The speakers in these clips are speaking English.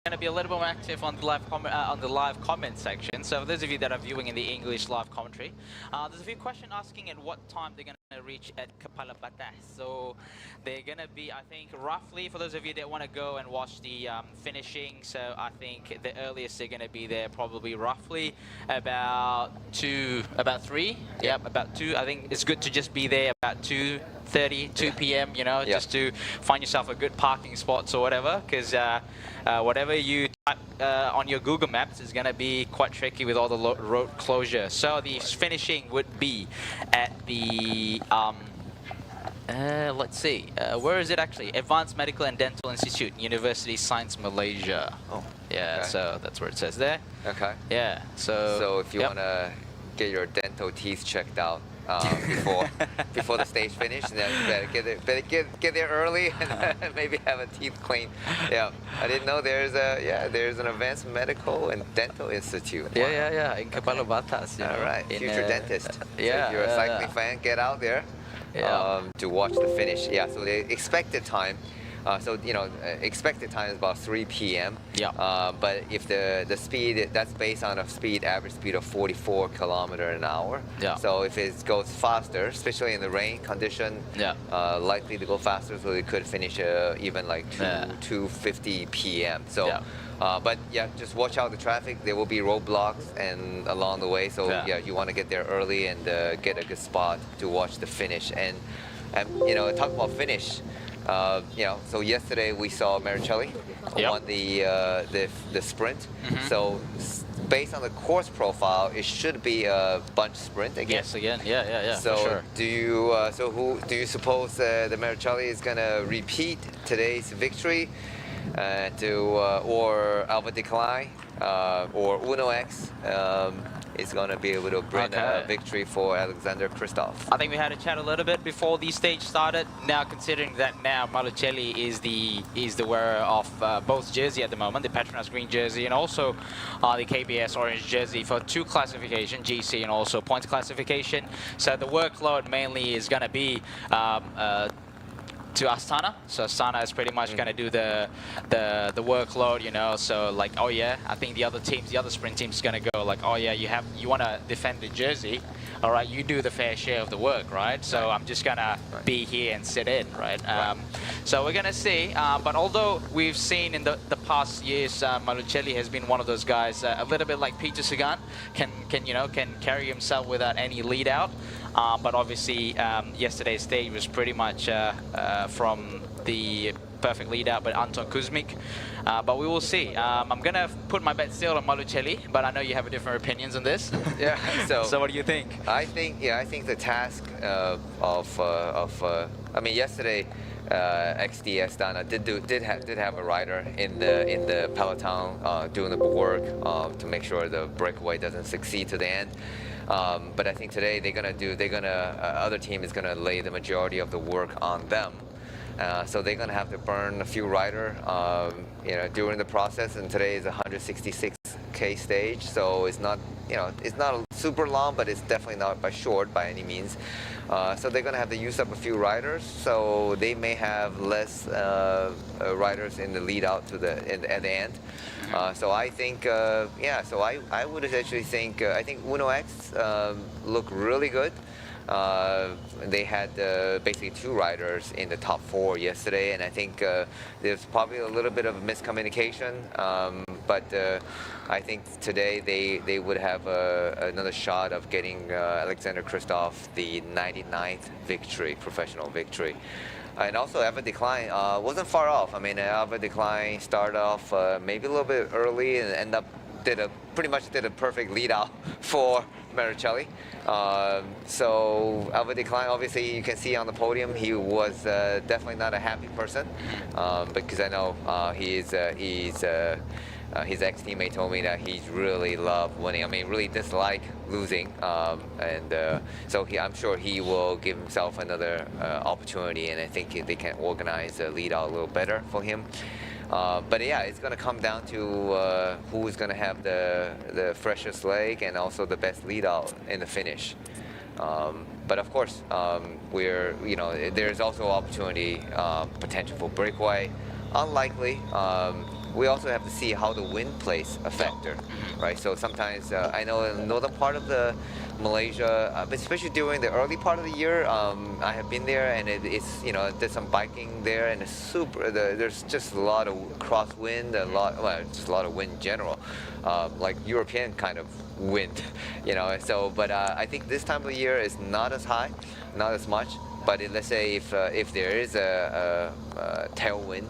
going to be a little bit more active on the live comment section. So for those of you that are viewing in the English live commentary, there's a few questions asking at what time they're going to reach at Kepala Batas. So they're going to be, I think, roughly, for those of you that want to go and watch the finishing, so I think the earliest they're going to be there probably roughly about 3. Yep, about 2. I think it's good to just be there about 2:30, 2 p.m., you know, just to find yourself a good parking spot or whatever, because whatever you type on your Google Maps is going to be quite tricky with all the road closure. So the finishing would be at the, let's see, where is it actually? Advanced Medical and Dental Institute, University Science Malaysia. Oh, yeah, so that's where it says there. Okay. Yeah, so if you want to get your dental teeth checked out, before the stage finish, and then better get there early and maybe have a teeth clean. Yeah, I didn't know there's an advanced medical and dental institute. Wow. Yeah, in Kepala Batas. All right, future dentist. So if you're a cycling fan, get out there to watch the finish. Yeah, so the expected time. Expected time is about 3 p.m. Yeah. But if the speed, that's based on a average speed of 44 kilometers an hour. Yeah. So if it goes faster, especially in the rain condition, likely to go faster, so it could finish even like 2:50 p.m. So. Yeah. But yeah, just watch out the traffic. There will be roadblocks and along the way. So you want to get there early and get a good spot to watch the finish. And talk about finish. So yesterday we saw Maricelli won the sprint. So based on the course profile, it should be a bunch sprint again. Yes, again. Yeah. So for sure. do you suppose the Maricelli is gonna repeat today's victory, or Alva Decline, or Uno X? Is going to be able to bring a victory for Alexander Kristoff. I think we had a chat a little bit before the stage started. Now, considering that now Maricelli is the wearer of both jersey at the moment, the PETRONAS green jersey and also the KBS orange jersey for 2 classification, GC and also points classification. So the workload mainly is going to be to Astana. So Astana is pretty much going to do the workload, you know. So like, oh yeah, I think the other sprint teams is going to go like, oh yeah, you want to defend the jersey, all right, you do the fair share of the work, right? So I'm just gonna be here and sit in, right? So we're gonna see. But although we've seen in the past years, Maricelli has been one of those guys, a little bit like Peter Sagan, can carry himself without any lead out. But obviously, yesterday's stage was pretty much from the perfect lead out by Anton Kuzmik. But we will see. I'm going to put my bet still on Maricelli, but I know you have different opinions on this. Yeah. So what do you think? I think the task I mean, yesterday, XD Astana did have a rider in the peloton doing the work to make sure the breakaway doesn't succeed to the end. But I think today other team is gonna lay the majority of the work on them. So they're gonna have to burn a few riders, during the process. And today is a 166K stage, so it's not super long, but it's definitely not short by any means. So they're gonna have to use up a few riders, so they may have less riders in the lead out at the end. So I think, so I would actually think, I think Uno X looked really good. They had basically 2 riders in the top 4 yesterday, and I think there's probably a little bit of miscommunication. But I think today they would have another shot of getting Alexander Kristoff the 99th victory, professional victory. And also, Alva Decline wasn't far off. I mean, Alva Decline started off maybe a little bit early and pretty much did a perfect lead out for Maricelli. So Alva Decline, obviously, you can see on the podium, he was definitely not a happy person, because I know his ex-teammate told me that he really loved winning. I mean, really dislike losing, so I'm sure he will give himself another opportunity, and I think they can organize a lead out a little better for him. But yeah, it's going to come down to who is going to have the freshest leg and also the best lead out in the finish. But of course, there's also opportunity, potential for breakaway, unlikely. We also have to see how the wind plays a factor, right? So sometimes I know in the northern part of the Malaysia, but especially during the early part of the year, I have been there, and it's did some biking there, and it's super. There's just a lot of crosswind, just a lot of wind in general, like European kind of wind, So, but I think this time of the year is not as high, not as much. But let's say if there is a tailwind.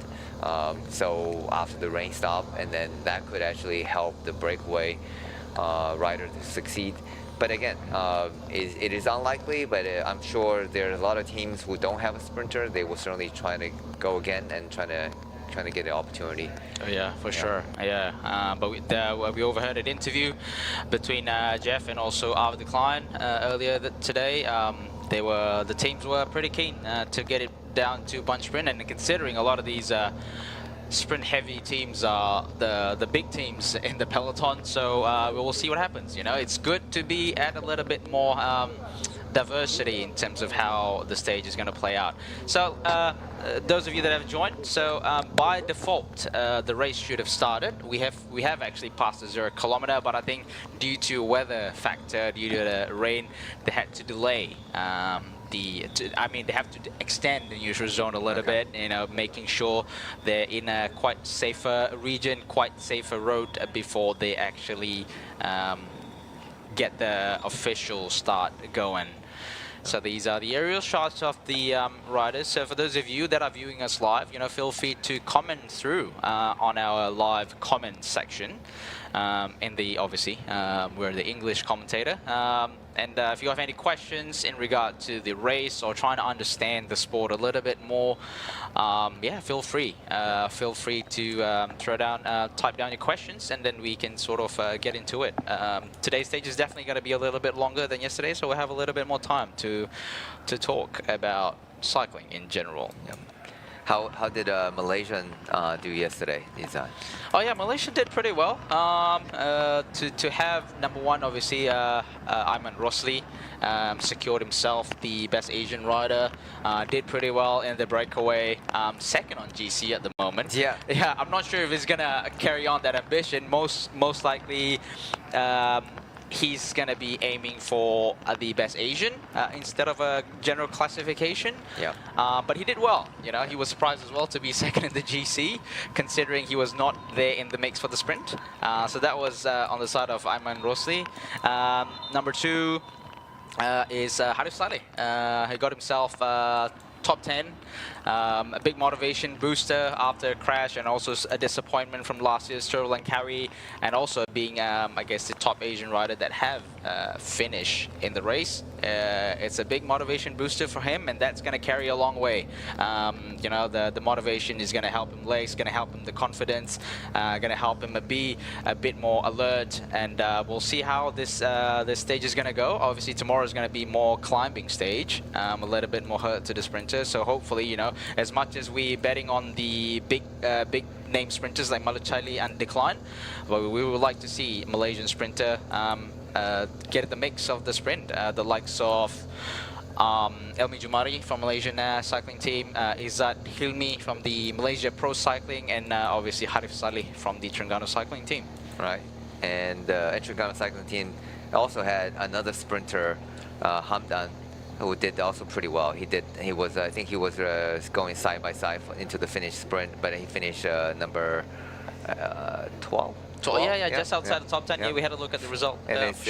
So after the rain stop, and then that could actually help the breakaway rider to succeed. But again, it is unlikely, but I'm sure there are a lot of teams who don't have a sprinter. They will certainly try to go again and trying to get the opportunity. Oh, yeah, for sure. Yeah, but we overheard an interview between Jeff and also Arvid Klein earlier today. The teams were pretty keen to get it down to bunch sprint, and considering a lot of these sprint heavy teams are the big teams in the peloton, so we'll see what happens. It's good to be at a little bit more diversity in terms of how the stage is going to play out. So those of you that have joined, so by default the race should have started. We have actually passed the 0 kilometer, but I think due to weather factor, due to the rain, they had to delay they have to extend the neutral zone a little bit, making sure they're in a quite safer region, quite safer road before they actually get the official start going. So these are the aerial shots of the riders. So for those of you that are viewing us live, feel free to comment through on our live comment section. Obviously, we're the English commentator. And if you have any questions in regard to the race or trying to understand the sport a little bit more, feel free. Feel free to type down your questions, and then we can sort of get into it. Today's stage is definitely going to be a little bit longer than yesterday, so we'll have a little bit more time to talk about cycling in general. Yep. How did Malaysian do yesterday, Nizan? Oh yeah, Malaysia did pretty well. To have number one, obviously, Ayman Rosli secured himself the best Asian rider. Did pretty well in the breakaway. Second on GC at the moment. Yeah. Yeah, I'm not sure if he's gonna carry on that ambition. Most likely. He's going to be aiming for the best Asian instead of a general classification. Yeah. But he did well. He was surprised as well to be second in the GC, considering he was not there in the mix for the sprint. So that was on the side of Ayman Rosli. Number two is Harif Saleh. He got himself top 10. A big motivation booster after a crash, and also a disappointment from last year's Sri Lankari, and also being, I guess, the top Asian rider that have finished in the race. It's a big motivation booster for him, and that's going to carry a long way. The motivation is going to help him legs, going to help him the confidence, going to help him be a bit more alert, and we'll see how this stage is going to go. Obviously, tomorrow is going to be more climbing stage, a little bit more hurt to the sprinter. So hopefully, as much as we're betting on the big name sprinters like Malachali and Decline, but we would like to see Malaysian sprinter get the mix of the sprint, the likes of Elmi Jumari from Malaysian cycling team, Izzat Hilmi from the Malaysia Pro Cycling, and obviously Harif Saleh from the Terengganu cycling team. Right, and Terengganu cycling team also had another sprinter, Hamdan, who did also pretty well. He was I think he was going side by side into the finish sprint, but he finished number 12. Yeah, just outside the top 10. Yeah, we had a look at the result. And it's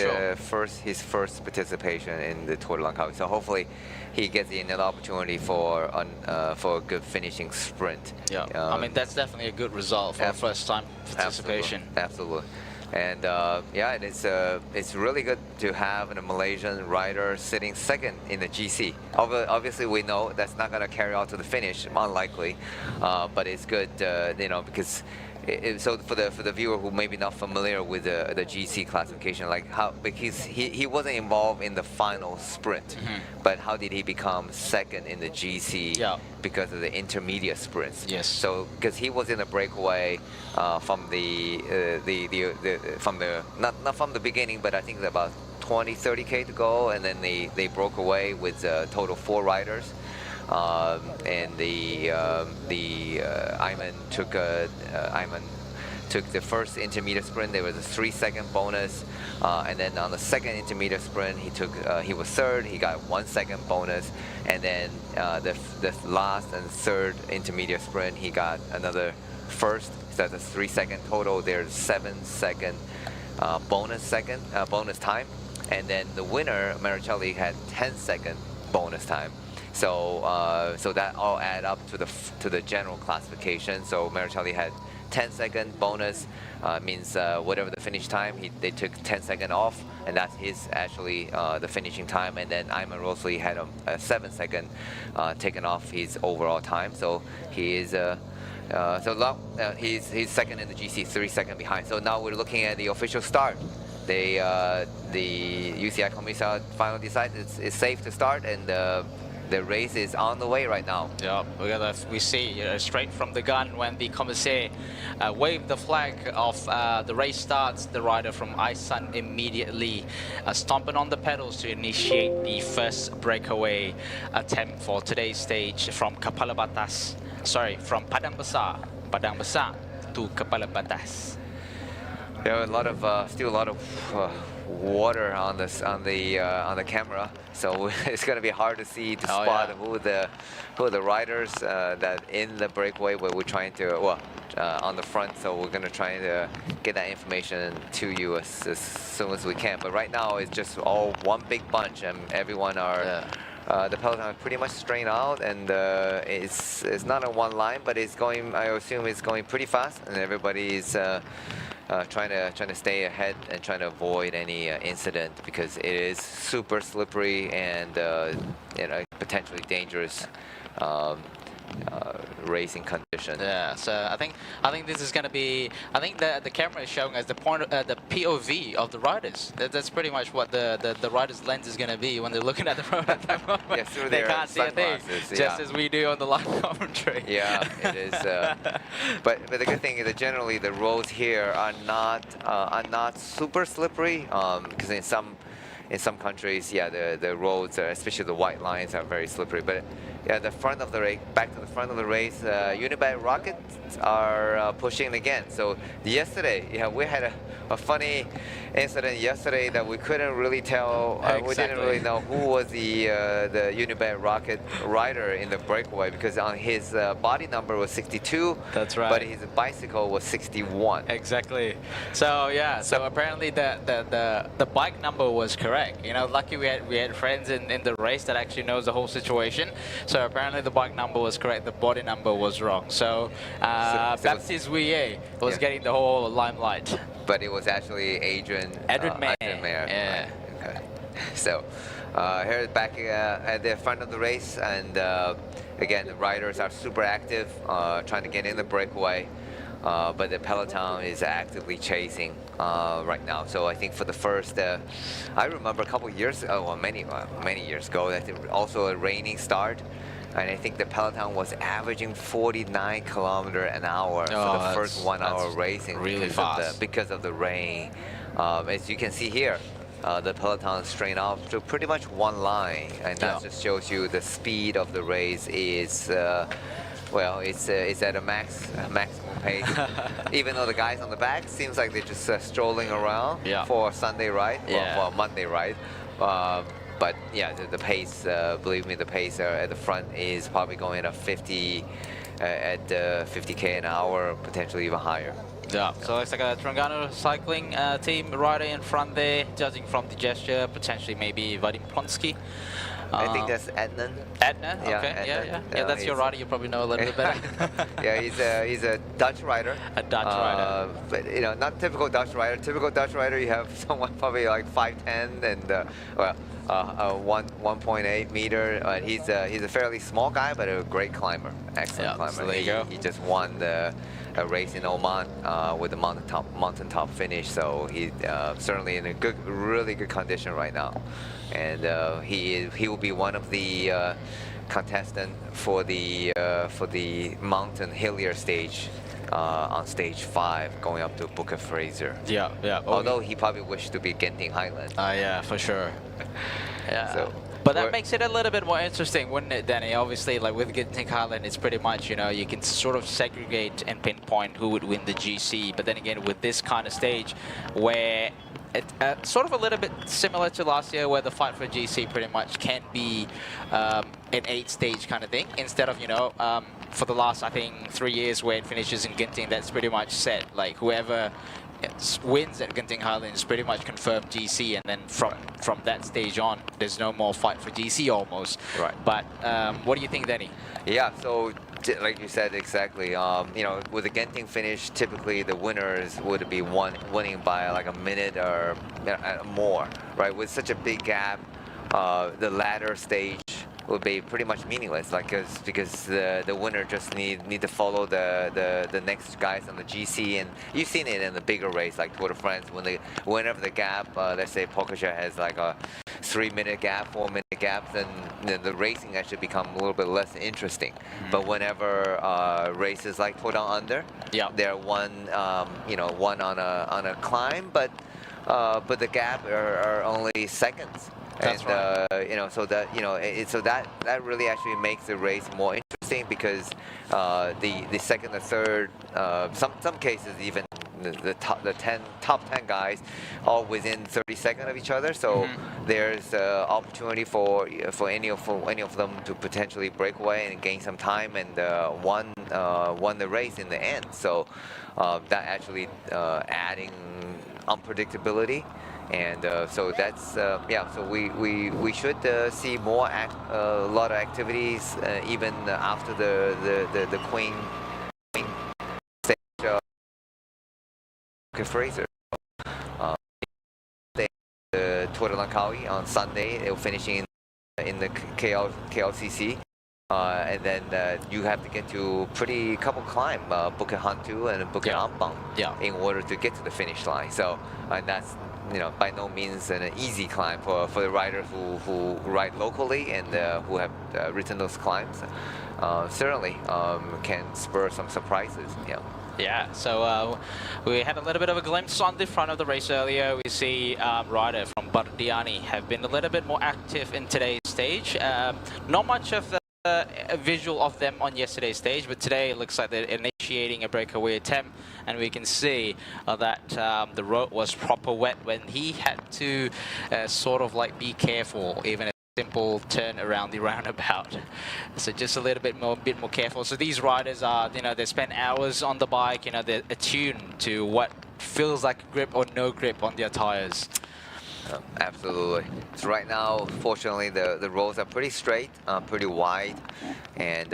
his first participation in the Tour de Langkawi. So hopefully he gets another opportunity for a good finishing sprint. Yeah, I mean that's definitely a good result for a first time participation. Absolutely. And it's really good to have a Malaysian rider sitting second in the GC. Obviously, we know that's not going to carry out to the finish, unlikely. But it's good, because. So for the viewer who may be not familiar with the GC classification, because he wasn't involved in the final sprint, but how did he become second in the GC? Yeah. Because of the intermediate sprints. Yes. So because he was in a breakaway from not from the beginning, but I think about 20-30K to go, and then they broke away with a total 4 riders. and Ayman took the first intermediate sprint. There was a 3-second bonus, and then on the second intermediate sprint, he was third. He got 1 second bonus, and then the last and third intermediate sprint, he got another first. So that's a 3-second total. There's 7-second bonus time, and then the winner, Maricelli, had 10-second bonus time. So so that all add up to the general classification. So Maricelli had 10-second bonus, means whatever the finish time, they took 10-second off, and that's his the finishing time. And then Ayman Rosli had a 7-second taken off his overall time. So he is he's second in the GC, 3 seconds behind. So now we're looking at the official start. The UCI Commissar finally decided it's safe to start, and the race is on the way right now. Yeah, we see straight from the gun when the commissaire waved the flag of the race starts. The rider from Isan immediately stomping on the pedals to initiate the first breakaway attempt for today's stage from Kepala Batas. Sorry, from Padang Besar to Kepala Batas. There are still a lot of water on the camera, so it's going to be hard to spot who are the riders that in the breakaway where we're trying to on the front. So we're going to try to get that information to you as soon as we can. But right now it's just all one big bunch, and everyone are. The peloton is pretty much straight out, and it's not a one line, but it's going. I assume it's going pretty fast, and everybody is trying to stay ahead and trying to avoid any incident, because it is super slippery and potentially dangerous racing condition. Yeah, so I think this is going to be. I think the camera is showing us the POV of the riders. That's pretty much what the rider's lens is going to be when they're looking at the road at that moment. Yeah, through they can't see a thing, just as we do on the live commentary. Yeah, it is. But the good thing is that generally the roads here are not super slippery, because in some countries, the roads, especially the white lines, are very slippery. But back to the front of the race, Unibike Rockets are pushing again. So yesterday, we had a funny incident yesterday that we couldn't really tell. Exactly. We didn't really know who was the Unibike Rocket rider in the breakaway, because on his body number was 62. That's right. But his bicycle was 61. Exactly. So so apparently the bike number was correct. Lucky we had friends in the race that actually knows the whole situation. So apparently the bike number was correct, the body number was wrong. So Baptiste Vuillet was getting the whole limelight. But it was actually Adrian Mayer. Yeah. Okay. So here back at the front of the race, and again the riders are super active, trying to get in the breakaway. But the peloton is actively chasing right now. So I think for the first, I remember a couple years, many years ago, that also a raining start, and I think the peloton was averaging 49 kilometers an hour for the first 1 hour racing, really fast because of the rain. As you can see here, the peloton straight off to pretty much one line, and that just shows you the speed of the race is. Well, it's at a maximum pace. Even though the guys on the back seems like they're just strolling around for a Sunday ride, or for a Monday ride. But yeah, the pace, believe me, the pace at the front is probably going at 50 k an hour, potentially even higher. Yeah, so it's like a Terengganu cycling team rider in front there, judging from the gesture, potentially maybe Vadim Plonsky. I think that's Adnan. Adnan? Okay, yeah, that's your rider. You probably know a little bit better. Yeah, he's a Dutch rider. A Dutch rider. But not typical Dutch rider. Typical Dutch rider, you have someone probably like 5'10" and 1.8 meter. He's a fairly small guy, but a great climber. Excellent climber. So there you go. He just won a race in Oman with the mountaintop finish. So he's certainly in a really good condition right now. And he will be one of the contestant for the mountain hillier stage on stage 5, going up to Bukit Fraser. Yeah. Although he probably wished to be Genting Highland. Yeah, for sure. Yeah. So, But that makes it a little bit more interesting, wouldn't it, Danny? Obviously, like with Genting Highland, it's pretty much, you know, you can sort of segregate and pinpoint who would win the GC. But then again, with this kind of stage, where it sort of a little bit similar to last year, where the fight for GC pretty much can be an 8-stage kind of thing, instead of, you know, for the last, I think, 3 years where it finishes in Genting, that's pretty much set. Like whoever wins at Genting Highland is pretty much confirmed GC, and then from that stage on, there's no more fight for GC almost. Right. But what do you think, Danny? Yeah, so like you said, exactly. You know, with the Genting finish, typically the winners would be winning by like a minute or more, right? With such a big gap, the latter stage would be pretty much meaningless, like because the winner just need to follow the next guys on the GC, and you've seen it in the bigger race like Tour de France whenever the gap, let's say Pogačar has like a 3-minute gap, 4-minute gap, then the racing actually become a little bit less interesting. But whenever races like Padang under, they're one one on a climb, but the gap are only seconds. That's right. You know, so that so that really actually makes the race more interesting, because the second or third, some cases even the top 10 guys all within 30 seconds of each other. So there's opportunity for any of them to potentially break away and gain some time and won the race in the end. So that actually adding unpredictability. And so that's so we should see more a lot of activities even after the Queen stage Fraser. The Tour de Langkawi on Sunday, they're finishing in the KLCC. And then you have to get to pretty couple climb, Bukit Hantu and Bukit Ampang, in order to get to the finish line. So and that's by no means an easy climb for the riders who ride locally and who have written those climbs. Certainly can spur some surprises. Yeah, so we had a little bit of a glimpse on the front of the race earlier. We see rider from Bardiani have been a little bit more active in today's stage. Not much of the visual of them on yesterday's stage, but today it looks like they're initiating a breakaway attempt, and we can see that the road was proper wet when he had to sort of like be careful, even a simple turn around the roundabout. So just a little bit more careful. So these riders are, they spend hours on the bike, they're attuned to what feels like grip or no grip on their tires. Absolutely. So right now, fortunately, the roads are pretty straight, pretty wide, and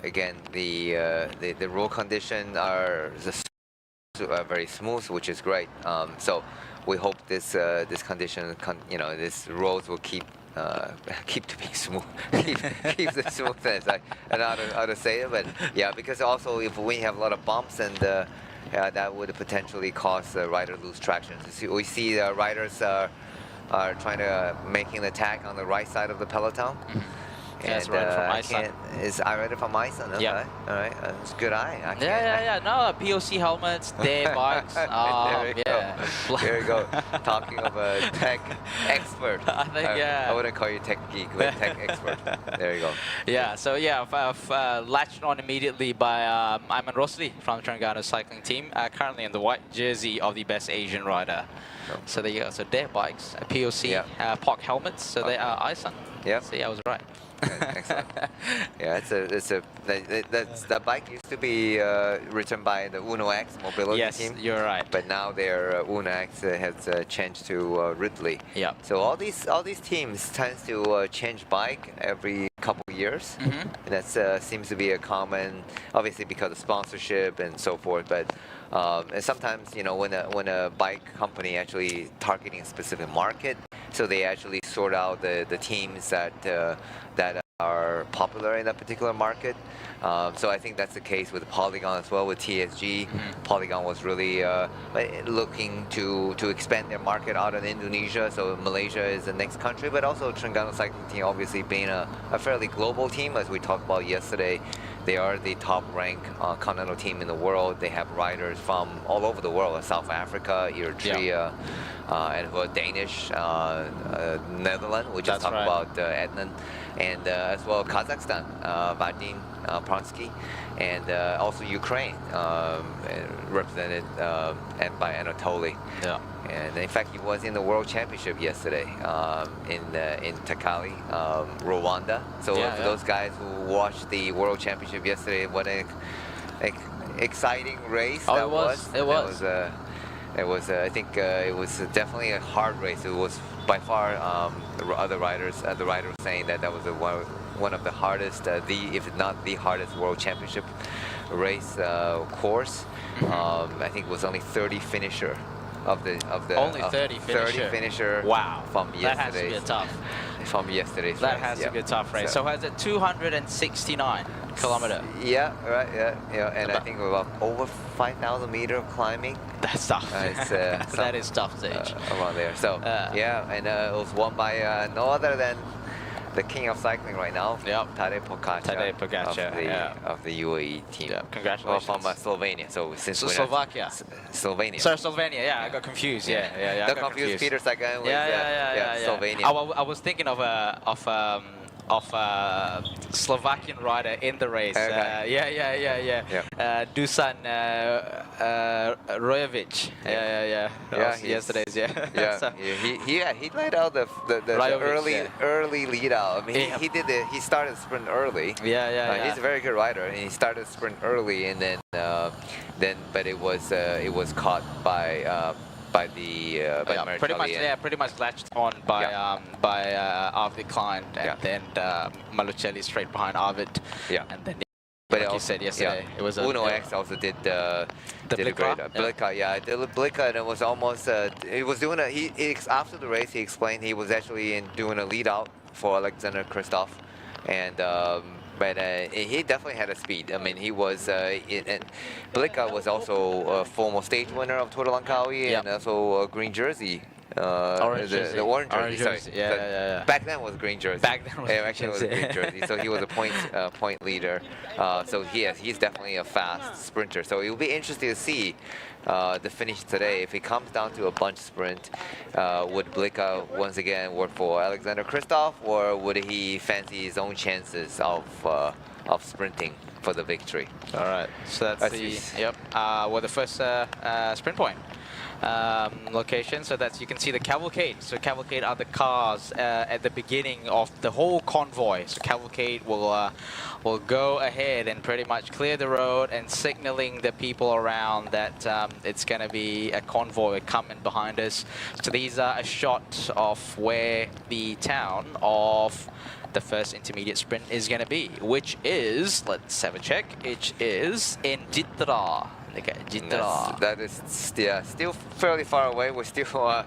again, the road conditions are very smooth, which is great. So we hope this condition, this roads will keep to be smooth, keep the smoothness. I don't know how to say it, but yeah, because also if we have a lot of bumps and that would potentially cause the rider lose traction. So we see the riders are trying to making the attack on the right side of the peloton. That's and, right from Iceland. I read it from Iceland. Okay. Yeah. All right. It's a good eye. No, POC helmets, their bikes. There you go. There you go. Talking of a tech expert. I think, I wouldn't call you tech geek, but tech expert. There you go. Yeah, so yeah, I've latched on immediately by Ayman Rosli from Terengganu cycling team, currently in the white jersey of the best Asian rider. So there you go. So their bikes, POC, POC helmets, so they are Iceland. Yeah. See, I was right. Excellent. Yeah, that bike used to be written by the Uno X mobility team. Yes, you're right. But now their Uno X has changed to Ridley. Yeah. So all these teams tends to change bike every couple years. And that seems to be a common, obviously because of sponsorship and so forth. But and sometimes when a bike company actually targeting a specific market, so they actually sort out the teams that are popular in that particular market. So I think that's the case with Polygon as well with TSG. Polygon was really looking to expand their market out of Indonesia. So Malaysia is the next country, but also Terengganu cycling team obviously being a fairly global team, as we talked about yesterday. They are the top-ranked continental team in the world. They have riders from all over the world: South Africa, Eritrea, and who are Danish, Netherlands. We just talked about Adnan, and as well Kazakhstan, Vadim Pronsky, and also Ukraine, represented and by Anatoly. Yeah. And in fact, he was in the World Championship yesterday in Takali, Rwanda. So for those guys who watched the World Championship yesterday, what an exciting race that was. It was. It was. I think it was definitely a hard race. It was by far the rider was saying that was one of the hardest, if not the hardest World Championship race course. I think it was only 30 finisher. Only 30 finisher. Wow. From that has to be a tough. From yesterday's that race. Has to be a tough race. So has it 269 kilometer? Yeah, right. Yeah. And I think about over 5,000 meter climbing. That's tough. That is tough stage. Around there. So and it was won by no other than the king of cycling right now, Tadej Pogačar, of the UAE team. Yeah, congratulations. Well, from Slovenia. So since Slovenia. Slovenia. Sorry, Slovenia. Yeah, I got confused. Yeah. Got confused. Peter Sagan with Slovenia. I was thinking of Slovakian rider in the race. Dusan Rojevic. Yesterday's. He laid out the early lead out. I mean, he started sprint early. He's a very good rider, and he started sprint early, and then but it was caught by pretty much latched on by Arvid Klein, and then Malucelli straight behind Arvid. And then like you said yesterday, it was Uno X also did a great Blicka, and it was almost he was doing after the race he explained he was actually doing a lead out for Alexander Kristoff, and but he definitely had a speed. I mean, he was. And Blicka was also a former stage winner of Tour de Langkawi and also a green jersey. Orange jersey. The orange jersey. Yeah. Back then was green jersey. Back then was actually was green jersey. So he was a point leader. So he's definitely a fast sprinter. So it will be interesting to see the finish today. If it comes down to a bunch sprint, would Blicka once again work for Alexander Kristoff, or would he fancy his own chances of sprinting for the victory? All right. So that's the first sprint point. Location, so that you can see the cavalcade. So cavalcade are the cars at the beginning of the whole convoy. So cavalcade will go ahead and pretty much clear the road and signaling the people around that it's going to be a convoy coming behind us. So these are a shot of where the town of the first intermediate sprint is going to be, which is, let's have a check, it is in Jitra. That is still fairly far away. We're still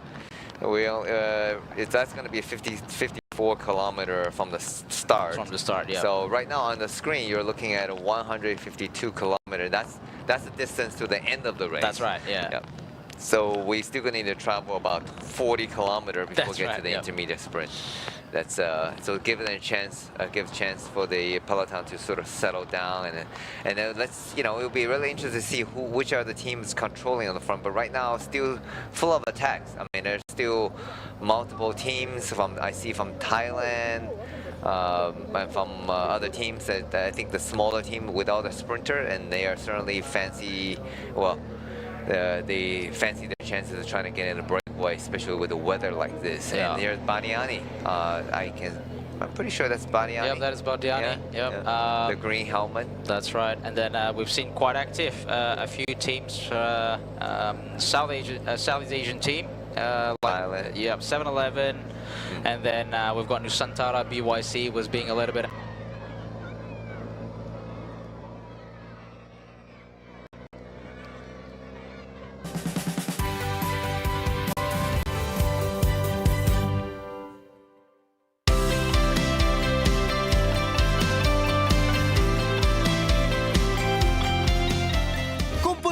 that's going to be 54 kilometer from the start. So right now on the screen you're looking at a 152 kilometer. That's the distance to the end of the race. That's right. Yeah. So we still gonna need to travel about 40 kilometers before we get to the intermediate sprint. That's so give it a chance, give a chance for the peloton to sort of settle down, and then let's it'll be really interesting to see which are the teams controlling on the front. But right now, still full of attacks. I mean, there's still multiple teams I see from Thailand. And from other teams, that I think the smaller team without a sprinter, and they are certainly fancy. Well, they fancy their chances of trying to get in a breakaway, especially with the weather like this. And here's Bardiani. I'm pretty sure that's Bardiani. Yep, that is Bardiani. The green helmet. That's right. And then we've seen quite active a few teams. Southeast Asian team. 7-Eleven. And then we've got Nusantara. BYC was being a little bit.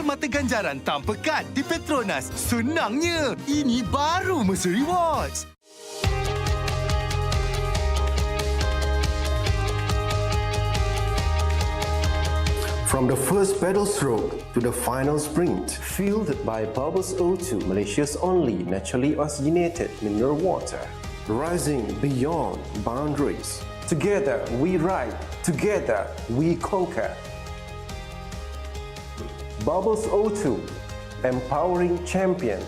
Mata ganjaran tanpa kad di Petronas. Senangnya, ini baru Mercer Rewards. From the first pedal stroke to the final sprint, fueled by Bubbles O2, Malaysia's only naturally oxygenated mineral water, rising beyond boundaries. Together we ride, together we conquer. Bubbles O2, empowering champions.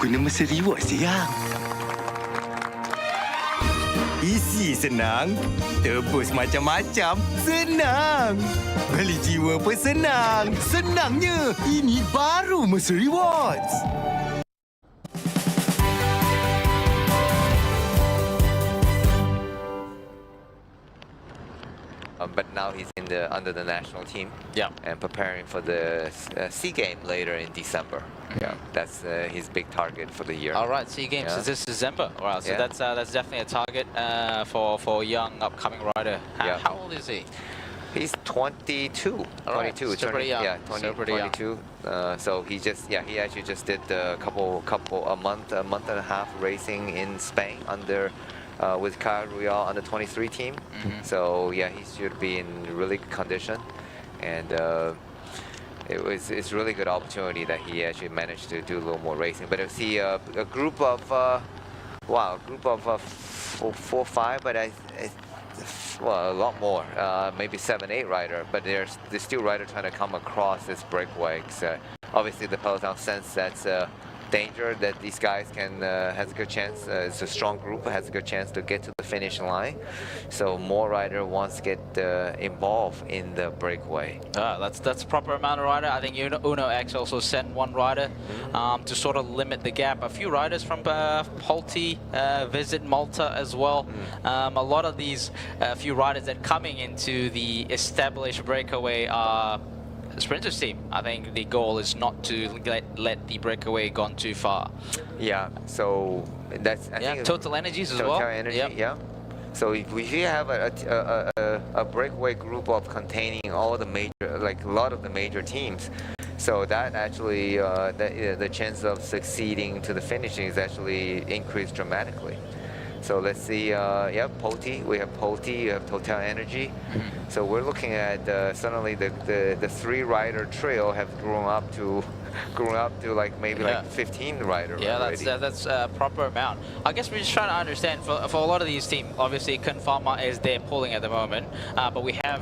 Guna masa reward siang. Isi senang, tebus macam-macam, senang. Beli jiwa pun senang. Senangnya, ini baru masa rewards. But now he's under the national team, and preparing for the SEA Game later in December. That's his big target for the year. All right, SEA Games is this December. All right, so that's definitely a target for a young upcoming rider. How old is he? He's 22. All right, 22. still pretty young. Yeah, Still pretty 22. So he actually just did a month and a half racing in Spain under. With Kyle Royal on the 23 team. So yeah, he should be in really good condition, and it's really good opportunity that he actually managed to do a little more racing. But I see a group of four or five, but well, a lot more, maybe 7, 8 rider, but there's still rider trying to come across this breakaway. So obviously the peloton sense that's danger that these guys can has a good chance. It's a strong group, has a good chance to get to the finish line. So more rider wants to get involved in the breakaway. That's a proper amount of rider. I think Uno X also sent one rider to sort of limit the gap. A few riders from Polti visit Malta as well. A lot of these few riders that coming into the established breakaway are sprinters team. I think the goal is not to let the breakaway gone too far. Yeah, so that's I think Total Energies as Total well. Energy, yeah. So if we have a breakaway group of containing all the major, like a lot of the major teams, so that actually the chance of succeeding to the finishing is actually increased dramatically. So let's see, Polti, we have Polti, you have Total Energy. So we're looking at suddenly the 3-rider trio have grown up to like maybe like 15 rider. Yeah, that's a proper amount. I guess we're just trying to understand for a lot of these teams. Obviously, Confirma is there pulling at the moment, but we have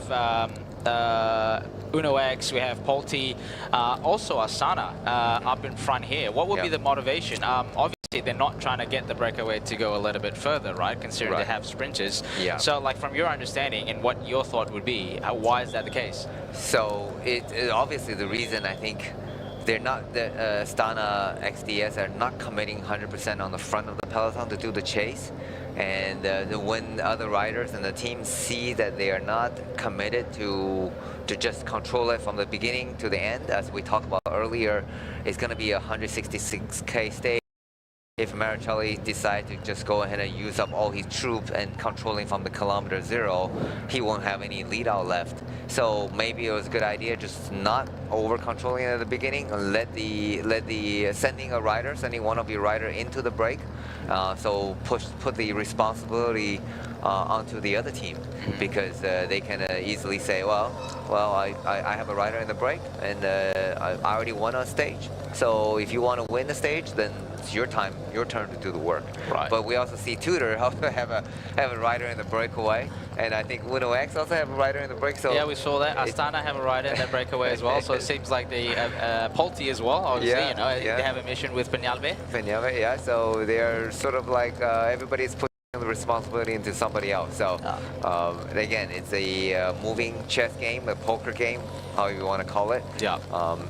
Uno X, we have Polti, also Astana up in front here. What would be the motivation? Obviously, they're not trying to get the breakaway to go a little bit further, right? Considering they have sprinters. Yeah. So, like, from your understanding and what your thought would be, why is that the case? So it obviously the reason I think they're not, the Astana XDS are not committing 100% on the front of the peloton to do the chase. And when other riders and the team see that they are not committed to just control it from the beginning to the end, as we talked about earlier, it's going to be a 166K stage. If Marichelli decides to just go ahead and use up all his troops and controlling from the kilometer 0, he won't have any lead out left. So maybe it was a good idea just not over controlling at the beginning and let the sending one of your rider into the break. So put the responsibility onto the other team, because they can easily say, well, I have a rider in the break and I already won on stage. So if you want to win the stage, then it's your turn to do the work. Right. But we also see Tudor also have a rider in the breakaway, and I think Uno X also have a rider in the break. So yeah, we saw that. Astana have a rider in that breakaway as well. So it seems like the Polti as well. Obviously, they have a mission with Peñalbe. Peñalbe, yeah. So they're sort of like everybody's putting the responsibility into somebody else. So again, it's a moving chess game, a poker game, however you want to call it. Yeah.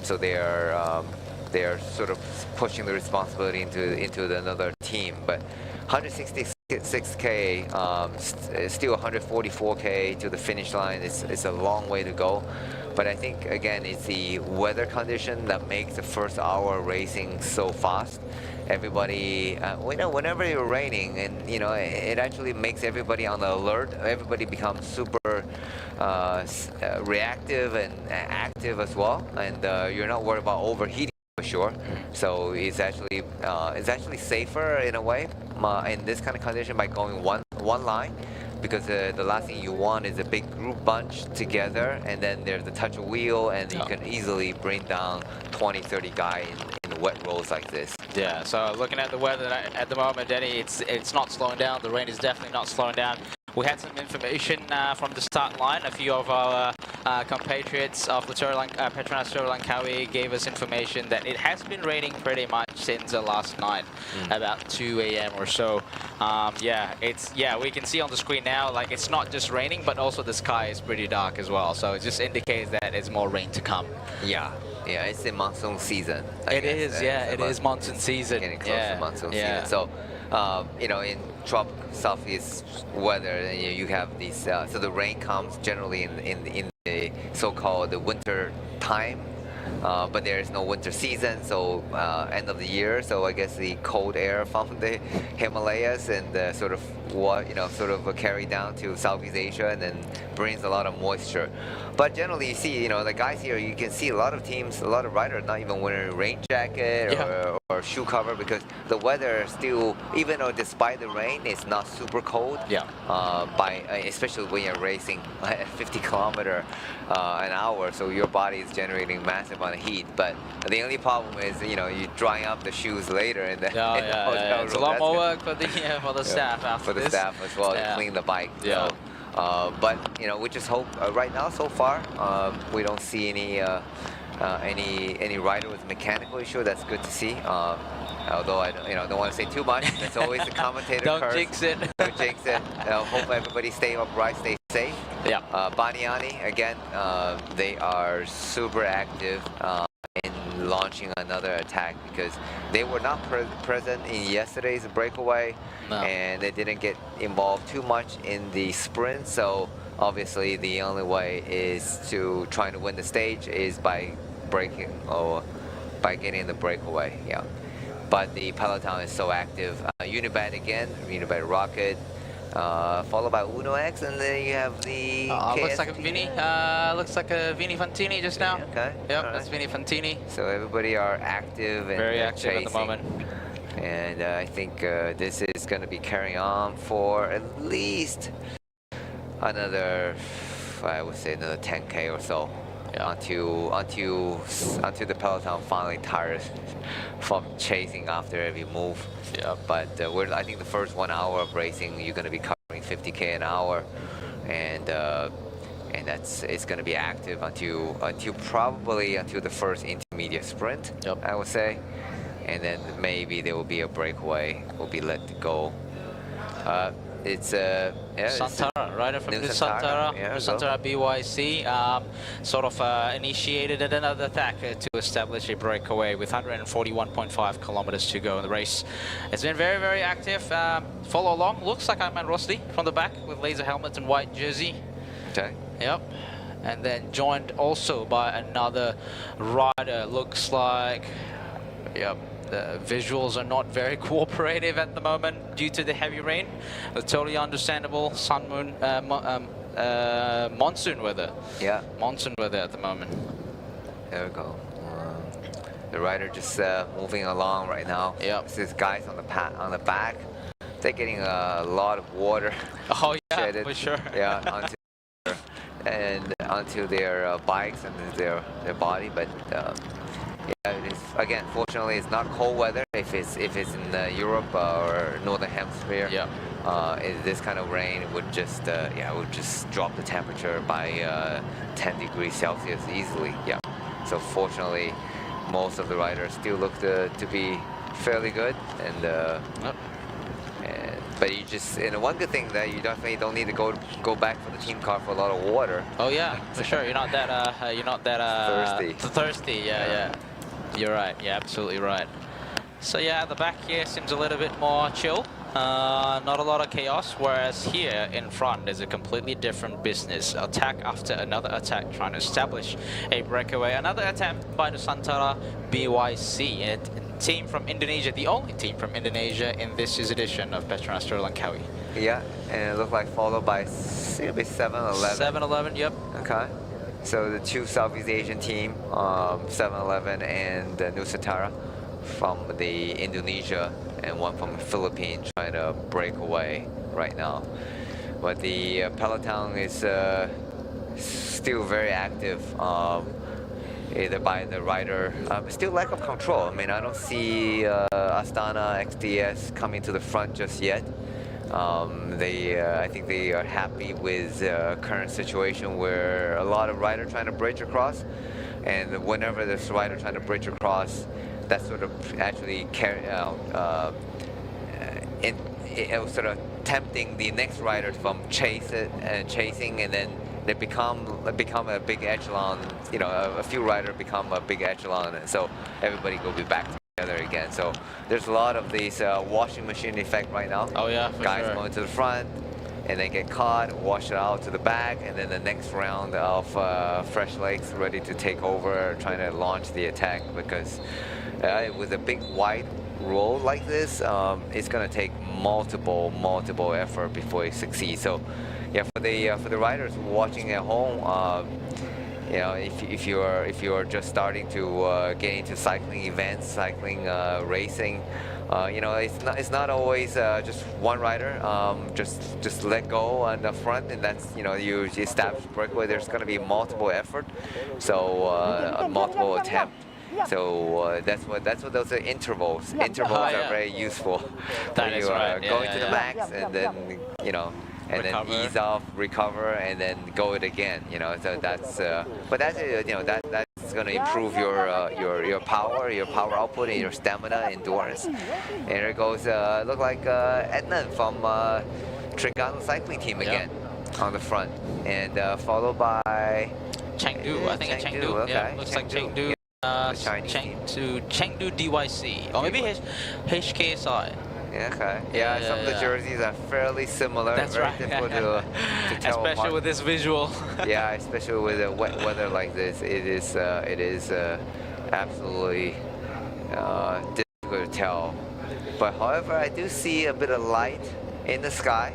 So they are sort of pushing the responsibility into another team. But 166K, still 144K to the finish line. It's a long way to go. But I think, again, it's the weather condition that makes the first hour racing so fast. Everybody, whenever you're raining, and it actually makes everybody on the alert. Everybody becomes super reactive and active as well, and you're not worried about overheating for sure. So it's actually safer in a way in this kind of condition by going one line. Because the last thing you want is a big group bunch together, and then there's the touch of wheel, and you can easily bring down 20, 30 guys in wet roads like this. Yeah, so looking at the weather at the moment, Denny, it's not slowing down. The rain is definitely not slowing down. We had some information from the start line. A few of our compatriots of the PETRONAS Tour Langkawi gave us information that it has been raining pretty much since last night, about 2 a.m. or so. We can see on the screen now, like, it's not just raining, but also the sky is pretty dark as well. So it just indicates that there's more rain to come. Yeah, it's the monsoon season. It is monsoon season. Getting close to monsoon season. So, in tropical southeast weather, you have these. So the rain comes generally in the so-called the winter time. But there is no winter season, so end of the year. So I guess the cold air from the Himalayas and sort of carry down to Southeast Asia, and then brings a lot of moisture. But generally, you see, the guys here, you can see a lot of teams, a lot of riders not even wearing a rain jacket or shoe cover, because the weather still, even though despite the rain, it's not super cold. Yeah. Especially when you're racing at 50 kilometers an hour, so your body is generating massive amount of heat. But the only problem is, you're drying up the shoes later in the hotel It's a lot more work for the staff after for the staff as well to clean the bike. Yeah. So, but we just hope right now so far we don't see any rider with mechanical issue. That's good to see. Although I don't want to say too much. That's always the commentator Don't curse. jinx it. Don't jinx it. Hope everybody stay upright, stay safe. Yeah. Baniani again. They are super active in launching another attack, because they were not present in yesterday's breakaway, and they didn't get involved too much in the sprint. So obviously the only way is to try to win the stage is by breaking or by getting the breakaway. Yeah. But the peloton is so active. Unibet again, Unibet Rocket, followed by Uno X, and then you have the looks like a Vini. Looks like a Vini Fantini just now. Okay. Yep, that's Vini Fantini. So everybody are active and very active chasing at the moment. And I think this is going to be carrying on for at least another, I would say another 10K or so. Until the peloton finally tires from chasing after every move. Yeah. But I think the first 1 hour of racing, you're going to be covering 50K an hour, and and it's going to be active until probably until the first intermediate sprint. Yep. I would say, and then maybe there will be a breakaway. Will be let to go. It's Santara, rider from New New Santara, yeah, Santara BYC, sort of initiated another attack to establish a breakaway with 141.5 kilometers to go in the race. It's been very, very active. Follow along. Looks like I'm Rosty from the back with laser helmet and white jersey. Okay. Yep. And then joined also by another rider. Looks like, yep. The visuals are not very cooperative at the moment due to the heavy rain. It's totally understandable. Sun, moon, monsoon weather. Yeah. Monsoon weather at the moment. There we go. The rider just moving along right now. Yep. These guys on the back, they're getting a lot of water. Oh yeah, shedded, for sure. Yeah, onto their bikes and their body, but. Yeah, it is, again, fortunately, it's not cold weather. If it's in Europe or Northern Hemisphere, Yeah. This kind of rain would just would just drop the temperature by 10 degrees Celsius easily. Yeah. So fortunately, most of the riders still look to be fairly good, and but you just, and one good thing that you definitely don't need to go back for the team car for a lot of water. Oh yeah, for sure. You're not that thirsty. Thirsty. Yeah. You're right. Yeah, absolutely right. So yeah, the back here seems a little bit more chill. Not a lot of chaos, whereas here in front is a completely different business. Attack after another attack, trying to establish a breakaway. Another attempt by the Santara BYC, a team from Indonesia, the only team from Indonesia in this year's edition of PETRONAS Langkawi. Yeah, and it looked like followed by 7-Eleven. 7-Eleven, yep. Okay. So the two Southeast Asian team, 7-Eleven and Nusantara from the Indonesia, and one from the Philippines, trying to break away right now. But the peloton is still very active, either by the rider. Still lack of control. I mean, I don't see Astana XDS coming to the front just yet. I think they are happy with the current situation where a lot of riders trying to bridge across, and whenever this rider trying to bridge across, that sort of actually carry out, sort of tempting the next rider from chasing, and then they become a big echelon. You know, a few riders become a big echelon, and so everybody will be back together again. So there's a lot of these washing machine effect right now. Oh yeah, for guys sure. going to the front, and then get caught, wash it out to the back, and then the next round of fresh legs ready to take over, trying to launch the attack, because with a big wide roll like this, it's going to take multiple effort before it succeeds. So yeah, for the riders watching at home, you know, if you're just starting to get into cycling events, cycling racing, you know, it's not always just one rider. Just let go on the front, and that's, you know, you establish breakaway. There's going to be multiple effort, so multiple attempt. So that's what those are intervals. Intervals are very useful. That when is you are right. going to the max, and then, you know, and recover. then ease off, recover, and then go it again. You know, so that's but that's, you know, that's going to improve your power output, and your stamina, endurance. And here goes look like Ednan from Trigano cycling team again on the front, and followed by Chengdu, I think it's Chengdu. Okay. Yeah, looks like Chengdu. Chengdu DYC, or maybe HKSI. Yeah, okay. Yeah, some of the jerseys are fairly similar. That's very right. difficult to tell Especially apart. with this visual. Yeah, especially with the wet weather like this, it is absolutely difficult to tell. But however, I do see a bit of light in the sky.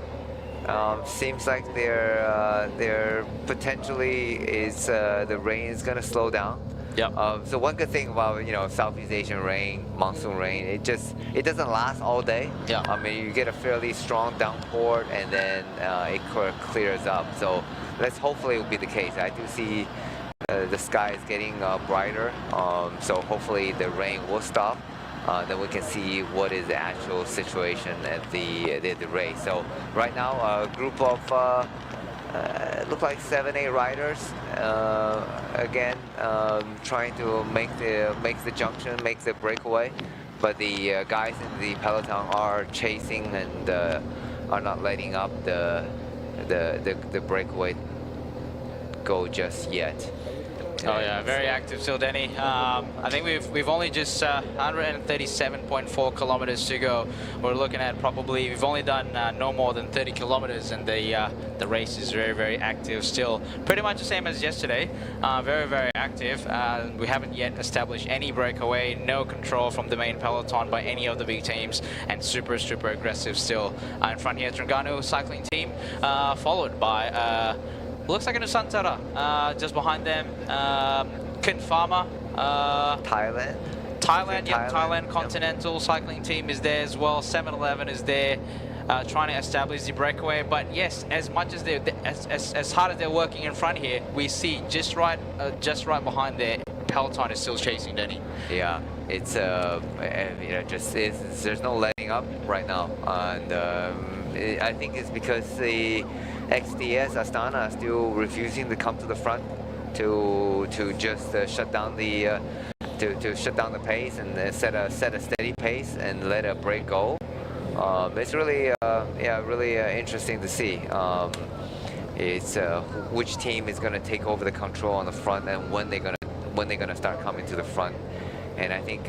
Seems like they're potentially is the rain is gonna slow down. Yep. So one good thing about, you know, Southeast Asian rain, monsoon rain, it doesn't last all day. Yeah. I mean, you get a fairly strong downpour, and then it clears up. So hopefully it will be the case. I do see the sky is getting brighter. So hopefully the rain will stop. Then we can see what is the actual situation at the race. So right now, a group of look like 7-8 riders again trying to make the junction, make the breakaway, but the guys in the peloton are chasing and are not letting up the breakaway go just yet. Oh yeah, very active still, Denny. I think we've only just 137.4 kilometers to go. We're looking at probably we've only done no more than 30 kilometers, and the race is very active still. Pretty much the same as yesterday. Very active. We haven't yet established any breakaway, no control from the main peloton by any of the big teams, and super aggressive still. In front here, Terengganu cycling team, followed by. Looks like a Nusantara. Just behind them, Kepala. Thailand. Thailand Continental cycling team is there as well. 7-Eleven is there, trying to establish the breakaway. But yes, as much as they're as hard as they're working in front here, we see just right behind there, peloton is still chasing, Denny. Yeah, it's there's no letting up right now, and I think it's because the XDS Astana are still refusing to come to the front to just shut down the to shut down the pace and set a steady pace and let a break go. It's really really interesting to see. It's which team is going to take over the control on the front and when they're gonna start coming to the front. And I think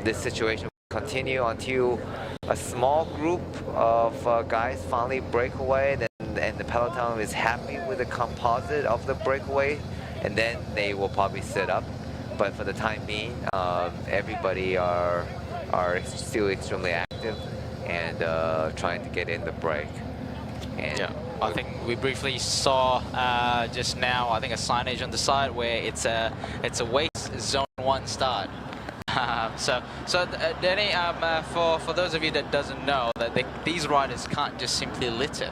this situation will continue until a small group of guys finally break away, and the peloton is happy with the composite of the breakaway, and then they will probably sit up. But for the time being, everybody are still extremely active and trying to get in the break. And yeah, I think we briefly saw just now, I think a signage on the side where it's a waste zone 1 start. Denny, for those of you that doesn't know, that these riders can't just simply litter.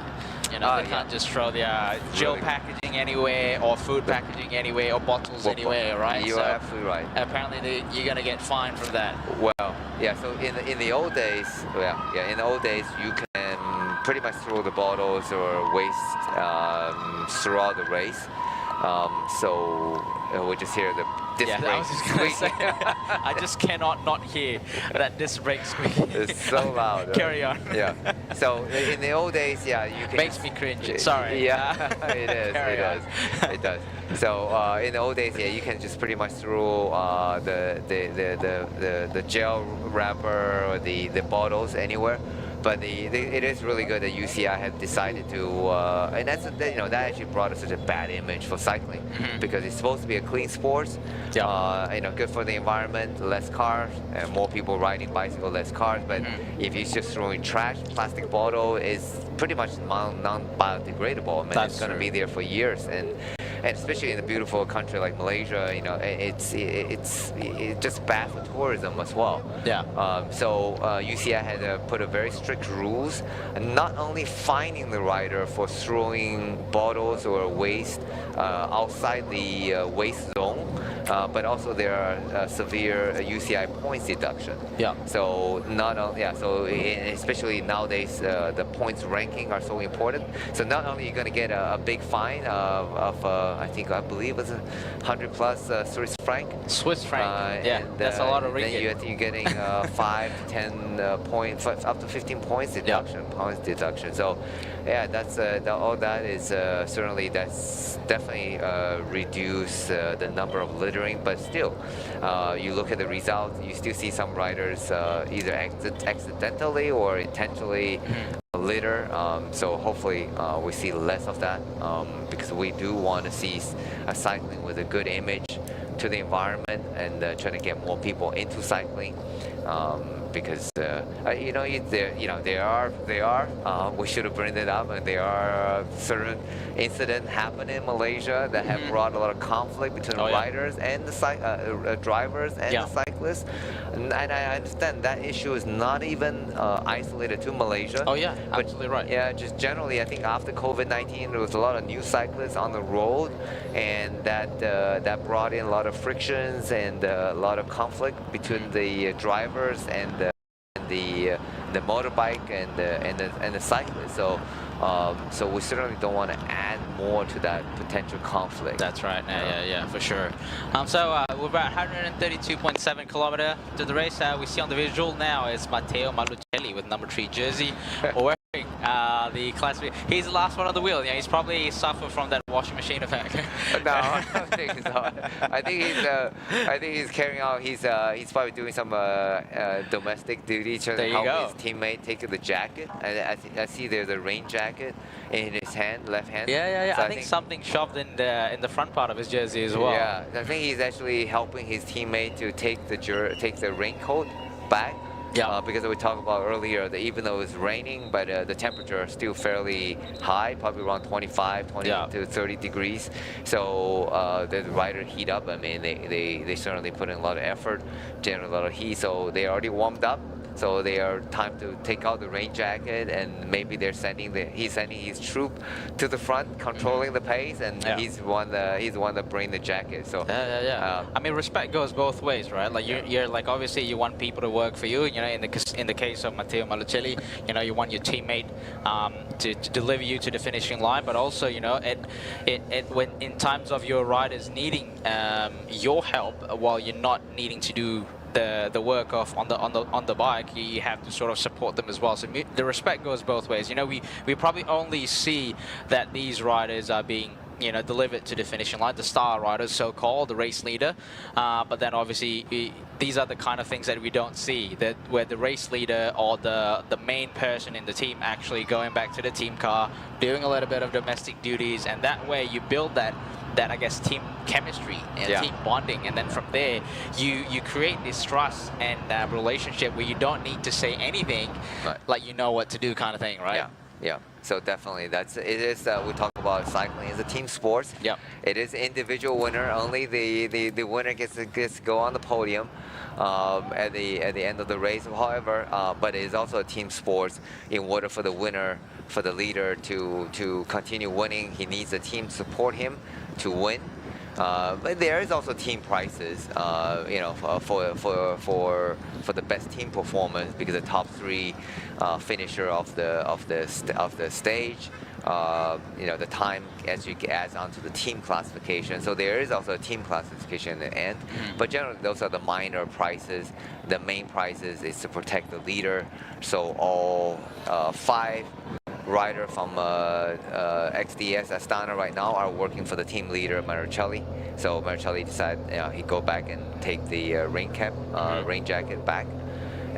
You know, they can't just throw their gel packaging anywhere or food packaging anywhere or bottles anywhere, right? You are absolutely right. Apparently, you're gonna get fined from that. Well, yeah. So in the old days, in the old days, you can pretty much throw the bottles or waste throughout the race. We just hear the disc brake I was just gonna say, I just cannot not hear that disc brake squeak. It's so loud. Carry on. Yeah. So in the old days, you can. Makes me cringe. Sorry. Yeah, it is. It does. So in the old days, you can just pretty much throw the gel wrapper or the bottles anywhere. But it is really good that UCI have decided to, and that actually brought us such a bad image for cycling, because it's supposed to be a clean sport, good for the environment, less cars, and more people riding bicycle, less cars. But if you're just throwing trash, plastic bottle is pretty much non-biodegradable. I mean, it's going to be there for years, and especially in a beautiful country like Malaysia, it's just bad for tourism as well. Yeah. So UCI had put a very strict rules, and not only fining the rider for throwing bottles or waste outside the waste zone, but also there are severe UCI points deduction. Yeah. So especially nowadays, the points ranking are so important. So not only you're going to get a big fine of I believe it's 100 plus Swiss franc. Swiss franc. That's a lot of ringgit. Then you're getting 5 to 10 points, up to 15 points deduction. So yeah, that's all that is certainly that's definitely reduce the number of littering. But still, you look at the results, you still see some riders either accidentally or intentionally litter. So hopefully we see less of that, because we do want to see cycling with a good image to the environment and trying to get more people into cycling. Because there are we should have brought it up, and there are certain incidents happen in Malaysia that have brought a lot of conflict between riders and the drivers and the cyclists, and I understand that issue is not even isolated to Malaysia. Oh yeah, absolutely right. Yeah, just generally, I think after COVID-19, there was a lot of new cyclists on the road, and that brought in a lot of frictions and a lot of conflict between the drivers and the the motorbike and the cyclist. So so we certainly don't want to add more to that potential conflict. That's right. Yeah, for sure. So we're about 132.7 kilometer to the race. We see on the visual now is Matteo Malucelli with number 3 jersey, wearing the class. He's the last one on the wheel. Yeah, he's probably suffered from that washing machine effect. No, I don't think so. I think he's carrying out. He's probably doing some domestic duty, trying to help his teammate take the jacket. I see there's a rain jacket in his hand, left hand. Yeah. So I think something shoved in the front part of his jersey as well. Yeah, I think he's actually helping his teammate to take the raincoat back. Yeah. Because we talked about earlier that even though it's raining, but the temperature is still fairly high, probably around 20 to 30 degrees. So the rider heat up. I mean, they certainly put in a lot of effort, generate a lot of heat. So they already warmed up. So they are time to take out the rain jacket, and maybe he's sending his troop to the front, controlling the pace, and he's the one that bring the jacket. So I mean, respect goes both ways, right? Like you're like, obviously you want people to work for you. You know, in the case of Matteo Malucelli, you know, you want your teammate to deliver you to the finishing line, but also, you know, when in times of your riders needing your help while you're not needing to do the work of on the bike, you have to sort of support them as well. So the respect goes both ways. You know, we probably only see that these riders are being, you know, delivered to the finishing line, the star riders, so-called, the race leader. But then obviously these are the kind of things that we don't see, that where the race leader or the main person in the team actually going back to the team car, doing a little bit of domestic duties, and that way you build that I guess team chemistry and team bonding, and then from there you create this trust and relationship where you don't need to say anything, like you know what to do, kind of thing, right? Yeah. So definitely, it is. We talk about cycling as a team sport. Yeah. It is individual winner. Only the winner gets to go on the podium at the end of the race. However, but it is also a team sport. In order for the winner, for the leader to continue winning, he needs the team to support him to win. But there is also team prizes, you know, for the best team performance, because the top 3 finisher of the stage, you know, the time actually adds onto the team classification. So there is also a team classification in the end. But generally, those are the minor prizes. The main prizes is to protect the leader. So all 5 rider from XDS Astana right now are working for the team leader Marucelli. So Marucelli decided, you know, he'd go back and take the rain rain jacket back.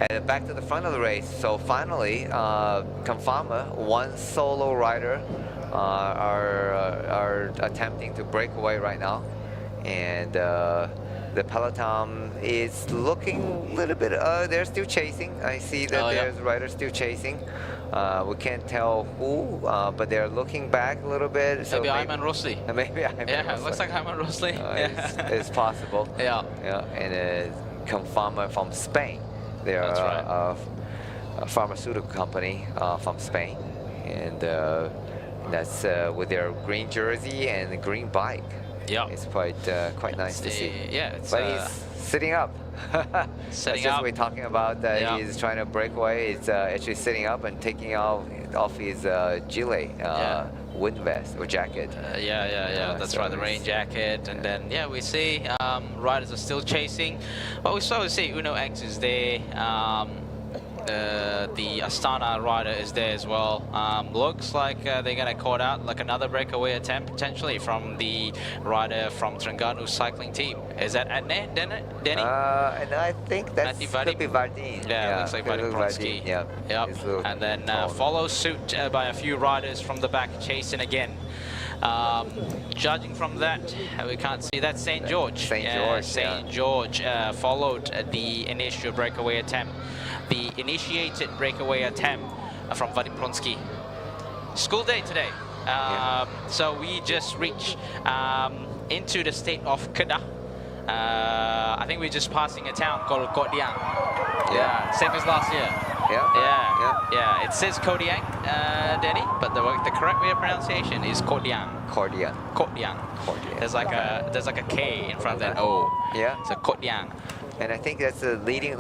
And back to the front of the race. So finally, Confama, one solo rider, are attempting to break away right now, and the peloton is looking a little bit. They're still chasing. I see that there's riders still chasing. We can't tell who, but they're looking back a little bit. So maybe Ayman Rosli. Maybe Ayman Rosli. It looks like Ayman Rosli. It's possible. Yeah. And Confama from Spain. They're a pharmaceutical company from Spain, and that's with their green jersey and the green bike. Yeah, it's quite nice to see. Yeah, it's, but he's sitting up. Sitting up. up. We're talking about that he's trying to break away. It's actually sitting up and taking off his gilet. Wind vest or jacket. That's so right, the rain jacket. And then, we see riders are still chasing. Well, we saw, see Uno X is there. The Astana rider is there as well. Looks like they're going to call out like another breakaway attempt potentially from the rider from Terengganu cycling team. Is that Adne, Denny? And I think that's could be Vardin. Yeah, looks like Vadim Pronsky. Yep. And then follow suit by a few riders from the back chasing again. Judging from that, we can't see that St. George. St. George followed the initial breakaway attempt. The initiated breakaway attempt from Vadim Pronsky. School day today. So we just reached into the state of Kedah. I think we're just passing a town called Kodiang. Same as last year. It says Kodiang, Denny, but the correct way of pronunciation is Kodiang. Kodiang. There's like a K in front of that O. So Kodiang. And I think that's the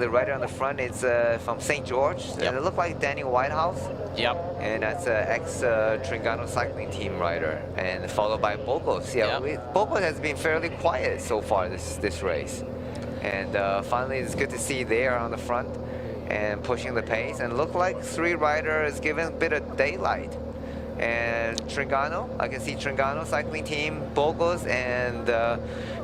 rider on the front is from St. George. Yep. It looked like Daniel Whitehouse. Yep. And that's an ex-Tringano cycling team rider. And followed by Bogos. Yeah, Yep. Bogos has been fairly quiet so far this race. And finally, it's good to see there on the front and pushing the pace. And look like 3 riders giving a bit of daylight. And Tringano, I can see Tringano cycling team, Bogos, and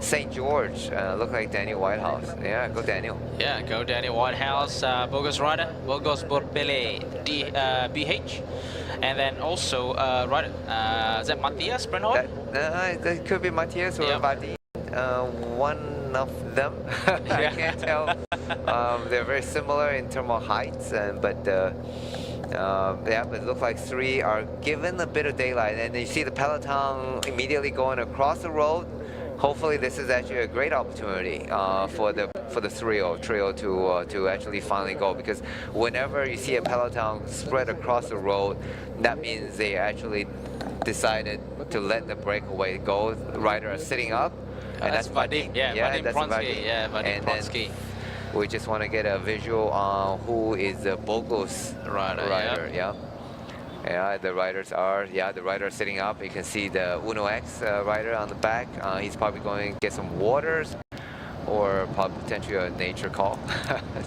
St. George. Look like Daniel Whitehouse. Yeah, go Daniel. Yeah, go Daniel Whitehouse, Bogos rider, Bogos Borbele BH. And then also rider, is that Matthias Brenholm? That could be Matthias or Yep. Vadim. One of them. I can't tell. They're very similar in terms of heights, but yeah, but it looks like 3 are given a bit of daylight, and you see the peloton immediately going across the road. Hopefully, this is actually a great opportunity for the trio to actually finally go, because whenever you see a peloton spread across the road, that means they actually decided to let the breakaway go. Rider are sitting up, and that's Vadim. Vadim that's Pronsky. Yeah, Vadim And then Pronsky. we just want to get a visual on who is the Bogos rider. Yep. Yeah, the riders are sitting up. You can see the Uno X rider on the back. He's probably going to get some waters or potentially a nature call.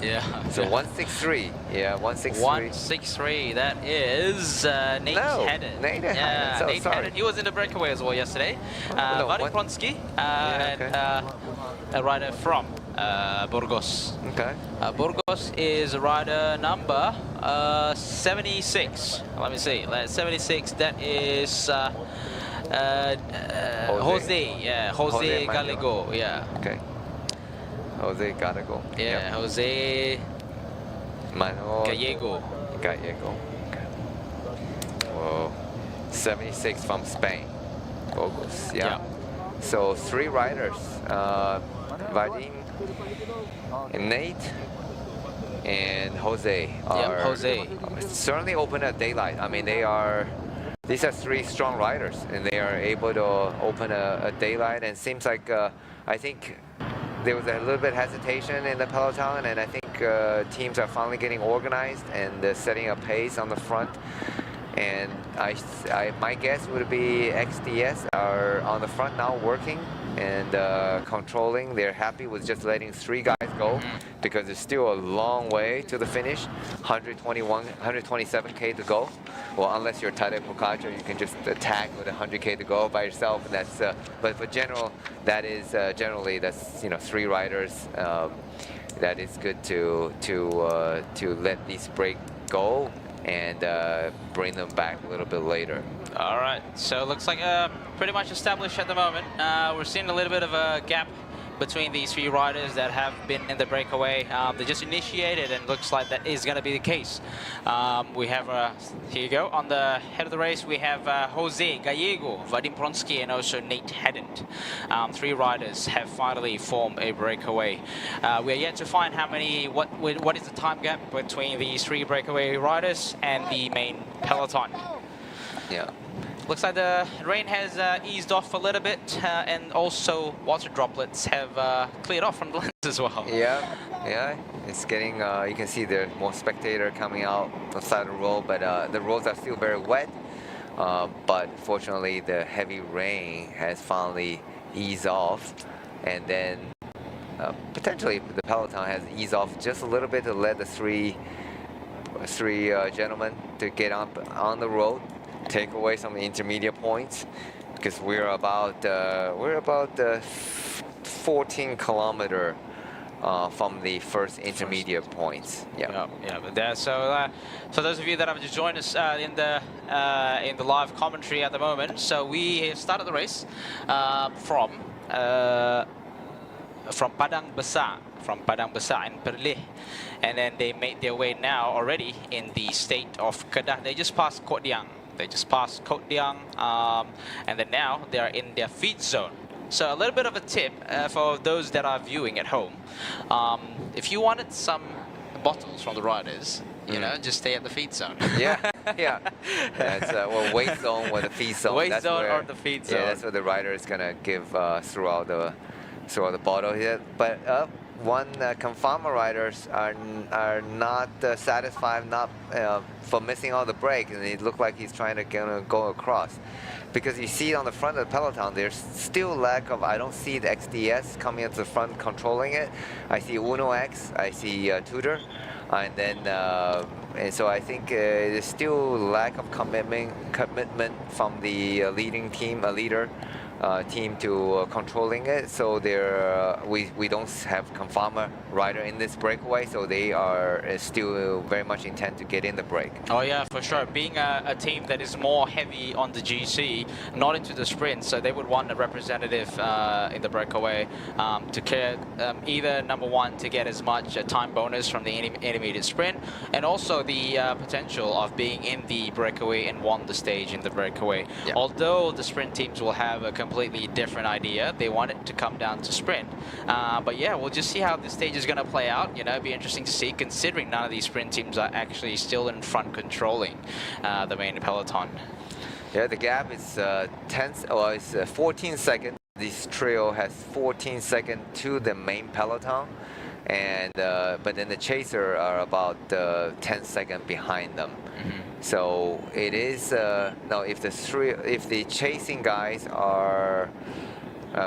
Yeah. So 163. Yeah, 163. 163. That is Nate Haddon. Nate Haddon. Yeah, So Nate sorry. Haddon. He was in the breakaway as well yesterday. No, Vadim one- Pronsky Yeah, okay. and a rider from Burgos. Okay. Burgos is rider number 76. Let me see. 76. That is Jose. Yeah, Jose Jose Gallego. Yeah. Okay. Jose Gallego. Yeah, Jose Manuel Gallego. Gallego. Okay. Whoa. 76 from Spain. Bogos. Yeah. So 3 riders. Vadim, and Nate, and Jose are Jose. certainly open at daylight. I mean, these are 3 strong riders, and they are able to open a daylight. And seems like I think there was a little bit of hesitation in the peloton, and I think teams are finally getting organized and setting a pace on the front. And my guess would be XDS are on the front now working and controlling. They're happy with just letting 3 guys go, because it's still a long way to the finish. 127K to go. Well, unless you're Tadej Pogacar, you can just attack with 100K to go by yourself. And that's but for general, that is generally that's 3 riders. That is good to let these break go and bring them back a little bit later. All right, so it looks like pretty much established at the moment. We're seeing a little bit of a gap between these 3 riders that have been in the breakaway. They just initiated, and looks like that is going to be the case. We have, here you go, on the head of the race, we have Jose Gallego, Vadim Pronsky, and also Nate Haddon. 3 riders have finally formed a breakaway. We are yet to find what is the time gap between these 3 breakaway riders and the main peloton. Yeah. Looks like the rain has eased off a little bit, and also water droplets have cleared off from the lens as well. Yeah, it's getting, you can see there are more spectators coming out on the side of the road, but the roads are still very wet. But fortunately, the heavy rain has finally eased off, and then potentially the peloton has eased off just a little bit to let the three gentlemen to get on the road, take away some intermediate points, because we're about 14 kilometer from the first intermediate points. Yeah, but there. So those of you that have just joined us in the live commentary at the moment, so we have started the race from Padang Besar, in Perlis, and then they made their way now already in the state of Kedah. They just passed Koh Diang. And then now they are in their feed zone. So a little bit of a tip for those that are viewing at home. If you wanted some bottles from the riders, you know, just stay at the feed zone. Yeah. That's weight zone or the feed zone. Weight zone or the feed zone. Yeah, that's what the rider is gonna give throughout the bottle here. But Kepala riders are not satisfied not for missing all the brake, and it looked like he's trying to go across. Because you see on the front of the peloton, there's still lack of. I don't see the XDS coming at the front controlling it. I see Uno X, I see Tudor, and then and so I think there's still lack of commitment from the leading team, leader. Team to controlling it, so we don't have Kepala rider in this breakaway, so they are still very much intent to get in the break. Oh yeah, for sure. Being a team that is more heavy on the GC, not into the sprint, so they would want a representative in the breakaway to care either number one to get as much time bonus from the intermediate sprint, and also the potential of being in the breakaway and won the stage in the breakaway. Yeah. Although the sprint teams will have a completely different idea, they want it to come down to sprint. But yeah, we'll just see how this stage is going to play out. You know, it'd be interesting to see, considering none of these sprint teams are actually still in front controlling the main peloton. Yeah, the gap is 14 seconds. This trio has 14 seconds to the main peloton, and but then the chaser are about 10 seconds behind them. So it is now if the chasing guys are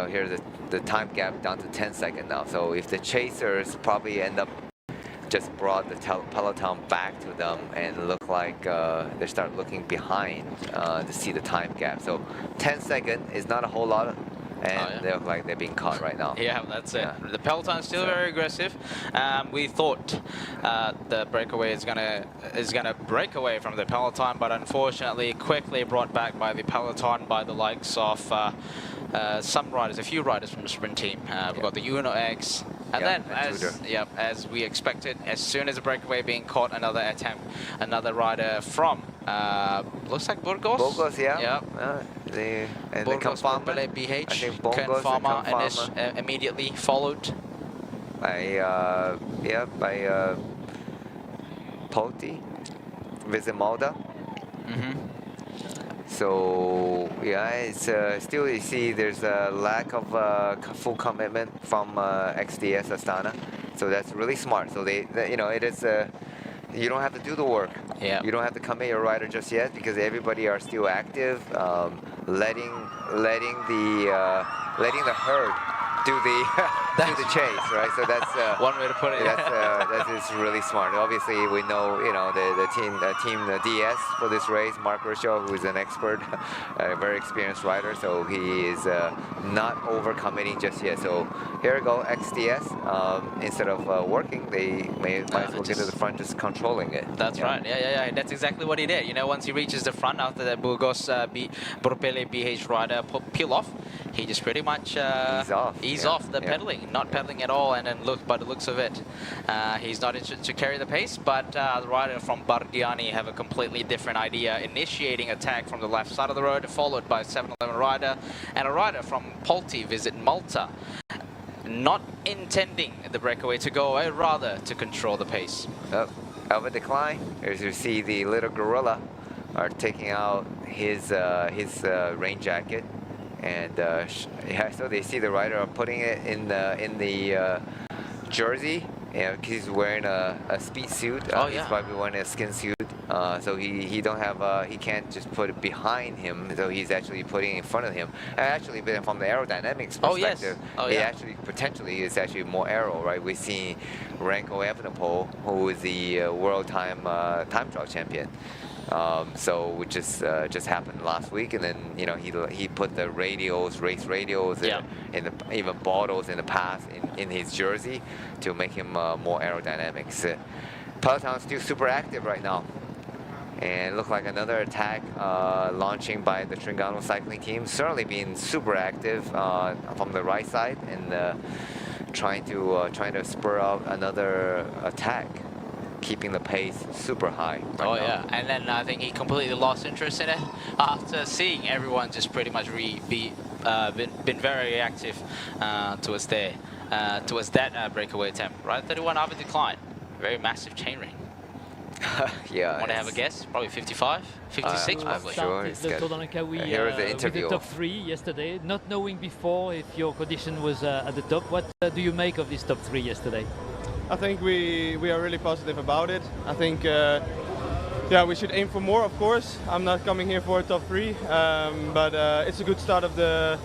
here's the time gap down to 10 seconds now. So if the chasers probably end up just brought the peloton back to them and look like they start looking behind to see the time gap. So 10 seconds is not a whole lot. And they look like they're being caught right now. Yeah, that's it. The peloton is still very aggressive. We thought the breakaway is gonna break away from the peloton, but unfortunately, quickly brought back by the peloton by the likes of some riders, a few riders from the sprint team. We've got the Uno X. And then, as we expected, as soon as the breakaway being caught, another attempt, another rider from, looks like Burgos. Burgos, yeah. Burgos, Kepala, BH, Kepala, and immediately followed by Poti, Visit Malda. So yeah, it's still you see there's a lack of full commitment from XDS Astana, so that's really smart. So they you know, it is you don't have to do the work. Yeah. You don't have to commit your rider just yet because everybody are still active, letting the herd do the chase, right? So that's one way to put it. That is really smart. Obviously, we know the team DS for this race, Mark Rishaw, who is an expert, a very experienced rider. So he is not overcommitting just yet. So here we go, XDS. Instead of working, they might as well get to the front, just controlling it. That's right. Yeah. That's exactly what he did. You know, once he reaches the front after the Burgos Burpele BH rider peel off, he just pretty much ease off the pedaling, not pedaling at all. And then by the looks of it, he's not interested to carry the pace. But the rider from Bardiani have a completely different idea, initiating attack from the left side of the road, followed by a 7-Eleven rider and a rider from Polti Visit Malta, not intending the breakaway to go away, rather to control the pace. Of a decline, as you see, the little gorilla are taking out his rain jacket. And so they see the rider putting it in the jersey. Yeah, he's wearing a speed suit. He's probably wearing a skin suit. So he can't just put it behind him. So he's actually putting it in front of him. And actually, from the aerodynamics perspective, it actually potentially is actually more aero, right? We've seen Renko Evenepoel, who is the world time trial champion. So which just happened last week, and then he put the race radios, in even bottles in the past in his jersey to make him more aerodynamics. Peloton's still super active right now, and look like another attack launching by the Tringano cycling team. Certainly being super active from the right side and trying to spur out another attack, keeping the pace super high. And then I think he completely lost interest in it after seeing everyone just pretty much been very active towards that breakaway attempt. Right, 31 over decline, very massive chainring. Yeah. Want to have a guess? Probably 55, 56 I'm probably. sure it's the good. Tour de Langkawi Here is the with interview. the top 3 yesterday, not knowing before if your condition was at the top. What do you make of this top 3 yesterday? I think we are really positive about it. I think yeah, we should aim for more, of course. I'm not coming here for a top 3, but it's a good start of the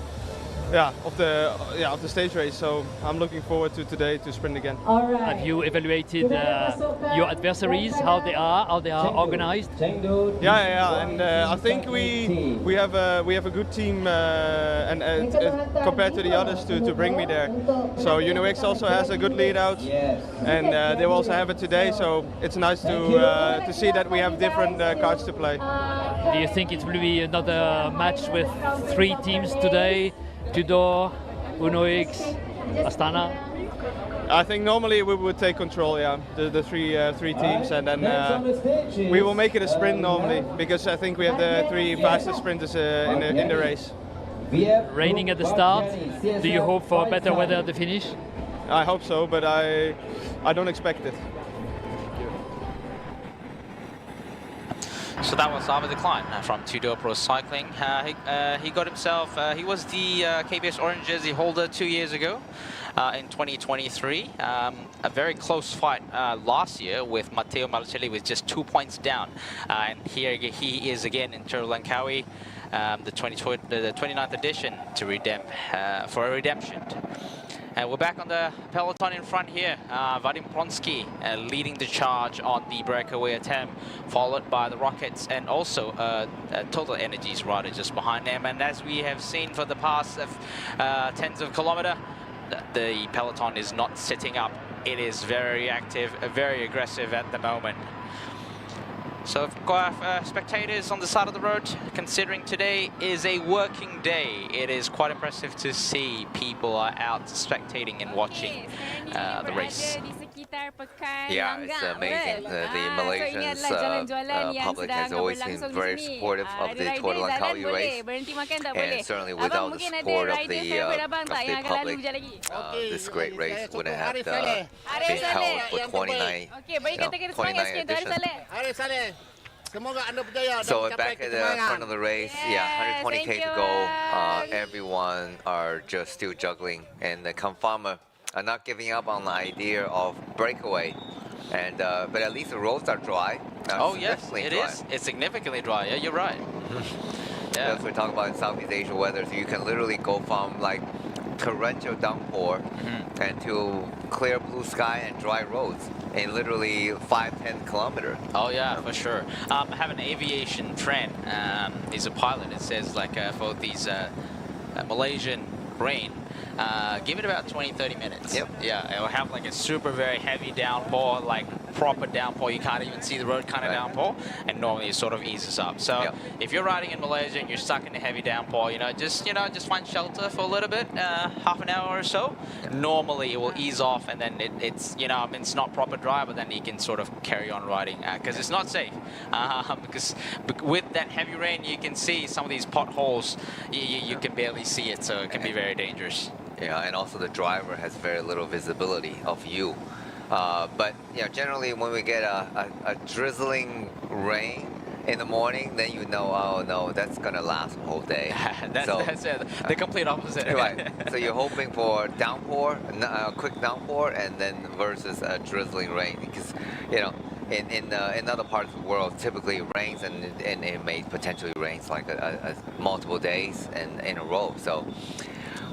stage race. So I'm looking forward to today to sprint again. Have you evaluated your adversaries, how they are organized? Yeah, and I think we have a good team and compared to the others to bring me there. So UNOX also has a good lead out, and they will also have it today. So it's nice to see that we have different cards to play. Do you think it will be another match with 3 teams today? Tudor, UNOX, Astana? I think normally we would take control, yeah, the three teams, and then we will make it a sprint normally, because I think we have the 3 fastest sprinters in the race. Raining at the start. Do you hope for better weather at the finish? I hope so, but I don't expect it. So that was Arvid Decline from Tudor Pro Cycling. He got himself, he was the KBS Orange Jersey holder 2 years ago in 2023. A very close fight last year with Matteo Malicelli with just 2 points down. And here he is again in Tour de Langkawi, the 29th edition for a redemption. And we're back on the peloton in front here. Vadim Pronsky leading the charge on the breakaway attempt, followed by the Rockets and also Total Energies rider just behind them. And as we have seen for the past tens of kilometers, the peloton is not sitting up. It is very active, very aggressive at the moment. So we've got spectators on the side of the road. Considering today is a working day, it is quite impressive to see people are out spectating and watching the race. Yeah, it's amazing. The Malaysian public has always been very supportive of the Tour de Langkawi race, and certainly without the support of the public, this great race wouldn't have been held for 29 editions. So back at the front of the race, yeah, 120k to go. Everyone are just still juggling, and the Kepala are not giving up on the idea of breakaway. And but at least the roads are dry. Oh yes, it is. It's significantly dry. Yeah, you're right. Yeah. As we talk about in Southeast Asia weather, so you can literally go from like torrential downpour and to clear blue sky and dry roads in literally 5-10 kilometers. Oh yeah, for sure. I have an aviation friend. He's a pilot. It says like for these Malaysian rain, give it about 20-30 minutes. Yep. Yeah, it'll have like a super very heavy downpour, like proper downpour. You can't even see the road kind of downpour, and normally it sort of eases up. So if you're riding in Malaysia and you're stuck in a heavy downpour, just find shelter for a little bit, half an hour or so. Normally it will ease off, and then it's it's not proper dry, but then you can sort of carry on riding because it's not safe. Because with that heavy rain, you can see some of these potholes. You can barely see it, so it can be very dangerous. Yeah, and also the driver has very little visibility of you. But generally when we get a drizzling rain in the morning, then you know, oh no, that's gonna last the whole day. That's the complete opposite. Right. So you're hoping for downpour, a quick downpour, and then versus a drizzling rain, because in other parts of the world, typically it rains and it may potentially rains like multiple days in a row. So.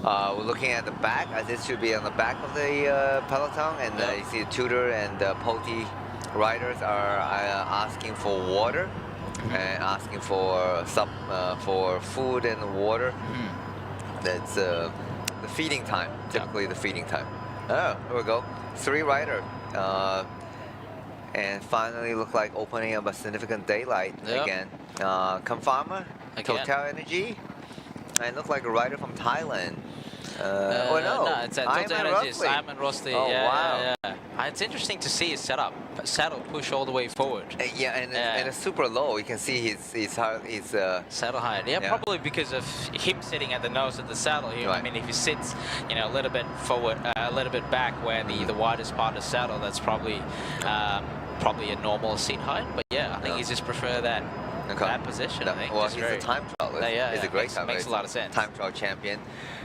We're looking at the back, as this should be on the back of the peloton, and you see Tudor and Poti riders are asking for water and asking for food and water. That's the feeding time, typically the feeding time. Oh, here we go, 3 riders. And finally look like opening up a significant daylight again. Kepala, Total Energy, and look like a rider from Thailand. No, it's Total Energies. I'm in Rosti. Oh, wow. Yeah. It's interesting to see his saddle push all the way forward. And it's super low. You can see his saddle height. Yeah, probably because of him sitting at the nose of the saddle. I mean, if he sits, a little bit forward, a little bit back, where the widest part of the saddle, that's probably probably a normal seat height. But yeah, I think he just prefer that that position. I think. Well, Just he's very- a time trial. He's a great time. makes a lot of sense. Time trial champion,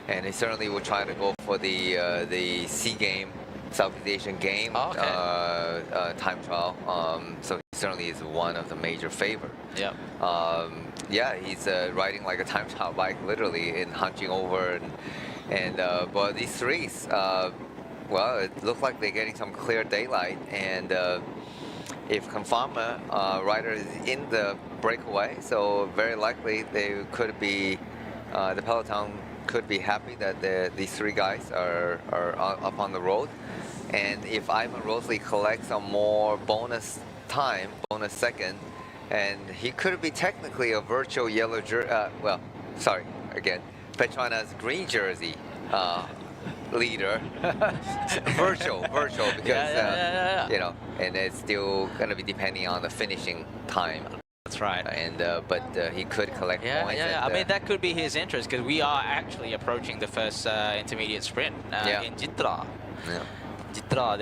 and he certainly will try to go for the SEA game, Southeast Asian game time trial. So he certainly is one of the major favorite. Yeah. Yeah, he's riding like a time trial bike, literally, and hunching over, and but these threes, well, it looks like they're getting some clear daylight, and if Kepala rider is in the breakaway, so very likely they could be, the peloton could be happy that these three guys are up on the road, and if Ivan Rosley collects some more bonus time, bonus second, and he could be technically a virtual yellow jersey, well, sorry, again, Petronas green jersey leader. virtual because you know, and it's still going to be depending on the finishing time. That's right. And but he could collect points. I mean, that could be his interest because we are actually approaching the first intermediate sprint in Jitra. Yeah. Jitra.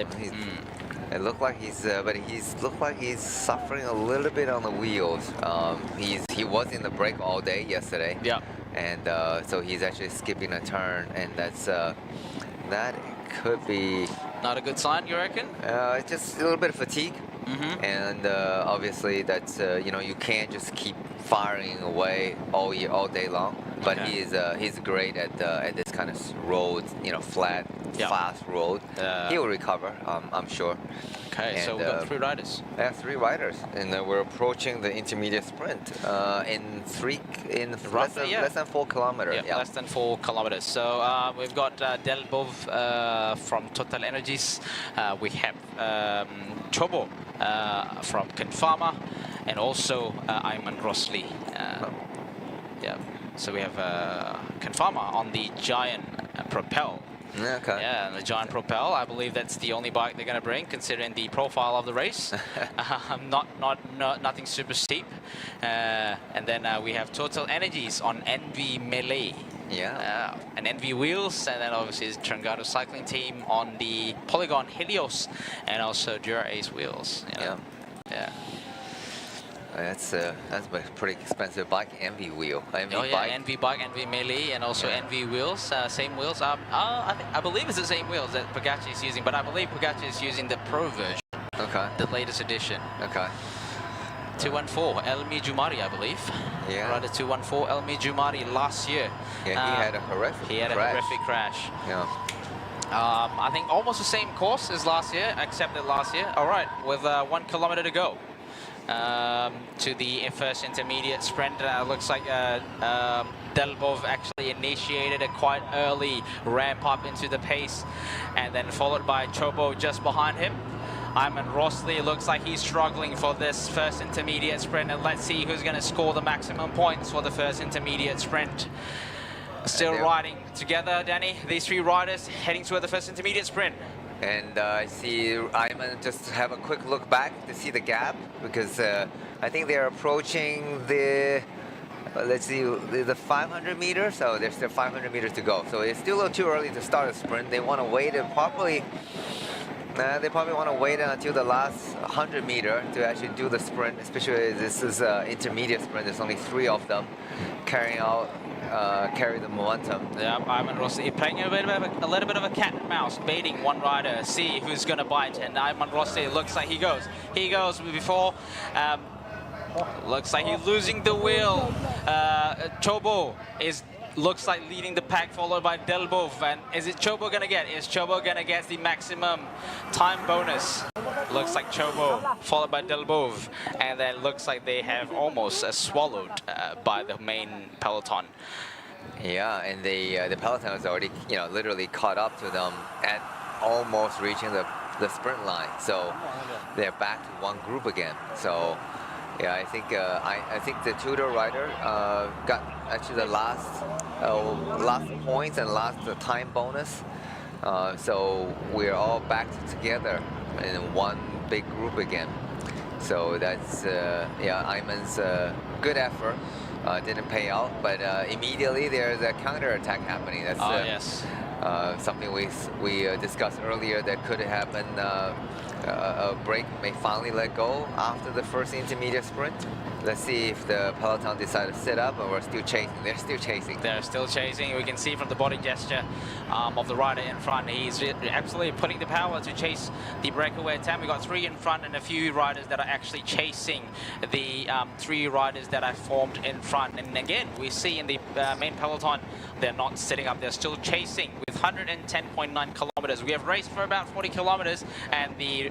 It looked like he's suffering a little bit on the wheels. He was in the brake all day yesterday. Yeah. And so he's actually skipping a turn, and that could be Not a good sign, you reckon? just a little bit of fatigue. And obviously that's you know, you can't just keep firing away all day long. But he's great at this kind of road, you know, flat, fast road. He will recover, I'm sure. Okay, And, so we've got 3 riders. Yeah, 3 riders, and we're approaching the intermediate sprint in less than 4 kilometers. Yeah, less than 4 kilometers. So we've got Delbov from Total Energies. We have Chobo from Kepala, and also Ayman Rosley. Yeah. So we have Kepala on the Giant Propel. Okay. Yeah, and the Giant Propel. I believe that's the only bike they're going to bring, considering the profile of the race. Nothing super steep. And then we have Total Energies on NV Melee. Yeah. And NV Wheels, and then obviously the Trangado Cycling Team on the Polygon Helios, and also Dura Ace Wheels. Yeah. That's a pretty expensive bike, NV wheel. NV bike, NV Melee, and also NV wheels, same wheels. I believe it's the same wheels that Pogacar is using, but I believe Pogacar is using the Pro version. Okay. The latest edition. Okay. 214, Elmi Jumari, I believe. Yeah. Rider 214, Elmi Jumari last year. Yeah, he had a horrific crash. Yeah. I think almost the same course as last year, except that last year. All right, with 1 kilometer to go. To the first intermediate sprint. Looks like Delbov actually initiated a quite early ramp up into the pace, and then followed by Chobo just behind him. Ayman Rosley looks like he's struggling for this first intermediate sprint, and let's see who's going to score the maximum points for the first intermediate sprint. Still riding together, Danny. These 3 riders heading toward the first intermediate sprint. And I see Ayman just have a quick look back to see the gap, because I think they're approaching the, let's see, the 500 meters. So there's still 500 meters to go. So it's still a little too early to start a sprint. They want to wait and they probably want to wait until the last 100 meter to actually do the sprint, especially this is intermediate sprint. There's only 3 of them carry the momentum. Yeah, Ayman Rosley playing a little bit of a cat and mouse, baiting one rider, see who's going to bite, and Ayman Rosley looks like he goes before. Looks like he's losing the wheel. Chobo looks like leading the pack, followed by Delbov. And is Chobo going to get the maximum time bonus? Looks like Chobo, followed by Delbov. And then looks like they have almost swallowed by the main peloton. Yeah, and the peloton is already, you know, literally caught up to them at almost reaching the sprint line. So they're back to one group again. So yeah, I think the Tudor rider got actually the last points and last time bonus. So we're all back together in one big group again. So that's yeah, Ayman's good effort didn't pay out, but immediately there's a counter attack happening. That's yes. Something we discussed earlier that could happen. A brake may finally let go after the first intermediate sprint. Let's see if the peloton decide to sit up, or we're still chasing. They're still chasing. They're still chasing. We can see from the body gesture of the rider in front, he's absolutely putting the power to chase the breakaway attempt. We got 3 in front and a few riders that are actually chasing the 3 riders that are formed in front. And again, we see in the main peloton, they're not sitting up. They're still chasing with 110.9 kilometers. We have raced for about 40 kilometers, and the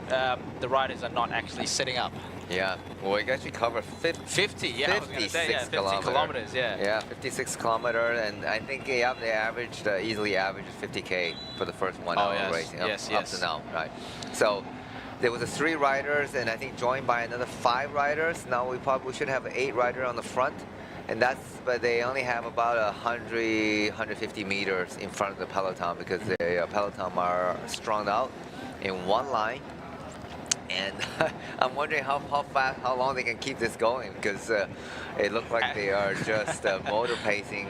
riders are not actually sitting up. Yeah, well, we actually covered 50, yeah, 56 kilometers, yeah. Yeah, 56 kilometers, and I think they averaged, easily averaged 50K for the first 1 hour racing up to now, right? So there was 3 riders, and I think joined by another 5 riders. Now we probably should have 8 riders on the front, and but they only have about 150 meters in front of the peloton, because the peloton are strung out in one line. And I'm wondering how long they can keep this going, because it looked like they are just motor pacing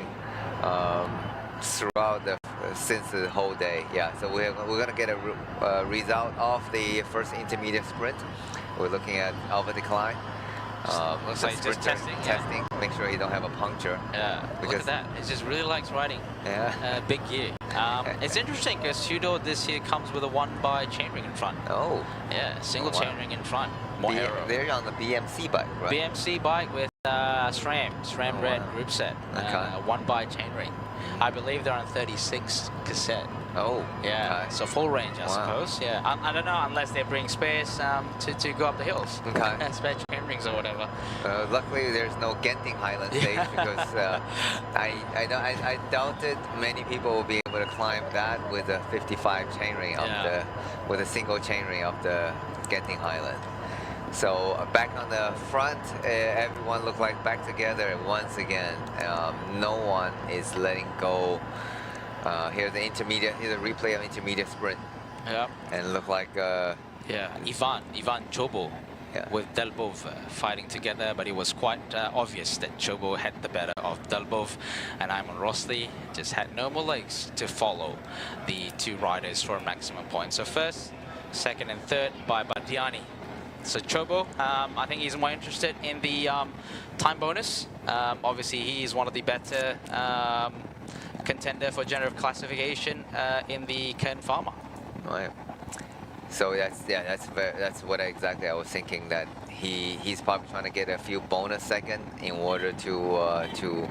throughout since the whole day. Yeah, so we're gonna get a result of the first intermediate sprint. We're looking at alpha decline. Looks like just testing. Make sure you don't have a puncture. Yeah, look at that. It just really likes riding. Yeah. Big gear. It's interesting because Tudor this year comes with a 1x chainring in front. Oh. Yeah, single chainring in front. More aero. They're on the BMC bike, right? BMC bike with SRAM red group set. Okay. 1x chainring. I believe they're on 36 cassette. Oh, yeah. okay. So full range, I suppose. Yeah, I don't know, unless they bring spares to go up the hills. Okay. Spare chain rings or whatever. Luckily, there's no Genting Highland stage, because I doubted many people will be able to climb that with a 55 chainring with a single chainring of the Genting Highland. So back on the front, everyone looked like back together once again. No one is letting go. Here's the intermediate. Here's a replay of intermediate sprint. Yeah. And it looked like Ivan Chobo with Delbov fighting together, but it was quite obvious that Chobo had the better of Delbov, and Iman Rosli just had no more legs to follow the 2 riders for a maximum point. So first, second, and third by Badiani. So Chobo, I think he's more interested in the time bonus. Obviously, he is one of the better contender for generative classification in the Ken Farmer. Right. So that's what exactly I was thinking, that he's probably trying to get a few bonus seconds in order to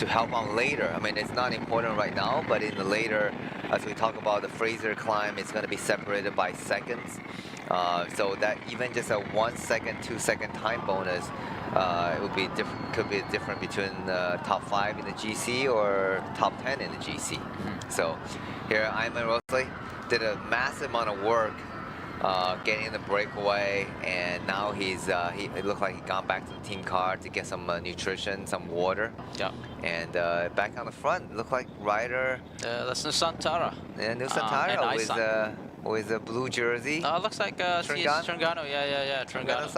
help on later. I mean, it's not important right now, but in the later, as we talk about the Fraser climb, it's going to be separated by seconds. So that even just a 1 second, 2 second time bonus, it would be different. Could be different between top 5 in the GC or top 10 in the GC. So here, Iman Rosli did a massive amount of work getting the breakaway, and now it looked like he gone back to the team car to get some nutrition, some water. Yeah. And back on the front, looked like rider. That's Nusantara. Yeah, Nusantara with a blue jersey. Looks like Trengano. Yeah. Trengano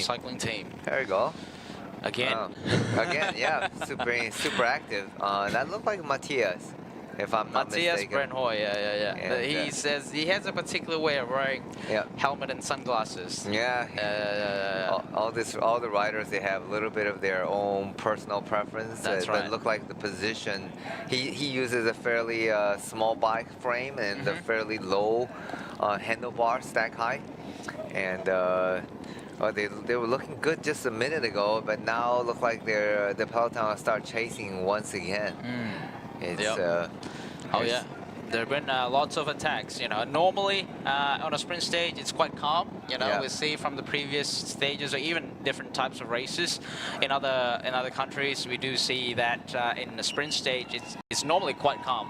cycling team. There you go. Again. Again, yeah. Super active. That looked like Matthias, if I'm not mistaken. Matthias Brenhoy, yeah. He says he has a particular way of wearing helmet and sunglasses. Yeah. All the riders, they have a little bit of their own personal preference. That's right. But look like the position. He uses a fairly small bike frame and a fairly low handlebar stack height, and they were looking good just a minute ago, but now look like the peloton will start chasing once again. There have been lots of attacks. Normally on a sprint stage, it's quite calm. We see from the previous stages, or even different types of races in other countries, we do see that in the sprint stage, it's normally quite calm.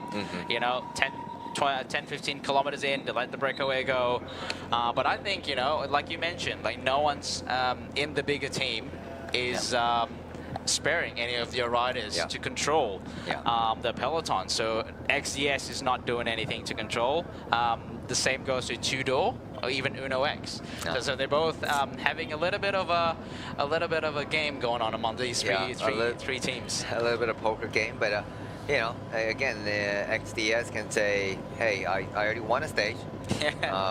10, 15 kilometers in, to let the breakaway go. But I think, like you mentioned, like no one's in the bigger team is sparing any of your riders to control the peloton. So XDS is not doing anything to control. The same goes to Tudor or even Uno X. So they're both having a little bit of a game going on among these three teams. A little bit of poker game, but you know, again, XDS can say, hey, I already won a stage.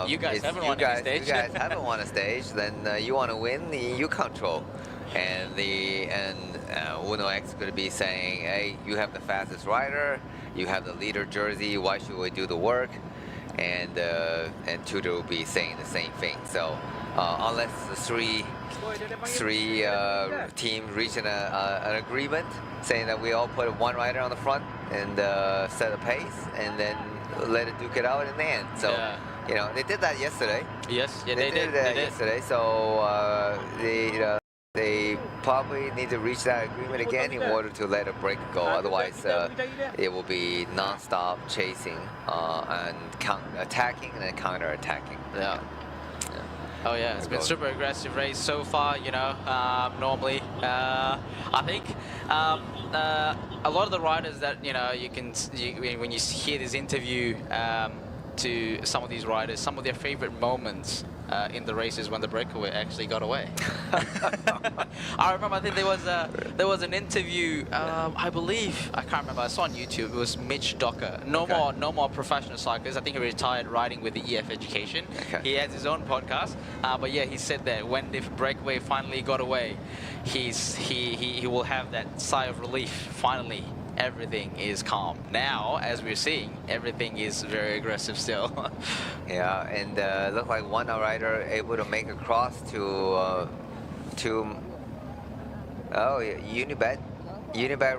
You guys It's haven't won any stage. You guys haven't won a stage. Then you want to win, you control. And Uno X could be saying, hey, you have the fastest rider, you have the leader jersey. Why should we do the work? And Tudor will be saying the same thing. So unless the three teams reach an agreement, saying that we all put one rider on the front and set a pace, and then let it duke it out in the end. So you know, they did that yesterday. Yes, yeah, They did that yesterday. So they probably need to reach that agreement again in order to let a break go. Otherwise, it will be non-stop chasing and attacking and then counter-attacking. Yeah. Oh yeah, it's been super aggressive race so far. You know, normally I think a lot of the riders that when you hear this interview to some of these riders, some of their favorite moments in the races when the breakaway actually got away. I remember, I think there was an interview, I believe, I can't remember, I saw on YouTube, it was Mitch Docker. No more professional cyclists. I think he retired riding with the EF Education. He has his own podcast, but yeah, he said that when the breakaway finally got away, he will have that sigh of relief. Finally, everything is calm. Now, as we're seeing, everything is very aggressive still. Yeah, and look like one rider able to make a cross to Unibet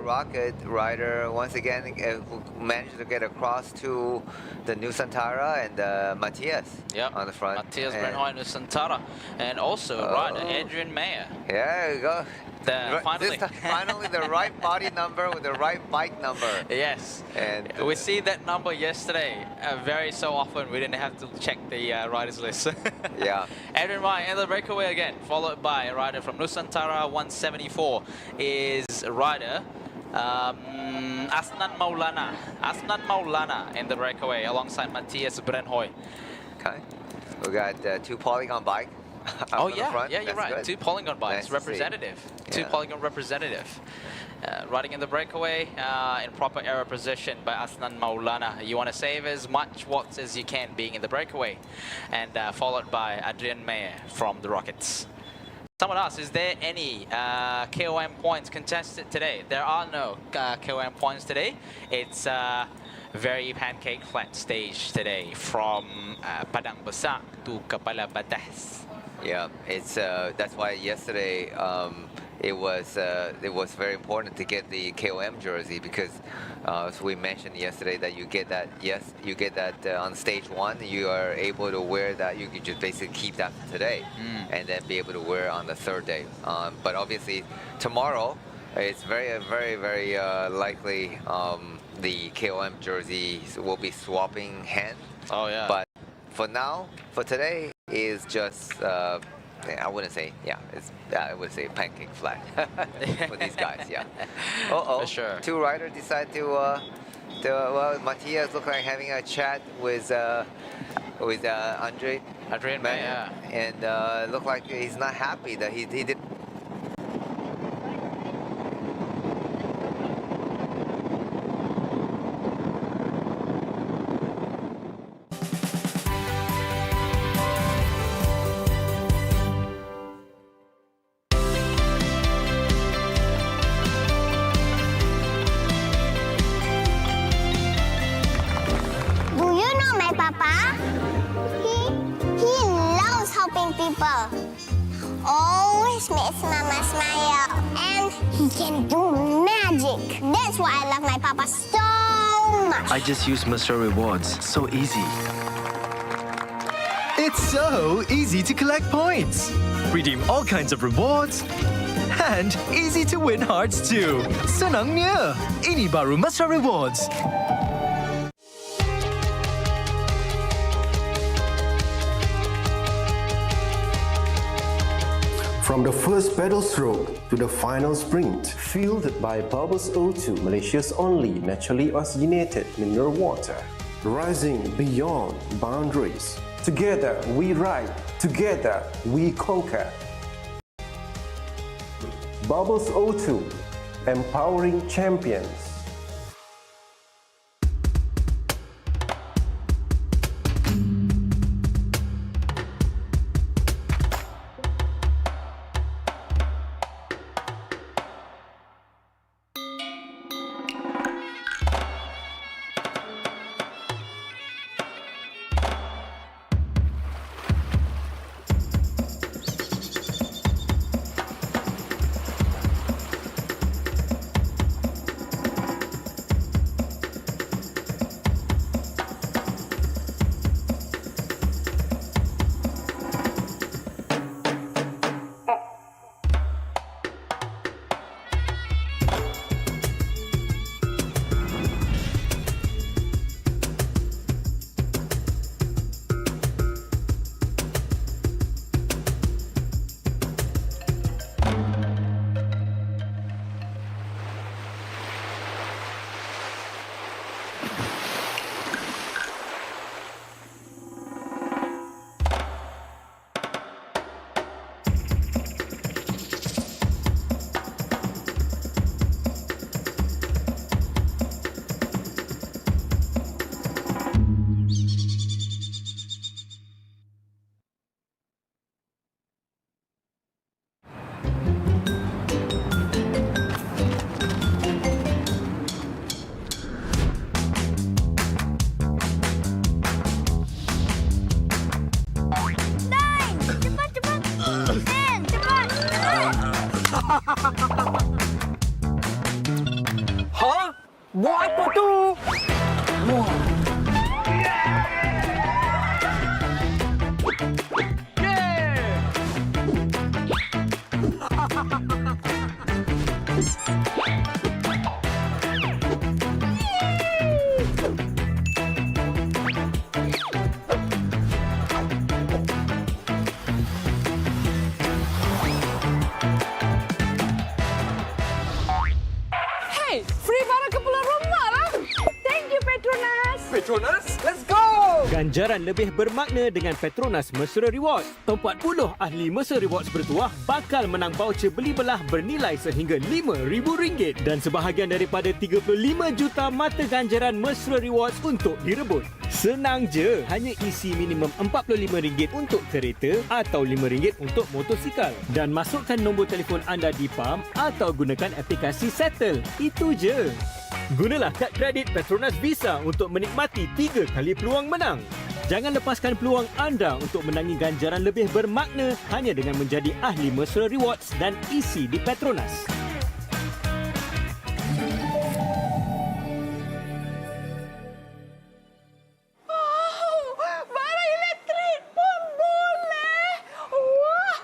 Rocket rider once again who managed to get across to the Nusantara and Matthias on the front. Matthias Brenhøj, Nusantara, and also rider Adrian Mayer. Yeah, there you go. Finally. Finally the right body number with the right bike number. Yes, and we see that number yesterday very so often. We didn't have to check the riders list. Yeah. Adrian Mayer in the breakaway again, followed by a rider from Nusantara 174 is rider Asnan Maulana in the breakaway alongside Matthias Brenhøj. Okay, we got two Polygon bike. Oh yeah, front. yeah, you're That's right. good. Two Polygon bikes, Nice representative. Two Polygon representative. Riding in the breakaway in proper aero position by Asnan Maulana. You want to save as much watts as you can being in the breakaway. And followed by Adrian Mayer from the Rockets. Someone asked, is there any KOM points contested today? There are no KOM points today. It's very pancake flat stage today from Padang Besar to Kepala Batas. Yeah, it's that's why yesterday it was very important to get the KOM jersey, because as we mentioned yesterday that you get that on stage one, you are able to wear that. You can just basically keep that for today and then be able to wear on the third day. But obviously tomorrow it's very likely the KOM jerseys will be swapping hands. Oh yeah. But for now, for today, is just I wouldn't say I would say pancake flat for these guys. Yeah. For sure. Two riders decide to well, Matthias look like having a chat with Adrian Mayer, and look like he's not happy that he did. People always makes Mama smile, and he can do magic. That's why I love my Papa so much. I just use Mr. Rewards. So easy. It's so easy to collect points, redeem all kinds of rewards, and easy to win hearts too. Senangnya, ini baru Mesra Rewards. From the first pedal stroke to the final sprint, fueled by Bubbles O2, Malaysia's only naturally oxygenated mineral water. Rising beyond boundaries. Together we ride, together we conquer. Bubbles O2, empowering champions. Buat apa tu? Hey, free barang kepala rumah lah. Thank you, Petronas. Petronas, let's go! Ganjaran lebih bermakna dengan Petronas Mesra Rewards. 40 ahli Mesra Rewards bertuah bakal menang voucher beli belah bernilai sehingga RM5,000 dan sebahagian daripada 35 juta mata ganjaran Mesra Rewards untuk direbut. Senang je, hanya isi minimum RM45 untuk kereta atau RM5 untuk motosikal dan masukkan nombor telefon anda di PAM atau gunakan aplikasi Settle. Itu je. Gunalah kad kredit Petronas Visa untuk menikmati 3 kali peluang menang. Jangan lepaskan peluang anda untuk menangi ganjaran lebih bermakna hanya dengan menjadi ahli Mesra Rewards dan isi di Petronas. Barang elektrik pun boleh. Wah.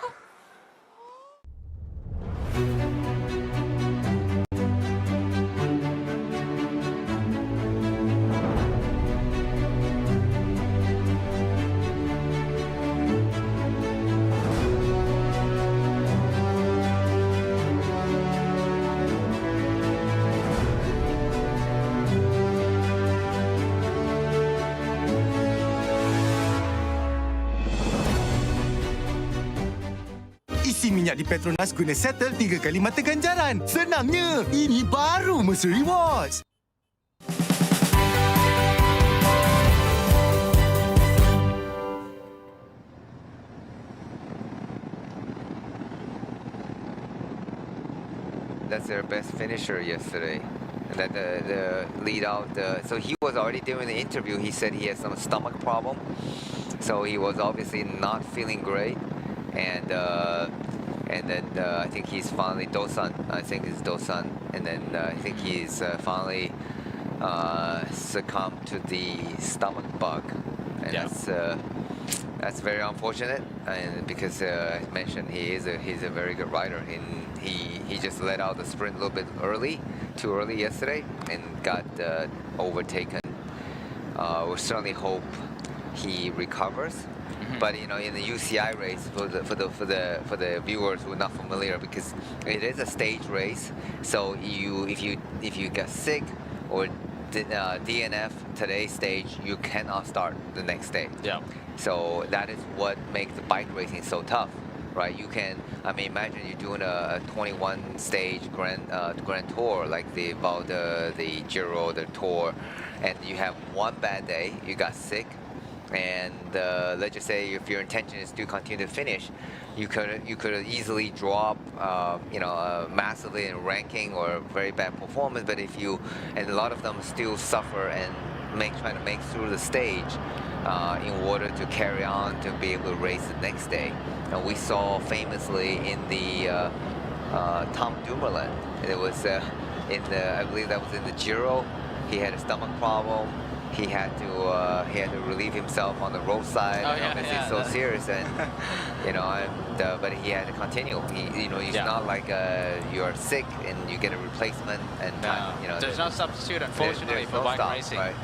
Isi minyak di Petronas guna Settle 3 kali mata ganjaran. Senangnya, ini baru Mesra Rewards. That's their best finisher yesterday. And then the lead out, so he was already doing the interview. He said he has some stomach problem, so he was obviously not feeling great. And then I think he's finally Dosan. I think it's Dosan. And then I think he's finally succumbed to the stomach bug, and that's very unfortunate. And because I mentioned he's a very good rider, and he just let out the sprint a little bit too early yesterday, and got overtaken. We certainly hope he recovers. But you know, in the UCI race, for the viewers who are not familiar, because it is a stage race, so if you get sick or DNF today's stage, you cannot start the next day. Yeah. So that is what makes the bike racing so tough, right? You can, I mean, imagine you're doing a 21 stage grand tour like the Giro, the Tour, and you have one bad day, you got sick. And let's just say if your intention is to continue to finish, you could easily drop, massively in ranking or very bad performance. But and a lot of them still suffer and trying to make through the stage in order to carry on to be able to race the next day. And we saw famously in the Tom Dumoulin, it was I believe that was in the Giro. He had a stomach problem. He had to relieve himself on the roadside. Oh, yeah, obviously, it's so serious, and but he had to continue. He's not like you're sick and you get a replacement and there's no substitute, unfortunately, for bike racing. Right?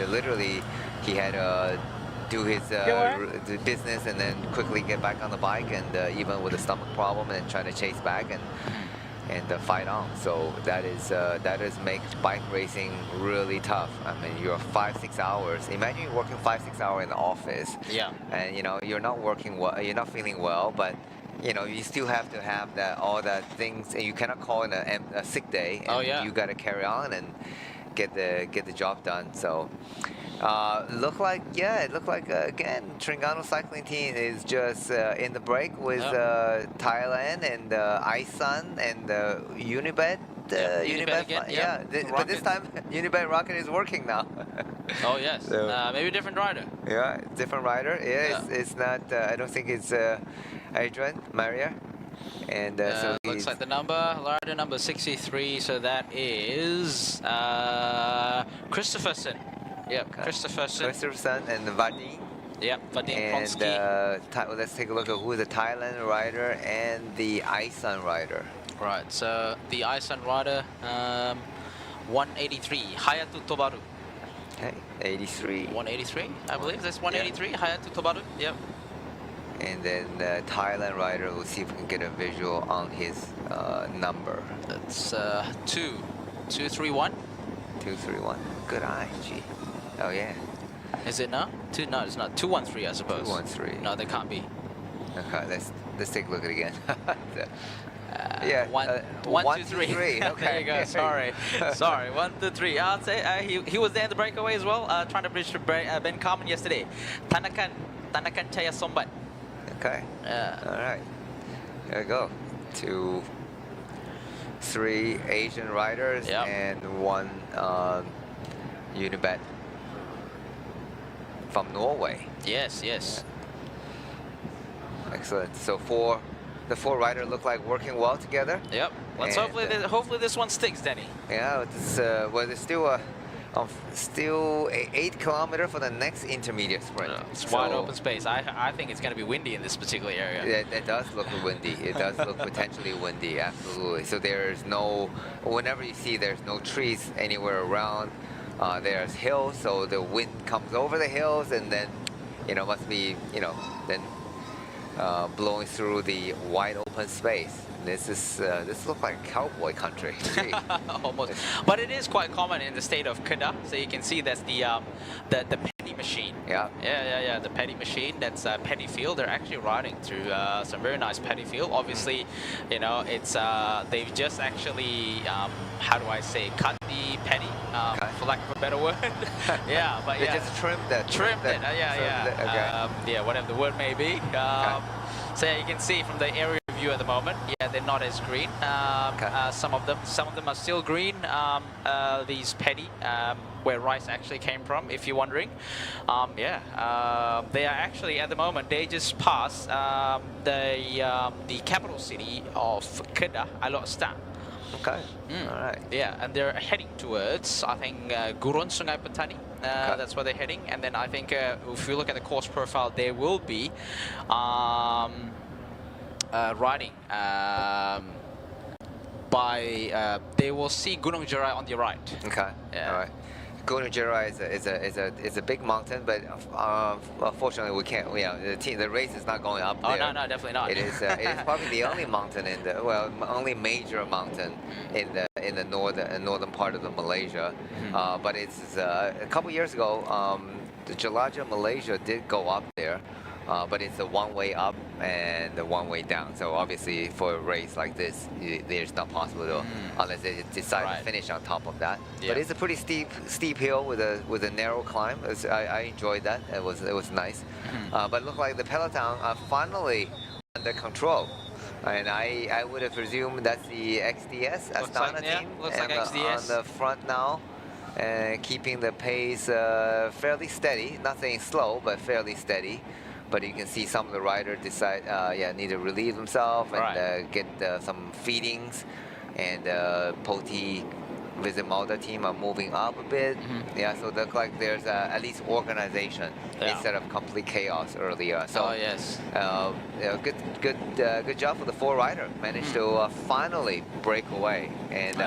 Literally, he had to do his business and then quickly get back on the bike, and even with a stomach problem, and trying to chase back and fight on. So that makes bike racing really tough. I mean, you're 5-6 hours. Imagine you're working 5-6 hours in the office. Yeah. And you're not working well. You're not feeling well, but you still have to have all that things, and you cannot call it a sick day. And you got to carry on and get the job done. So. It looked like again, Terengganu cycling team is just in the break with Thailand and Isun and Unibet. Unibet again, but this time Unibet Rocket is working now. Oh yes, so, maybe a different rider. Yeah, different rider. Yeah. It's not. I don't think it's Adrian Maria. And so looks like the rider number 63. So that is Christopherson. Yep, Christopherson and Vadim. Yep, Vadim And Ponsky. let's take a look at who the Thailand rider and the Iceland rider. Right, so the Iceland rider, 183, Hayatou Tobaru. Okay, 83. 183, I believe that's 183, Hayatou Tobaru. Yep. And then the Thailand rider, we'll see if we can get a visual on his number. That's 231. 231. Good eye, gee. Oh yeah. Is it now? No, it's not. 213, I suppose. 213. No, they can't be. Okay, let's take a look at it again. One, two, three. Okay. There you go. Sorry. 1, 2, 3. I'll say he was there in the breakaway as well, trying to bridge to Ben Carmen yesterday. Tanakan Chaya Sombat. Okay. All right. There we go. 2, 3 Asian riders and 1 Unibet from Norway. Yes, yes. Excellent. So the 4 riders look like working well together. Yep. Let's hopefully this one sticks, Denny. Yeah. There's still 8 kilometers for the next intermediate sprint. It's wide open space. I think it's going to be windy in this particular area. It does look windy. It does look potentially windy, absolutely. So whenever you see there's no trees anywhere around, there's hills, so the wind comes over the hills and then, must be, then blowing through the wide open space. This looks like cowboy country. Almost, but it is quite common in the state of Kedah. So you can see that's the paddy machine. Yeah. The paddy machine. That's paddy field. They're actually riding through some very nice paddy field. Obviously, it's they've just actually how do I say, cut the paddy for lack of a better word. Yeah, but they just trimmed it. Whatever the word may be. So you can see from the aerial view at the moment, they're not as green. Some of them are still green. These paddy, where rice actually came from, if you're wondering. They are actually at the moment they just passed the capital city of Kedah, Alor Stan. Okay. All right. Yeah, and they're heading towards, I think, Gurun Sungai Petani. That's where they're heading. And then I think if you look at the course profile, there will be riding they will see Gunung Jerai on the right. Okay. Yeah. All right. Gunung Jerai is a big mountain, but unfortunately we can't. The race is not going up there. Oh no, definitely not. It is probably the only mountain only major mountain in the northern part of Malaysia. But it's a couple years ago, the Jelajah Malaysia did go up there. But it's a one-way up and a one-way down. So obviously for a race like this, it's not possible to, unless they decide to finish on top of that. Yeah. But it's a pretty steep hill with a narrow climb. I enjoyed that. It was nice. But it looked like the peloton are finally under control. And I would have presumed that's the XDS Astana team. Looks like XDS. On the front now. Keeping the pace fairly steady. Nothing slow, but fairly steady. But you can see some of the riders decide, need to relieve themselves and get some feedings. And Poti Visit Malta team are moving up a bit. Yeah, so it looks like there's at least organization instead of complete chaos earlier. So good job for the 4 rider. Managed to finally break away. And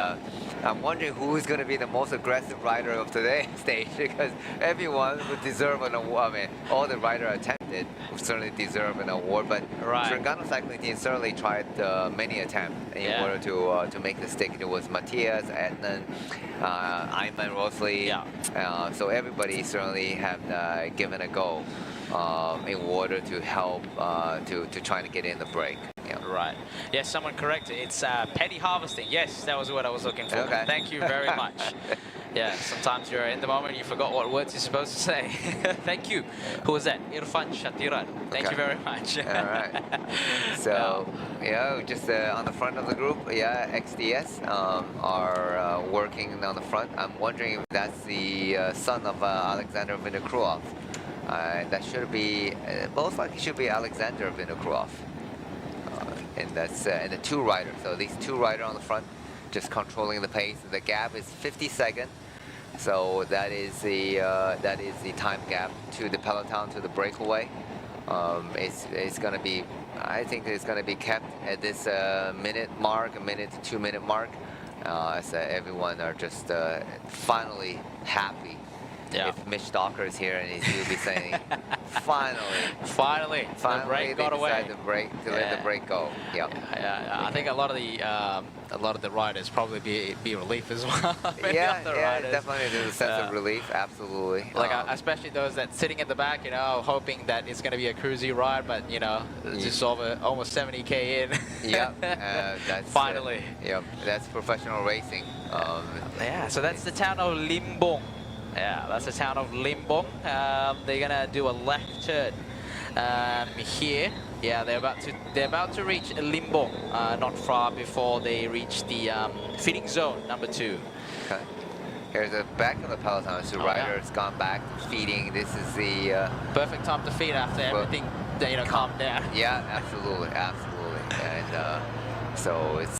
I'm wondering who's going to be the most aggressive rider of today's stage, because everyone would deserve an award. I mean, all the riders attempted would certainly deserve an award, but Terengganu cycling team certainly tried many attempts in order to make the stick. It was Matthias, Ednan, Ayman Rosley. So everybody certainly have given a go in order to help to try to get in the break. Right. Yes, someone corrected. It's paddy harvesting. Yes, that was what I was looking for. Okay. Thank you very much. Yeah, sometimes you're in the moment, you forgot what words you're supposed to say. Thank you. Who was that? Irfan Shatiran. Thank you very much. All right. So, just on the front of the group, XDS are working on the front. I'm wondering if that's the son of Alexander Vinokurov. That should be, most likely should be Alexander Vinokurov. and that's and the 2 riders. So these 2 riders on the front, just controlling the pace. The gap is 50 seconds. So that is the time gap to the peloton, to the breakaway. It's going to be, I think it's going to be kept at this minute mark, a minute to 2 minute mark. So everyone are just finally happy. Yeah. If Mitch Stalker is here, and he'll be saying, finally, the break got away. To let the break go. Yeah. I think a lot of the riders probably be relief as well. Yeah, definitely there's a sense of relief, absolutely. Like especially those that sitting at the back, you know, hoping that it's going to be a cruisy ride, but you know, just over almost 70k in. Yep, that's finally. Yep, that's professional racing. Yeah, so that's the town of Limbong. Yeah, that's the town of Limbong. They're gonna do a left turn here. Yeah, they're about to reach Limbong, not far before they reach the feeding zone number 2. Okay. Here's the back of the peloton. So rider's gone back feeding. This is the perfect time to feed after everything, you know, calmed down. Yeah, absolutely. And so it's.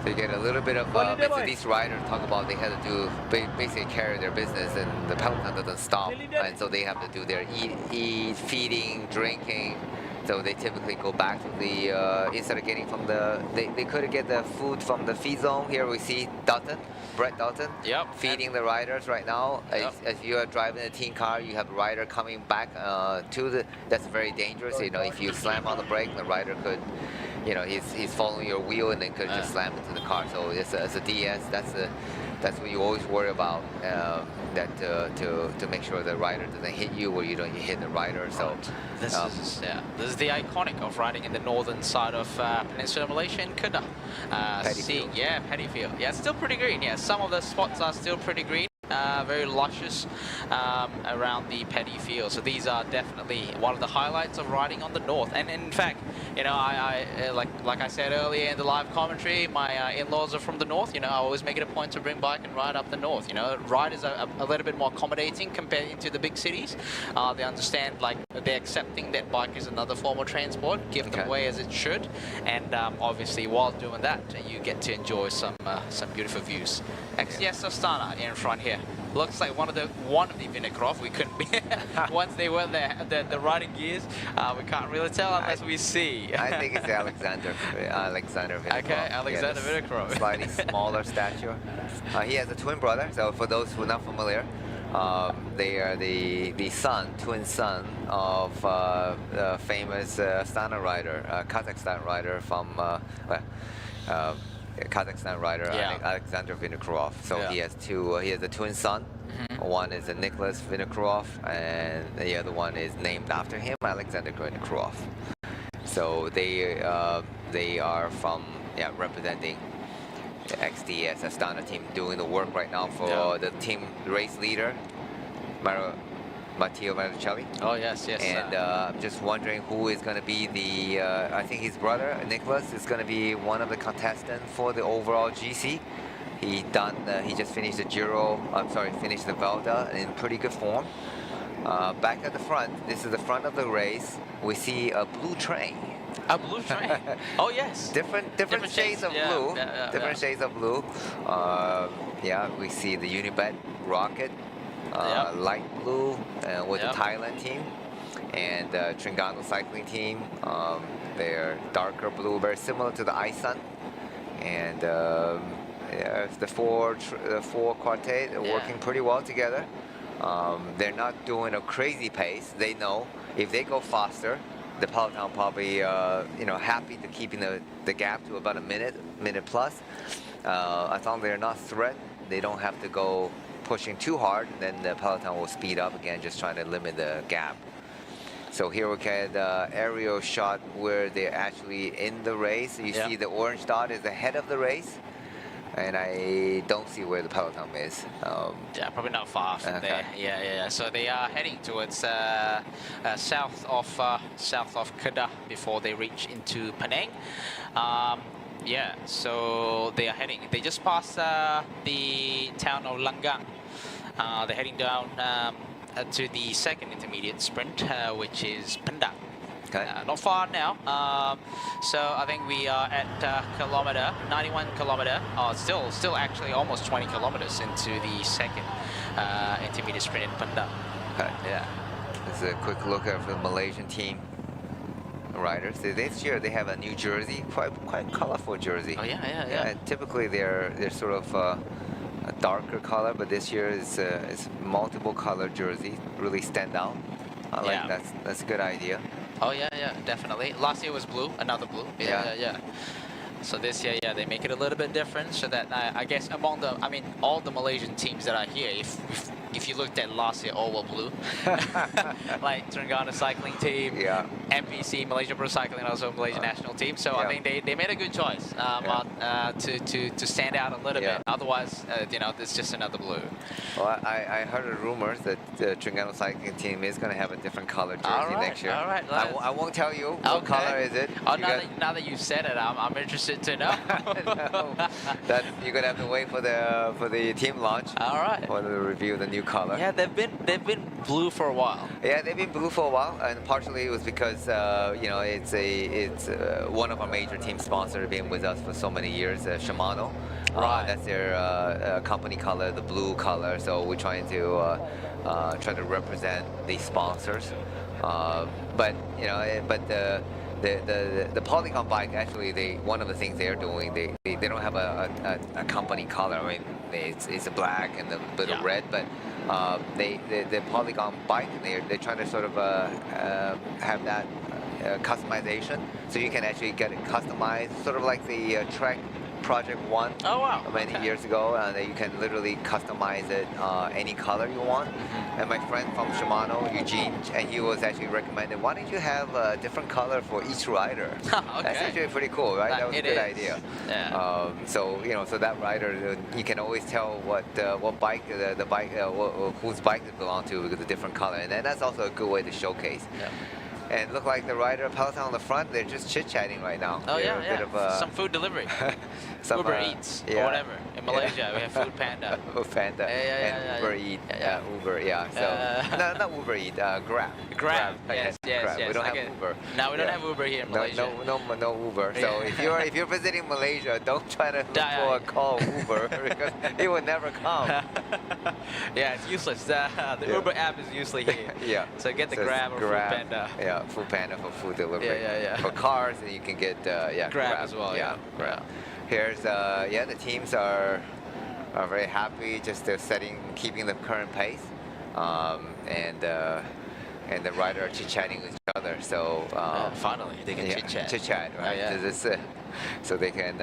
They get a little bit of these riders talk about they had to do basically carry their business, and the peloton doesn't stop, and so they have to do their eat, feeding, drinking. So they typically go back to the instead of getting from the they could get the food from the feed zone. Here we see Brett Dalton, feeding the riders right now. As you are driving a team car, you have a rider coming back to the. That's very dangerous. You know, if you slam on the brake, the rider could. You know, he's following your wheel and then could just slam into the car. So as a DS, that's what you always worry about. That to make sure the rider doesn't hit you or you don't hit the rider. So this is the iconic of riding in the northern side of Peninsula Malaysia in Kedah. Paddy field. Yeah, it's still pretty green. Yeah, some of the spots are still pretty green. Very luscious around the paddy field. So these are definitely one of the highlights of riding on the north. And in fact, you know, I like I said earlier in the live commentary, my in-laws are from the north. You know, I always make it a point to bring bike and ride up the north. You know, riders are a little bit more accommodating compared to the big cities. They understand, like, they're accepting that bike is another form of transport, give them away as it should. And obviously, while doing that, you get to enjoy some beautiful views. XDS Astana in front here. Looks like one of the Vinacroft. We couldn't be once they were the riding gears. We can't really tell unless we see. I think it's Alexander Vinacroft. Okay, Alexander Vinacroft. Slightly smaller stature. He has a twin brother. So for those who are not familiar, they are the twin son of the famous Astana rider, Kazakhstan rider from. Kazakhstan rider, Alexander Vinacroft. So he has he has a twin son. One is a Nicholas Vinacroft, and the other one is named after him, Alexander Vinacroft. So they are from representing the XDS Astana team, doing the work right now for the team race leader, Matteo Marcelli. Oh yes. And I'm just wondering who is going to be the. I think his brother Nicholas is going to be one of the contestants for the overall GC. He just finished the Giro. Finished the Vuelta in pretty good form. Back at the front, this is the front of the race. We see a blue train. A blue train. Oh yes. Different shades of blue. Different shades of blue. We see the Unibet rocket. Light blue with the Thailand team, and Trengganu cycling team. They're darker blue, very similar to the Isun. And the four quartet are working pretty well together. They're not doing a crazy pace. They know if they go faster, the peloton probably happy to keeping the gap to about a minute plus. As long as they're not threatened, they don't have to go pushing too hard, then the peloton will speed up again, just trying to limit the gap. So here we get the aerial shot where they're actually in the race. You see the orange dot is ahead of the race, and I don't see where the peloton is. Probably not far from there. Yeah. So they are heading towards south of Kedah before they reach into Penang. So they are heading. They just passed the town of Langgang. They're heading down to the second intermediate sprint, which is Padang. Okay. Not far now. So I think we are at 91 kilometer. Still actually almost 20 kilometers into the second intermediate sprint in Padang. Okay. Yeah. This is a quick look at the Malaysian team riders. This year they have a new jersey, quite colorful jersey. Oh yeah. Typically they're sort of a darker color, but this year it's multiple color jersey. Really stand out. I like that's a good idea. Oh yeah, definitely. Last year was blue, another blue. Yeah. So this year, they make it a little bit different. So that I guess among all the Malaysian teams that are here, if you looked at last year, all were blue. Like Terengganu cycling team, MPC, Malaysia Pro Cycling, also Malaysian national team. So I think they made a good choice to stand out a little bit. Otherwise, it's just another blue. Well, I heard rumors that the Terengganu cycling team is going to have a different color jersey next year. All right. I won't tell you what color is it. Oh, now that you've said it, I'm interested to know. That you're going to have to wait for the team launch. All right. For the review the new color. Yeah, they've been blue for a while. Yeah, they've been blue for a while, and partially it was because it's one of our major team sponsors been with us for so many years, Shimano. Right. That's their company color, the blue color. So we're trying to represent these sponsors. But the Polygon bike, actually, one of the things they're doing, they don't have a company color. I mean, it's a black and a bit of red, but the Polygon bike, they're trying to sort of have that customization, so you can actually get it customized, sort of like the Trek Project 1 many years ago, and you can literally customize it any color you want. And my friend from Shimano, Eugene, and he was actually recommended, why don't you have a different color for each rider? That's actually pretty cool, right? That was a good idea. Yeah. So that rider, you can always tell what bike the bike whose bike it belongs to with a different color, and then that's also a good way to showcase. Yeah. And look like the rider Peloton on the front, they're just chit-chatting right now. Oh they're yeah. A bit of, some food delivery. Some, Uber Eats or whatever. In Malaysia, we have Food Panda. Food Panda. And Uber Eat. Uber, So not Uber Eat, Grab. Grab. Yes. We don't have Uber. No, we don't have Uber here in Malaysia. No Uber. So if you're visiting Malaysia, don't try to look for a call Uber because it will never come. Yeah, it's useless. The Uber app is usually here. So get the Grab or Food Panda. Yeah, Food Panda for food delivery. Yeah. For cars, you can get Grab as well. Grab. Here's the teams are very happy just keeping the current pace, and the rider are chit-chatting with each other. So finally they can chit-chat, right? So they can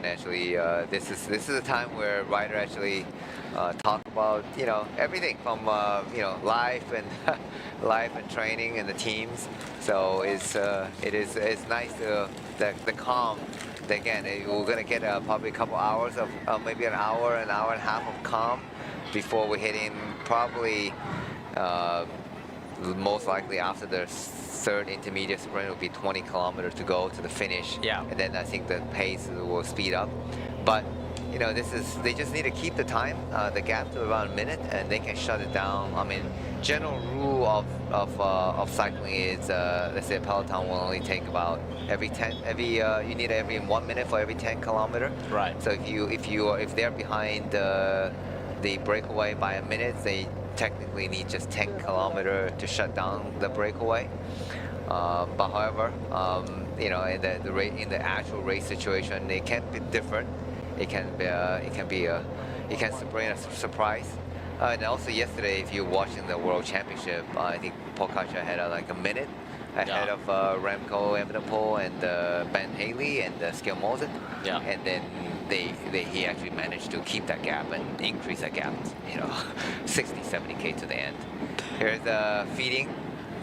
actually this is a time where rider actually talk about everything from life and training and the teams. So it's nice the calm. Again, we're gonna get probably a couple hours of maybe an hour and a half of calm before we're hitting probably most likely after the third intermediate sprint will be 20 kilometers to go to the finish. Yeah. And then I think the pace will speed up. But they just need to keep the time, the gap to around a minute, and they can shut it down. I mean, general rule of cycling is, let's say Peloton will only take about you need every 1 minute for every 10 kilometer. Right. So if they're behind the breakaway by a minute, they technically need just 10 kilometers to shut down the breakaway. But however, in the actual race situation, it can be different. It can bring a surprise. And also yesterday, if you're watching the World Championship, I think Pogačar had like a minute ahead of Remco Evenepoel and Ben Haley and Skill Mosen. Yeah. And then he actually managed to keep that gap and increase that gap, 60, 70K to the end. Here's the feeding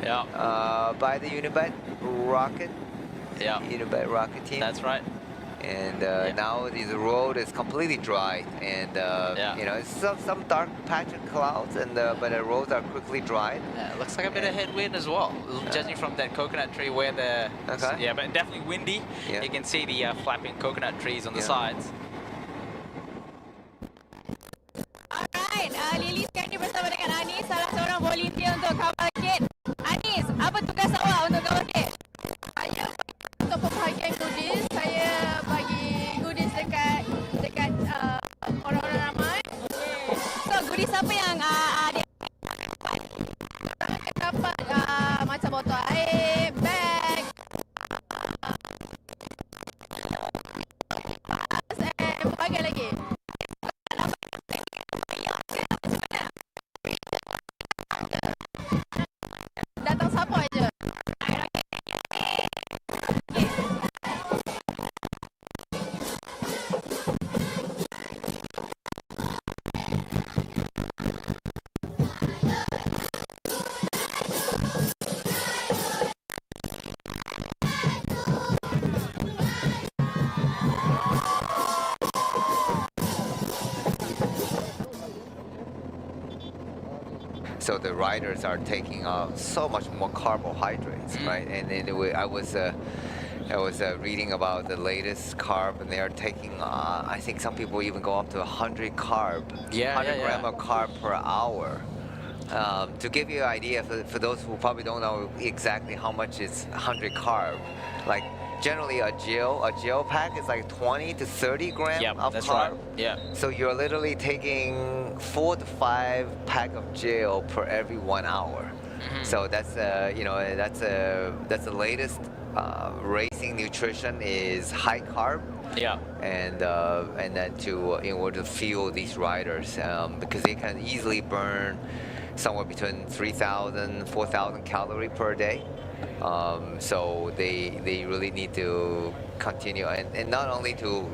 by the Unibet Rocket. Yeah. Unibet Rocket team. That's right. And now the road is completely dry, and it's some dark patch of clouds, and but the roads are quickly dried. Yeah, it looks like a bit of headwind as well, judging from that coconut tree where the but definitely windy. Yeah. You can see the flapping coconut trees on the sides. Alright, Lily sekarang ni bersama dengan Anis, salah seorang volunteer untuk cover kit. Anis, apa tugas awak untuk cover kit? Jadi siapa yang dia dapat macam botol air, beg, bagai lagi. Datang siapa aja? So the riders are taking so much more carbohydrates, right? And I was reading about the latest carb, and they are taking, I think some people even go up to 100 carb, 100 gram of carb per hour. To give you an idea, for those who probably don't know exactly how much is 100 carb, like generally a gel pack is like 20 to 30 grams of that's carb. right. Yeah. So you're literally taking 4 to 5 pack of gel per every 1 hour. So that's that's the latest racing nutrition is high carb. Yeah. And then in order to fuel these riders, because they can easily burn somewhere between 3,000, 4,000 calories per day. So they really need to continue and not only to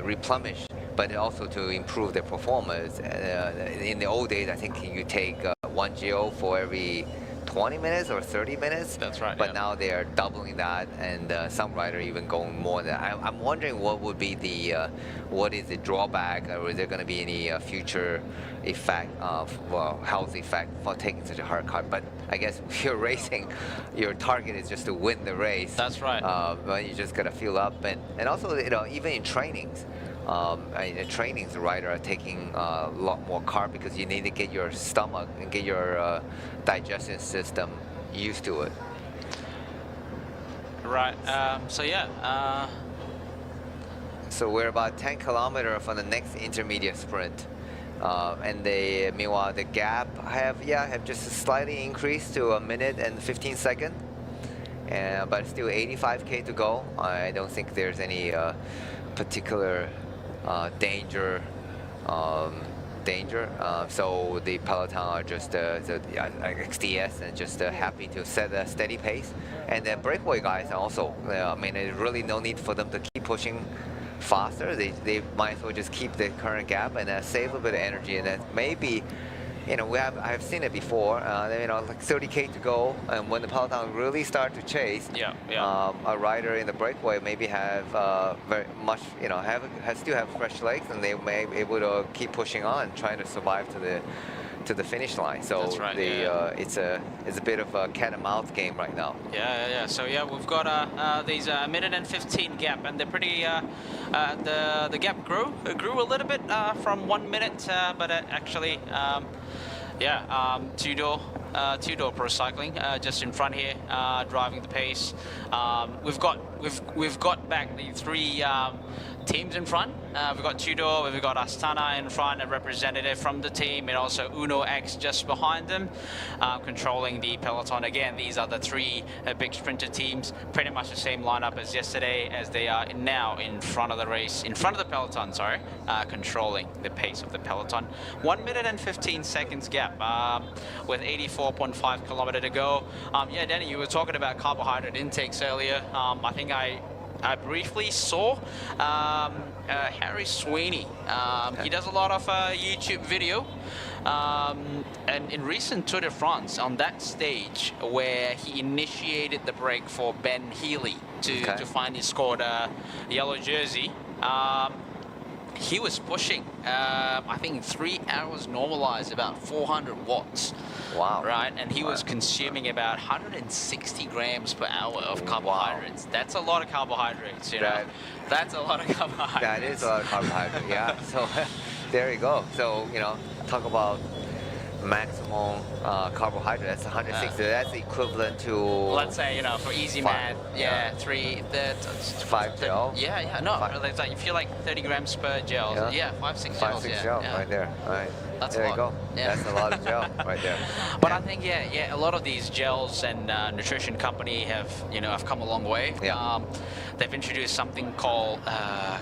replenish, but also to improve their performance. In the old days, I think you take 1 gel for every 20 minutes or 30 minutes. That's right. But now they are doubling that, and some rider even going more than that. I'm wondering what would be what is the drawback, or is there going to be any future effect of health effect for taking such a hard carb? But I guess if you're racing, your target is just to win the race. That's right. But you just gotta fill up, and also even in trainings. In trainings, the rider are taking a lot more carb because you need to get your stomach and get your digestion system used to it. Right. So we're about 10 kilometers from the next intermediate sprint. And meanwhile, the gap have just slightly increased to 1 minute and 15 seconds. But still 85K to go. I don't think there's any particular danger. So the peloton are just XDS and just happy to set a steady pace. And the breakaway guys are also, I mean, there's really no need for them to keep pushing faster. They might as well just keep the current gap and save a bit of energy. And then maybe, I've seen it before, like 30K to go, and when the peloton really start to chase, a rider in the breakaway maybe have very much, still have fresh legs, and they may be able to keep pushing on, trying to survive to the finish line. So it's a bit of a cat and mouse game right now. So we've got these minute and 15 gap, and they're pretty. The gap grew a little bit from 1 minute, but actually. Two-door pro cycling just in front here, driving the pace. We've got back the three teams in front. We've got Tudor, we've got Astana in front, a representative from the team, and also Uno X just behind them, controlling the peloton. Again, these are the three big sprinter teams, pretty much the same lineup as yesterday, as they are now in front of the race, in front of the peloton, sorry, controlling the pace of the peloton. 1 minute and 15 seconds gap, with 84.5 kilometers to go. Danny, you were talking about carbohydrate intakes earlier. I think I briefly saw Harry Sweeney. He does a lot of YouTube video. And in recent Tour de France, on that stage where he initiated the break for Ben Healy to finally score the yellow jersey, he was pushing, I think 3 hours normalized, about 400 watts. Wow. Right, and he was consuming about 160 grams per hour of carbohydrates. That's a lot of carbohydrates, you know. That's a lot of carbohydrates. That is a lot of carbohydrates, yeah. So there you go. So, talk about maximum carbohydrate. That's 160. That's equivalent to. Let's say, you know, for easy math, five gel. Yeah, no, it's like if you're like 30 grams per gel, 5-6 gels. 5-6 gel, right there. Right. That's there a you lot. go. Yeah. That's a lot of gel right there. But I think, a lot of these gels and nutrition company have come a long way. Yeah. They've introduced something called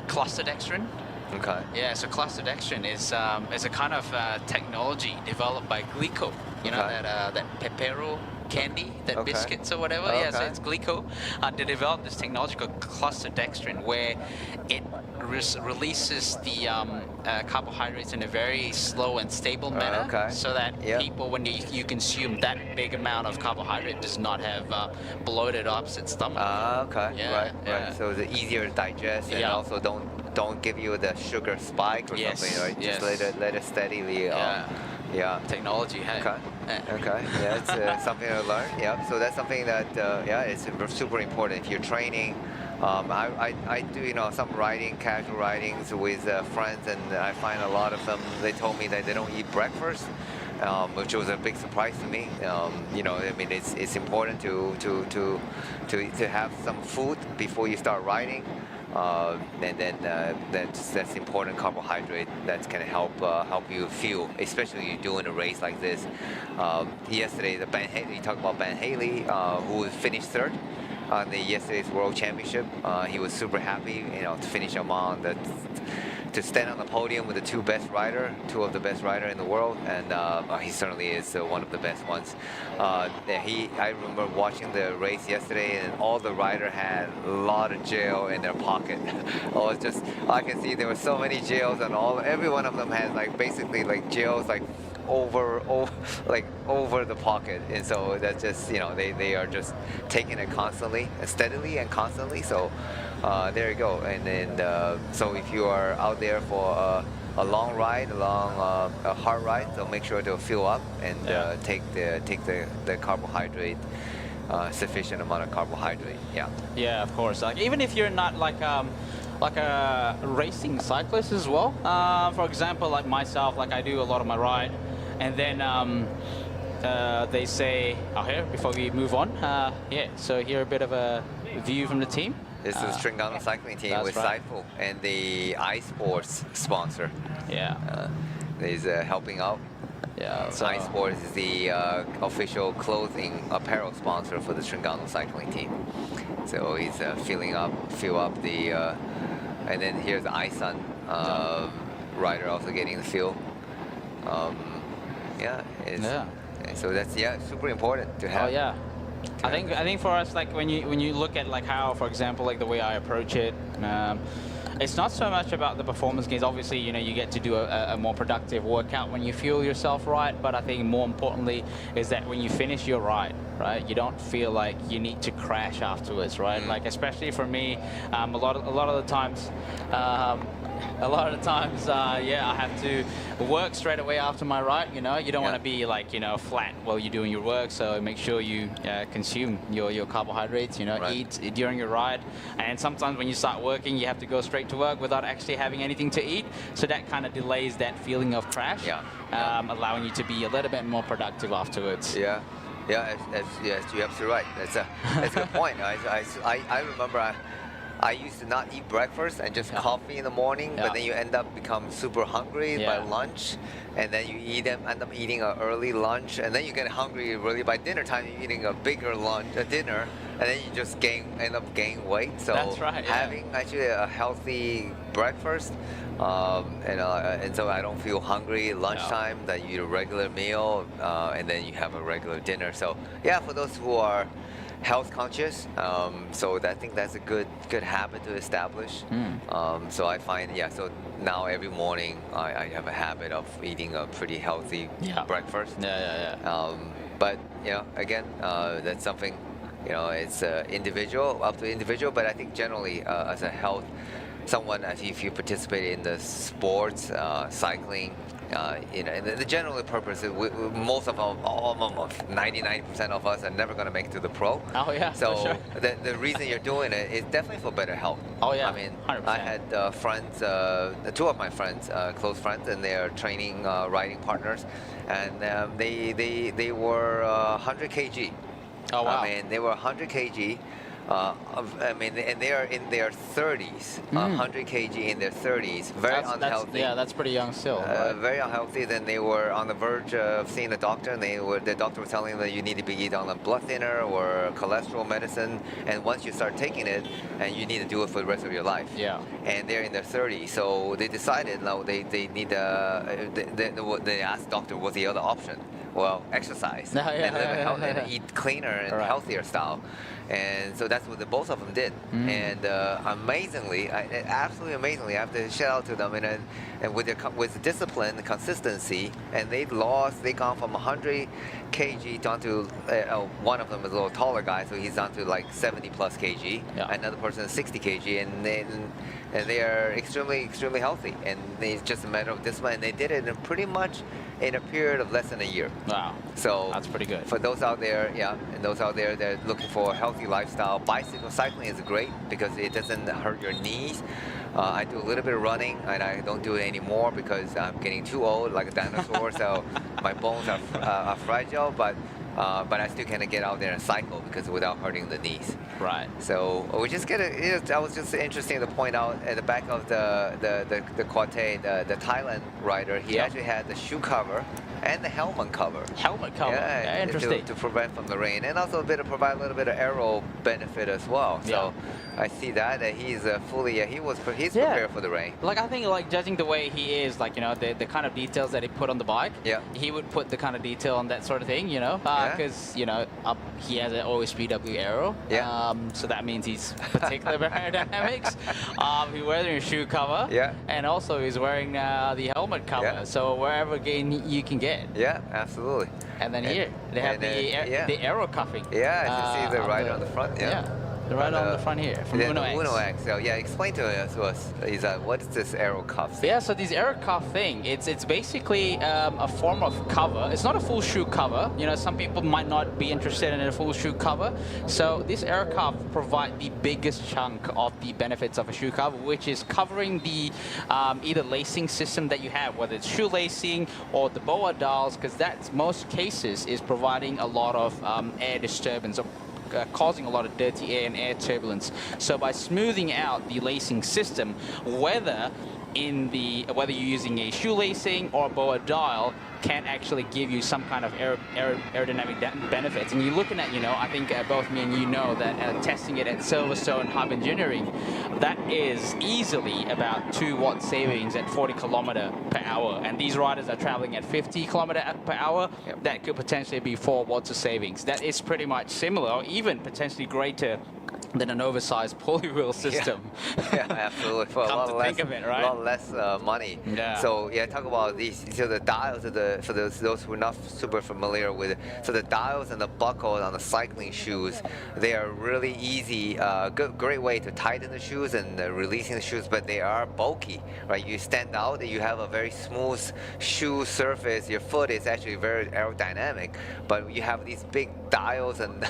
cluster dextrin. Okay. Yeah, so cluster dextrin is a kind of technology developed by Glico. You know, that Pepero candy, that biscuits or whatever. Yeah, so it's Glico. They developed this technology called cluster dextrin, where it releases the carbohydrates in a very slow and stable manner, so that people, when you consume that big amount of carbohydrate, does not have bloated upset stomach. Right. So it's easier to digest, and also don't give you the sugar spike or something, right? Just let it steadily. Technology. Hey. Okay. Yeah, it's something to learn. Yeah. So that's something that it's super important if you're training. I do some casual ridings with friends, and I find a lot of them. They told me that they don't eat breakfast. Which was a big surprise to me. I mean, it's important to have some food before you start riding, and then that's important carbohydrate that's gonna help you fuel, especially you're doing a race like this. Yesterday, you talked about Ben Haley, who finished third on yesterday's World Championship. He was super happy, to finish among to stand on the podium with the two of the best rider in the world, and he certainly is one of the best ones. I remember watching the race yesterday, and all the rider had a lot of gel in their pocket. I can see there were so many gels, and every one of them has basically gels over the pocket, and so that's just they are just taking it constantly, steadily and constantly. So there you go. And then so if you are out there for a long ride, a hard ride, so make sure to fill up and take the carbohydrate, sufficient amount of carbohydrate. Yeah, of course. Even if you're not like a racing cyclist as well. For example, like myself, I do a lot of my ride. And then they say, here, before we move on, so here a bit of a view from the team. This is Stringano cycling team with Saiful and the iSports sponsor. He's helping out. So iSports is the official clothing apparel sponsor for the Stringano cycling team. So he's fill up the, and then here's the iSun rider also getting the fuel. So that's super important to have. I think for us, when you look at how, for example, the way I approach it, it's not so much about the performance gains. Obviously, you get to do a more productive workout when you fuel yourself right. But I think more importantly is that when you finish your ride, right, you don't feel like you need to crash afterwards, right? Especially for me, a lot of the times. I have to work straight away after my ride. You don't want to be flat while you're doing your work. So make sure you consume your carbohydrates. Eat during your ride. And sometimes when you start working, you have to go straight to work without actually having anything to eat. So that kind of delays that feeling of crash, allowing you to be a little bit more productive afterwards. Yes, you're absolutely right. That's a good point. I remember. I used to not eat breakfast and just coffee in the morning, but then you end up become super hungry by lunch, and then you end up eating an early lunch, and then you get hungry really by dinner time. You're eating a bigger dinner, and then you just end up gaining weight. So having actually a healthy breakfast, and so I don't feel hungry at lunchtime. That you eat a regular meal, and then you have a regular dinner. So for those who are health conscious, so I think that's a good habit to establish. So I find so now every morning I have a habit of eating a pretty healthy breakfast. But again, that's something it's individual, up to individual. But I think generally as a health, if you participate in the sports, cycling, And the general purpose is most of them, almost 99% of us are never going to make it to the pro. Oh yeah, So for sure. the reason you're doing it is definitely for better health. Oh yeah, I mean, 100%. I had friends, two of my friends, close friends, and they are training riding partners, and they were 100 kg. Oh wow. I mean, they were 100 kg. And they are in their 30s, 100 kg in their 30s, very unhealthy. That's pretty young still. Right? Very unhealthy. Then they were on the verge of seeing the doctor, and the doctor was telling them that you need to be either on a blood thinner or cholesterol medicine. And once you start taking it, and you need to do it for the rest of your life. Yeah. And they're in their 30s, so they decided now they need they asked the doctor what's the other option. Well, exercise and live a healthy, and eat cleaner and healthier style. And so that's what both of them did. And amazingly, absolutely amazingly, I have to shout out to them. And with discipline and consistency, and they've gone from 100 kg down to, one of them is a little taller guy, so he's down to like 70 plus kg. Yeah. Another person is 60 kg, and they are extremely, extremely healthy. And it's just a matter of discipline. And they did it pretty much in a period of less than a year. Wow. So that's pretty good. For those out there, and those out there that are looking for a healthy lifestyle, cycling is great because it doesn't hurt your knees. I do a little bit of running, and I don't do it anymore because I'm getting too old, like a dinosaur. So my bones are fragile, but I still kind of get out there and cycle because without hurting the knees. Right. So we just that was just interesting to point out at the back of the Quate, the Thailand rider, he actually had the shoe cover and the helmet cover. Helmet cover. Yeah, interesting. To prevent from the rain, and also provide a little bit of aero benefit as well. So I see that he's he's prepared for the rain. Like I think, like judging the way he is, like the kind of details that he put on the bike. Yeah. He would put the kind of detail on that sort of thing, because he has an OSPW aero. Yeah. So that means he's particular about aerodynamics. He's wearing a shoe cover. Yeah. And also he's wearing the helmet cover. Yeah. So wherever gain you can get. Yeah, absolutely. And then here they have the aero cuffing. Yeah, you see the rider on the front. The rider on the front here from Uno X. Uno X. So explain to us. What is this aero cuff thing? Yeah, so this aero cuff thing, it's basically a form of cover. It's not a full shoe cover. Some people might not be interested in a full shoe cover. So this aero cuff provides the biggest chunk of the benefits of a shoe cover, which is covering the either lacing system that you have, whether it's shoe lacing or the boa dials, because that's most cases is providing a lot of air disturbance, causing a lot of dirty air and air turbulence. So by smoothing out the lacing system, whether you're using a shoe lacing or a boa dial, can actually give you some kind of aerodynamic benefits. And you're looking at, I think both me and you know that testing it at Silverstone Hub Engineering, that is easily about 2 watt savings at 40 km/h. And these riders are traveling at 50 km/h. That could potentially be 4 watts of savings. That is pretty much similar, or even potentially greater than an oversized polywheel system. Yeah, absolutely. For a lot less money. Yeah. So talk about these. So the dials for those who are not super familiar with it. So the dials and the buckles on the cycling shoes, they are really easy. Great way to tighten the shoes and releasing the shoes, but they are bulky, right? You stand out. You have a very smooth shoe surface. Your foot is actually very aerodynamic, but you have these big dials and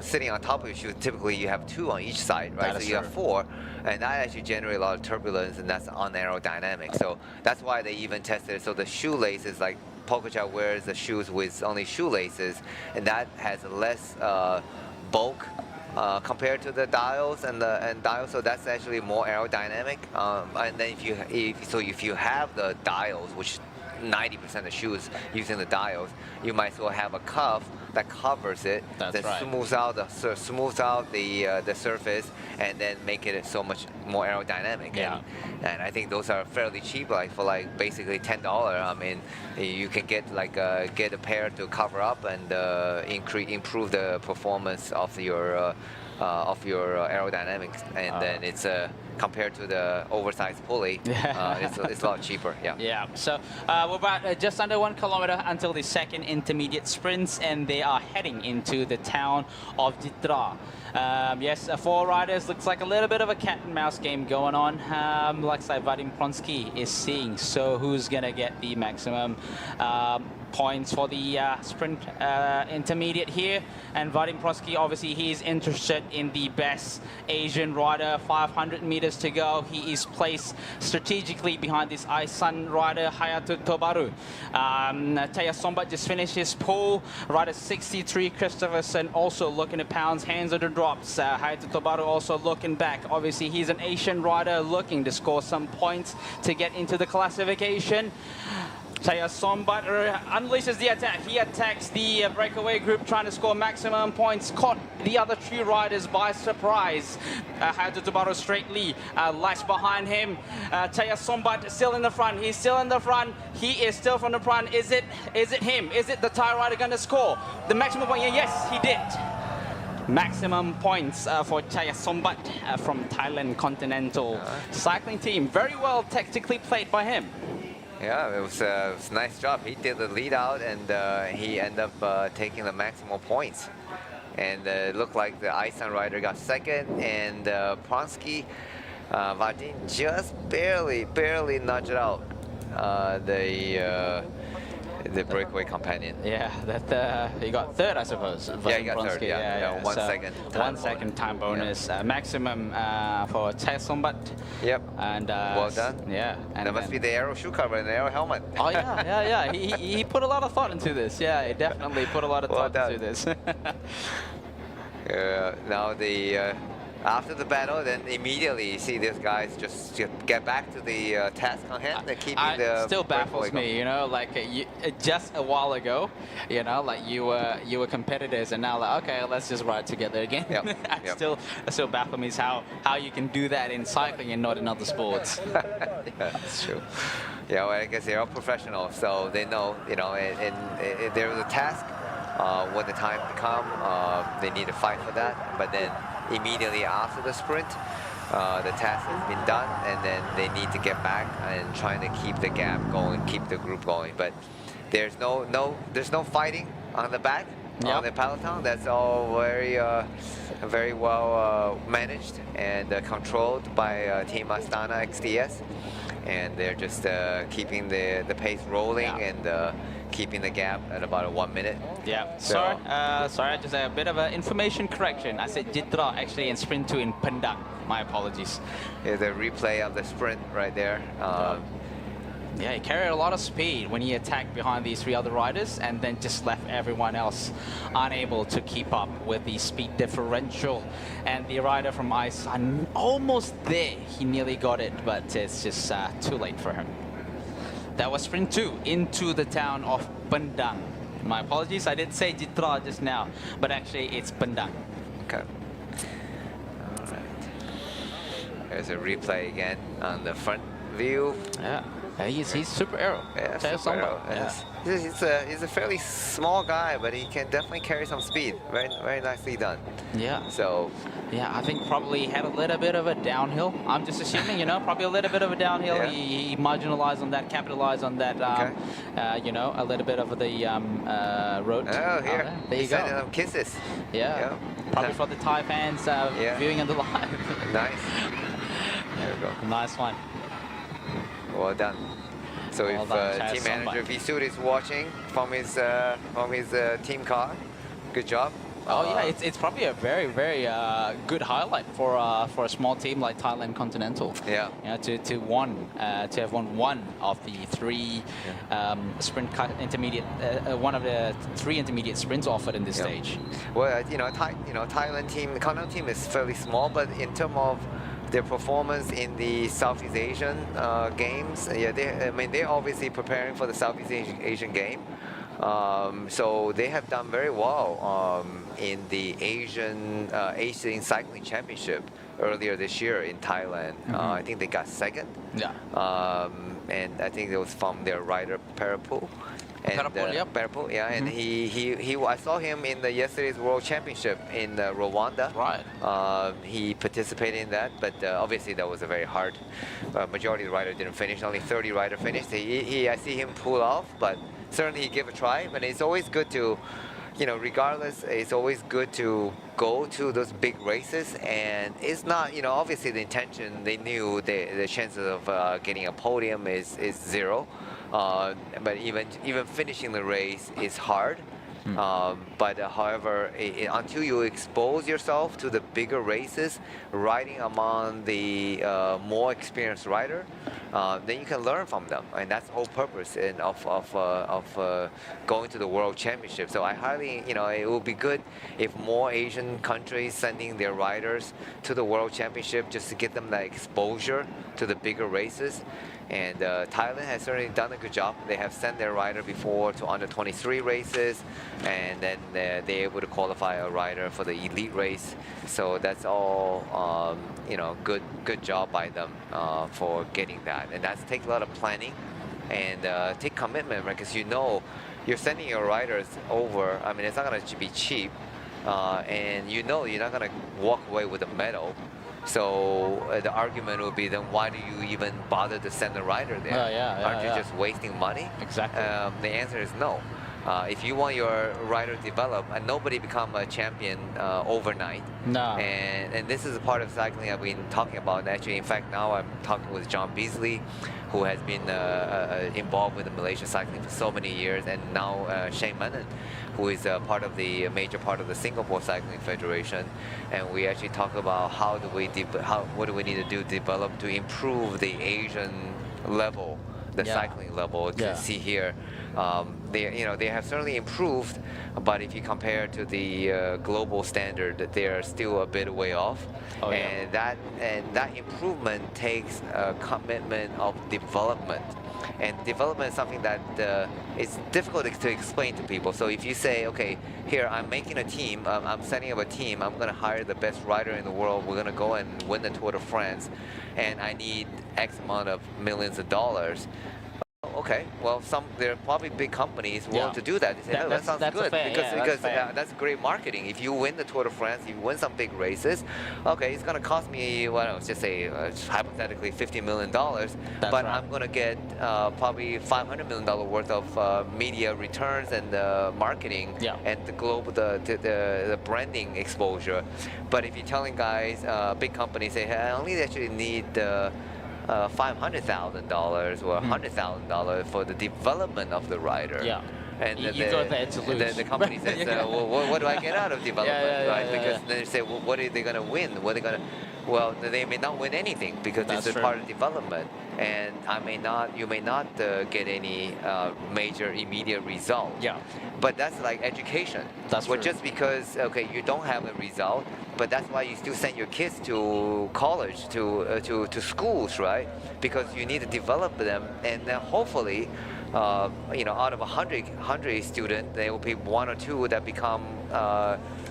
sitting on top of your shoes. Typically, you have 2 on each side, right? So you have 4, and that actually generates a lot of turbulence, and that's unaerodynamic. So that's why they even tested it. So the shoelaces, like Pogacar wears the shoes with only shoelaces, and that has less bulk compared to the dials and dials. So that's actually more aerodynamic. And then if you have the dials, which 90% of shoes using the dials, you might as well have a cuff that covers it, smooths out the surface, and then make it so much more aerodynamic. Yeah. And I think those are fairly cheap, for basically $10. I mean, you can get get a pair to cover up and improve the performance of your of your aerodynamics, and then it's compared to the oversized pulley, it's a lot cheaper. Yeah. Yeah. So we're about just under 1 kilometer until the second intermediate sprints, and they are heading into the town of Jitra. Yes, 4 riders. Looks like a little bit of a cat and mouse game going on. Looks like Vadim Pronsky is seeing. So who's gonna get the maximum points for the sprint intermediate here? And Vadim Pronsky, obviously, he's interested in the best Asian rider. 500 meters to go. He is placed strategically behind this Aisan rider, Hayato Tobaru. Taya Sombat just finished his pull. Rider 63, Christopherson, also looking at pounds, hands on the drops. Hayato Tobaru also looking back. Obviously, he's an Asian rider looking to score some points to get into the classification. Taya Sombat unleashes the attack. He attacks the breakaway group, trying to score maximum points. Caught the other 3 riders by surprise. Hayato Tobaru straightly lags behind him. Taya Sombat still in the front. He's still in the front. He is still from the front. Is it him? Is it the Thai rider going to score the maximum point? Yes, he did. Maximum points for Taya Sombat from Thailand Continental Cycling Team. Very well tactically played by him. Yeah, it was a nice job. He did the lead out, and he ended up taking the maximum points. And it looked like the Aisan rider got second, and Pronsky, Vadim just barely nudged out the breakaway companion. Yeah, that he got third, I suppose. Yeah, he got third. Yeah, 1 second. 1 second time bonus, maximum for Taya Sombat. Yep. And well done. Yeah. And that must be the aero shoe cover and the aero helmet. Oh yeah. He put a lot of thought into this. Yeah, he definitely put a lot of thought into this. Now the after the battle, then immediately you see these guys just get back to the task on hand and keeping the. Still baffles me, you know, like just a while ago, you know, like you were competitors, and now like, okay, let's just ride together again. Yep. Still baffles me is how you can do that in cycling and not in other sports. Yeah, that's true. Yeah, well, I guess they're all professionals, so they know, you know, and there was a task. When the time comes, they need to fight for that, but then immediately after the sprint, the task has been done, and then they need to get back and trying to keep the gap going, keep the group going. But there's no fighting on the back, on the peloton. That's all very well managed and controlled by Team Astana XDS, and they're just keeping the pace rolling and keeping the gap at about 1 minute. Yeah. So, sorry, just a bit of an information correction. I said Jitra actually in sprint 2 in Padang. My apologies. Yeah, the replay of the sprint right there. Yeah, he carried a lot of speed when he attacked behind these 3 other riders, and then just left everyone else unable to keep up with the speed differential. And the rider from Aisan almost there. He nearly got it, but it's just too late for him. That was sprint 2 into the town of Padang. My apologies, I did say Jitra just now, but actually it's Padang. Okay. All right. There's a replay again on the front view. Yeah. He's super aero. Yeah, super aero. Yeah. He's a fairly small guy, but he can definitely carry some speed. Very nicely done. Yeah. So. Yeah, I think probably had a little bit of a downhill. I'm just assuming, you know, probably a little bit of a downhill. Yeah. He marginalized on that, capitalized on that. You know, a little bit of the road. Oh, here. There you go. Sending them kisses. Yeah. Probably for the Thai fans viewing on the live. Nice. There we go. Nice one. Well done. So if team manager Visud is watching from his team car, good job. Oh yeah, it's probably a very good highlight for a small team like Thailand Continental. Yeah. You know, to have won one of the 3 sprint intermediate, one of the 3 intermediate sprints offered in this stage. Well, Thailand team, the Continental team is fairly small, but in terms of their performance in the Southeast Asian games, they're obviously preparing for the Southeast Asian game. So they have done very well in the Asian Cycling Championship earlier this year in Thailand. I think they got second. Yeah. And I think it was from their rider Parapool. And, yep. Perpol, yeah, and I saw him in the yesterday's World Championship in Rwanda. Right. He participated in that, but obviously that was a very hard. Majority of the rider didn't finish. Only 30 rider finished. I see him pull off, but certainly he gave a try. But it's always good to, regardless, it's always good to go to those big races. And it's not, obviously the intention. They knew the chances of getting a podium is zero. But even finishing the race is hard. But however, until you expose yourself to the bigger races, riding among the more experienced rider, then you can learn from them, and that's the whole purpose of going to the World Championship. So I highly, it would be good if more Asian countries sending their riders to the World Championship just to get them that exposure to the bigger races. And Thailand has certainly done a good job. They have sent their rider before to under 23 races, and then they're able to qualify a rider for the elite race. So that's all, good job by them for getting that. And that's take a lot of planning and take commitment, right? Because you're sending your riders over. I mean, it's not going to be cheap, and you're not going to walk away with a medal. So the argument would be, then why do you even bother to send a rider there? Aren't you just wasting money? Exactly. The answer is no. If you want your rider to develop, and nobody become a champion overnight. No. And this is a part of cycling I've been talking about. Actually, in fact, now I'm talking with John Beasley, who has been involved with the Malaysia cycling for so many years, and now Shane Menon, who is a major part of the Singapore Cycling Federation. And we actually talk about what do we need to do to develop to improve the Asian level, the cycling level. To see here, they have certainly improved, but if you compare to the global standard, they are still a bit way off. And that improvement takes a commitment of development. And development is something that it's difficult to explain to people. So if you say, okay, here I'm making a team, I'm setting up a team, I'm going to hire the best rider in the world, we're going to go and win the Tour de France, and I need X amount of millions of dollars. Okay, well, there are probably big companies willing to do that. They say, oh, that sounds good, because that's great marketing. If you win the Tour de France, you win some big races, okay, it's going to cost me, let's just say, hypothetically, $50 million, but I'm going to get probably $500 million worth of media returns and marketing and the global, the branding exposure. But if you're telling guys, big companies say, hey, I only actually need $500,000 or $100,000 for the development of the rider. And you got that to lose. The company says, well, what do I get out of development, right? Because they say, well, what are they going to win? What are they going to? Well, they may not win anything because it's a part of development, and you may not get any major immediate result. But that's like education. That's true. Just because you don't have a result, but that's why you still send your kids to college, to schools, right? Because you need to develop them, and then hopefully, out of 100 students, there will be 1 or 2 that become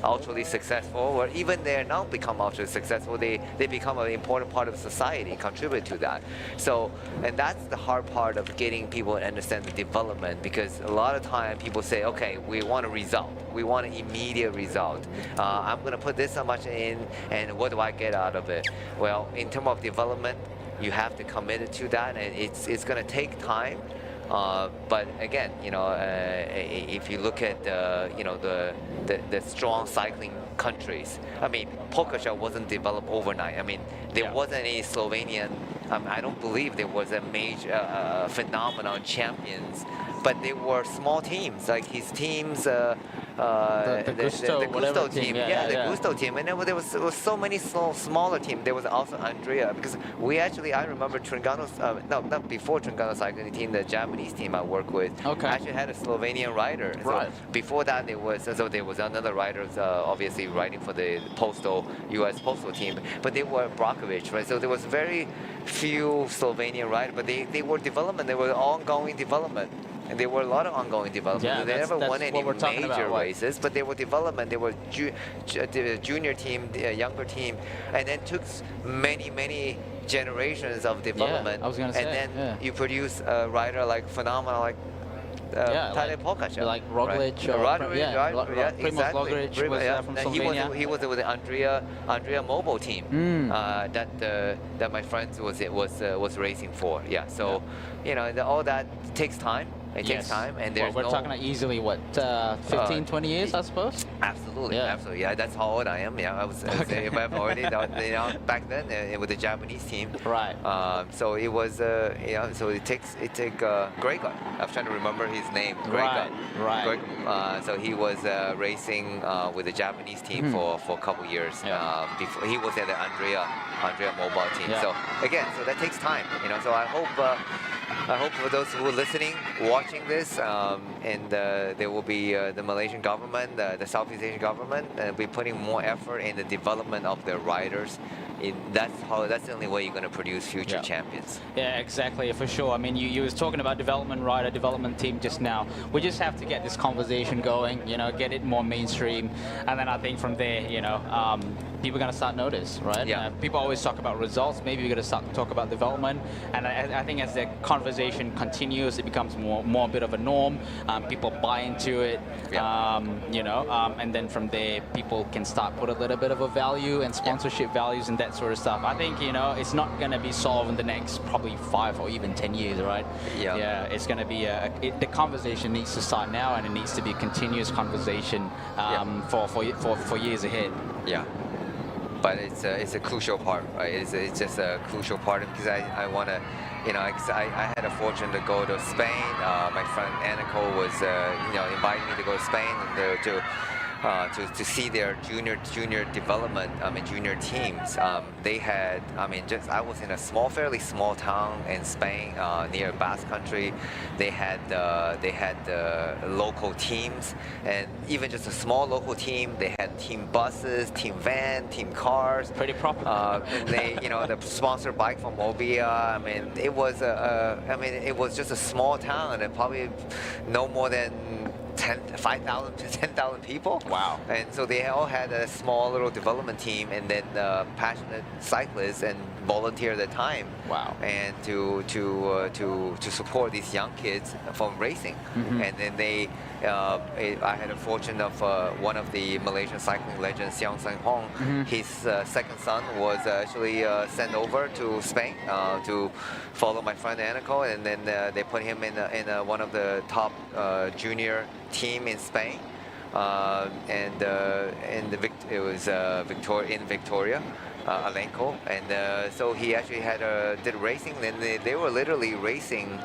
ultra successful, or even they're not become ultra successful, they become an important part of society, contribute to that. So, and that's the hard part of getting people to understand the development, because a lot of time people say, okay, we want a result, we want an immediate result. I'm going to put this so much in, and what do I get out of it? Well, in terms of development, you have to commit to that, and it's going to take time. But again, if you look at the strong cycling countries, I mean, Pogačar wasn't developed overnight. I mean, there wasn't any Slovenian. I don't believe there was a major phenomenon champions, but they were small teams, like his teams. The Gusto team, the Gusto team, and then there was so many smaller teams. There was also Andrea, because I remember Trengano's, not before Trengano cycling team, the Japanese team I work with, actually had a Slovenian rider. So before that, there was another rider, obviously riding for the U.S. Postal team, but they were Brakovic, right? So there was very few Slovenian riders, but they were development. They were ongoing development. And there were a lot of ongoing development. They never won any major races, but they were development. They were the junior team, the younger team, and then took many generations of development. I was gonna say, and then you produce a rider like phenomenal, like Thailand Polka show. Like Roglic right? or Roglic, Primož exactly. Roglic was from Slovenia. He was with the Andrea Mobile team that my friend was racing for. Yeah, so all that takes time. It takes time, and there's we're talking easily 15, 20 years, I suppose. Absolutely, absolutely. Yeah, that's how old I am. Yeah, I was I've already back then with the Japanese team. Right. So it was so it takes Greg. I was trying to remember his name. Greg. Right. So he was racing with the Japanese team for a couple years. Before he was at the Andrea Mobile team. So again, so that takes time. So I hope for those who are listening, watching this, and there will be the Malaysian government, the Southeast Asian government, be putting more effort in the development of their riders. That's the only way you're going to produce future champions. Yeah, exactly, for sure. I mean, you was talking about development rider, development team just now. We just have to get this conversation going, get it more mainstream, and then I think from there, people are going to start notice, right? Yeah. People always talk about results. Maybe we're going to start to talk about development, and I think as the conversation continues, it becomes more a bit of a norm. People buy into it, and then from there, people can start put a little bit of a value and sponsorship values and that sort of stuff. I think it's not going to be solved in the next probably 5 or even 10 years, right? Yeah. It's going to be the conversation needs to start now, and it needs to be a continuous conversation for years ahead. Yeah. But it's a crucial part, right? It's just a crucial part because I want to, I had a fortune to go to Spain. My friend Aniko was, inviting me to go to Spain and to see their junior development, junior teams. They had, I was in a fairly small town in Spain near Basque country. They had the local teams, and even just a small local team. They had team buses, team van, team cars. Pretty proper. And they, the sponsored bike from Mobia. It was just a small town, and probably no more than 5,000 to 10,000 people. Wow. And so they all had a small little development team, and then passionate cyclists and volunteer their time. Wow. And to support these young kids from racing. And then I had a fortune of one of the Malaysian cycling legends, Siang Seng Hong. His second son was actually sent over to Spain to follow my friend Aniko, and then they put him in one of the top junior team in Spain, it was in Victoria, Alenco, and so he actually did racing. Then they were literally racing.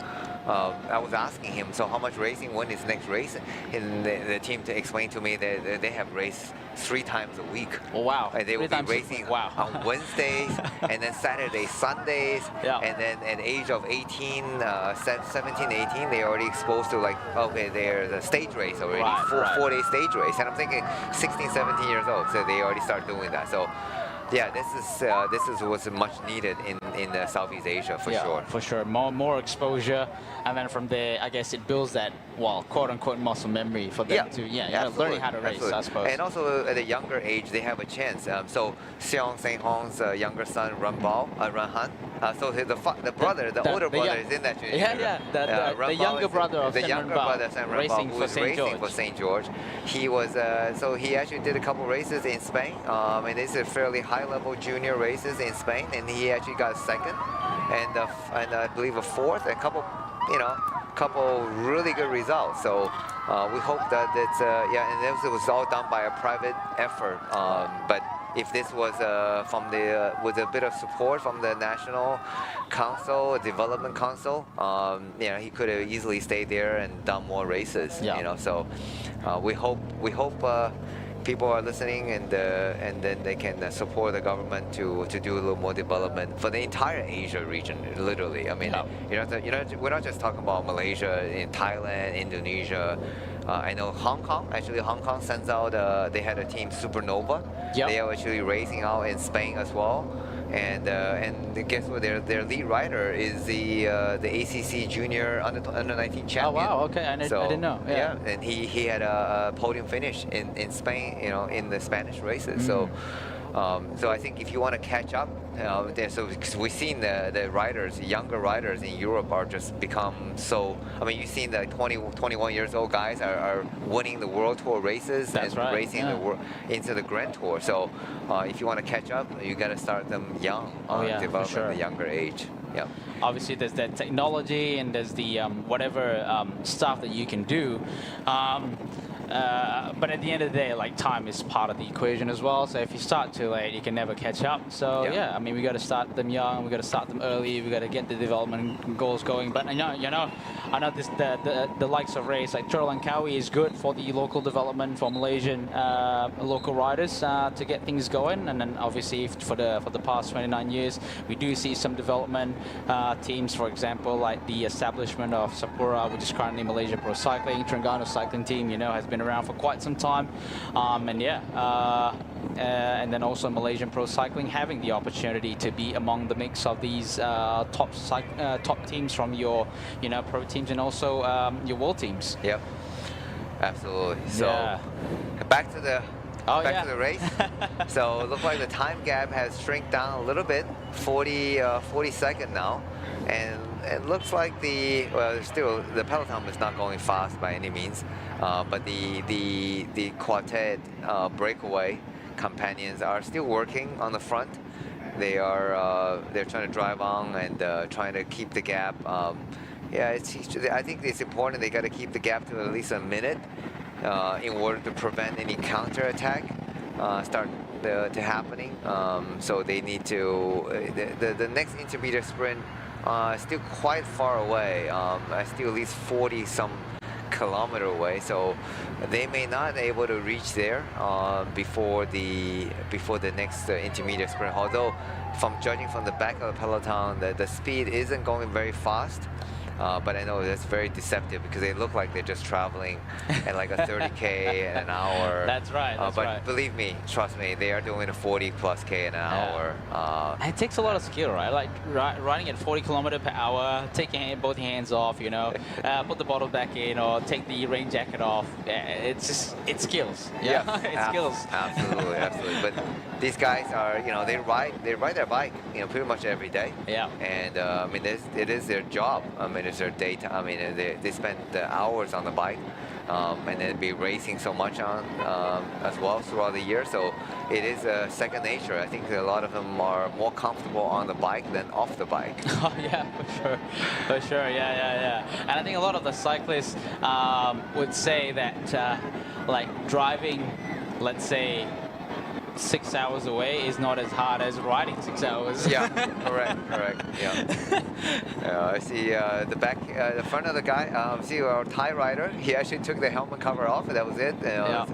I was asking him, so how much racing, when is next race? And the team explained to me that they have raced 3 times a week. Oh, wow. And they will be racing on Wednesdays, and then Saturdays, Sundays, and then at the age of 18, 17, 18, they're already exposed to there's a stage race already, 4-day stage race. And I'm thinking 16, 17 years old, so they already start doing that. So yeah, this is what's much needed in Southeast Asia for sure. For sure, more exposure, and then from there, I guess it builds that quote unquote muscle memory for them to learning how to race, I suppose. And also at a younger age, they have a chance. So Siang Seng Hong's younger son Ranhan. So the brother, the older brother is in that junior. The younger brother of Sam Ranbao, racing who was racing for St. George. He was so he actually did a couple races in Spain, and it's a fairly high-level junior races in Spain, and he actually got second, and I believe a fourth, a couple really good results. So we hope that it's and it was all done by a private effort. But if this was with a bit of support from the National Council, Development Council, he could have easily stayed there and done more races. So we hope people are listening, and then they can support the government to do a little more development for the entire Asia region. Literally, we're not just talking about Malaysia, in Thailand, Indonesia. I know Hong Kong. Actually, Hong Kong sends out. They had a team Supernova. They are actually racing out in Spain as well. And guess what? Their lead rider is the ACC Junior under 19 champion. Oh wow! Okay, I didn't know. Yeah, and he had a podium finish in Spain. In the Spanish races. So So I think if you want to catch up, so we've seen the riders, younger riders in Europe are just become so. I mean, you've seen the 21 years old guys are winning the World Tour races racing into the Grand Tour. So if you want to catch up, you got to start them young, develop at a younger age. Yeah. Obviously, there's that technology and there's the whatever stuff that you can do. But at the end of the day, like, time is part of the equation as well. So if you start too late, you can never catch up. So yeah, I mean, we got to start them young. We got to start them early. We got to get the development goals going. But I know this the likes of race like Langkawi is good for the local development for Malaysian local riders to get things going. And then obviously for the past 29 years, we do see some development teams, for example, like the establishment of Sapura, which is currently Malaysia Pro Cycling. Terengganu cycling team, has been around for quite some time, and then also Malaysian Pro Cycling having the opportunity to be among the mix of these top teams from your pro teams and also your world teams. Yep, absolutely. So back to the to the race. So it looks like the time gap has shrunk down a little bit, 40 seconds now, and it looks like still the peloton is not going fast by any means, but the quartet breakaway companions are still working on the front. They're trying to drive on and trying to keep the gap. I think it's important. They got to keep the gap to at least a minute in order to prevent any counterattack to happening. So they need to the next intermediate sprint. Still quite far away, still at least 40-some kilometer away, so they may not be able to reach there before the next intermediate sprint. Although, judging from the back of the peloton, the speed isn't going very fast. But I know that's very deceptive because they look like they're just traveling at like a 30K an hour. That's right. But believe me, trust me, they are doing a 40+ K an hour. It takes a lot of skill, right? Like riding at 40 km per hour, taking both hands off, put the bottle back in, or take the rain jacket off. It's skills. Yeah, it's skills. Absolutely. But these guys are, they ride their bike, pretty much every day. Yeah. And I mean, it is their job. I mean, it's their daytime. I mean, they spend hours on the bike, and then be racing so much on as well throughout the year. So it is second nature. I think a lot of them are more comfortable on the bike than off the bike. Oh yeah, for sure. Yeah. And I think a lot of the cyclists would say that like driving, let's say, 6 hours away is not as hard as riding 6 hours. Yeah, correct. Yeah. I see the front of the guy. See our Thai rider. He actually took the helmet cover off. That was it. The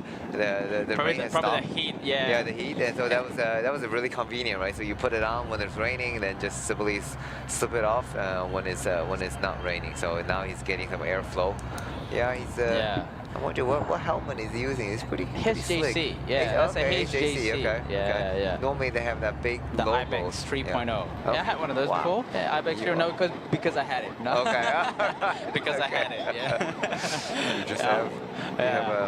rain has stopped. Probably the heat. Yeah, the heat. And so that was really convenient, right? So you put it on when it's raining, then just simply slip it off when it's not raining. So now he's getting some airflow. Yeah, he's. I wonder what helmet he's using. It's pretty slick. HJC, that's a HJC. Okay. Yeah. Normally they have that big the logo. IBEX 3.0. Yeah, I had one of those before. Yeah, IBEX 3.0 because I had it. No. Okay. Because I had it. Yeah. You just have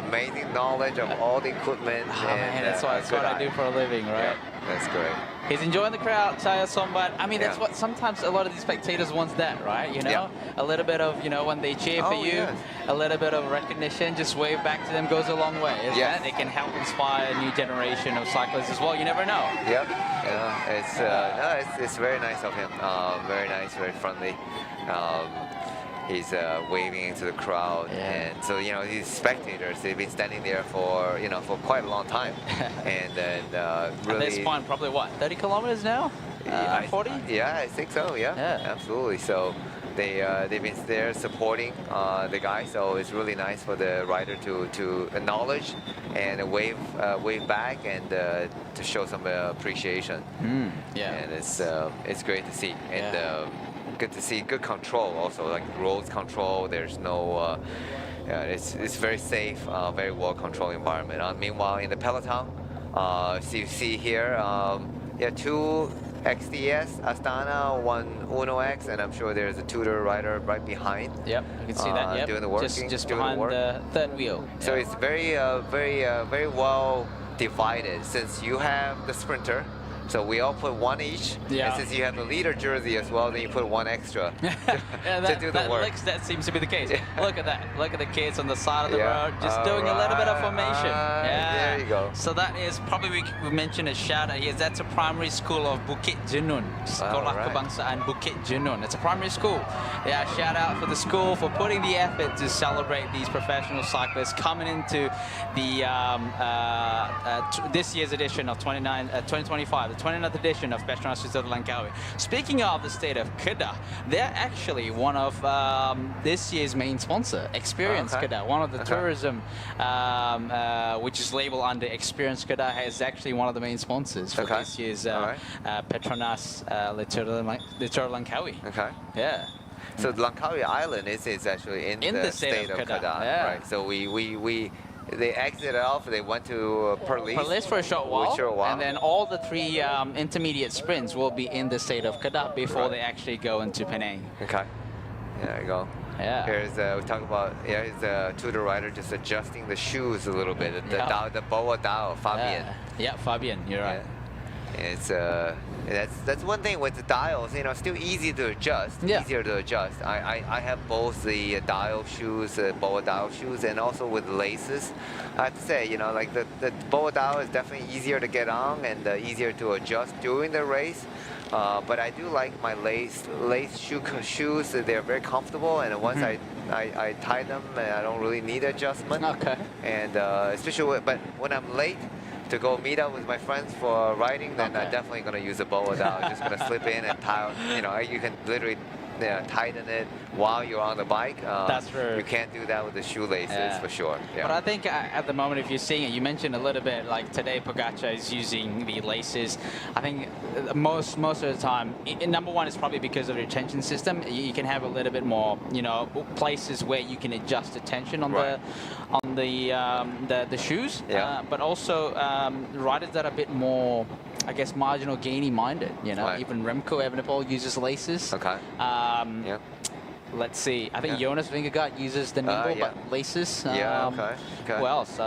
amazing knowledge of all the equipment. Man, that's what I do for a living, right? Yeah, that's great. He's enjoying the crowd, Chaya Sombat. I mean, that's what sometimes a lot of these spectators want that, right? A little bit of, when they cheer for you, a little bit of recognition, just wave back to them goes a long way. It can help inspire a new generation of cyclists as well. You never know. Yep. Yeah, it's very nice of him. Very nice, very friendly. He's waving into the crowd, and so these spectators, they've been standing there for for quite a long time, and then really. At this point, probably what, 30 kilometers now? 40? Yeah, I think so. Yeah, absolutely. So they've been there supporting the guy. So it's really nice for the rider to acknowledge and wave back and to show some appreciation. And it's great to see. And good to see good control also, like road control. There's no it's very safe, very well controlled environment. Meanwhile, in the peloton, so you see here, 2 XDS Astana, 1 Uno X, and I'm sure there's a Tudor rider right behind. Yep, you can see that. Doing the work, just behind the third wheel. So it's very well divided since you have the sprinter. So we all put one each, Yeah. and since you have the leader jersey as well, then you put one extra to do the work. That seems to be the case. Look at that. Look at the kids on the side of the Yeah. road, just doing a little bit of formation. There you go. So that is probably, we mentioned a shout out here. That's a primary school of Bukit Jenun. Sekolah right. Kebangsaan Bukit Jenun. It's a primary school. Yeah, shout out for the school for putting the effort to celebrate these professional cyclists coming into the this year's edition of 2025. The 29th edition of PETRONAS Langkawi. Speaking of the state of Kedah, they're actually one of this year's main sponsor, Experience Kedah. One of the tourism, which is labeled under Experience Kedah, is actually one of the main sponsors for this year's PETRONAS Littoral Langkawi. Okay. Yeah. So Langkawi Island is actually in the state of Kedah, yeah. right? So they exited off. They went to Perlis for a short while, and then all the three intermediate sprints will be in the state of Kedah before they actually go into Penang. Okay, there you go. Yeah. Here's we talk about here's the tutor rider just adjusting the shoes a little bit. The Boa Dao, Fabian. Yeah, Fabian, you're right. It's that's one thing with the dials, you know, still easy to adjust, easier to adjust. I have both the dial shoes, Boa dial shoes, and also with laces. I have to say, you know, like the Boa dial is definitely easier to get on and easier to adjust during the race. But I do like my lace shoes. They're very comfortable, and once I tie them, I don't really need adjustment. Okay. And especially, but when I'm late to go meet up with my friends for riding, then I'm definitely going to use a Boa dial. I'm just going to slip in and tie. You know, you can literally tighten it while you're on the bike. That's true. You can't do that with the shoelaces for sure. Yeah. But I think at the moment, if you're seeing it, you mentioned a little bit like today Pogacar is using the laces. I think most of the time, number one is probably because of the tension system. You can have a little bit more, you know, places where you can adjust the tension on the shoes. Yeah. But also riders that are a bit more, I guess, marginal gainy minded. You know, even Remco Evenepoel uses laces. Okay. Yeah. Let's see. I think Jonas Vingegaard uses the nimble but laces. Who else?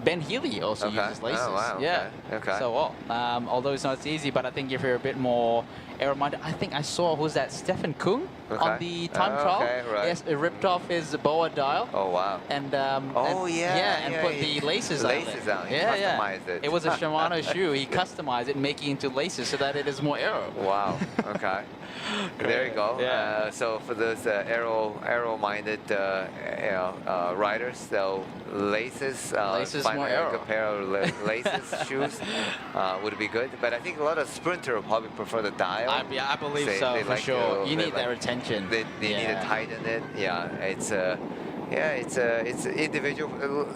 Ben Healy also uses laces. Oh, wow. Yeah. Okay. So although it's not as easy, but I think if you're a bit more aero-minded, I think I saw who's that Stefan Kung on the time trial. Right. Yes, it ripped off his Boa dial. Oh wow. And put the laces on it. Customized it. It was a Shimano shoe. He customized it, making it into laces so that it is more aero. Wow. Okay. There you go. Yeah. So for those aero-minded riders, so laces, more aero. a good pair of laces shoes would be good. But I think a lot of sprinter will probably prefer the dial. I believe so, for sure. You need that retention. They need to tighten it. Yeah, it's individual.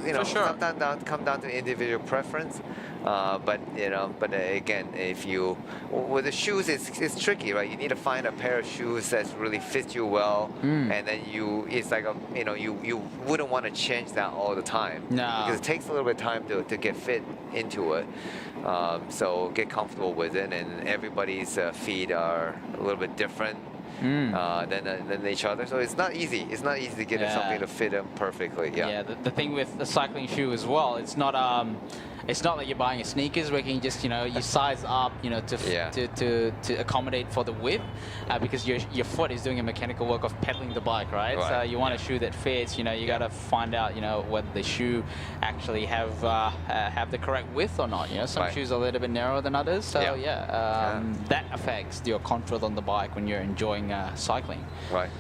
You know, sometimes come down to individual preference. But you know, again, if you with the shoes, it's tricky, right? You need to find a pair of shoes that really fits you well, and then it's like you wouldn't want to change that all the time. No. Because it takes a little bit of time to get fit into it. So get comfortable with it, and everybody's feet are a little bit different. Than each other, so it's not easy. It's not easy to get something to fit them perfectly. Yeah. The thing with the cycling shoe as well, it's not like you're buying a sneakers where you can just you size up to accommodate for the width, because your foot is doing a mechanical work of pedaling the bike, right? So you want a shoe that fits. You got to find out whether the shoe actually have the correct width or not. Some shoes are a little bit narrower than others, so that affects your control on the bike when you're enjoying cycling. Right,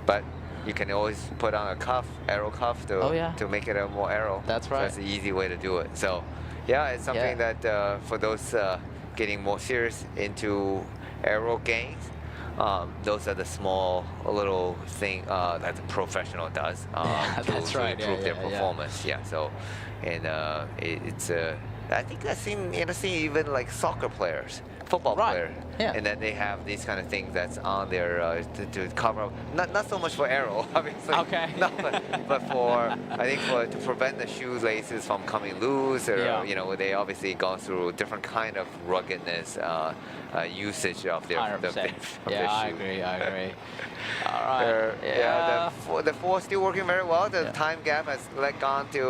but you can always put on a aero cuff to make it a more aero. That's right. So that's the easy way to do it. So yeah, it's something that for those getting more serious into aero gains, those are the small little thing that the professional does to improve their performance. Yeah. So, and it's I think I've seen even like soccer players, football players, and then they have these kind of things that's on their to cover up. Not so much for aero, obviously. Okay. No, but for to prevent the shoelaces from coming loose, or they obviously go through different kind of ruggedness usage of their shoe. I agree. All right. four still working very well. The time gap has gone to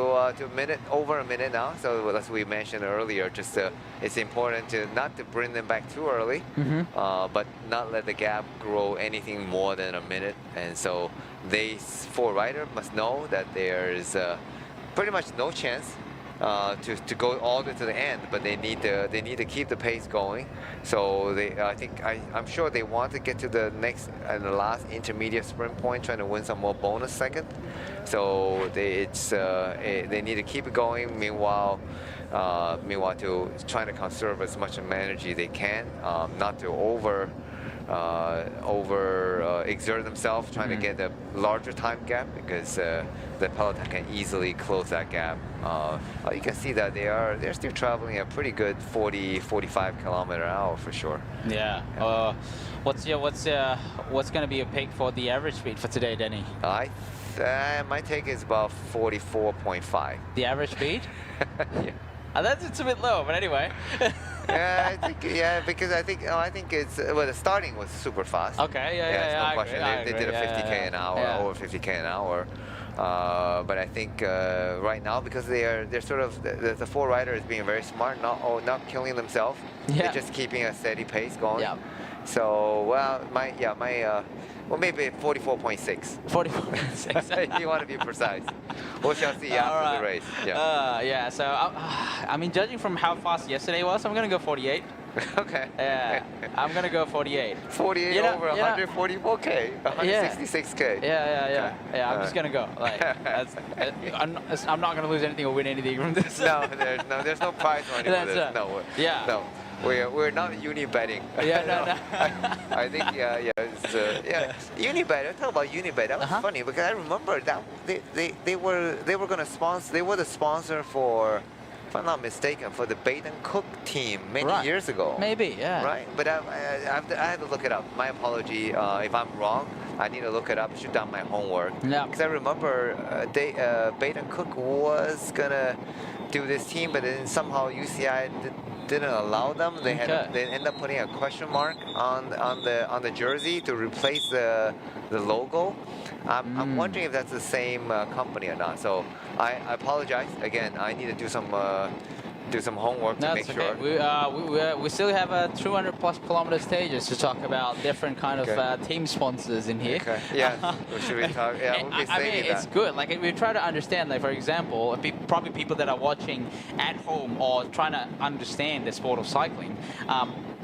over a minute now. So as we mentioned earlier, just it's important to not to bring them back too early, but not let the gap grow anything more than a minute. And so they four rider must know that there's pretty much no chance to go all the way to the end, but they need to keep the pace going. So I'm sure they want to get to the next and the last intermediate sprint point, trying to win some more bonus second. So they need to keep it going. Meanwhile, to trying to conserve as much energy they can, not to exert themselves trying to get a larger time gap, because the peloton can easily close that gap. You can see that they're still traveling a pretty good 40-45 km/h for sure. Yeah. What's going to be a pick for the average speed for today, Denny? My take is about 44.5. The average speed? Yeah. It's a bit low, but anyway. Because I think it's the starting was super fast. Okay, no question. They did a 50k an hour, over 50k an hour. But I think right now, because they're sort of the four rider is being very smart, not killing themselves. They're just keeping a steady pace going. Yeah. So maybe 44.6. 44.6. You want to be precise. We shall see after the race. Yeah. So I mean, judging from how fast yesterday was, I'm gonna go 48. Okay. Yeah. I'm gonna go 48. 48 over 144k, 166k. Yeah. I'm just gonna go. I'm not gonna lose anything or win anything from this. There's no prize money for this. No. We're not uni betting. No. I think uni bet. Talk about uni bet. That was funny, because I remember that they were gonna sponsor. They were the sponsor for, if I'm not mistaken, for the Baden Cook team many years ago. Maybe, yeah. Right, but I have to look it up. My apology if I'm wrong. I need to look it up, shoot down my homework. Yeah. Because I remember Baden Cook was gonna do this team, but then somehow UCI didn't allow them. They ended up putting a question mark on the jersey to replace the logo. I'm wondering if that's the same company or not. So I apologize again. I need to do some homework to make sure. We still have 200 plus kilometer stages to talk about different kind of team sponsors in here. Okay. Yeah. Should we talk? Yeah, we'll be saving it's good. Like, we try to understand. Like, for example, probably people that are watching at home or trying to understand the sport of cycling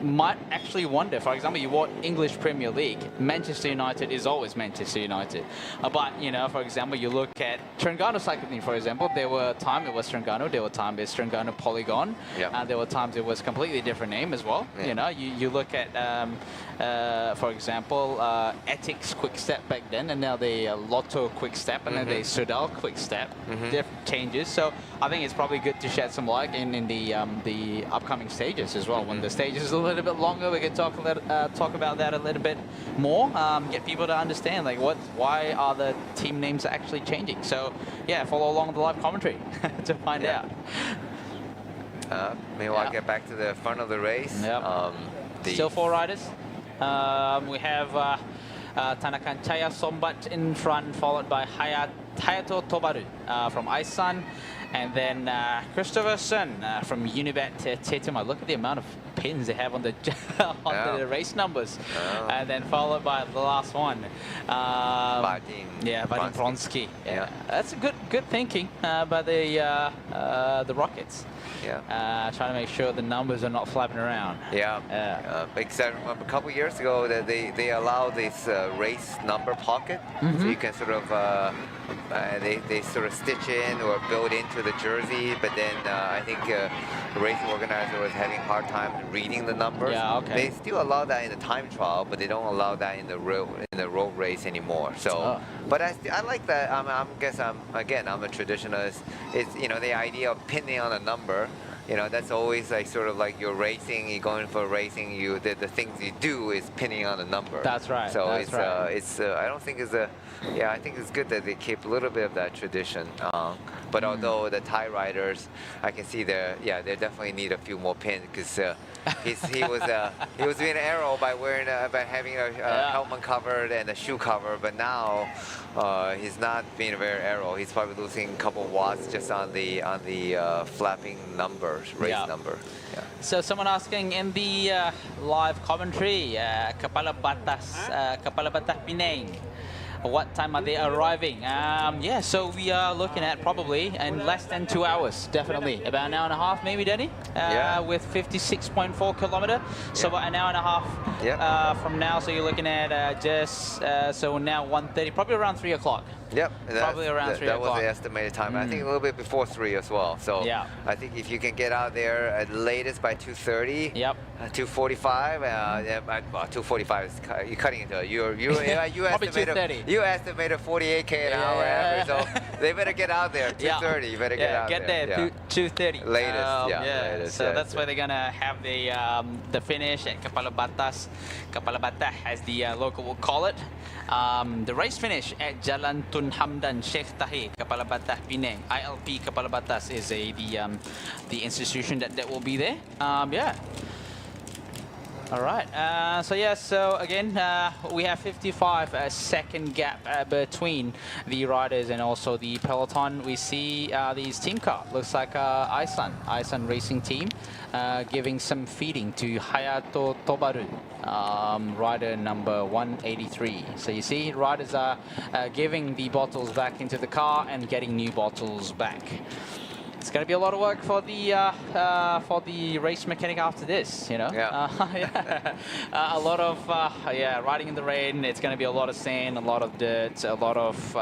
might actually wonder. For example, you watch English Premier League. Manchester United is always Manchester United. But for example, you look at Terengganu cycling. For example, there were time it was Terengganu. There were time it's Terengganu Polygon. There were times it was completely different name as well. Yeah. You look at for example, Ethics Quick Step back then, and now they Lotto Quick Step, and then they Sudal Quick Step. Different changes. So I think it's probably good to shed some light in the upcoming stages as well. When the stages is a little bit longer, we can talk about that a little bit more. Get people to understand why are the team names actually changing. So yeah, follow along the live commentary to find out. Meanwhile, get back to the front of the race. Still four riders. We have Tanakan Chaya Sombat in front, followed by Hayato Tobaru from Isan, and then Christopherson from Unibet Tetuma. Look at the amount of pins they have on the the race numbers. And then followed by the last one. Vadim Vronsky. Yeah. That's a good thinking by the Rockets. Trying to make sure the numbers are not flapping around. Because I remember a couple years ago that they allow this race number pocket, so you can sort of they sort of stitch in or build into the jersey. But then I think the race organizer was having a hard time reading the numbers. They still allow that in the time trial, but they don't allow that in the road race anymore. So, but I like that. I'm a traditionalist. It's the idea of pinning on a number. That's always sort of like you're racing, you're going for racing, the things you do is pinning on a number. That's right. So I don't think I think it's good that they keep a little bit of that tradition. But although the Thai riders, I can see they definitely need a few more pins, because he was being an arrow by wearing by having a helmet covered and a shoe cover, but now he's not being a very arrow. He's probably losing a couple watts just on the flapping numbers, race number. Yeah. So someone asking in the live commentary, Kepala Batas Penang, what time are they arriving? Yeah, so we are looking at probably in less than 2 hours, definitely. About an hour and a half, maybe, Danny? With 56.4 kilometer. So about an hour and a half from now. So you're looking at so now 1:30, probably around 3 o'clock. Yep, probably around 3 that o'clock. was the estimated time. I think a little bit before 3 as well. So I think if you can get out there at latest by 2:30, 2:45, 2:45 is you're cutting into you estimated 48k an hour average, so they better get out there 2:30. You better get out there. Get there 2:30. Latest, latest. So that's where they're gonna have the finish at Kepala Batas. Kepala Batas, as the local will call it. The race finish at Jalan Tun Hamdan Sheikh Tahir, Kepala Batas Penang. ILP Kepala Batas is the institution that will be there. All right. So again, we have 55-second gap between the riders and also the peloton. We see these team car. Looks like Isan Racing Team giving some feeding to Hayato Tobaru, rider number 183. So you see, riders are giving the bottles back into the car and getting new bottles back. It's going to be a lot of work for the race mechanic after this, you know. A lot of riding in the rain. It's going to be a lot of sand, a lot of dirt, a lot of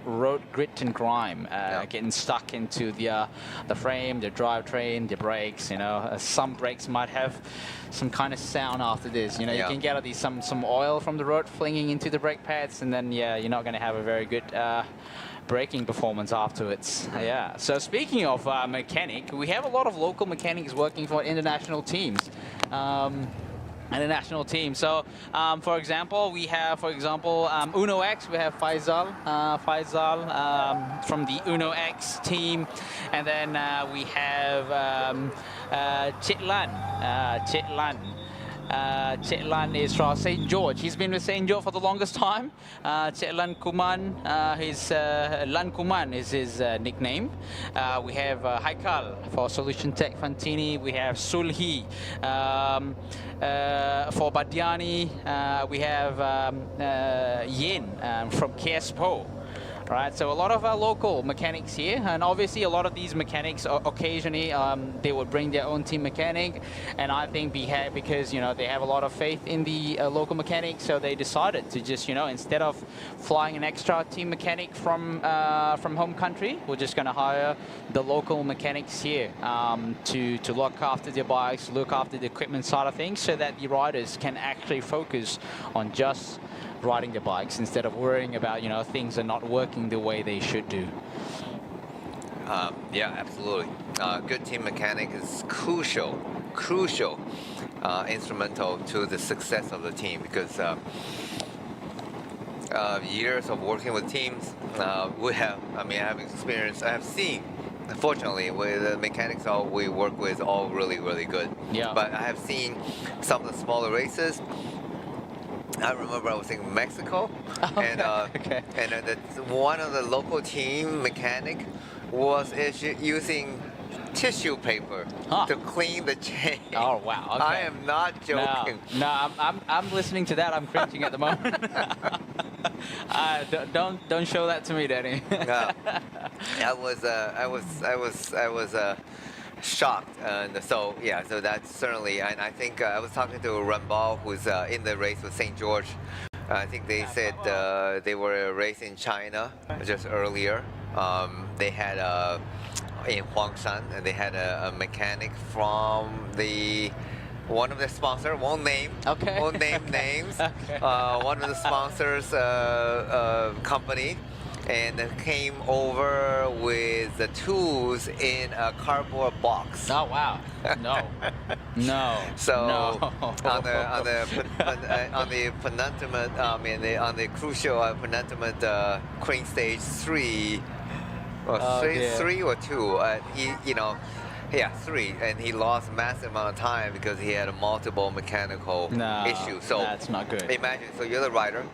road grit and grime, getting stuck into the frame, the drivetrain, the brakes. You know, some brakes might have some kind of sound after this. You know, you can get at least some oil from the road flinging into the brake pads, and then you're not going to have a very good braking performance afterwards. So speaking of mechanic, we have a lot of local mechanics working for international teams. So for example, we have Uno X. We have Faisal from the Uno X team, and then we have Chitlan. Chitlan is from St. George. He's been with St. George for the longest time. Chitlan Kuman, Lan Kuman is his nickname. We have Haikal for Solution Tech Fantini. We have Sulhi for Badiani. We have Yin from KSPO. Right, so a lot of our local mechanics here, and obviously a lot of these mechanics occasionally they would bring their own team mechanic, and I think because they have a lot of faith in the local mechanics, so they decided to just instead of flying an extra team mechanic from home country, we're just going to hire the local mechanics here to look after their bikes, look after the equipment side of things, so that the riders can actually focus on just riding the bikes instead of worrying about things are not working the way they should do. Absolutely. Good team mechanic is crucial, instrumental to the success of the team, because years of working with teams, I have seen, unfortunately, with the mechanics we work with all really, really good. But I have seen some of the smaller races. I remember I was in Mexico, and one of the local team mechanic was using tissue paper to clean the chain. Oh wow! Okay. I am not joking. No, I'm listening to that. I'm cringing at the moment. Don't show that to me, Danny. I was shocked, and so that's certainly. And I think I was talking to Rambal, who's in the race with St. George. I think they said they were racing in China just earlier. They had in Huangshan, and they had a mechanic from one of the sponsors. Won't name names. One of the sponsors company. And then came over with the tools in a cardboard box. Oh wow! No. So no. on the penultimate, on the crucial penultimate crane stage 3, or 3 or 2, Yeah, 3, and he lost massive amount of time because he had a multiple mechanical issues. So that's not good. Imagine, so you're the rider,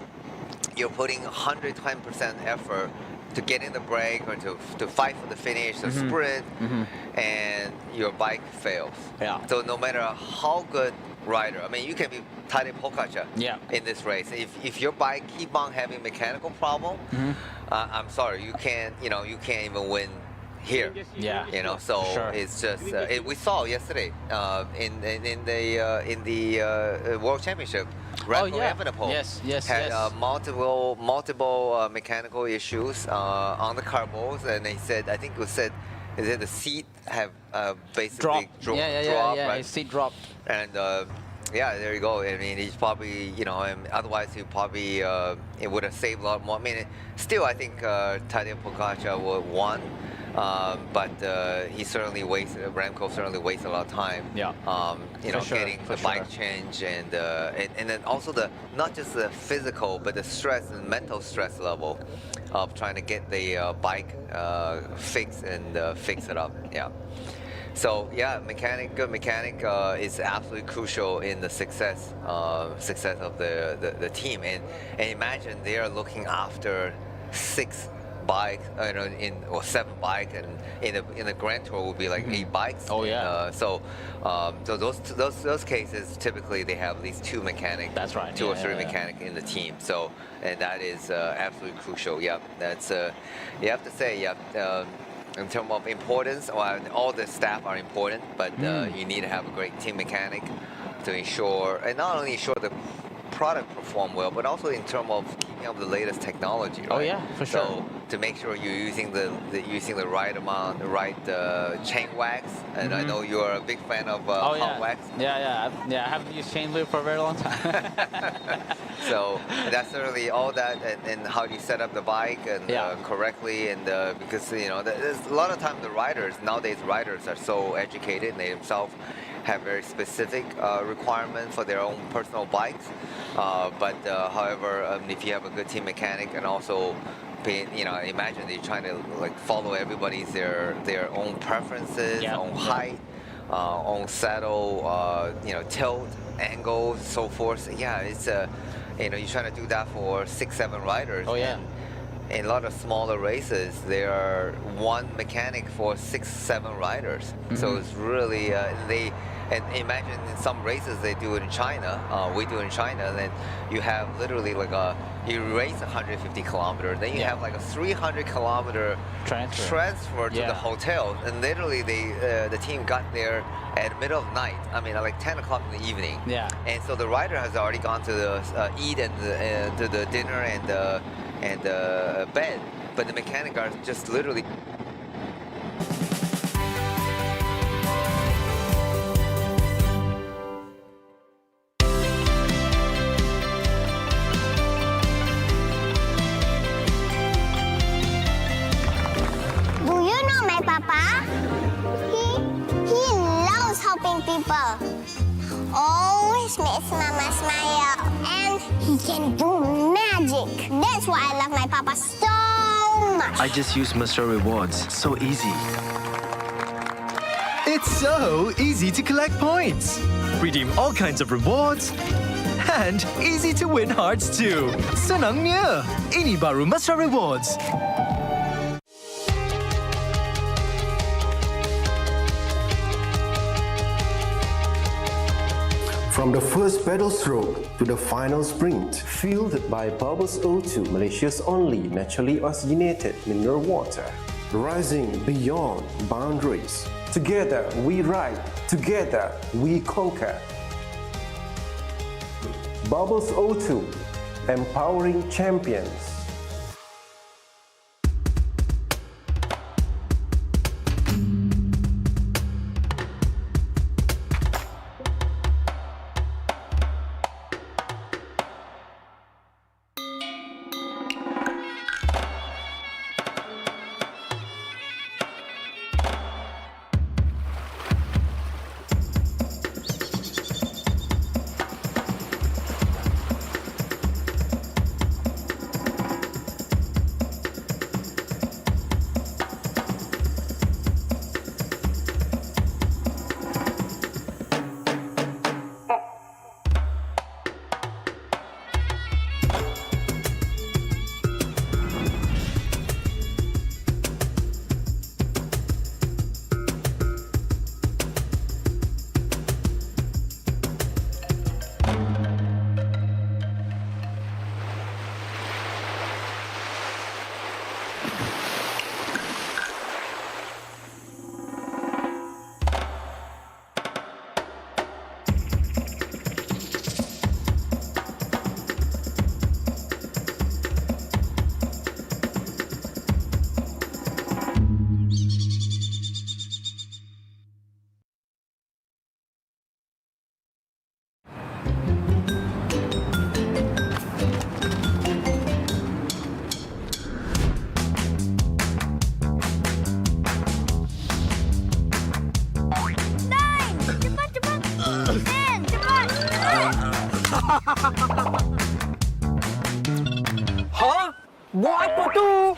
you're putting 110% effort to get in the break or to fight for the finish, the sprint, and your bike fails. Yeah. So no matter how good rider, I mean, you can be Tadej Pogačar in this race. If your bike keep on having mechanical problem, I'm sorry, you can't even win here. Yeah. So Sure. it's just we saw yesterday in the World Championship. Red Bull Evenepoel had multiple mechanical issues on the carbos, and they said, I think it was said, is it the seat have basically dropped? Yeah, his seat dropped. And yeah, there you go. I mean, he's probably, and otherwise he probably it would have saved a lot more. I mean, still, I think Tadej Pogačar would won. But he certainly Remco certainly wasted a lot of time. Yeah. Getting the bike change and then also not just the physical but the stress and mental stress level of trying to get the bike fixed and fix it up. Yeah. So yeah, good mechanic is absolutely crucial in the success of the team. And imagine they are looking after 6 bikes, or 7 bikes, and in the Grand Tour would be like 8 bikes. Oh yeah. So those cases typically they have at least 2 mechanics. That's right. 2 or 3 mechanics in the team. So and that is absolutely crucial. Yeah, that's you have to say in terms of importance, all the staff are important, but you need to have a great team mechanic to ensure, and not only ensure the product perform well, but also in terms of keeping up with the latest technology. Right? Oh yeah, for sure. So to make sure you're using the right amount, the right chain wax, and I know you're a big fan of hot wax. Yeah. I haven't used chain lube for a very long time. So that's certainly all that, and how you set up the bike and correctly, and because there's a lot of times nowadays riders are so educated, and they themselves have very specific requirements for their own personal bikes. But however, if you have a good team mechanic and also imagine they're trying to follow everybody's their own preferences, own height, own saddle, tilt, angle, so forth. Yeah, it's you're trying to do that for 6-7 riders. Oh yeah. In a lot of smaller races, there are 1 mechanic for 6-7 riders. So it's really and imagine in some races they do it in China. We do it in China, and then you have literally you race 150 kilometers, then you have a 300-kilometer transfer to the hotel, and literally the team got there at the middle of night. I mean, like 10 o'clock in the evening. Yeah. And so the rider has already gone to the eat and to the dinner and bed, but the mechanic are just literally. Do you know my papa? He loves helping people. Always makes mama smile, and he can do magic. That's why I love my papa so much. I just use Mr. Rewards. So easy. It's so easy to collect points, redeem all kinds of rewards, and easy to win hearts too. Senangnya, ini baru Mr. Rewards. From the first pedal stroke to the final sprint, fueled by Batas O2, Malaysia's only naturally oxygenated mineral water. Rising beyond boundaries. Together we ride, together we conquer. Batas O2, empowering champions. Satu.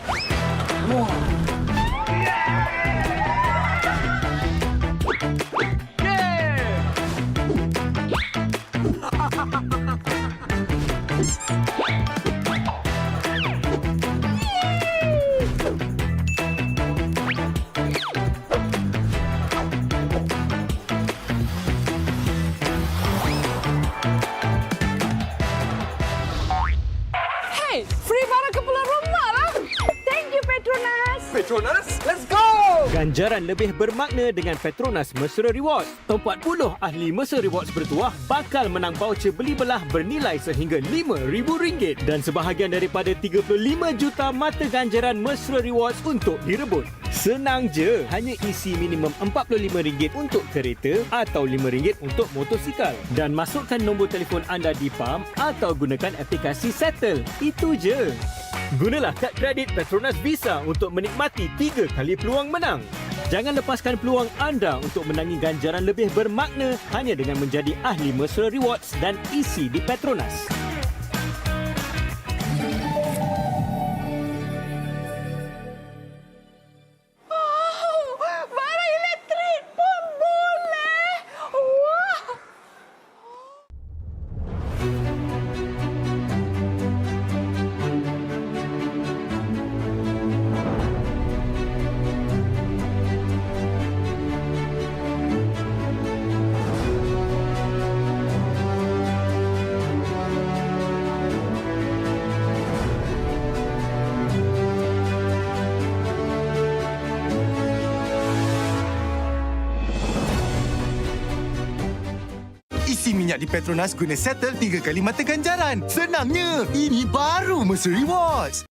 Hey, free barang kepala rumah lah. Thank you, PETRONAS. PETRONAS, let's go. Ganjaran lebih bermakna dengan PETRONAS Mesra Rewards. Top 40 ahli Mesra Rewards bertuah bakal menang voucher beli belah bernilai sehingga RM5,000 dan sebahagian daripada 35 juta mata ganjaran Mesra Rewards untuk direbut. Senang je, hanya isi minimum RM45 untuk kereta atau RM5 untuk motosikal dan masukkan nombor telefon anda di PAM atau gunakan aplikasi Settle. Itu je. Gunalah kad kredit PETRONAS Visa untuk menikmati 3 kali peluang menang. Jangan lepaskan peluang anda untuk menangi ganjaran lebih bermakna hanya dengan menjadi ahli Mesra Rewards dan isi di PETRONAS. Barang elektrik pun boleh. Wah. Isi minyak di PETRONAS guna Settle 3 kali mata ganjaran. Senangnya, ini baru Mesra Rewards.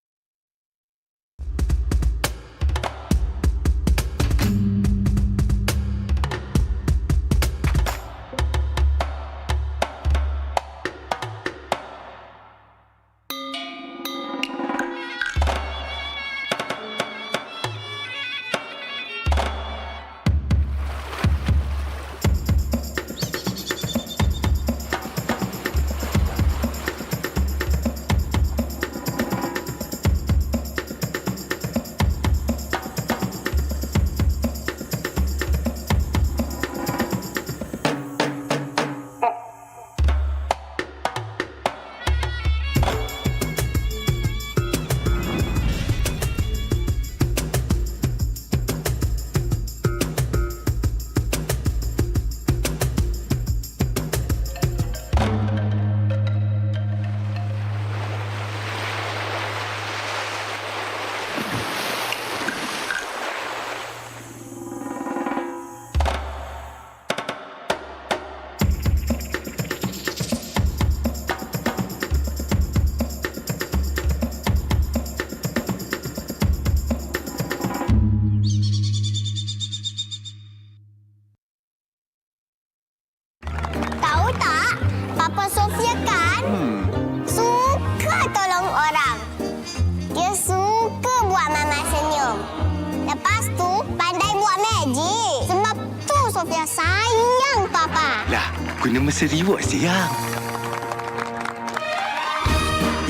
Sofia sayang Papa. Lah, guna Mesra Rewards je yang.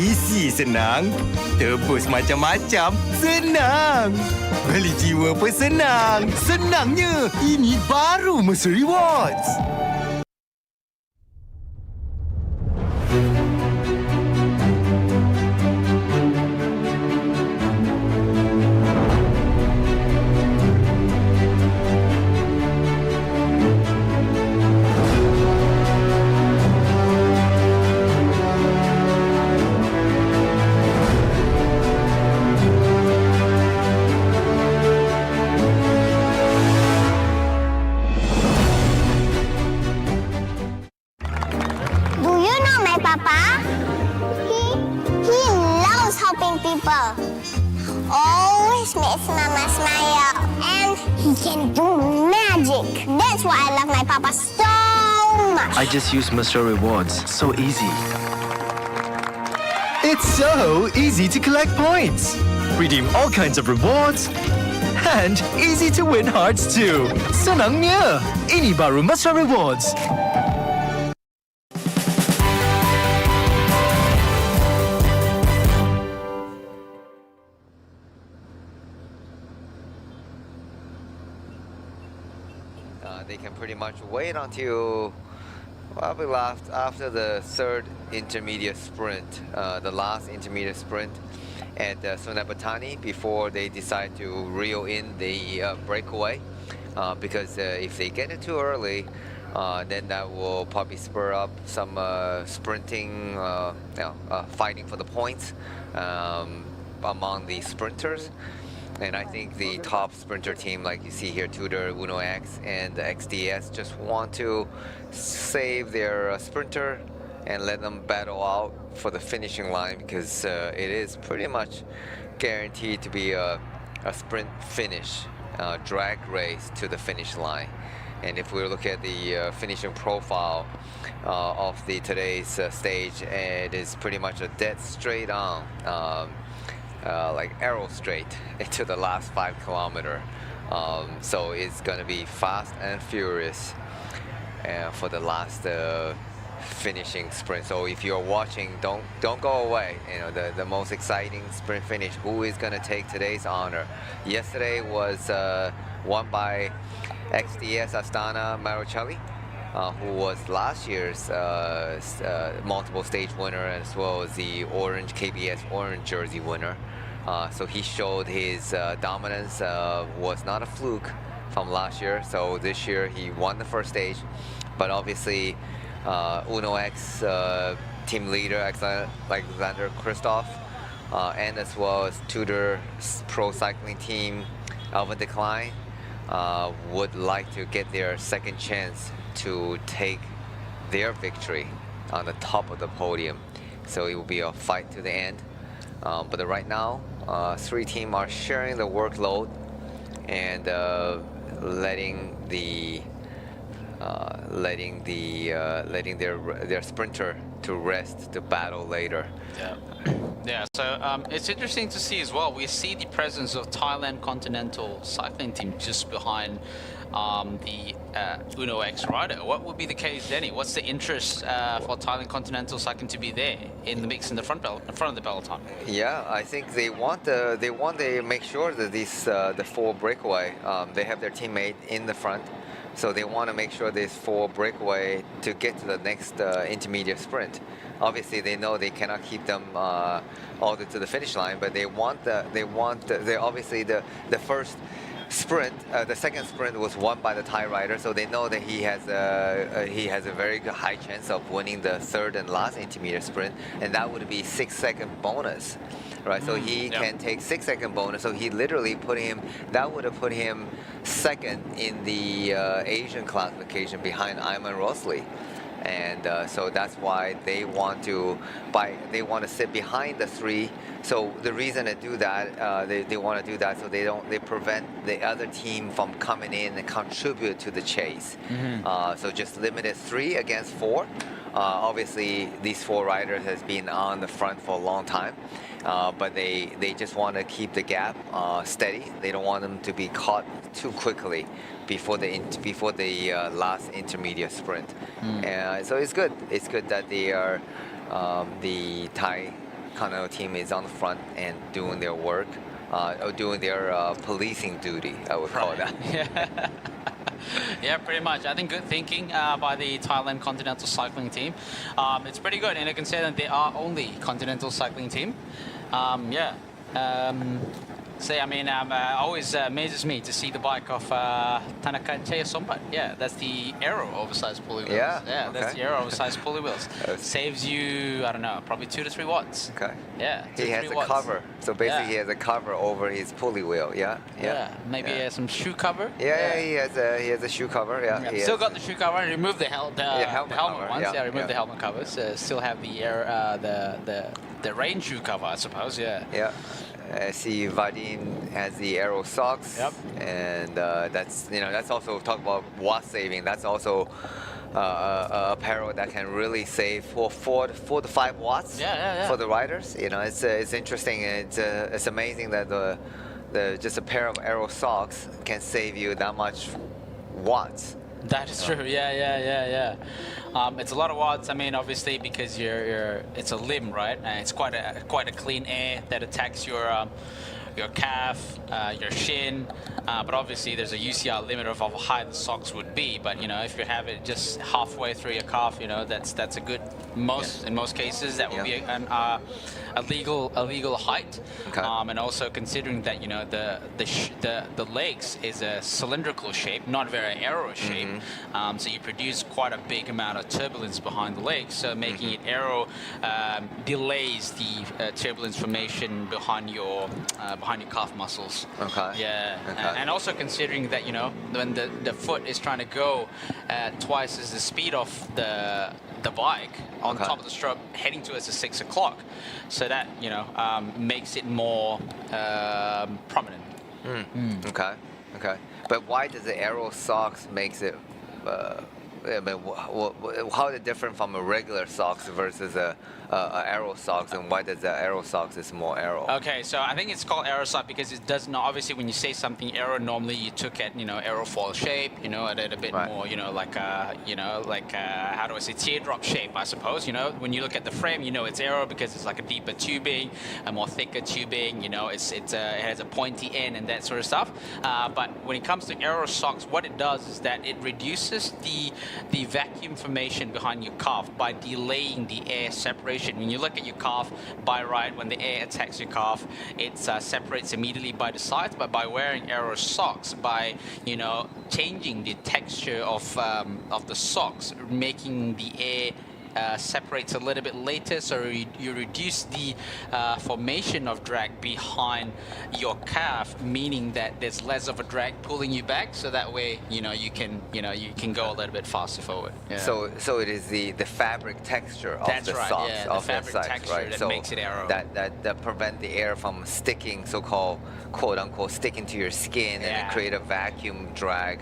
Isi senang, tebus macam-macam senang. Beli jiwa pun senang. Senangnya, ini baru Mesra Rewards. Always makes Mama smile, and he can do magic. That's why I love my Papa so much. I just use Mesra Rewards. So easy. It's so easy to collect points, redeem all kinds of rewards, and easy to win hearts too. Senangnya, ini baru Mesra Rewards. they can pretty much wait until probably after the third intermediate sprint, the last intermediate sprint at Sunabatani before they decide to reel in the breakaway. Because if they get it too early, then that will probably spur up some sprinting, fighting for the points among the sprinters. And I think the top sprinter team, like you see here, Tudor, Uno X, and the XDS, just want to save their sprinter and let them battle out for the finishing line, because it is pretty much guaranteed to be a sprint finish, drag race to the finish line. And if we look at the finishing profile of today's stage, it is pretty much a dead straight on, like arrow straight into the last 5 kilometers. So it's going to be fast and furious for the last finishing sprint. So if you're watching, don't go away. You know, the most exciting sprint finish. Who is going to take today's honor? Yesterday was won by XDS Astana Maruchelli, who was last year's multiple stage winner, as well as the orange KBS orange jersey winner. So he showed his dominance, was not a fluke from last year. So this year he won the first stage, but obviously Uno X team leader Alexander Kristoff, and as well as Tudor Pro Cycling Team Alvin Decline, would like to get their second chance to take their victory on the top of the podium. So it will be a fight to the end. But right now, 3 teams are sharing the workload and letting their sprinter to rest to battle later. Yeah. Yeah, so it's interesting to see as well. We see the presence of Thailand Continental Cycling Team just behind the Uno X rider. What would be the case, Denny? What's the interest for Thailand Continental Cycling to be there in the mix in the front of the peloton? Yeah, I think they want to make sure that these the 4 breakaway, they have their teammate in the front. So they want to make sure there's 4 breakaway to get to the next intermediate sprint. Obviously, they know they cannot keep them all to the finish line, but they obviously the first sprint, the second sprint was won by the Thai rider, so they know that he has a very good high chance of winning the third and last intermediate sprint, and that would be 6-second bonus, right? So he can take 6-second bonus. So he literally that would have put him second in the Asian classification behind Ayman Rosley. And so that's why they want to sit behind the 3. So the reason to do that, they want to do that so they prevent the other team from coming in and contribute to the chase. So just limited 3 against 4. Obviously, these 4 riders has been on the front for a long time, but they just want to keep the gap steady. They don't want them to be caught too quickly before the last intermediate sprint. So it's good. It's good that they are the Thai Continental team is on the front and doing their work, or doing their policing duty, I would call that. Yeah. Yeah, pretty much. I think good thinking by the Thailand Continental Cycling Team. It's pretty good, and I can say that they are only Continental Cycling Team. I mean, always amazes me to see the bike of Tanaka Sombat. Yeah, that's the Aero oversized pulley wheels. Yeah, that's the Aero oversized pulley wheels. Saves you, I don't know, probably 2 to 3 watts. Okay. Yeah. He has a cover. So basically, he has a cover over his pulley wheel. Yeah. Maybe he has some shoe cover. Yeah, he has a shoe cover. Yeah. Still got the shoe cover. And remove the helmet cover, ones. Remove the helmet covers. Still have the the rain shoe cover, I suppose. Yeah. Yeah. I see Vadim has the Aero socks. Yep. And that's also talk about watt saving. That's also apparel that can really save 4 to 5 watts for the riders. It's interesting. It's amazing that just a pair of Aero socks can save you that much watts. That is true. Yeah. It's a lot of watts. I mean, obviously, because it's a limb, right? And it's quite a clean air that attacks your your calf, your shin, but obviously there's a UCR limit of how high the socks would be. But if you have it just halfway through your calf, that's a good in most cases that would be a legal height. Okay. And also considering that the legs is a cylindrical shape, not very aero shape, so you produce quite a big amount of turbulence behind the legs. So making it aero delays the turbulence formation behind your calf muscles. Okay. Yeah. Okay. And also considering that when the foot is trying to go at twice as the speed of the bike on top of the stroke heading towards the 6 o'clock, so that makes it more prominent. Okay. But why does the aero socks makes it? I mean, how is it different from a regular socks versus a aero socks, and why does the aero socks is more aero? Okay, so I think it's called aero sock because it does not, obviously when you say something aero, normally you took at aerofoil shape, at a bit more, like how do I say, teardrop shape, I suppose. When you look at the frame, it's aero because it's like a deeper tubing, a more thicker tubing. It has a pointy end and that sort of stuff. But when it comes to aero socks, what it does is that it reduces the vacuum formation behind your calf by delaying the air separation. When you look at your calf, by right, when the air attacks your calf, it separates immediately by the sides. But by wearing aero socks, by changing the texture of the socks, making the air separates a little bit later, so you reduce the formation of drag behind your calf, meaning that there's less of a drag pulling you back, so that way you can go a little bit faster forward. Yeah. So it is the fabric texture of That's the right, socks yeah, of the fabric the socks, texture right? that So makes it aero. That prevent the air from sticking, so-called quote unquote sticking to your skin and create a vacuum drag.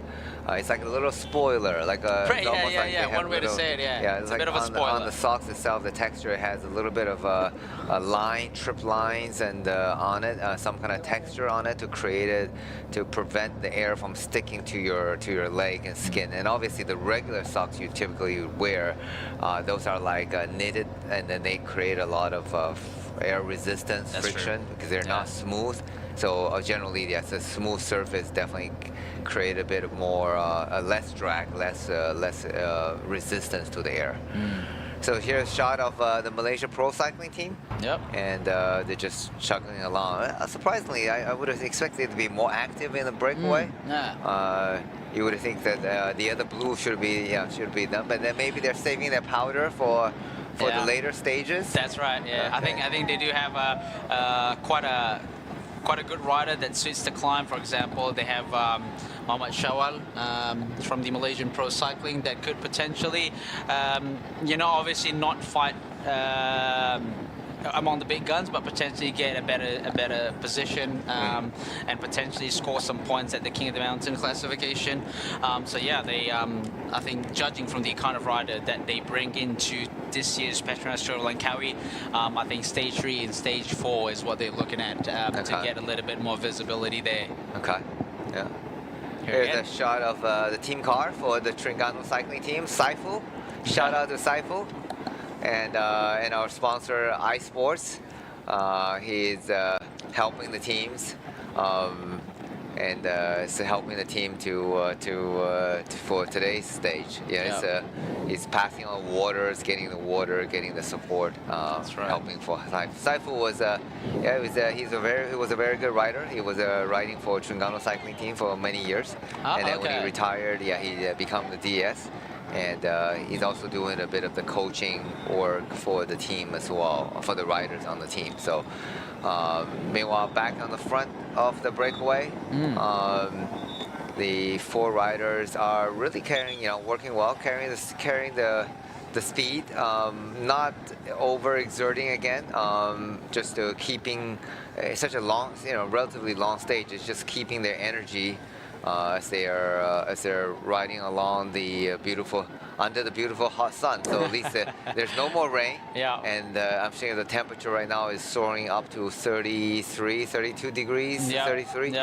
It's like a little spoiler, like a Right, almost like they have one way to say it, Yeah, it's like a bit of a spoiler. on the socks itself, the texture has a little bit of a line, trip lines, and on it, some kind of texture on it to create it, to prevent the air from sticking to your leg and skin. And obviously, the regular socks you typically wear, those are like knitted, and then they create a lot of air resistance, friction, because they're not smooth. So generally, yes, a smooth surface definitely create a bit more, less drag, less resistance to the air. So here's a shot of the Malaysia Pro Cycling team. Yep. And they're just chugging along. Surprisingly, I would have expected it to be more active in the breakaway. You would think that the other blue should be them, but then maybe they're saving their powder for the later stages. That's right. Yeah, Okay. I think they do have quite a good rider that suits the climb. For example, they have Muhammad Shawal from the Malaysian Pro Cycling that could potentially, obviously not fight among the big guns, but potentially get a better position and potentially score some points at the King of the Mountain classification. So yeah, they I think judging from the kind of rider that they bring into this year's PETRONAS Tour of Langkawi, I think stage 3 and stage 4 is what they're looking at to get a little bit more visibility there. Okay. Yeah. Here's a shot of the team car for the Terengganu cycling team, Saiful. Shout out to Saiful. And our sponsor, iSports. He's helping the teams and is helping the team for today's stage. Yeah, he's passing on waters, getting the water, getting the support, helping for Saiful was he was a very good rider. He was riding for Terengganu cycling team for many years, and then when he retired, he became the DS. And he's also doing a bit of the coaching work for the team as well, for the riders on the team. So, meanwhile, back on the front of the breakaway, the 4 riders are really working well, carrying the speed, not overexerting again, just keeping such a long, relatively long stage. It's just keeping their energy. As they're riding along under the beautiful hot sun. So at least there's no more rain. Yeah. And I'm seeing the temperature right now is soaring up to 33, 32 degrees, 33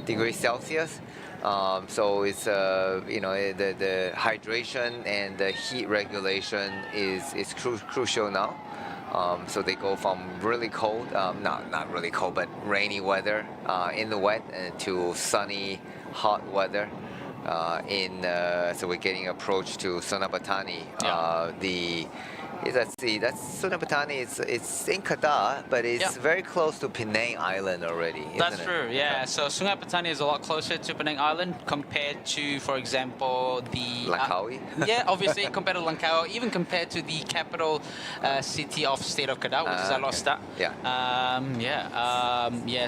degrees Celsius. So it's the hydration and the heat regulation is crucial now. So they go from really cold, not really cold, but rainy weather in the wet to sunny, hot weather. So we're getting approach to Sunapatani. Let's see, that's Sunapatani. It's in Kedah, but it's very close to Penang Island already. That's isn't true, it? yeah. So Sungai Petani is a lot closer to Penang Island compared to, for example, the... Langkawi? Yeah, obviously compared to Langkawi, even compared to the capital city of state of Kedah, which is Alostar.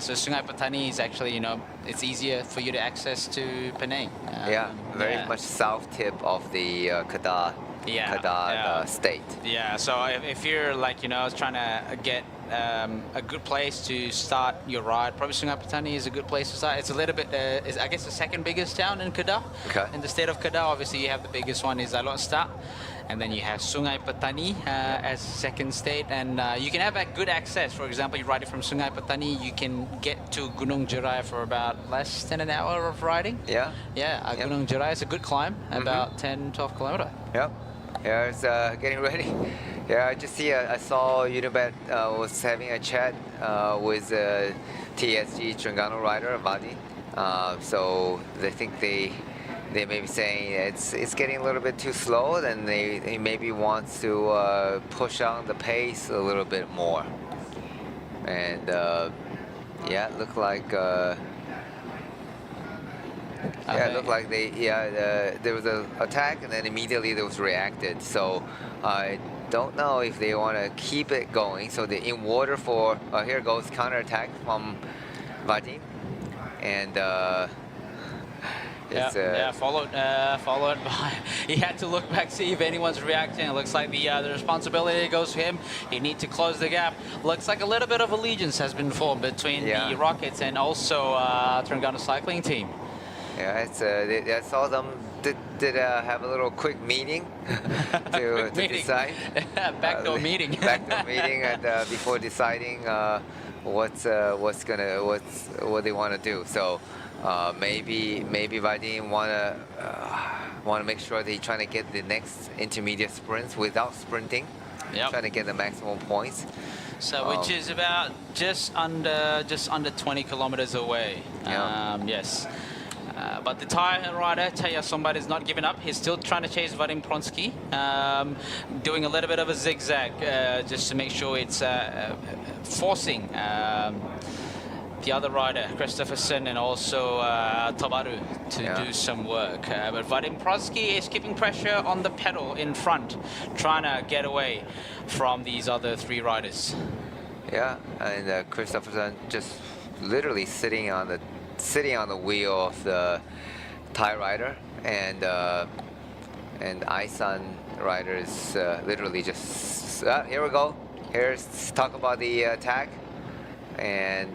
So Sungai Petani is actually, it's easier for you to access to Penang. Very much south tip of the Kedah. State. Yeah, so if you're trying to get a good place to start your ride, probably Sungai Petani is a good place to start. It's a little bit, I guess, the second biggest town in Kedah. In the state of Kedah, obviously you have the biggest one is Alostar, and then you have Sungai Petani as second state, and you can have good access. For example, you ride it from Sungai Petani, you can get to Gunung Jerai for about less than an hour of riding. Gunung Jerai is a good climb, about 10-12 kilometers. Yeah, it's getting ready. Yeah, I saw Unibet was having a chat with TSG Terengganu rider Vadi. So they think they may be saying it's getting a little bit too slow, then he maybe wants to push on the pace a little bit more. And it looked like. It looked like there was an attack and then immediately there was reacted. So I don't know if they want to keep it going. So they're in water for, here goes counterattack from Vadim. And followed by, he had to look back, see if anyone's reacting. It looks like the responsibility goes to him. He needs to close the gap. Looks like a little bit of allegiance has been formed between the Rockets and also Terengganu cycling team. Yeah, I saw them did have a little quick meting to decide. Backdoor meeting. Backdoor meeting, and before deciding what they want to do. So maybe Vadim want to make sure that he's trying to get the next intermediate sprints without sprinting. Trying to get the maximum points. So which is about just under 20 kilometers away. Yes. But the Thai rider, Chaya Sombat, is not giving up. He's still trying to chase Vadim Pronsky, doing a little bit of a zigzag just to make sure it's forcing the other rider, Christopherson, and also Tobaru to do some work. But Vadim Pronsky is keeping pressure on the pedal in front, trying to get away from these other three riders. Yeah, and Christopherson just literally sitting on the wheel of the Thai rider, and Isan rider is literally just here we go. Here's talk about the attack, and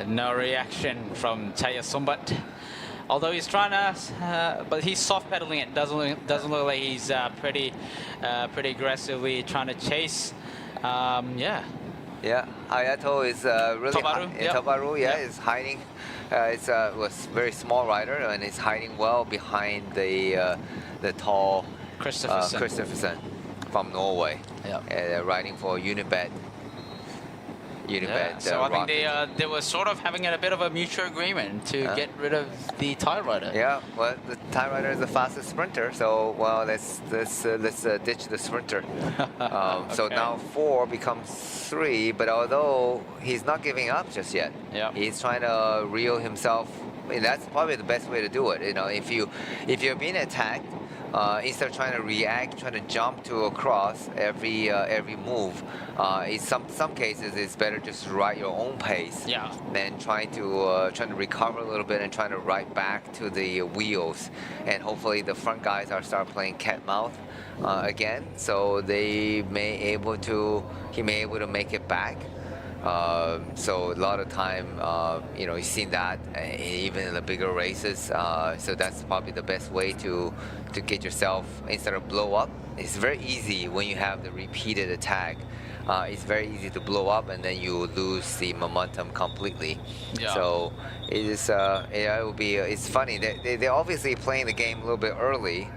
no reaction from Chaya Sombat. Although he's trying to, but he's soft pedaling it. Doesn't look like he's pretty aggressively trying to chase. Yeah, Hayato is really Tobaru, is hiding. Was very small rider and is hiding well behind the tall Christopherson from Norway. Riding for Unibet. So I think they were sort of having a bit of a mutual agreement to get rid of the Thai rider. Yeah, well, the Thai rider is the fastest sprinter, so let's ditch the sprinter. So now 4 becomes 3, but although he's not giving up just yet, he's trying to reel himself. I mean, that's probably the best way to do it. If you're being attacked, instead of trying to react, trying to jump to a cross every move, in some cases it's better just to ride your own pace than trying to recover a little bit and trying to ride back to the wheels. And hopefully the front guys start playing cat mouth again, so he may able to make it back. So a lot of time, you've seen that even in the bigger races. So that's probably the best way to get yourself, instead of blow up. It's very easy when you have the repeated attack. It's very easy to blow up and then you lose the momentum completely. So it is. It will be. It's funny. They're obviously playing the game a little bit early.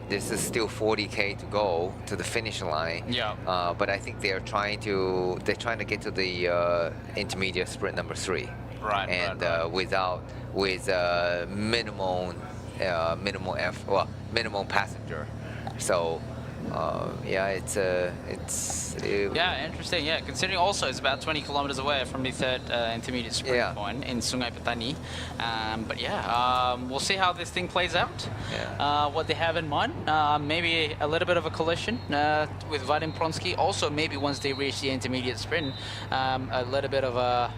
This is still 40K to go to the finish line. Yeah. But I think they're trying to get to the intermediate sprint number 3. Right. And with minimal passenger. So yeah, yeah, interesting. Yeah, considering also it's about 20 kilometers away from the third intermediate sprint point in Sungai Petani. But yeah, we'll see how this thing plays out. Yeah. What they have in mind, maybe a little bit of a collision with Vadim Pronsky. Also, maybe once they reach the intermediate sprint, a little bit of a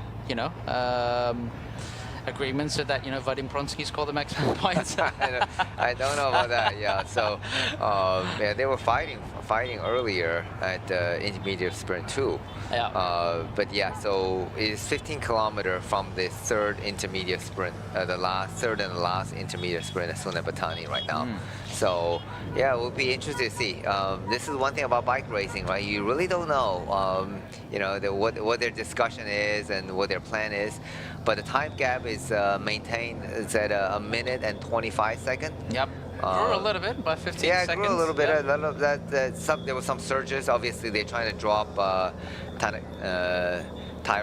agreement so that Vadim Pronsky scored the maximum points. I don't know about that. Yeah. So yeah, they were fighting earlier at intermediate sprint 2. Yeah. But yeah, so it's 15 kilometers from the third intermediate sprint, the third and last intermediate sprint at Sungai Petani right now. So yeah, we'll be interested to see. This is one thing about bike racing, right? You really don't know, what their discussion is and what their plan is. But the time gap is maintained. It's at a minute and 25 seconds. Yep. Grew a little bit by 15 yeah, seconds. Yeah, grew a little bit. Yeah. There were some surges. Obviously, they're trying to drop Thai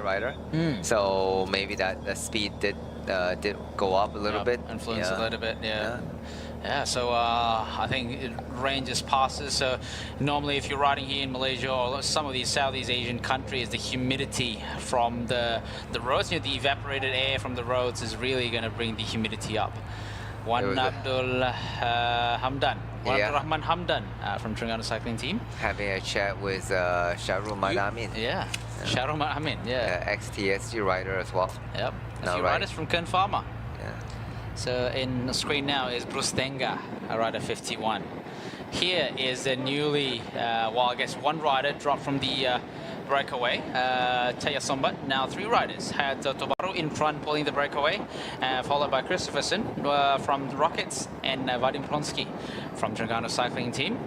rider. So maybe that speed did go up a little bit. Influence a little bit. Yeah. Yeah, so I think it ranges passes. So normally if you're riding here in Malaysia or some of these Southeast Asian countries, the humidity from the roads, the evaporated air from the roads is really going to bring the humidity up. Abdul Hamdan. Abdul Rahman Hamdan from Terengganu Cycling Team. Having a chat with Shahrul Madamin. Yeah, Shahrul Madamin, ex-TSG rider as well. Yep, a few riders from Kern Pharma. Yeah. So in the screen now is Bruce Denga, rider 51. Here is the newly, I guess one rider dropped from the breakaway, Taya Sombat. Now 3 riders. Had Tobaru in front pulling the breakaway, followed by Christopherson from the Rockets and Vadim Pronsky from Terengganu Cycling Team,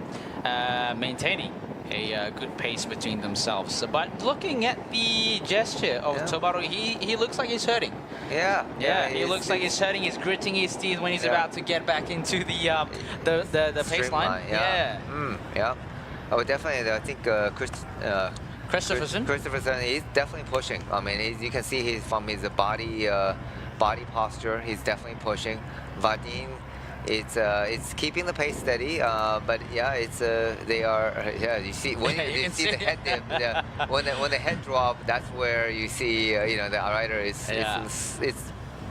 maintaining a good pace between themselves. But looking at the gesture of Tobaru, he looks like he's hurting. Yeah, he looks like he's hurting. He's gritting his teeth when he's about to get back into the pace line. Yeah. Oh, definitely. I think Christopherson, he's definitely pushing. I mean, you can see from his body posture, he's definitely pushing. Vadim, it's keeping the pace steady, but yeah, you see when you see the head when the head drop, that's where you see the rider is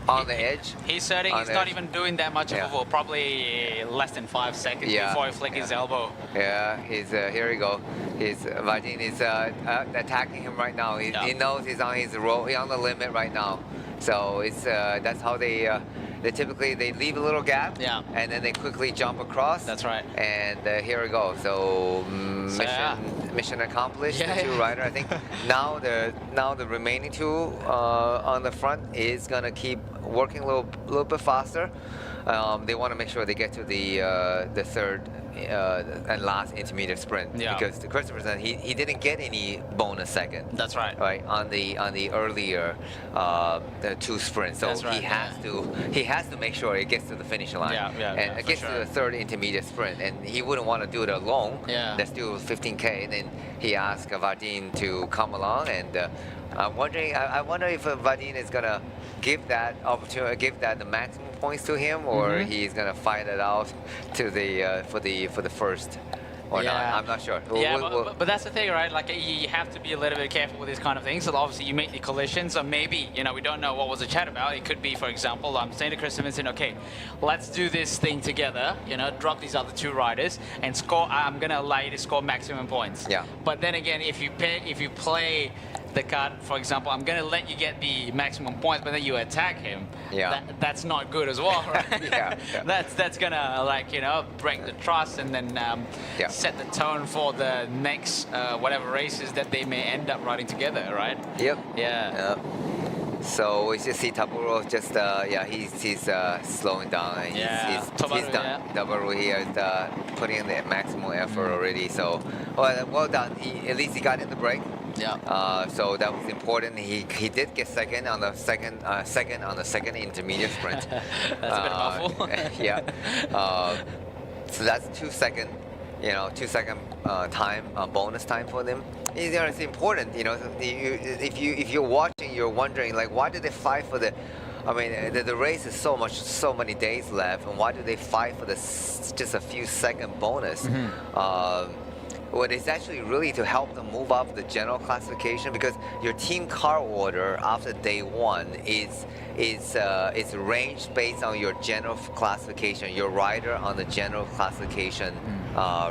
on the edge. He's hurting. He's not even doing that much of a wall. Probably less than 5 seconds before he flick his elbow. Yeah, here we go. Vadim is attacking him right now. He knows he's on his road, on the limit right now. So it's that's how they typically leave a little gap, and then they quickly jump across. That's right. And here we go. So mission accomplished. The 2 rider. I think now the remaining 2 on the front is gonna keep working a little bit faster. They want to make sure they get to the third and last intermediate sprint, because the Christopherson he didn't get any bonus second. That's right. Right on the earlier the 2 sprints, so he has to make sure he gets to the finish line. And gets to the third intermediate sprint, and he wouldn't want to do it alone. That's still 15K. And then he asked Vadim to come along, and I'm wondering. I wonder if Vadim is gonna give that opportunity, give that the maximum points to him, or he's gonna fight it out to the for the first or not. I'm not sure. But that's the thing, right? Like you have to be a little bit careful with these kind of things. So obviously you make the collision. So maybe we don't know what was the chat about. It could be, for example, I'm saying to Christopherson, okay, let's do this thing together. Drop these other 2 riders and score. I'm gonna allow you to score maximum points. Yeah. But then again, if you play the card, for example, I'm going to let you get the maximum points, but then you attack him. That's not good as well, right? That's going to break the trust and then set the tone for the next whatever races that they may end up riding together, right? So we just see Taburo just he's slowing down. And he's done. Taburo here is putting in the maximum effort already. So well done. At least he got in the break. So that was important. He did get second on the second intermediate sprint. That's a bit of a mouthful. So that's 2 second, 2 second time, bonus time for them. It's important, if you're watching, you're wondering, like, why did they fight for the, I mean, the race is so many days left, and why do they fight for just a few second bonus? Well, it's actually really to help them move up the general classification, because your team car order after day one is arranged based on your general classification, your rider on the general classification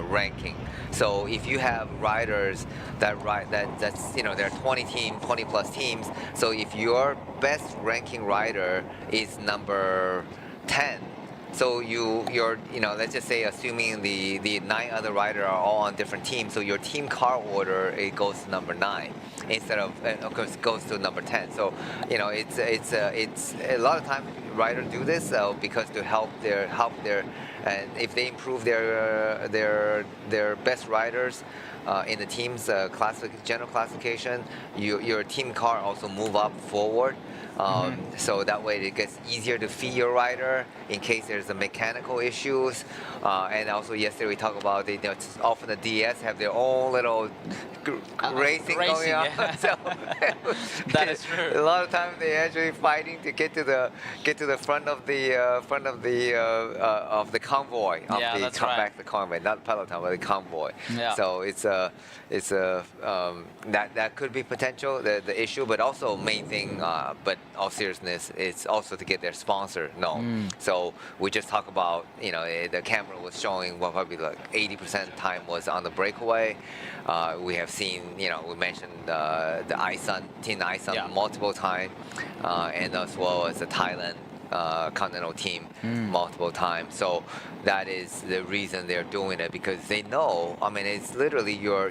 ranking. So if you have riders that's there are 20 plus teams. So if your best ranking rider is number 10. So you're let's just say, assuming the 9 other riders are all on different teams, so your team car order, it goes to number 9 instead of course goes to number 10. So it's a lot of times riders do this because to help their and if they improve their best riders in the team's general classification, your team car also move up forward. So that way it gets easier to feed your rider in case there's a mechanical issues. And also yesterday we talked about often the DS have their own little racing going on. Yeah. So That is true. a lot of times they're actually fighting to get to the front of the convoy of Yeah, the that's come right. back the convoy, not peloton, but the convoy. Yeah. So that could be potential the issue, but also main thing. But all seriousness, it's also to get their sponsor known. So we just talked about the camera was showing probably like 80% time was on the breakaway. We have seen we mentioned the Team Isun multiple times, and as well as the Thailand continental team multiple times. So that is the reason they're doing it, because they know, I mean, it's literally you're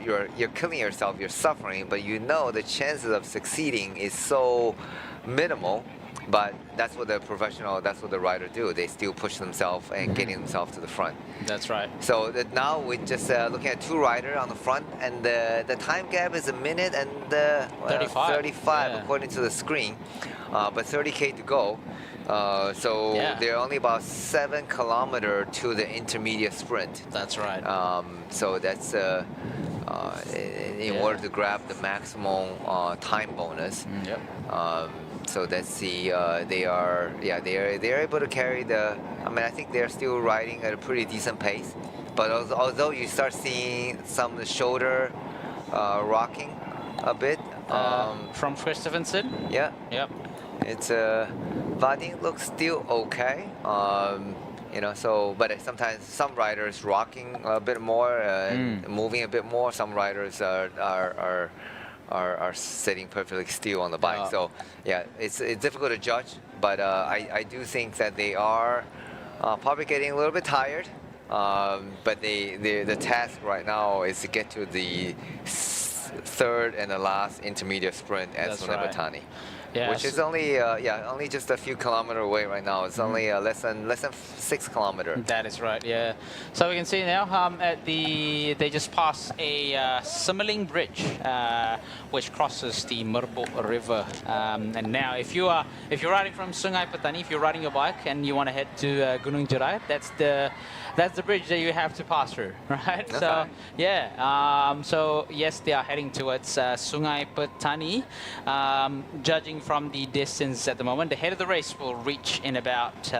killing yourself, you're suffering, but the chances of succeeding is so minimal. But that's what that's what the rider do. They still push themselves and getting themselves to the front. That's right. So that now we're just looking at 2 riders on the front, and the time gap is 1 minute and 35 according to the screen, but 30K to go. So they're only about 7 kilometers to the intermediate sprint. That's right. So that's in order to grab the maximum time bonus. So that's they're able to carry the. I mean, I think they're still riding at a pretty decent pace, but although you start seeing some of the shoulder rocking a bit from Christopherson. Yeah. Yep. It's Vading looks still okay. So but sometimes some riders rocking a bit more, moving a bit more. Some riders are sitting perfectly still on the bike. So yeah, it's difficult to judge, but I do think that they are probably getting a little bit tired. But the task right now is to get to the 3rd and the last intermediate sprint at Sunabatani. Yeah, which is only only just a few kilometers away right now. It's only less than 6 kilometers. That is right. Yeah. So we can see now they just passed a Simmerling Bridge, which crosses the Merbok River. And now, if you're riding from Sungai Petani, if you're riding your bike and you want to head to Gunung Jerai, that's the bridge that you have to pass through, right? Okay. So yeah. So yes, they are heading towards Sungai Petani. Judging from the distance at the moment, the head of the race will reach in about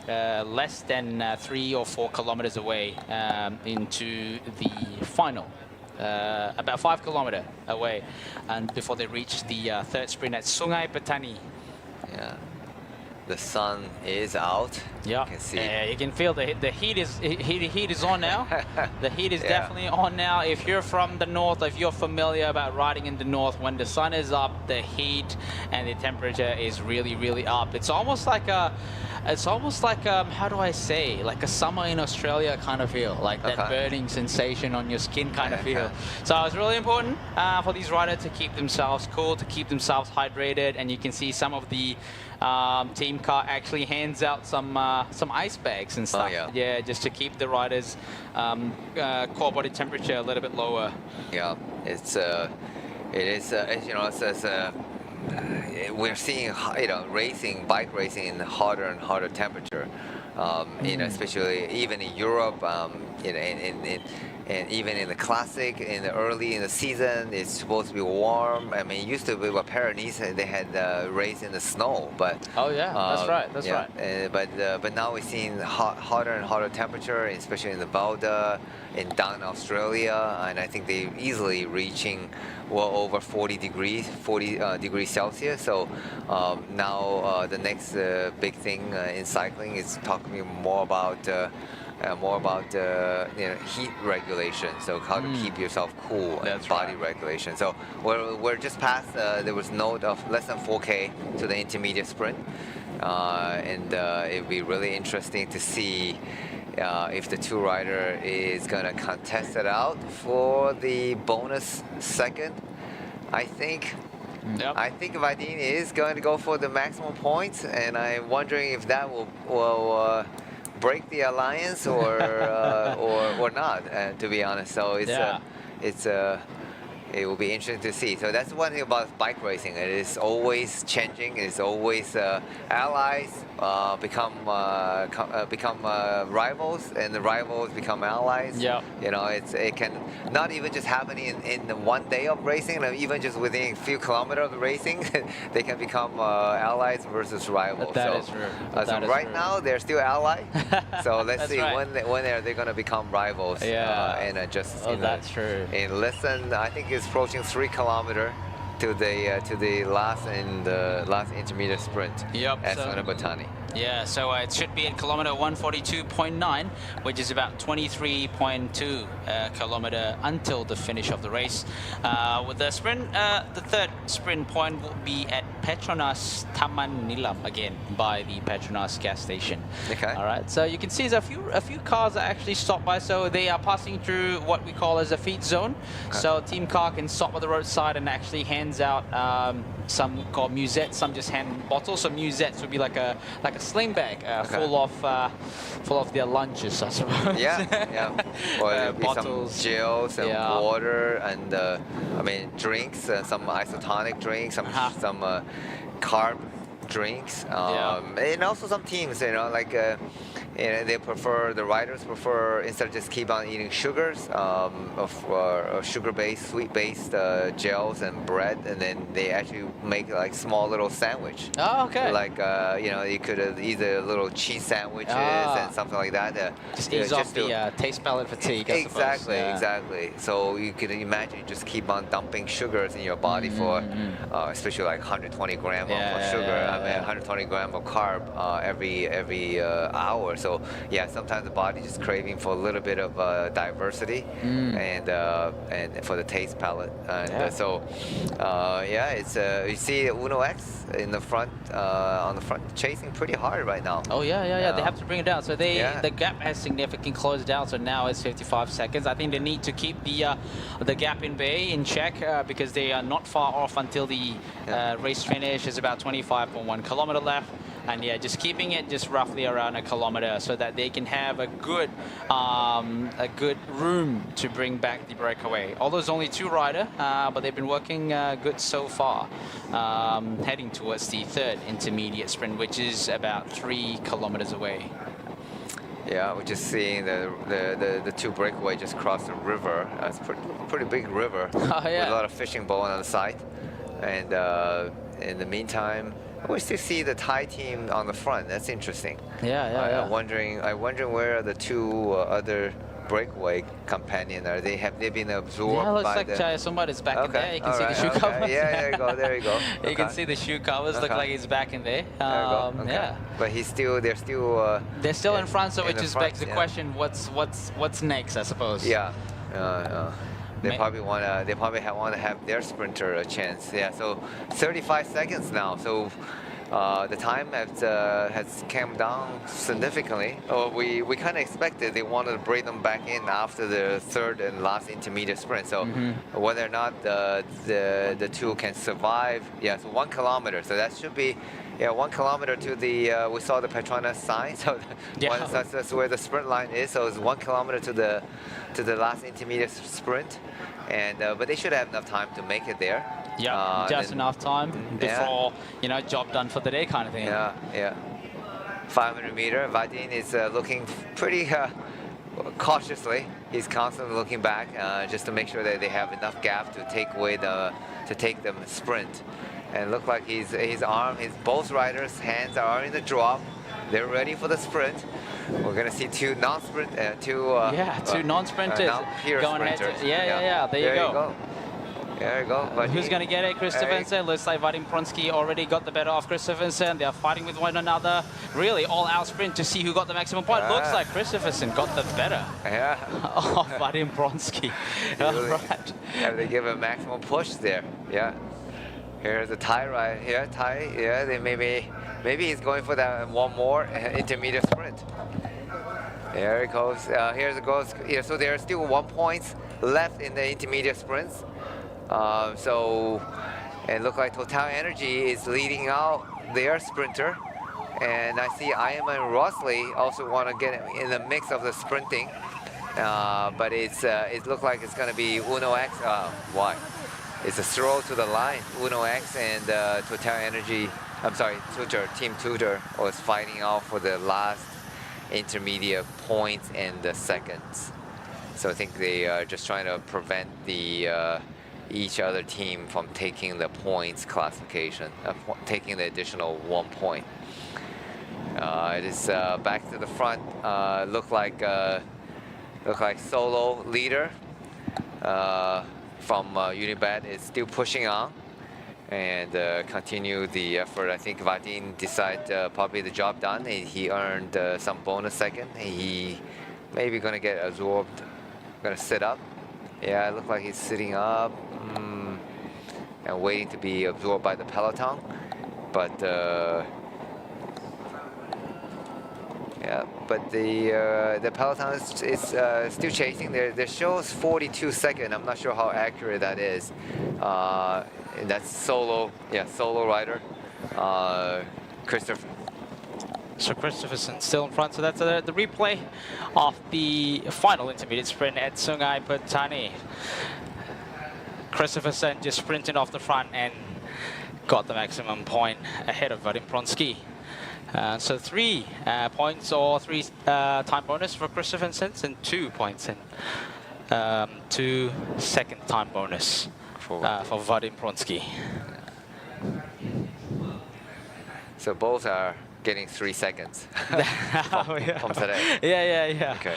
less than 3 or 4 kilometers away into the final. About 5 kilometers away, and before they reach the 3rd sprint at Sungai Petani. Yeah. The sun is out. Yeah, you can see. You can feel the heat is on now. The heat is definitely on now. If you're from the north, if you're familiar about riding in the north, when the sun is up, the heat and the temperature is really up. It's almost like how do I say, like a summer in Australia kind of feel, like that burning sensation on your skin kind of feel. So it's really important for these riders to keep themselves cool, to keep themselves hydrated, and you can see some of the team car actually hands out some ice bags and stuff. Yeah, just to keep the riders' core body temperature a little bit lower. Yeah, we're seeing bike racing in hotter and hotter temperature. Especially even in Europe, and even in the classic, early in the season, it's supposed to be warm. I mean, it used to be with Pyrenees, they had race in the snow, but oh yeah, that's right, that's right. But now we're seeing hotter and hotter temperature, especially in the Balda, down in Australia, and I think they're easily reaching well over 40 degrees Celsius. So now the next big thing in cycling is talking more about heat regulation, so how to keep yourself cool, and body regulation. So we're just past, there was note of less than 4K to the intermediate sprint, and it'll be really interesting to see if the two rider is gonna contest it out for the bonus second. I think Vadin is going to go for the maximum points, and I'm wondering if that will break the alliance or not, to be honest. So it will be interesting to see. So that's one thing about bike racing. It is always changing. It's always allies become rivals, and the rivals become allies. Yeah. It can not even just happen in one day of racing, even just within a few kilometers of racing, they can become allies versus rivals. That is true. So right now they're still allies. So let's see when are they going to become rivals. Yeah. That's true. In less than, I think it's approaching 3 kilometers to the last intermediate sprint. Yep. At Sonabatani. Yeah, so it should be at kilometer 142.9, which is about 23.2 kilometer until the finish of the race. With the sprint, the third sprint point will be at Petronas Taman Nilam again, by the Petronas gas station. Okay. All right. So you can see there's a few cars that actually stopped by. So they are passing through what we call as a feed zone. Okay. So Team Car can stop at the roadside and actually hands out some called musettes, some just hand bottles. So musettes would be like a sling bag full of their lunches, I suppose. Yeah. Or there'll be bottles, some gels and water, and drinks, some isotonic drinks, some carb drinks, and also some teams, the riders prefer, instead of just keep on eating sugars, of sugar-based, sweet-based gels and bread, and then they actually make like small little sandwich. Oh, okay. Like you could either little cheese sandwiches and something like that. Just ease off the taste palate fatigue. I suppose. Exactly. So you can imagine just keep on dumping sugars in your body for, especially like 120 grams of sugar. 120 grams of carb every hour. So sometimes the body just craving for a little bit of diversity and for the taste palate. And so it's you see Uno X in the front on the front chasing pretty hard right now. Oh yeah. They have to bring it down. So the gap has significantly closed down. So now it's 55 seconds. I think they need to keep the gap in bay in check because they are not far off until the race finish. Is about 25.1 kilometer left. And just keeping it just roughly around a kilometer so that they can have a good room to bring back the breakaway. Although there's only 2 riders, but they've been working good so far, heading towards the third intermediate sprint, which is about 3 kilometers away. Yeah, we're just seeing the 2 breakaway just cross the river. It's a pretty big river with a lot of fishing boat on the side. And in the meantime, we still see the Thai team on the front. That's interesting. I'm wondering where are the 2 other breakaway companions are. Have they been absorbed? Yeah, looks like Jayasumbat is back in there. You can see the shoe covers. There you go. You can see the shoe covers. Look like he's back in there. But they're still in front. So it just begs the question: what's next? I suppose. They probably want to have their sprinter a chance. So 35 seconds now. So the time has come down significantly. We kind of expected they wanted to bring them back in after the third and last intermediate sprint. So whether or not the 2 can survive, so 1 kilometer. So that should be 1 kilometer to the we saw the Petronas sign. So that's where the sprint line is. So it's 1 kilometer to the last intermediate sprint, and but they should have enough time to make it there. Just enough time before job done for the day kind of thing. 500 meter. Vadim is looking pretty cautiously. He's constantly looking back just to make sure that they have enough gap to take them sprint. And look like both riders' hands are in the drop. They're ready for the sprint. We're gonna see two non-sprint, two non-sprinters non-peer going ahead. sprinters. There you go. There you go. But Who's going to get it? Christophersen. Looks like Vadim Pronsky already got the better of Christophersen. They're fighting with one another. Really all-out sprint to see who got the maximum point. Looks like Christophersen got the better of Vadim Pronsky. All right. Have they give a maximum push there? Yeah. Here's the tie right here. Tie. Yeah. They maybe he's going for that one more intermediate sprint. There it goes. Here's it goes. Yeah, so there are still 1 point left in the intermediate sprints. So it looks like Total Energy is leading out their sprinter. And I see Iam and Rossley also want to get in the mix of the sprinting. But it looks like it's going to be Uno X. Why? It's a throw to the line. Uno X and Total Energy, I'm sorry, Team Tutor was fighting out for the last intermediate points and the seconds. So I think they are just trying to prevent each other team from taking the points classification, taking the additional 1 point. It is back to the front. Look like solo leader from Unibet is still pushing on and continue the effort. I think Vadim decided probably the job done. He earned some bonus second. He maybe gonna get absorbed. Gonna sit up. Yeah, it looks like he's sitting up and waiting to be absorbed by the peloton. But the peloton is still chasing. There shows 42 seconds. I'm not sure how accurate that is. And that's solo rider, Christopher. So Christophersen still in front. So that's the replay of the final intermediate sprint at Sungai Petani. Christophersen just sprinting off the front and got the maximum point ahead of Vadim Pronsky. So 3 points or 3 time bonus for Christophersen and 2 points and 2 second time bonus for Vadim Pronsky. So both are getting 3 seconds from today. Yeah. Okay.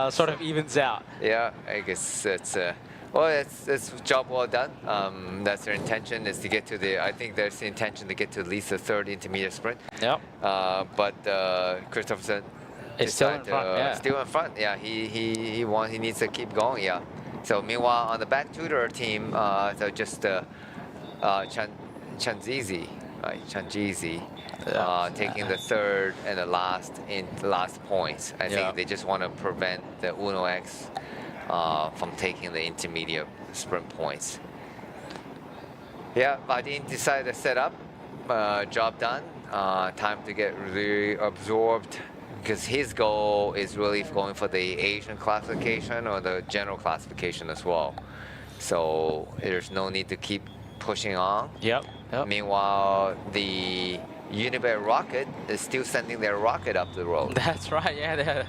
Sort of evens out. Yeah, I guess it's it's job well done. That's their intention, is to get to the. I think there's the intention to get to at least the 3rd intermediate sprint. Yep. But Christophersen is still in front. Still in front. Yeah. He needs to keep going. Yeah. So meanwhile, on the back tutor team, so just Chanzizi, right? Chanzizi. Taking the 3rd and the last points. I think they just want to prevent the Uno X from taking the intermediate sprint points. Yeah, Vadim decided to set up. Job done. Time to get reabsorbed, because his goal is really going for the Asian classification or the general classification as well. So there's no need to keep pushing on. Yep. Meanwhile, the Unibet rocket is still sending their rocket up the road. That's right. Yeah.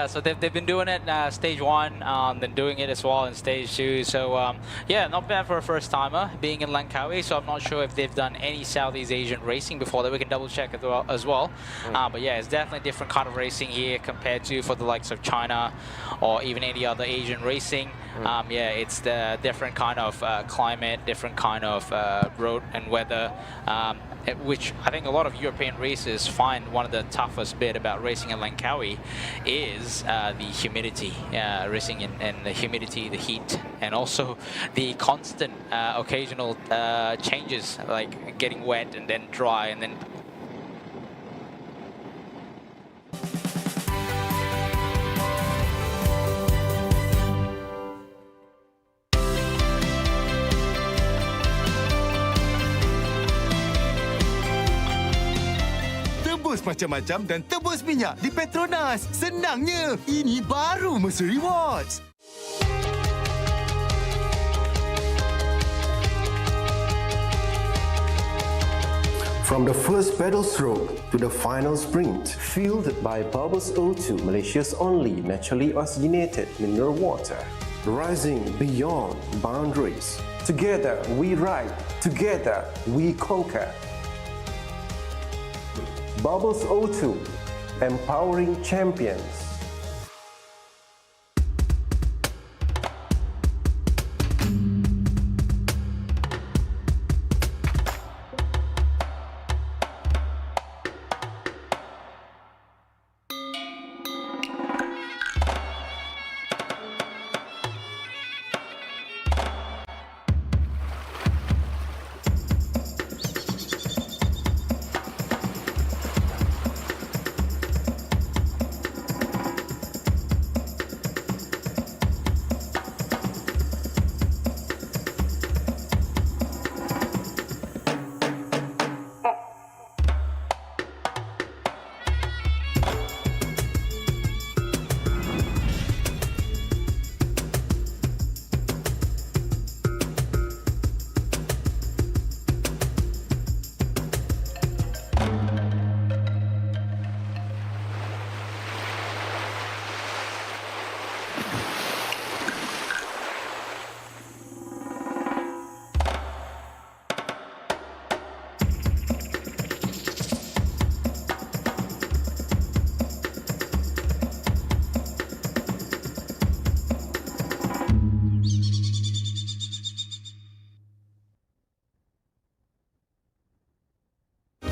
So they've been doing it stage 1, then doing it as well in stage 2. So yeah, not bad for a first timer being in Langkawi. So I'm not sure if they've done any Southeast Asian racing before that. We can double check as well. But yeah, it's definitely a different kind of racing here compared to for the likes of China or even any other Asian racing. Yeah, it's the different kind of climate, different kind of road and weather. Which I think a lot of European racers find one of the toughest bit about racing in Langkawi is the humidity, racing in the humidity, the heat, and also the constant occasional changes, like getting wet and then dry and then Tebus macam-macam dan tebus minyak di PETRONAS. Senangnya, ini baru Mesir Rewards. From the first pedal stroke to the final sprint, fueled by Bubbles O2, Malaysia's only naturally oxygenated mineral water. Rising beyond boundaries. Together we ride, together we conquer. Bubbles O2, empowering champions.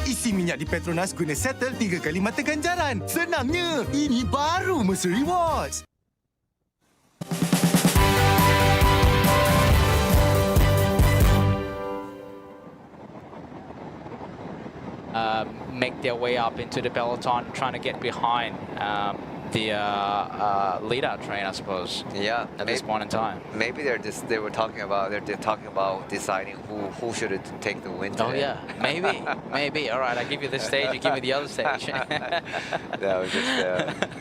Isi minyak di PETRONAS guna settle 3 kali mata ganjaran. Senangnya, ini baru Mesra Rewards. Make their way up into the peloton, trying to get behind the leader train, I suppose. Yeah, at this point in time. Maybe they're talking about deciding who should take the win today. Oh yeah, maybe. All right, I give you this stage, you give me the other stage. That was just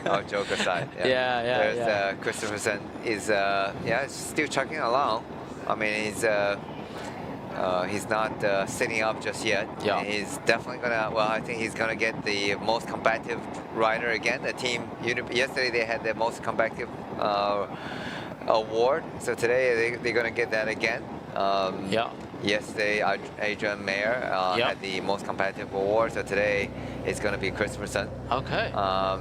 our joke aside. There's Christopherson is still chugging along. I mean, he's not sitting up just yet. Yeah. He's definitely gonna. Well, I think he's gonna get the most combative rider again. The team yesterday they had the most combative award. So today they're gonna get that again. Yesterday, Adrian Mayer had the most competitive award. So today it's going to be Christopherson. Okay.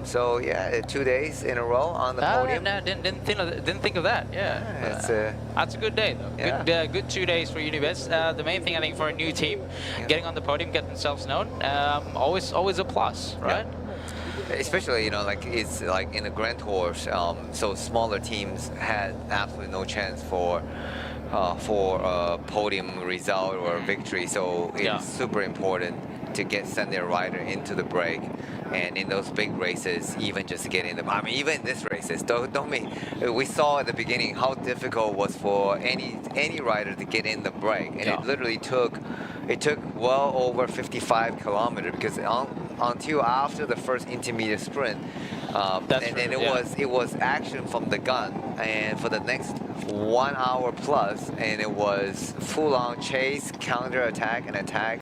So yeah, 2 days in a row on the podium. No, didn't think of that. Yeah. That's a good day though. Good 2 days for Unibet. The main thing I think for a new team, getting on the podium, get themselves known, always a plus, right? Yeah. Especially, like it's like in the Grand Tours, so smaller teams had absolutely no chance for a podium result or victory. So it's super important to send their rider into the break, and in those big races, even just getting them. I mean, even this races, we saw at the beginning how difficult it was for any rider to get in the break, and it literally took well over 55 kilometers because until after the first intermediate sprint, it was action from the gun, and for the next 1 hour plus, and it was full-on chase, counter-attack, and attack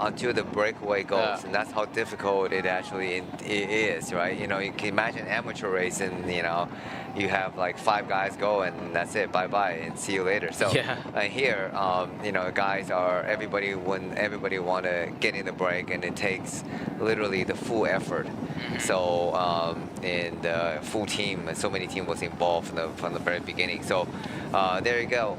until the breakaway goes, and that's how difficult it actually is, right? You can imagine amateur racing, you have like 5 guys go and that's it, bye-bye, and see you later. So here, guys everybody want to get in the break, and it takes literally the full effort. So and full team, and so many teams was involved from the very beginning. So there you go.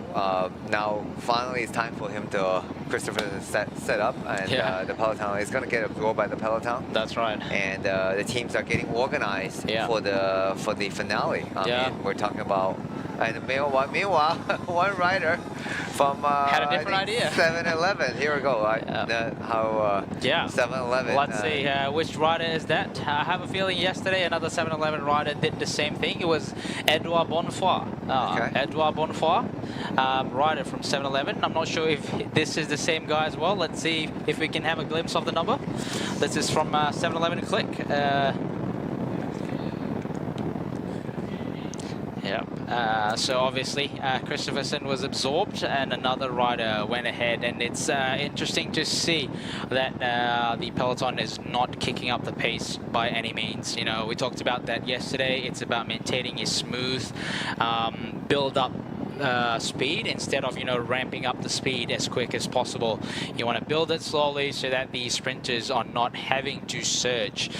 Now finally it's time for him to Christopher set up, and the peloton is going to get absorbed by the peloton. That's right. And the teams are getting organized for the finale. I mean, we're talking about. And meanwhile, one rider from had a different idea. 7-Eleven. Here we go. 7-Eleven. Let's see which rider is that. I have a feeling yesterday another 7-Eleven rider did the same thing. It was Edouard Bonnefoy. Edouard Bonnefoy, rider from 7-Eleven. I'm not sure if this is the same guy as well. Let's see if we can have a glimpse of the number. This is from 7-Eleven Click. Yeah. So obviously, Christopherson was absorbed, and another rider went ahead. And it's interesting to see that the peloton is not kicking up the pace by any means. You know, we talked about that yesterday. It's about maintaining a smooth build-up speed instead of, you know, ramping up the speed as quick as possible. You want to build it slowly so that the sprinters are not having to surge.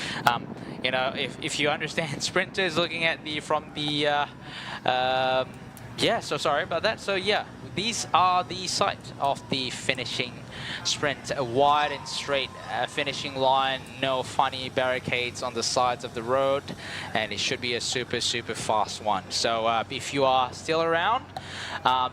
You know, if you understand sprinters, looking at from the yeah, so sorry about that. So yeah, these are the site of the finishing sprint, a wide and straight finishing line, no funny barricades on the sides of the road, and it should be a super fast one. So if you are still around,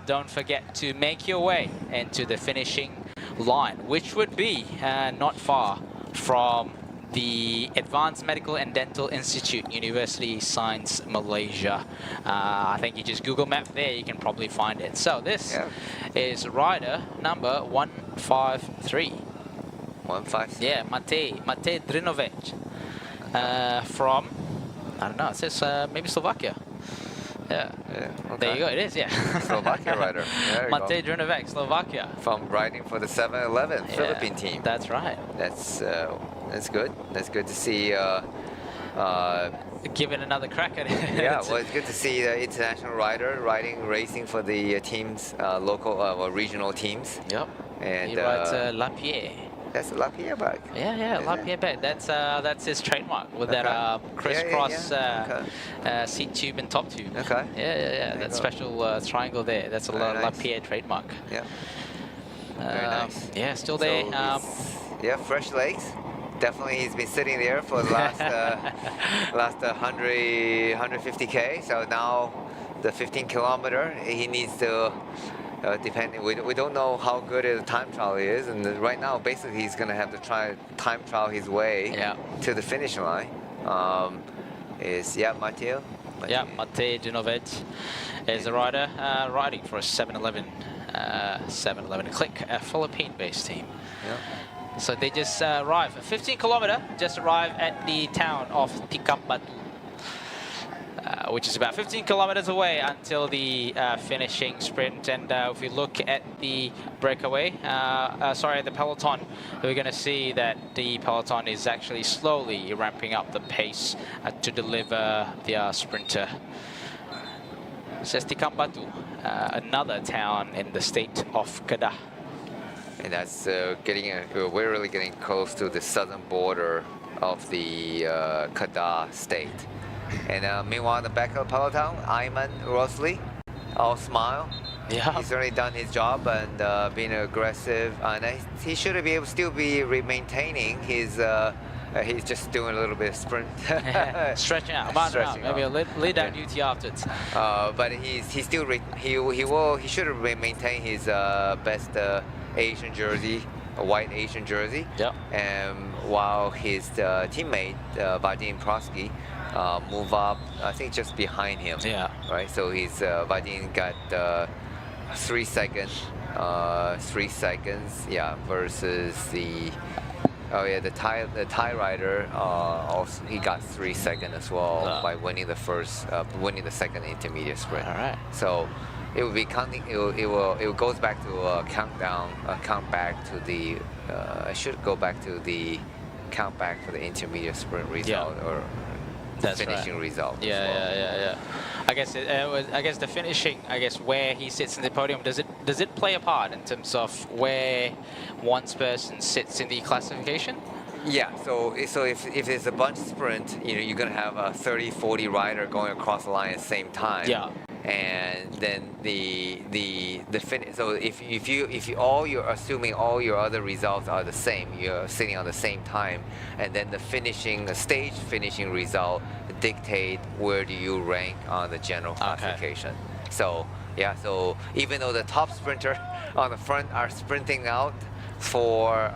don't forget to make your way into the finishing line, which would be not far from the Advanced Medical and Dental Institute, University Science Malaysia. I think you just Google Map there, you can probably find it. So this is rider number 153. 153? Yeah, Mate Drinovic. From, I don't know, it says maybe Slovakia. Yeah. Okay. There you go, it is, yeah. Slovakia rider. Mate Drinovic, Slovakia. From riding for the 7-Eleven Philippine team. That's right. That's good. That's good to see. Giving another crack at it. Yeah, well, it's good to see the international rider racing for the teams, local or regional teams. Yep. And he rides Lapierre. That's a Lapierre bike. Yeah, Lapierre bike. That's his trademark with that crisscross seat tube and top tube. Okay. Yeah. That special triangle there. That's a Lapierre trademark. Yeah. Very nice. Yeah, still there. Yeah, fresh legs. Definitely, he's been sitting there for the last 150K. So now the 15 kilometer, he needs to. Depending, we don't know how good the time trial is, and right now basically he's gonna have to try time trial his way to the finish line. Mateo? Yeah, Mate Drinovic is a rider riding for a 7-Eleven Click, a Philippine-based team. Yeah. So they just arrived, a 15 kilometer, just arrived at the town of Tikambatu, which is about 15 kilometers away until the finishing sprint. And if we look at the breakaway, the peloton, we're going to see that the peloton is actually slowly ramping up the pace to deliver the sprinter. It says Tikambatu, another town in the state of Kedah. And that's we're really getting close to the southern border of the Kedah state. And meanwhile, in the back of the peloton, Ayman Rosli, all smile. Yeah. He's certainly done his job and being aggressive. And he should be able to still be maintaining his. He's just doing a little bit of sprint. Stretching out, maybe a lead down duty afterwards. But he should maintain his best Asian jersey, a white Asian jersey. Yeah. And while his teammate Vadim Prosky move up, I think just behind him. Yeah. Right. So he's Vadim got 3 seconds. 3 seconds. Yeah. Versus the. Oh yeah, the Thai rider also he got 3 seconds as well by winning the second intermediate sprint. All right. So it will be counting. It goes back to a countdown. Count back to the. I should go back to the count back for the intermediate sprint result or finishing result. Yeah. I guess the finishing. I guess where he sits in the podium, does it play a part in terms of where one person sits in the classification? Yeah. So if it's a bunch sprint, you're gonna have a 30-40 rider going across the line at the same time. Yeah. And then the finish. So if you're assuming all your other results are the same, you're sitting on the same time, and then the stage finishing result dictate where do you rank on the general classification. Okay. So yeah. So even though the top sprinter on the front are sprinting out for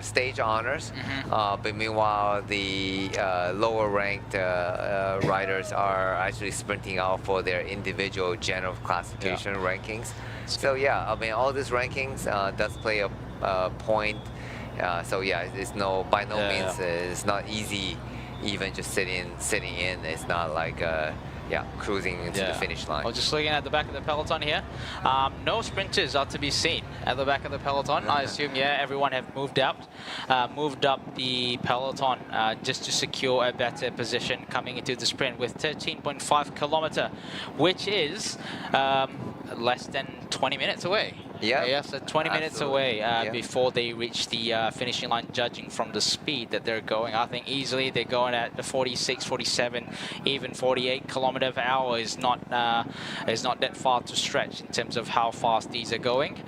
stage honors, but meanwhile the lower ranked riders are actually sprinting out for their individual general classification rankings. So yeah, I mean all these rankings does play a point. So yeah, it's by no means it's not easy. Even just sitting in, it's not like yeah, cruising into the finish line. Well, just looking at the back of the peloton here, no sprinters are to be seen at the back of the peloton. I assume, everyone have moved up the peloton just to secure a better position coming into the sprint with 13.5 kilometer, which is less than 20 minutes away. Yeah. So 20 minutes away before they reach the finishing line, judging from the speed that they're going. I think easily they're going at the 46, 47, even 48 kilometer per hour is not that far to stretch in terms of how fast these are going.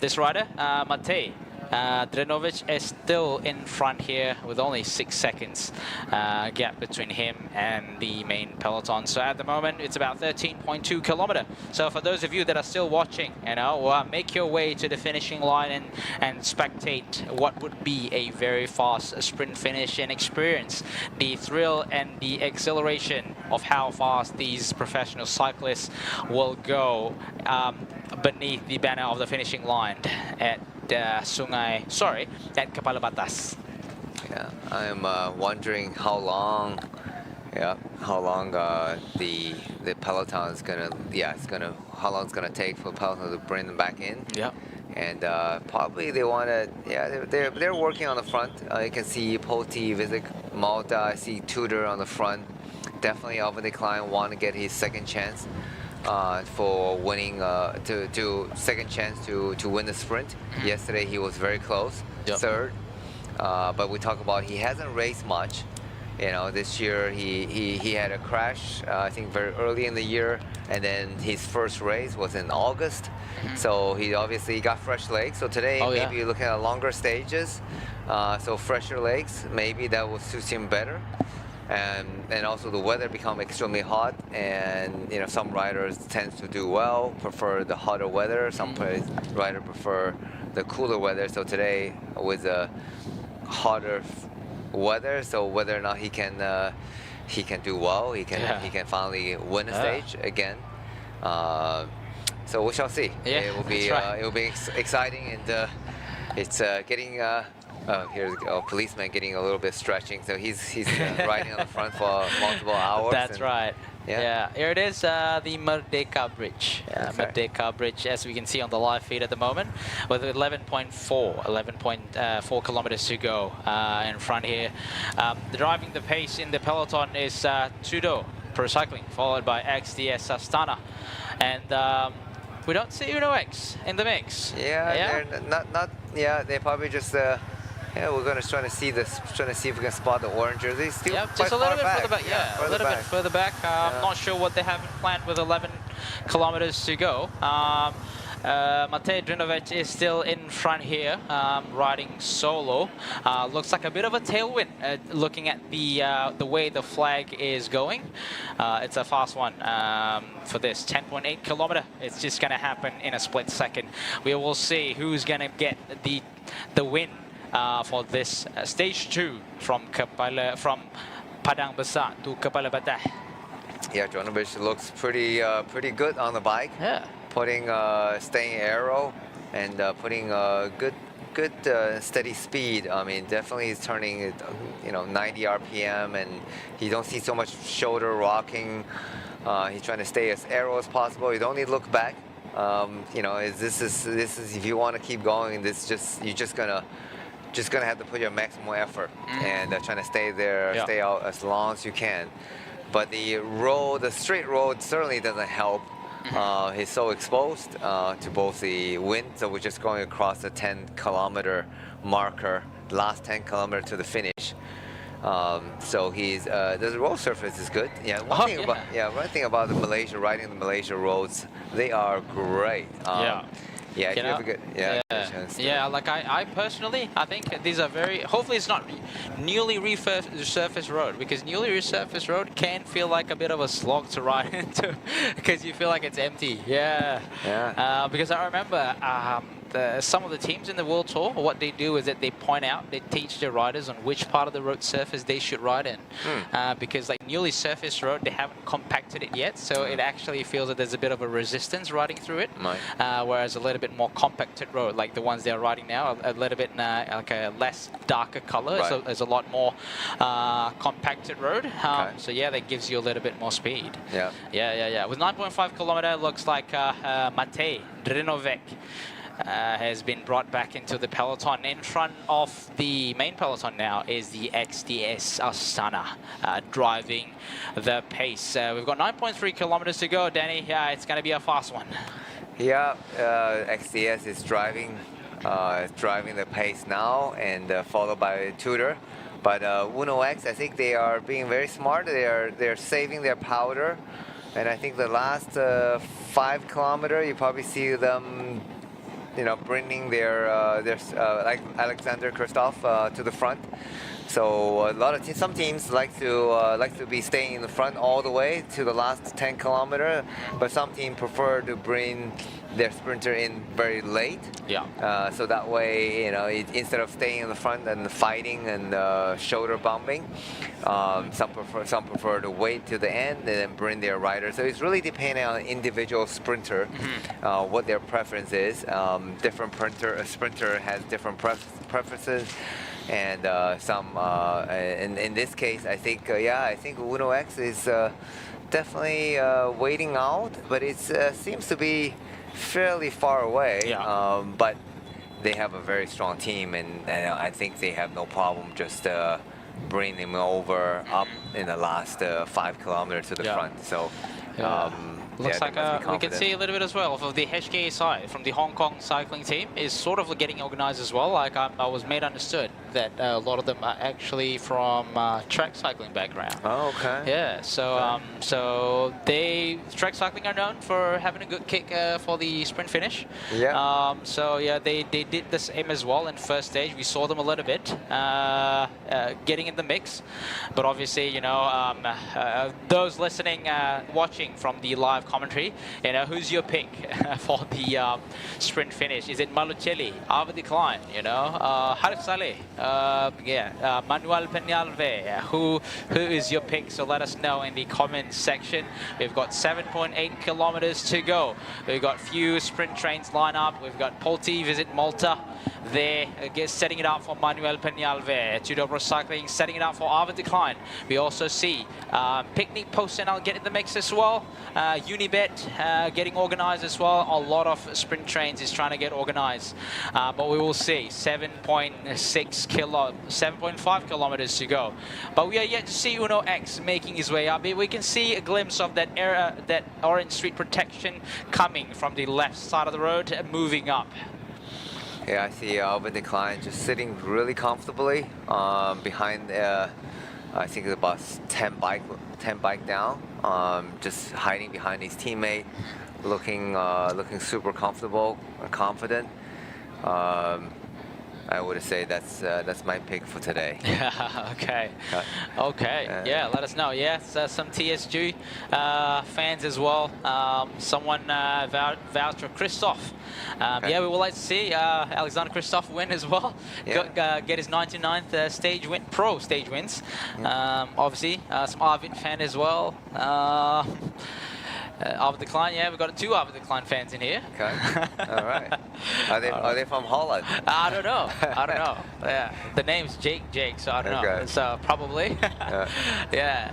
This rider, Matej Drenovic, is still in front here with only 6 seconds gap between him and the main peloton. So at the moment, it's about 13.2 kilometer. So for those of you that are still watching, make your way to the finishing line and spectate what would be a very fast sprint finish and experience the thrill and the exhilaration of how fast these professional cyclists will go beneath the banner of the finishing line at at Kepala Batas. Yeah, I'm wondering how long the peloton is how long it's gonna take for peloton to bring them back in. Yeah. And probably they want to, they're working on the front. You can see Poti, Vizik, Malta. I see Tudor on the front. Definitely Alvin Decline want to get his second chance for winning, second chance to win the sprint. Yesterday he was very close, third. But we talk about he hasn't raced much. This year he had a crash, I think very early in the year, and then his first race was in August. So he obviously got fresh legs. So today maybe you're looking at longer stages, so fresher legs, maybe that will suit him better. And also the weather become extremely hot, and some riders tend to do well, prefer the hotter weather. Some riders prefer the cooler weather. So today with the hotter weather, so whether or not he can do well, he can finally win a stage again. So we shall see. It will be exciting, and it's getting. Here's a policeman getting a little bit stretching, so he's riding on the front for multiple hours. That's right. Yeah, here it is, the Merdeka Bridge. Merdeka Bridge, as we can see on the live feed at the moment, with 11.4 kilometers to go in front here. Driving the pace in the peloton is Tudor Pro Cycling, followed by XDS Astana. And we don't see Uno X in the mix. They're not. They probably just. We're gonna try to see if we can spot the orange jersey. Still just a little bit further back. A little bit further back. I'm not sure what they have planned with 11 kilometers to go. Matej Drenovic is still in front here, riding solo. Looks like a bit of a tailwind, looking at the way the flag is going. It's a fast one for this 10.8 kilometer. It's just gonna happen in a split second. We will see who's gonna get the win for this stage 2 from Padang Besar to Kepala Batas. Yeah, Drenovic looks pretty good on the bike. Yeah. Staying aero and putting good steady speed. I mean, definitely he's turning 90 RPM, and you don't see so much shoulder rocking. He's trying to stay as aero as possible. You don't need to look back. This is if you want to keep going, you're just gonna have to put your maximum effort and trying to stay there, stay out as long as you can. But the straight road certainly doesn't help. He's so exposed to both the wind, so we're just going across the 10-kilometer marker, last 10 kilometer to the finish. So the road surface is good. One thing about the Malaysia, riding the Malaysia roads, they are great. Like I personally, I think these are hopefully it's not newly resurfaced road, because newly resurfaced road can feel like a bit of a slog to ride into because you feel like it's empty. Because I remember some of the teams in the World Tour, what they do is that they point out, they teach their riders on which part of the road surface they should ride in. Because like newly surfaced road, they haven't compacted it yet, so it actually feels that there's a bit of a resistance riding through it. Whereas a little bit more compacted road, like the ones they're riding now, a little bit like a less darker color, so there's a lot more compacted road. So yeah, that gives you a little bit more speed. Yeah. With 9.5 kilometer, looks like Matej Drinovec has been brought back into the peloton. In front of the main peloton now is the XDS Astana driving the pace. We've got 9.3 kilometers to go, Danny. Yeah, it's going to be a fast one. Yeah, XDS is driving the pace now, and followed by Tudor. But Uno X, I think they are being very smart. They're saving their powder, and I think the last 5 kilometers, you probably see them, bringing their like Alexander Kristoff to the front. So a lot of some teams like to be staying in the front all the way to the last 10 kilometers, but some teams prefer to bring their sprinter in very late. So that way, instead of staying in the front and fighting and shoulder bumping, some prefer to wait till the end and then bring their rider. So it's really depending on individual sprinter, what their preference is. Different sprinter has different preferences. And in this case, I think Uno X is definitely waiting out, but it seems to be fairly far away. But they have a very strong team, and I think they have no problem just bringing them over up in the last 5 kilometers to the front. So. Looks like we can see a little bit as well of the HK side from the Hong Kong cycling team is sort of getting organized as well. Like I was made understood that a lot of them are actually from track cycling background. Oh, okay. Yeah, so so track cycling are known for having a good kick for the sprint finish. So yeah, they did the same as well in first stage. We saw them a little bit getting in the mix, but obviously those listening, watching from the live commentary, who's your pick for the sprint finish? Is it Malucelli, Arvid Klein, Harif Saleh, Manuel Peñalver? Who is your pick? So let us know in the comments section. We've got 7.8 kilometers to go. We've got few sprint trains line up. We've got Polti visit Malta there, setting it up for Manuel Peñalver. Tudor Pro Cycling setting it up for Arvid Klein. We also see Picnic Post and I'll get in the mix as well. Unibet getting organized as well. A lot of sprint trains is trying to get organized, but we will see 7.5 kilometers to go. But we are yet to see Uno X making his way up. We can see a glimpse of that that orange street protection coming from the left side of the road, moving up. Yeah, I see Arvid Klein just sitting really comfortably behind. I think it's about 10 bike down, just hiding behind his teammate, looking super comfortable and confident. I would say that's my pick for today. Okay. Yeah, let us know. Yes, some TSG fans as well. Someone vouched for Kristoff. Yeah, we would like to see Alexander Kristoff win as well. Get his 99th stage win, pro stage wins. Obviously, some Arvid fan as well. Arvid Klein, yeah, we've got 2 Arvid Klein fans in here. Okay, all right. Are they from Holland? I don't know. Yeah, the name's Jake, so I don't know. So probably. Yeah.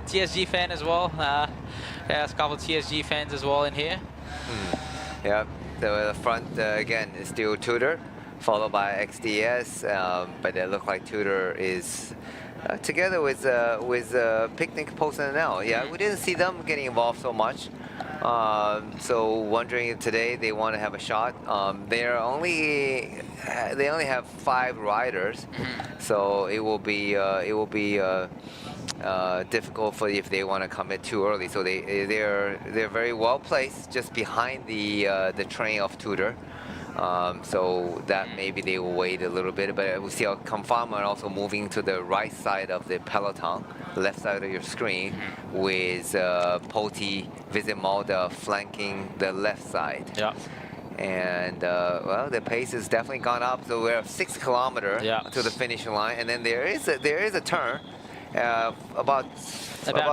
TSG fan as well. Yeah, there's a couple of TSG fans as well in here. Yeah, the front again is still Tudor, followed by XDS, but it looks like Tudor is. Together with Picnic Post and L. Yeah, we didn't see them getting involved so much. So wondering if today they want to have a shot. They only have 5 riders, so it will be difficult for if they want to commit too early. So they're very well placed just behind the train of Tudor. So that maybe they will wait a little bit, but we see Kepala also moving to the right side of the peloton, left side of your screen, with Poti, Visit Malda flanking the left side. Yeah. And well, the pace has definitely gone up. So we're 6 kilometers to the finishing line, and then there is a turn. About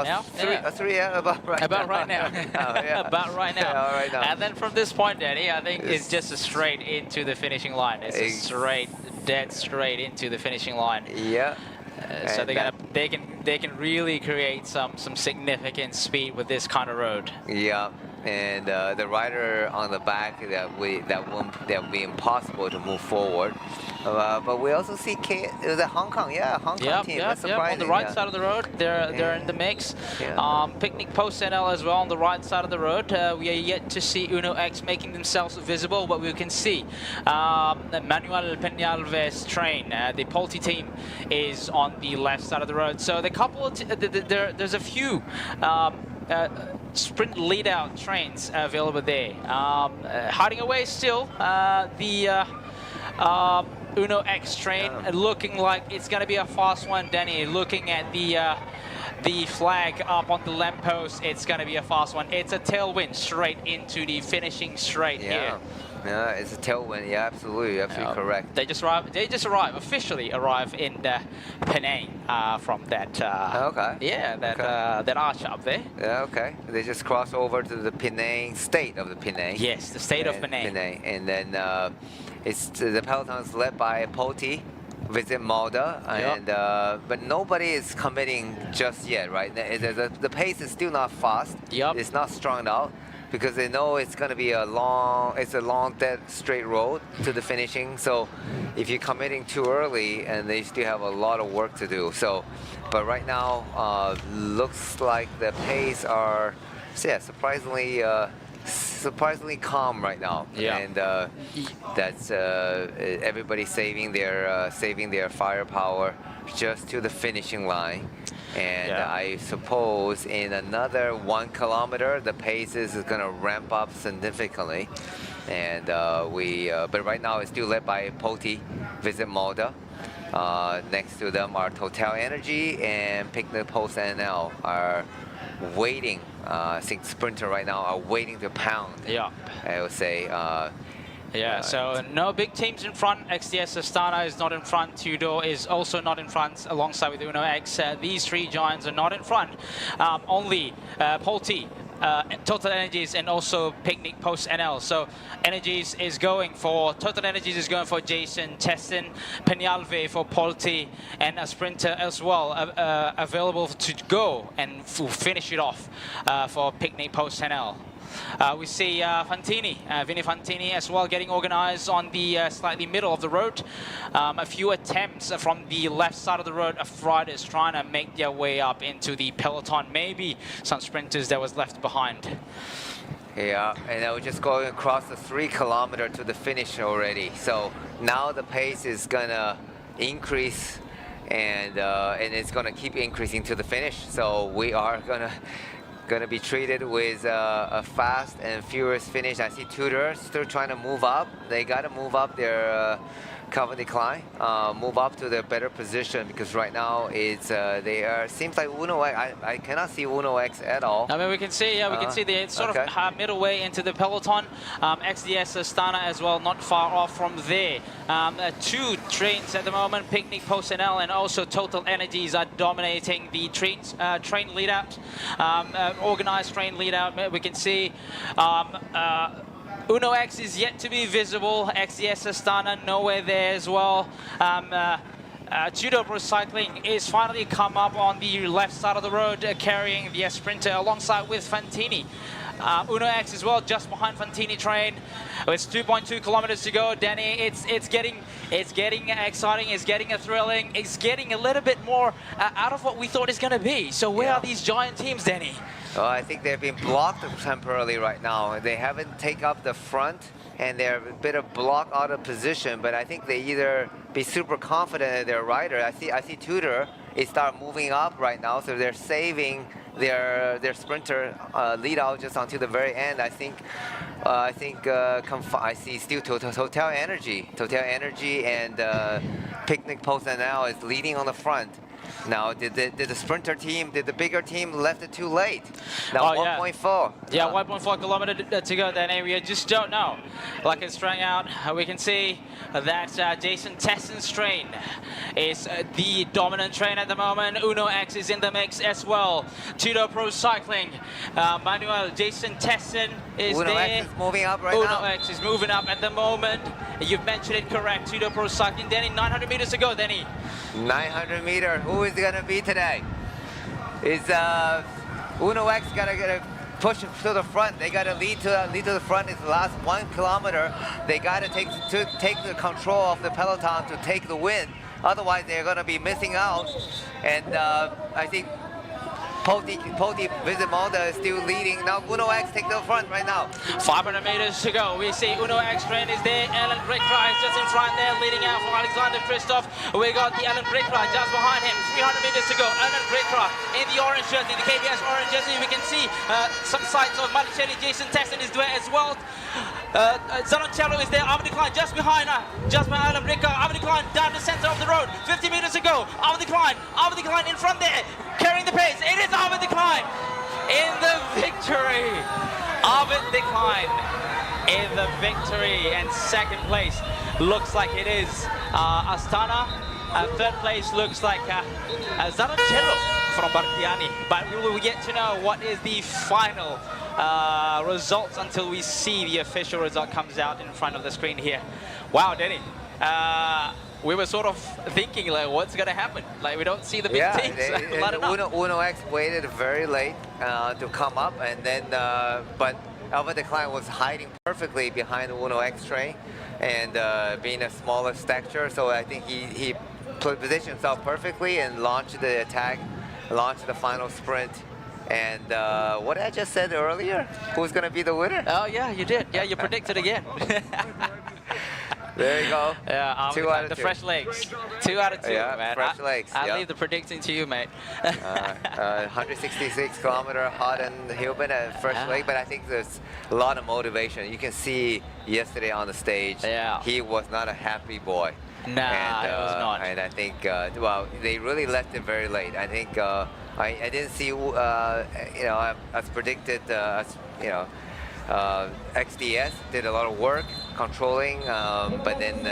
now? About right now. About right now. Yeah, right now. And then from this point, Danny, I think it's just a straight into the finishing line. It's a straight, dead straight into the finishing line. Yeah. So they can really create some significant speed with this kind of road. Yeah. And the rider on the back that will be impossible to move forward. But we also see the Hong Kong team. That's surprising. On the right side of the road, they're in the mix. Picnic Post NL as well on the right side of the road. We are yet to see Uno X making themselves visible, but we can see Manuel Peñalves train. The Polti team is on the left side of the road. So there's a few sprint lead-out trains available there. Hiding away still, the Uno X train, looking like it's going to be a fast one, Danny. Looking at the flag up on the lamppost, it's going to be a fast one. It's a tailwind straight into the finishing straight here. Yeah, it's a tailwind. Yeah, absolutely correct. They just officially arrive in the Penang from that. That arch up there. Yeah, okay. They just cross over to the Penang, state of the Penang. Yes, the state of Penang. And then it's the peloton's led by Poti, Visit Malda, and but nobody is committing just yet, right? The pace is still not fast. It's not strung out, because they know it's going to be a long dead straight road to the finishing. So if you're committing too early, and they still have a lot of work to do. So, but right now, looks like the pace are, surprisingly calm right now. And that's everybody saving their firepower just to the finishing line. And I suppose in another 1 kilometer, the pace is going to ramp up significantly. And but right now it's still led by Poti, Visit Malda. Next to them are Total Energy and Picnic Post NL are waiting. I think Sprinter right now are waiting to pound. I would say. So no big teams in front. XDS Astana is not in front. Tudor is also not in front alongside with Uno X. These three giants are not in front. Only Polti, Total Energies, and also Picnic Post NL. So Total Energies is going for Jason Tessin, Peñalve for Polti, and a sprinter as well available to go and finish it off for Picnic Post NL. We see Fantini, Vinny Fantini as well getting organized on the slightly middle of the road. A few attempts from the left side of the road of riders trying to make their way up into the peloton. Maybe some sprinters that was left behind. Yeah, and we're just going across the 3 kilometer to the finish already. So now the pace is gonna increase, and it's gonna keep increasing to the finish. So we are gonna be treated with a fast and furious finish. I see Tudor still trying to move up. They got to move up their cover decline, move up to their better position, because right now it's seems like Uno X. I cannot see Uno X at all. I mean, we can see the sort of middle way into the peloton. XDS Astana as well, not far off from there. 2 trains at the moment, Picnic Post NL and also Total Energies are dominating the train lead out, organized train lead out. We can see Uno X is yet to be visible. XDS Astana nowhere there as well. Judo Recycling is finally come up on the left side of the road, carrying the sprinter alongside with Fantini. Uno X as well, just behind Fantini train. It's 2.2 kilometers to go, Danny. It's getting exciting. It's getting thrilling. It's getting a little bit more out of what we thought it's going to be. So where are these giant teams, Danny? Well, I think they've been blocked temporarily right now. They haven't taken up the front, and they're a bit of block out of position. But I think they either be super confident in their rider. I see Tudor is start moving up right now, so they're saving their sprinter lead out just until the very end. I think I think I see still Total Energy and Picnic Post now is leading on the front. Now, did the sprinter team, did the bigger team left it too late? Now 1.4. Yeah, 1.4 kilometer to go. Then we just don't know. Like it's strung out, we can see that Jason Tessen's train is the dominant train at the moment. Uno X is in the mix as well. Tudor Pro Cycling, Manuel, Jason Tessen is Uno there. X is moving up right now. Uno X is moving up at the moment. You've mentioned it correct. Tudor Pro Cycling. Denny, 900 meters to go, Denny. 900 meter. Who is going to be today? Is Uno X gotta push to the front? They gotta lead to the front. It's the last 1 kilometer. They gotta take the control of the peloton to take the win. Otherwise, they're gonna be missing out. And I think Poti Vizimoda is still leading. Now Uno X take the front right now. 500 meters to go. We see Uno X train is there. Alan Brickra is just in front there, leading out from Alexander Christoph. We got the Alan Brickra just behind him. 300 meters to go. Alan Brickra in the orange jersey, the KBS orange jersey. We can see some sights of Marcelli. Jason Tessen is there as well. Zanoncello is there. Alvin Klein just behind Alan Brickra. Alvin Klein down the center of the road. 50 meters to go. Alvin Klein in front there, carrying the pace. It is Alvin Klein in the victory. Alvin Klein in the victory, and second place looks like it is Astana. Third place looks like Zanoncello from Bartiani. But we will get to know what is the final results until we see the official result comes out in front of the screen here. Wow, Denny. We were sort of thinking, like, what's going to happen? Like, we don't see the big teams. Uno X waited very late to come up, and then, but Alvin Klein was hiding perfectly behind the Uno X train, and being a smaller stature, so I think he positioned himself perfectly and launched the attack, launched the final sprint. And what I just said earlier, who's going to be the winner? Oh, yeah, you did. Yeah, you predicted again. There you go. Yeah, 2 out of 2. The fresh legs. 2 out of 2, yeah, man. Fresh legs. I'll leave the predicting to you, mate. 166 kilometer hot and humid and fresh leg, but I think there's a lot of motivation. You can see yesterday on the stage, he was not a happy boy. Nah, it was not. And I think, well, they really left it very late. I think I didn't see, you know, as predicted, XDS did a lot of work controlling, but then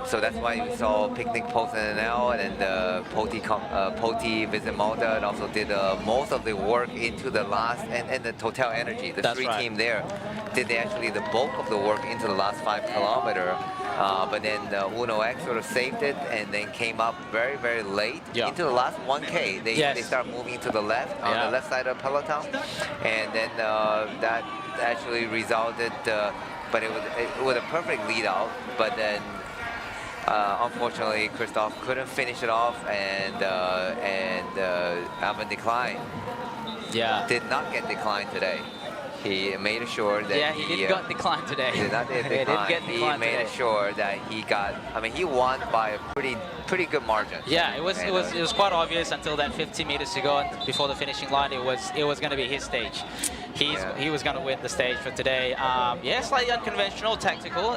so that's why we saw Picnic Post and NL, and then Poti Vizimoda and also did most of the work into the last, and the Total Energy, the three team there, did actually the bulk of the work into the last 5 kilometer. But then Uno X sort of saved it and then came up very, very late into the last 1K. They start moving to the left, on the left side of Peloton. And then that actually resulted, but it was a perfect lead out. But then unfortunately, Christoph couldn't finish it off, and Alvin Klein did not get declined today. He made sure that he didn't get declined today. He did not get declined. He made sure that he got. I mean, he won by a pretty good margin. Yeah, it was quite obvious until that 50 meters to go, and before the finishing line, it was going to be his stage. He was going to win the stage for today. Yeah, slightly unconventional, tactical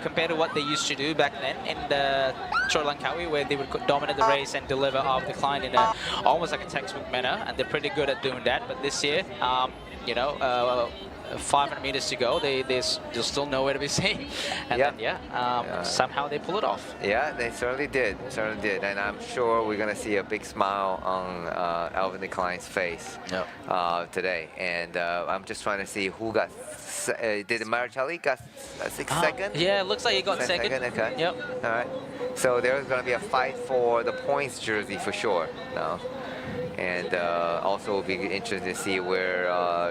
compared to what they used to do back then in the Sri Lankawi, where they would dominate the race and deliver off the Klein in almost like a textbook manner, and they're pretty good at doing that. But this year, you know, 500 meters to go, there's still nowhere to be seen. And then, somehow they pull it off. Yeah, they certainly did. And I'm sure we're going to see a big smile on Alvin Klein's face today. And I'm just trying to see who got, did Marcelli got 6 seconds? Yeah, it looks like he got second. Okay. Yep. All right. So there's going to be a fight for the points jersey for sure. No. And also will be interested to see where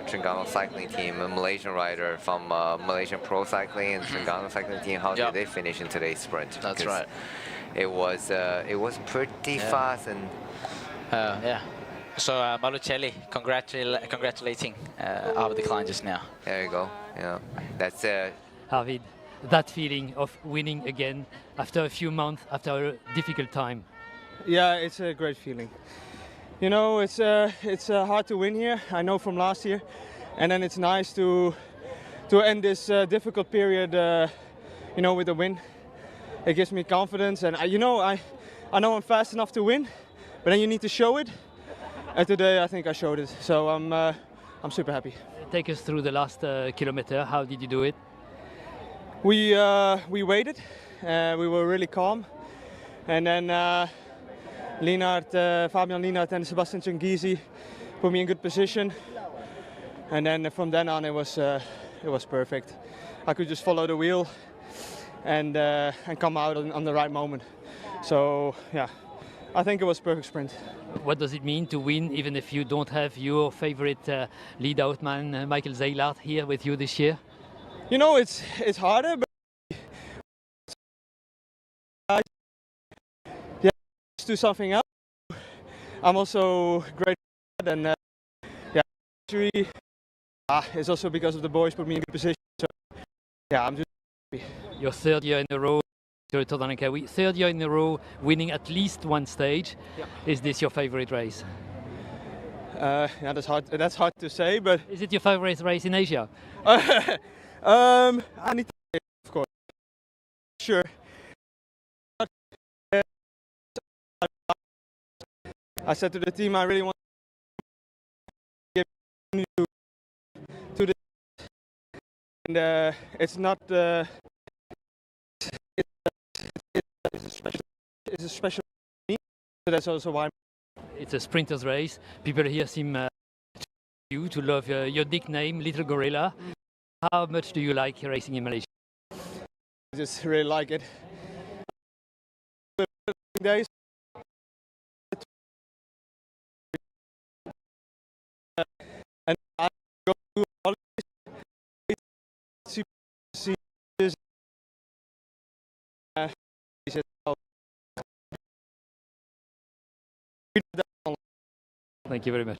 Trengganu cycling team, a Malaysian rider from Malaysian Pro Cycling and Trengganu cycling team, how did they finish in today's sprint? That's right. It was pretty fast and. So Malucelli congratulating Alvin Klein just now. There you go. Yeah, that's Arvid, that feeling of winning again after a few months, after a difficult time. Yeah, it's a great feeling. You know, it's hard to win here. I know from last year, and then it's nice to to end this difficult period, with a win. It gives me confidence, and I know I'm fast enough to win, but then you need to show it. And today I think I showed it, so I'm super happy. Take us through the last kilometer. How did you do it? We waited. We were really calm, and then Fabian Lienhard and Sebastian Cengisi put me in good position, and then from then on it was perfect. I could just follow the wheel and come out on the right moment. So yeah, I think it was a perfect sprint. What does it mean to win, even if you don't have your favorite lead-out man, Michael Zeilert, here with you this year? It's harder, but let's do something else. I'm also great, and it's also because of the boys put me in good position. So yeah, I'm just happy. Your third year in a row. Third year in a row, winning at least one stage. Yeah. Is this your favorite race? That's hard to say, but is it your favorite race in Asia? I need to say, of course. Sure. I said to the team, I really want to give to the, and it's not. It's a special me, so that's also why. It's a sprinter's race. People here seem you to love your nickname, Little Gorilla. How much do you like racing in Malaysia? I just really like it. Days. And I go to all see this. Thank you very much.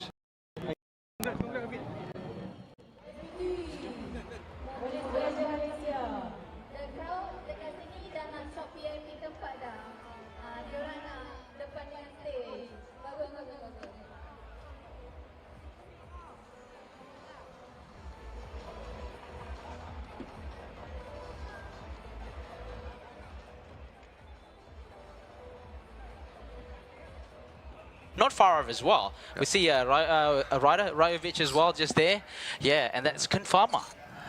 Not far off as well. We see Rajovic as well just there. Yeah, and that's Kepala.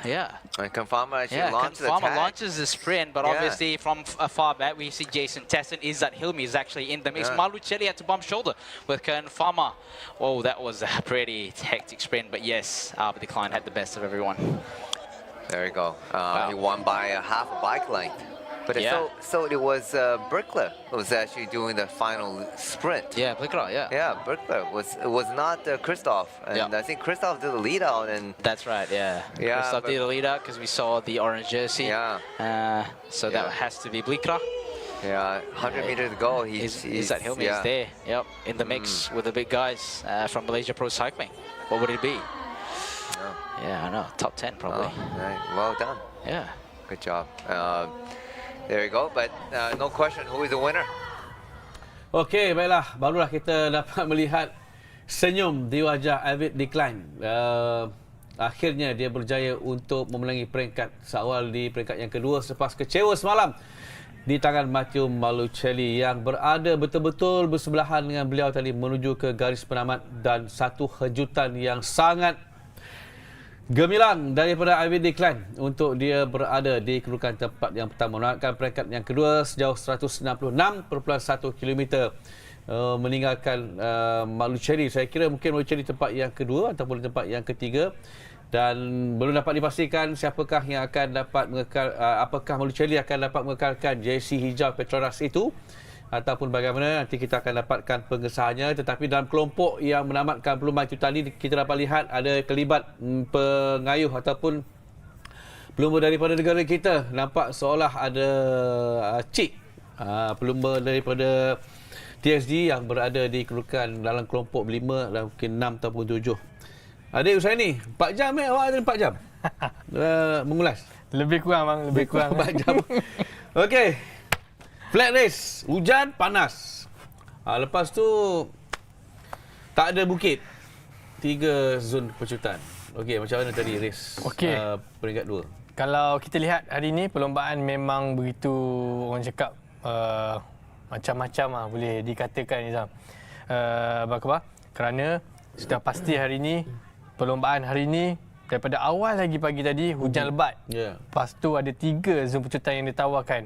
Yeah. And Kepala actually launches the tag. Launches the sprint, but obviously from far back we see Jason Tesson. Izzat Hilmi is actually in the mix. Malucelli had to bump shoulder with Kepala. Oh, that was a pretty hectic sprint, but yes, the Klein had the best of everyone. There you go. He won by a half a bike length. But so it was Berkler who was actually doing the final sprint. Yeah, Berkler, yeah. Yeah, Berkler was not Christoph, and I think Christoph did the lead out, and that's right, yeah. Christoph did the lead out because we saw the orange jersey. Yeah. So that has to be Berkler. Yeah, 100 meters to go. He's at Hilmi is there. Yep, in the mix with the big guys from Malaysia Pro Cycling. What would it be? Yeah, I know. Top 10 probably. Oh, right. Well done. Yeah. Good job. There you go, but no question, who is the winner? Okey, baiklah. Barulah kita dapat melihat senyum di wajah David Decline. Akhirnya dia berjaya untuk memenangi peringkat seawal di peringkat yang kedua selepas kecewa semalam di tangan Matthew Malucelli yang berada betul-betul bersebelahan dengan beliau tadi menuju ke garis penamat, dan satu kejutan yang sangat gemilang daripada David Decline untuk dia berada di kedudukan tempat yang pertama, menangkan peringkat yang kedua sejauh 166.1 km, meninggalkan Malucelli. Saya kira mungkin Malucelli tempat yang kedua ataupun tempat yang ketiga, dan belum dapat dipastikan siapakah yang akan dapat mengekal, apakah Malucelli akan dapat mengekalkan jersey hijau PETRONAS itu ataupun bagaimana, nanti kita akan dapatkan pengesahannya. Tetapi dalam kelompok yang menamatkan pelumba itu tadi, kita dapat lihat ada kelibat pengayuh ataupun pelumba daripada negara kita. Nampak seolah ada Cik, pelumba daripada TSD yang berada di kedudukan dalam kelompok 5 dan mungkin 6 ataupun 7. Adik Usai ni 4 jam awak ada 4 jam mengulas. Lebih kurang bang, lebih kurang 4 jam. Okey. Flat race, hujan, panas. Lepas tu tak ada bukit. 3 zon pecutan. Okey, macam mana tadi race peringkat 2? Kalau kita lihat hari ini perlombaan memang begitu orang cakap macam-macam lah boleh dikatakan Nizam. Kerana sudah pasti hari ini perlombaan hari ini daripada awal lagi pagi tadi hujan lebat. Lepas tu ada 3 zon pecutan yang ditawarkan.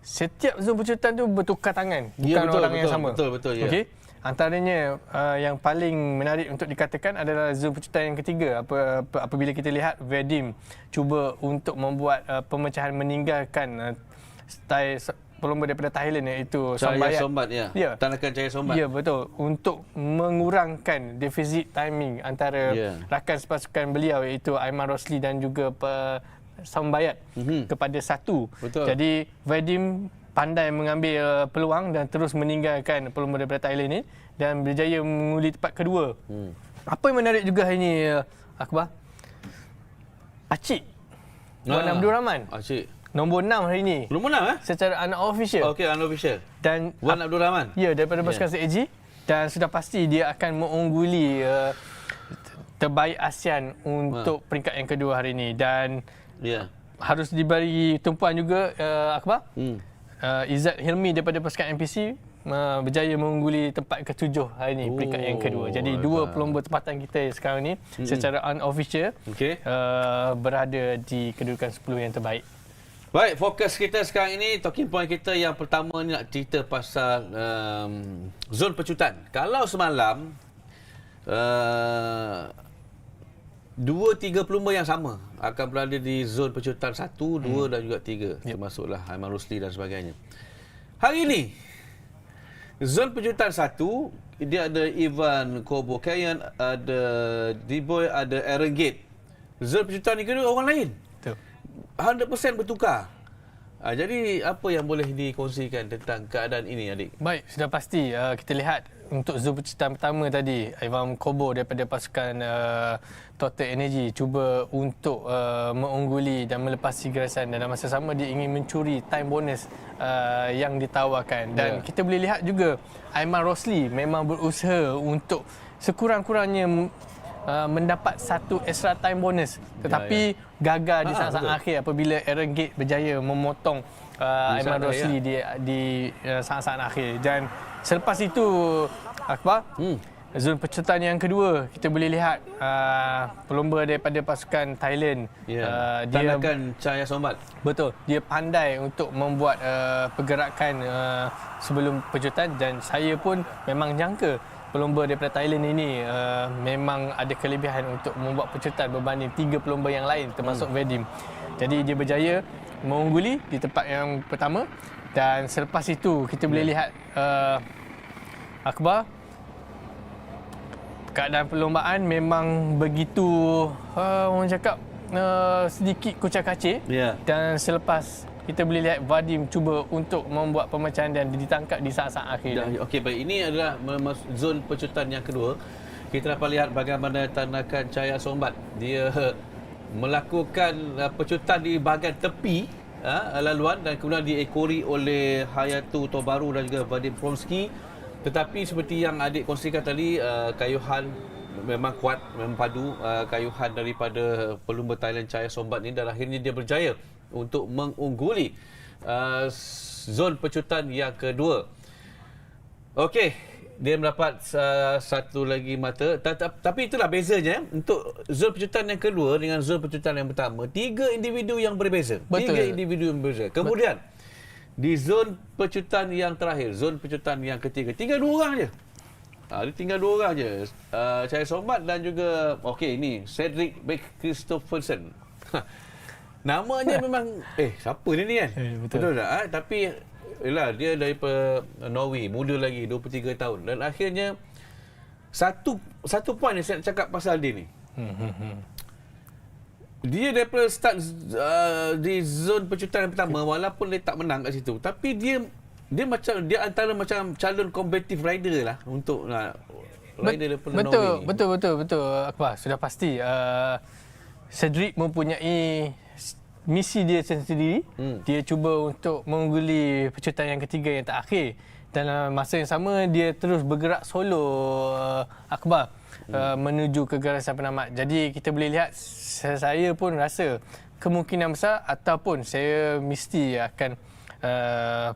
Setiap zon pecutan tu bertukar tangan, bukan orang yang sama. Betul. Okey. Antaranya yang paling menarik untuk dikatakan adalah zon pecutan yang ketiga. Apabila kita lihat Vadim cuba untuk membuat pemecahan meninggalkan style pelumba daripada Thailand iaitu Cahaya Sombat Tanakan Cahaya Sombat. Ya, betul. Untuk mengurangkan defisit timing antara rakan sepasukan beliau iaitu Aiman Rosli dan juga Sambayat kepada 1. Betul. Jadi Vadim pandai mengambil peluang dan terus meninggalkan pelumba daripada Thailand ini dan berjaya mengundi tempat kedua. Apa yang menarik juga hari ini, Akbar? Acik Wan Abdul Rahman. Acik. Nombor 6 hari ini. Nombor 6 Secara unofficial. Okey, unofficial. Dan Wan Abdul Rahman. Ya, daripada pasukan CAG. Dan sudah pasti dia akan mengungguli terbaik ASEAN untuk peringkat yang kedua hari ini. Dan harus diberi tumpuan juga Akbar. Izzat Hilmi daripada pasukan NPC berjaya mengungguli tempat ke-7 hari ini, peringkat yang kedua. Jadi 2 pelumba tempatan kita sekarang ni secara unofficial berada di kedudukan 10 yang terbaik. Baik, fokus kita sekarang ini, talking point kita yang pertama ni nak cerita pasal zon pecutan. Kalau semalam 2-3 pelumba yang sama akan berada di zon pecutan 1, 2 dan juga 3. Termasuklah Aiman Rusli dan sebagainya. Hari ini, zon pecutan 1, dia ada Ivan Kobokayan, ada D-Boy, ada Aaron Gate. Zon pecutan ni kedua orang lain. 100% bertukar. Jadi apa yang boleh dikongsikan tentang keadaan ini, adik? Baik, sudah pasti kita lihat untuk zon pecutan pertama tadi, Ivan Kobo daripada pasukan Total Energy cuba untuk mengungguli dan melepasi garasan dan dalam masa sama dia ingin mencuri time bonus yang ditawarkan. Dan kita boleh lihat juga Aiman Rosli memang berusaha untuk sekurang-kurangnya mendapat 1 extra time bonus, tetapi gagal di saat-saat akhir apabila Aaron Gate berjaya memotong Aiman Rosli di saat-saat akhir. Dan selepas itu, Akbar, zon pecutan yang kedua kita boleh lihat pelumba daripada pasukan Thailand. Tanakan Cahaya Sombat. Betul, dia pandai untuk membuat pergerakan sebelum pecutan dan saya pun memang jangka pelumba daripada Thailand ini memang ada kelebihan untuk membuat pecutan berbanding 3 pelumba yang lain termasuk Vadim. Jadi dia berjaya mengungguli di tempat yang pertama dan selepas itu kita boleh lihat Akbar, keadaan perlombaan memang begitu orang cakap sedikit kucak-kacir dan selepas kita boleh lihat Vadim cuba untuk membuat pemecahan dan ditangkap di saat-saat akhir. Okey, baik. Ini adalah zon pecutan yang kedua. Kita dapat lihat bagaimana Tanakan Cahaya Sombat. Dia melakukan pecutan di bahagian tepi laluan dan kemudian diekori oleh Hayatu Tobaru dan juga Vadim Promski. Tetapi seperti yang adik kongsikan tadi, kayuhan memang kuat, memang padu kayuhan daripada pelumba Thailand Cahaya Sombat ni dan akhirnya dia berjaya untuk mengungguli zon pecutan yang kedua. Okey, dia mendapat satu lagi mata. Tapi itulah bezanya untuk zon pecutan yang kedua dengan zon pecutan yang pertama. 3 individu yang berbeza. Betul. 3 individu yang berbeza. Kemudian di zon pecutan yang terakhir, zon pecutan yang ketiga, tinggal 2 orang je. Dia tinggal 2 orang je. Cahaya Sombat dan juga ini Cedric Christopherson. Namanya memang siapa ni kan? Betul tak? Tapi yalah, dia daripada Norway, muda lagi, 23 tahun. Dan akhirnya satu poin yang saya nak cakap pasal dia ni. Dia daripada start di zon pecutan yang pertama, walaupun dia tak menang kat situ, tapi dia antara macam calon kompetitif rider lah untuk rider daripada Norway. Betul Akbar, sudah pasti Cedric mempunyai misi dia sendiri. Dia cuba untuk mengungguli pecutan yang ketiga yang terakhir dalam masa yang sama dia terus bergerak solo Akbar menuju ke garisan penamat. Jadi kita boleh lihat, saya pun rasa kemungkinan besar ataupun saya mesti akan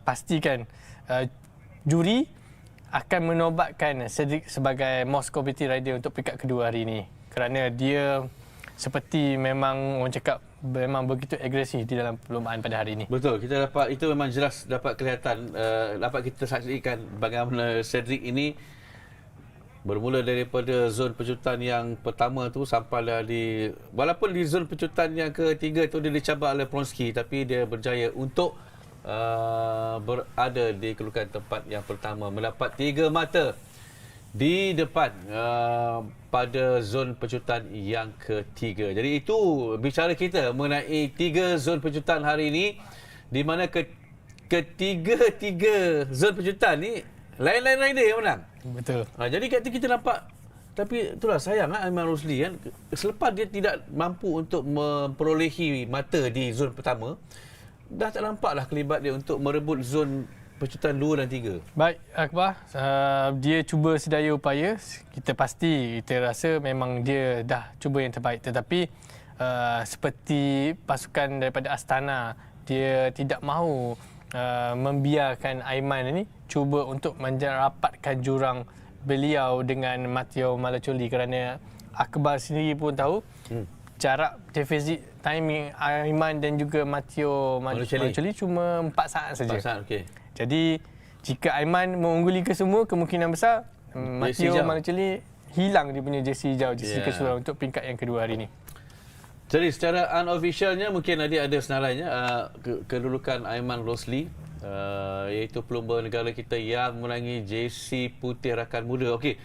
pastikan juri akan menobatkan Cedric sebagai most competitive rider untuk peringkat kedua hari ini, kerana dia seperti memang orang cakap memang begitu agresif di dalam perlombaan pada hari ini. Betul, kita dapat itu memang jelas dapat kelihatan, dapat kita saksikan bagaimana Cedric ini bermula daripada zon pecutan yang pertama tu sampailah di, walaupun di zon pecutan yang ketiga tu dia dicabar oleh Pronsky, tapi dia berjaya untuk berada di kedudukan tempat yang pertama, mendapat 3 mata di depan pada zon pecutan yang ketiga. Jadi itu bicara kita mengenai 3 zon pecutan hari ini, di mana ketiga zon pecutan ni lain-lain rider yang menang. Betul. Jadi kita nampak, tapi itulah sayang Aiman Rosli kan, selepas dia tidak mampu untuk memperolehi mata di zon pertama, dah tak nampaklah kelibat dia untuk merebut zon pecutan 2 dan 3. Baik, Akbar, dia cuba sedaya upaya. Kita rasa memang dia dah cuba yang terbaik. Tetapi seperti pasukan daripada Astana, dia tidak mahu membiarkan Aiman ini cuba untuk menrapatkan jurang beliau dengan Matteo Malaccioli, kerana Akbar sendiri pun tahu jarak defisit timing Aiman dan juga Matteo Malaccioli cuma 4 saat saja. 4 saat, okey. Jadi jika Aiman mengungguli ke semua, kemungkinan besar Matteo Malaccioli hilang dia punya jersey hijau, jersey keseluruhan untuk peringkat yang kedua hari ini. Jadi secara unofficialnya mungkin ada senarainya kedudukan Aiman Rosli, iaitu pelumba negara kita yang menangi jersey putih rakan muda. Okey,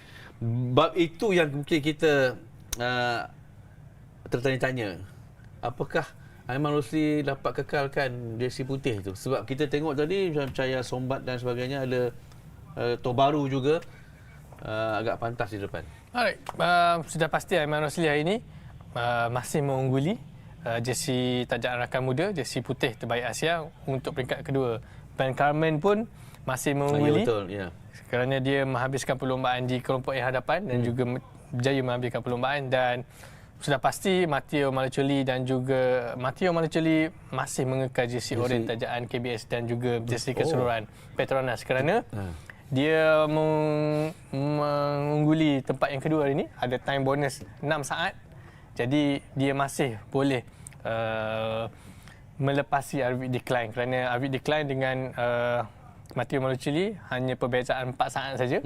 bab itu yang mungkin kita tertanya-tanya, apakah Aiman Rosli dapat kekalkan jersey putih itu? Sebab kita tengok tadi macam Cahaya Sombat dan sebagainya, ada Tobaru juga agak pantas di depan. Alright, sudah pasti Aiman Rosli hari ini masih mengungguli jersey tajaan rakan muda, jersey putih terbaik Asia untuk peringkat kedua. Ben Carmen pun masih mengungguli, betul, ya. Kerana dia menghabiskan perlombaan di kelompok yang hadapan dan juga berjaya menghabiskan perlombaan. Dan sudah pasti Matteo Malaccioli masih mengekal jersey oranye tajaan KBS dan juga jersey keseluruhan PETRONAS, kerana dia mengungguli tempat yang kedua hari ini, ada time bonus 6 saat. Jadi dia masih boleh melepasi Arvid Decline, kerana Arvid Decline dengan Matteo Malaccioli hanya perbezaan 4 saat saja.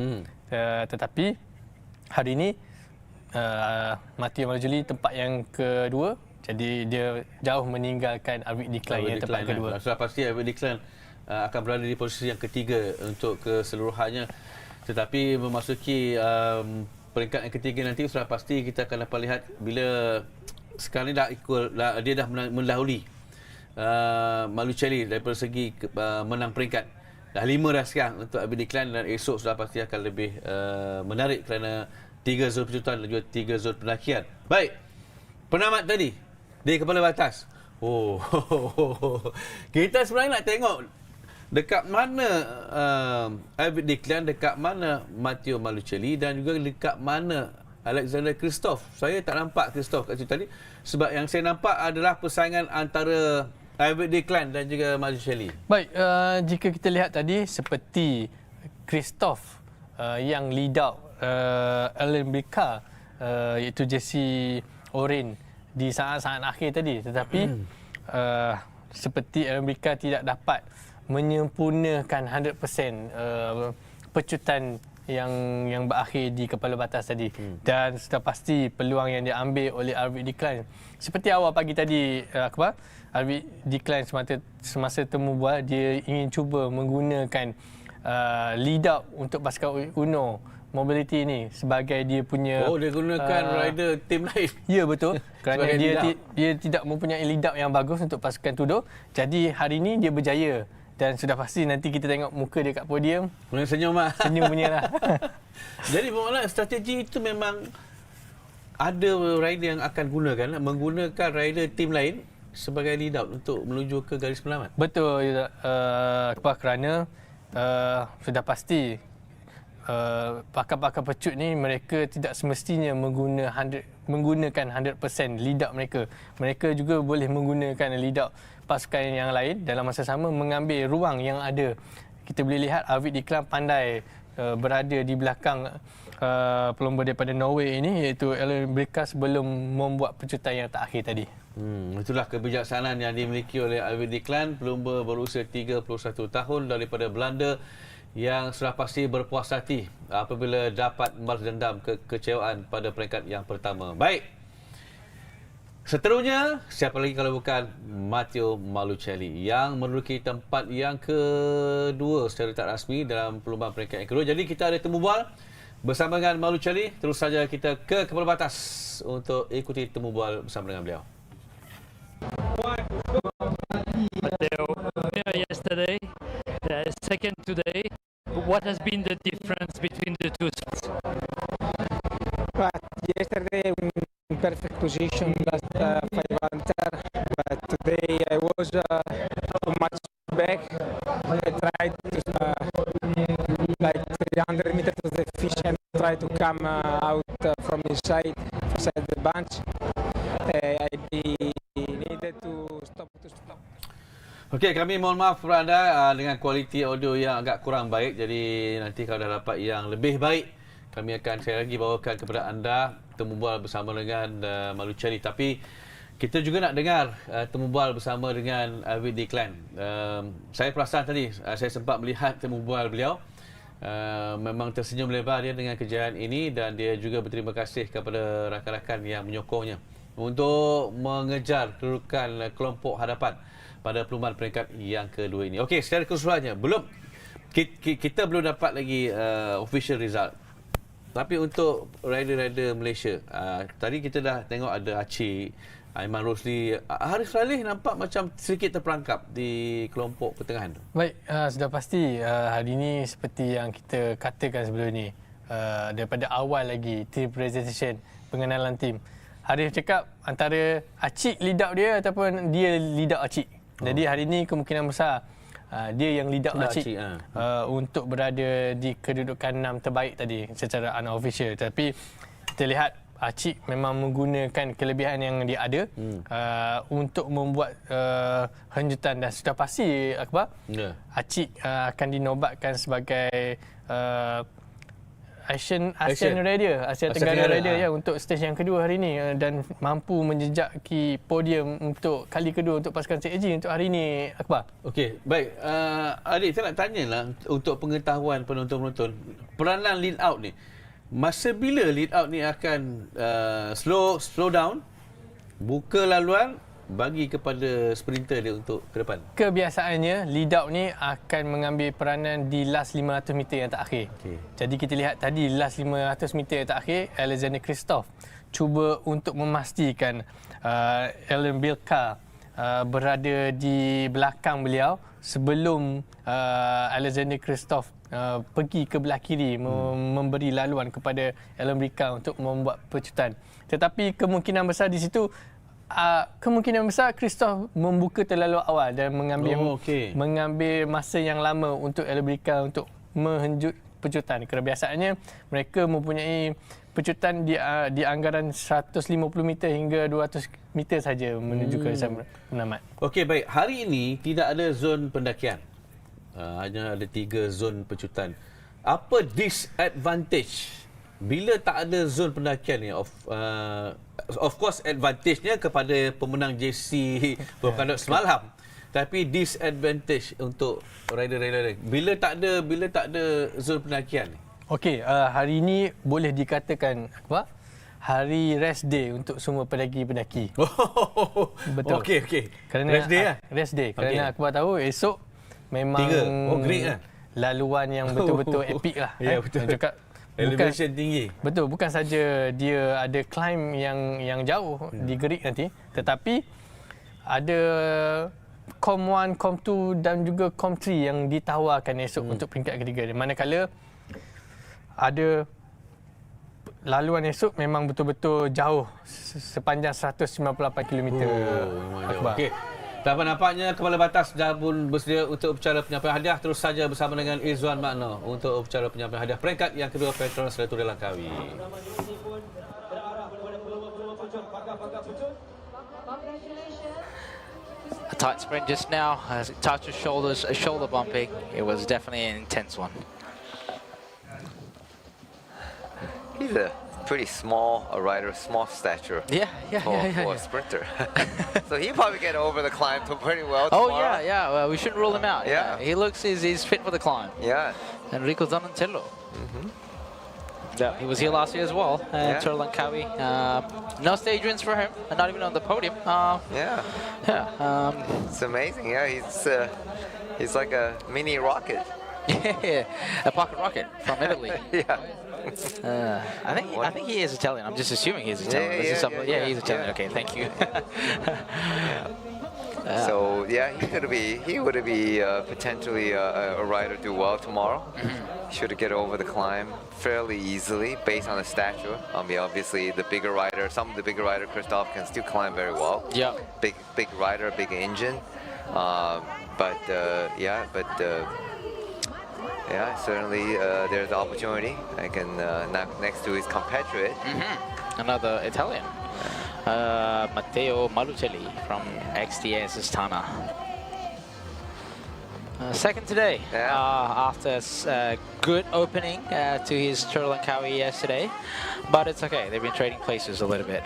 Tetapi hari ini Matteo Malaccioli tempat yang kedua, jadi dia jauh meninggalkan Arvid Decline yang tempat kedua. Sudah pasti Arvid Decline akan berada di posisi yang ketiga untuk keseluruhannya. Tetapi memasuki peringkat yang ketiga nanti sudah pasti kita akan dapat lihat bila sekarang ni dia dah mendahului Malaccioli daripada segi menang peringkat. Dah 5 dah sekarang untuk Arvid Decline, dan esok sudah pasti akan lebih menarik kerana 3 zon pecutan dan juga 3 zon pendakian. Baik, penamat tadi di Kepala Batas. Kita sebenarnya nak tengok dekat mana Arvid Decline, dekat mana Matteo Malaccioli dan juga dekat mana Alexander Kristoff. Saya tak nampak Kristoff kat situ tadi, sebab yang saya nampak adalah persaingan antara Arvid Decline dan juga Malaccioli. Baik, jika kita lihat tadi seperti Kristoff yang lead out Alembica, iaitu jersey oranye di saat-saat akhir tadi, tetapi seperti Alembica tidak dapat menyempurnakan 100% pecutan yang berakhir di Kepala Batas tadi. Dan sudah pasti peluang yang diambil oleh Arvid Decline, seperti awal pagi tadi Akbar, Arvid Decline semasa temu bual, dia ingin cuba menggunakan lead up untuk basikal Uno Mobility ini sebagai dia punya dia gunakan rider tim lain. Ya, betul. Kerana dia tidak mempunyai lead up yang bagus untuk pasukan Tudor. Jadi hari ini dia berjaya. Dan sudah pasti nanti kita tengok muka dia kat podium. Senyum lah. Senyum punya lah. Jadi bermakna strategi itu memang ada rider yang akan menggunakan rider tim lain sebagai lead out untuk menuju ke garis penyelamat. Betul, kerana sudah pasti pakar-pakar pecut ni mereka tidak semestinya menggunakan 100% lead out mereka. Mereka juga boleh menggunakan lead out pasukan yang lain dalam masa sama mengambil ruang yang ada. Kita boleh lihat Arvid Declan pandai berada di belakang pelumba daripada Norway ini, iaitu Ellen Batas sebelum membuat pecutan yang terakhir tadi. Itulah kebijaksanaan yang dimiliki oleh Arvid Declan, pelumba berusia 31 tahun daripada Belanda yang sudah pasti berpuas hati apabila dapat membalas dendam kekecewaan pada peringkat yang pertama. Baik. Seterusnya, siapa lagi kalau bukan Matteo Malucelli yang menduduki tempat yang kedua secara tak rasmi dalam perlumbaan peringkat yang kedua. Jadi kita ada temu bual bersama dengan Malucelli. Terus saja kita ke Kepala Batas untuk ikuti temu bual bersama dengan beliau. Matteo, yesterday, second today. What has been the difference between the two spots? But yesterday in perfect position, last 500, but today I was too much back. I tried to like 300 meters to the fish and try to come out from inside the bunch. I needed to stop. Okey, kami mohon maaf kepada anda dengan kualiti audio yang agak kurang baik. Jadi nanti kalau dah dapat yang lebih baik, kami akan sekali lagi bawakan kepada anda temu bual bersama dengan Malucelli. Tapi kita juga nak dengar temu bual bersama dengan Arvid Declan. Saya perasan tadi, saya sempat melihat temu bual beliau. Memang tersenyum lebar dia dengan kejayaan ini dan dia juga berterima kasih kepada rakan-rakan yang menyokongnya untuk mengejar kedudukan kelompok hadapan pada perlumbaan peringkat yang kedua ini. Okey, secara keseluruhannya kita belum dapat lagi official result. Tapi untuk rider-rider Malaysia, tadi kita dah tengok ada Acik, Aiman Rosli, Harif Saleh nampak macam sedikit terperangkap di kelompok pertengahan. Baik, sudah pasti hari ini seperti yang kita katakan sebelum ni, daripada awal lagi team presentation, pengenalan tim. Harif cakap antara Acik lead out dia ataupun dia lead out Acik. Jadi hari ini kemungkinan besar dia yang lead out Acik untuk berada di kedudukan 6 terbaik tadi secara unofficial. Tapi kita lihat Acik memang menggunakan kelebihan yang dia ada untuk membuat henjutan dan sudah pasti Akbar, Acik akan dinobatkan sebagai Asia Tenggara Rider ya untuk stage yang kedua hari ini dan mampu menjejaki podium untuk kali kedua untuk pasukan CAG untuk hari ini, Akbar. Okey, baik. Adik, saya nak tanyalah untuk pengetahuan penonton-penonton, peranan lead out ni, masa bila lead out ni akan slow down, buka laluan, bagi kepada sprinter dia untuk ke depan? Kebiasaannya lead out ni akan mengambil peranan di last 500 meter yang terakhir. Jadi kita lihat tadi last 500 meter yang terakhir, Alexander Kristoff cuba untuk memastikan Ellen Bilka berada di belakang beliau sebelum Alexander Kristoff pergi ke belah kiri memberi laluan kepada Ellen Bilka untuk membuat pecutan. Tetapi kemungkinan besar di situ Kristoff membuka terlalu awal dan mengambil masa yang lama untuk Elbrika untuk menghenjut pecutan. Kerana biasanya mereka mempunyai pecutan di anggaran 150 meter hingga 200 meter saja menuju ke penamat. Okey, baik. Hari ini tidak ada zon pendakian. Hanya ada 3 zon pecutan. Apa disadvantage bila tak ada zon pendakian ni? Of course advantage-nya kepada pemenang JC Volcano semalam. Tapi disadvantage untuk rider-rider bila tak ada zon pendakian ni. Okey, hari ini boleh dikatakan apa? Hari rest day untuk semua pendaki-pendaki. Betul. Okey. Kerana rest day lah. Rest day. Kerana Akbar tahu esok memang great lah. Laluan yang betul-betul epic lah. Ya, betul. Elevation tinggi. Betul, bukan saja dia ada climb yang jauh di Gerik nanti, tetapi ada Com 1, Com 2 dan juga Com 3 yang ditawarkan esok untuk peringkat ketiga. Manakala ada laluan esok memang betul-betul jauh sepanjang 198 km. Okey. Dan nampaknya Kepala Batas dah pun bersedia untuk upacara penyampaian hadiah. Terus saja bersama dengan Izzuan Makno untuk upacara penyampaian hadiah peringkat yang kedua PETRONAS LTDL Langkawi. A tight sprint just now, as it touched his shoulders, a shoulder bumping. It was definitely an intense one. He's a pretty small rider, small stature. Yeah, for a sprinter. So he probably get over the climb pretty well tomorrow. Yeah. Well, we shouldn't rule him out. Yeah. He looks, he's fit for the climb. Yeah. Enrico Donatello. Yeah, he was here last year as well. Tour Langkawi. No stage wins for him, and not even on the podium. It's amazing. Yeah, he's like a mini rocket. A pocket rocket from Italy. Yeah. I think he is Italian. I'm just assuming he's Italian. He's Italian. Okay, thank you. So yeah, he would be potentially a rider do well tomorrow. Should get over the climb fairly easily based on the stature. Obviously the bigger rider, some of the bigger rider, Christoph can still climb very well. Yeah. Big rider, big engine. Yeah, certainly there's opportunity. I can next to his compatriot. Another Italian, Matteo Malucelli from XTS Astana. Second today, after a good opening to his Tour Langkawi yesterday, but it's okay. They've been trading places a little bit.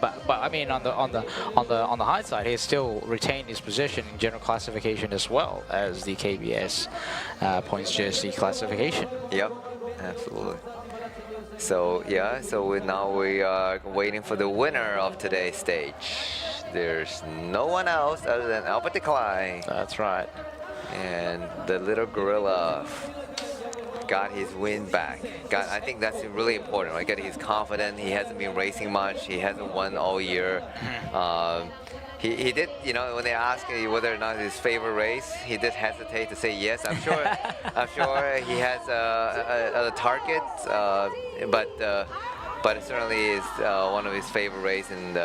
but I mean, on the high side, he's still retained his position in general classification as well as the KBS points jersey classification. Yep, absolutely. So yeah, now we are waiting for the winner of today's stage. There's no one else other than Albert Klein. That's right. And the little gorilla got his win back. I think that's really important, right? He's confident. He hasn't been racing much. He hasn't won all year. He did, when they asked whether or not his favorite race, he did hesitate to say yes. I'm sure he has other targets, but it certainly is one of his favorite races, and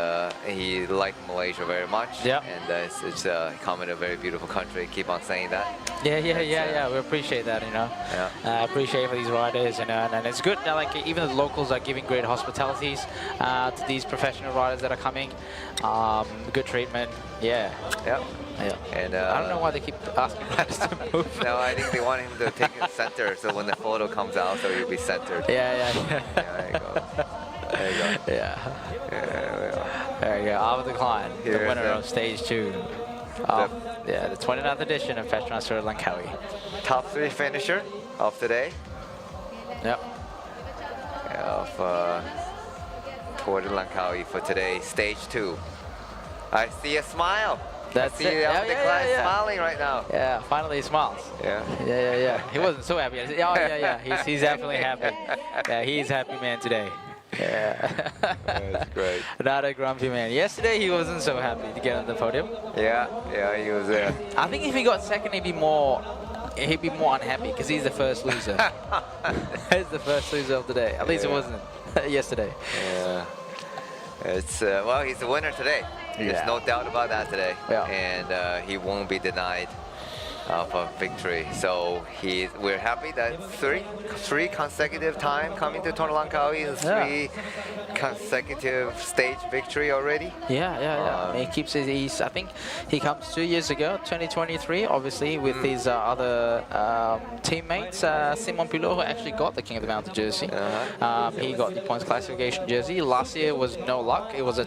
he liked Malaysia very much. Yeah. And it's come in a very beautiful country. Keep on saying that. Yeah. We appreciate that, I appreciate for these riders, and it's good that even the locals are giving great hospitalities to these professional riders that are coming. Good treatment. Yeah. And I don't know why they keep asking riders to move. No, I think they want him to take it center, so when the photo comes out, so he'll be centered. Yeah. There you go. There you go. Albert Klein, the winner of stage 2. The 29th edition of PETRONAS Tour Langkawi. Top 3 finisher of today. Yep. Of Tour Langkawi for today, stage 2. I see a smile. That's I see Albert Klein smiling right now. Yeah, finally he smiles. Yeah. He wasn't so happy. He's definitely happy. Yeah, he's happy man today. Yeah. That's great. Not a grumpy man. Yesterday he wasn't so happy to get on the podium. Yeah, he was there. I think if he got second, he'd be more unhappy because he's the first loser. He's the first loser of the day. At least it wasn't yesterday. Yeah. It's well, he's the winner today. There's no doubt about that today. And he won't be denied of a victory. So we're happy that three consecutive time coming to Tour Langkawi and 3 consecutive stage victory already. He keeps his. I think he comes 2 years ago, 2023, obviously with his other teammates. Simon Pilot, who actually got the King of the Mountain jersey. He got the points classification jersey. Last year was no luck. It was a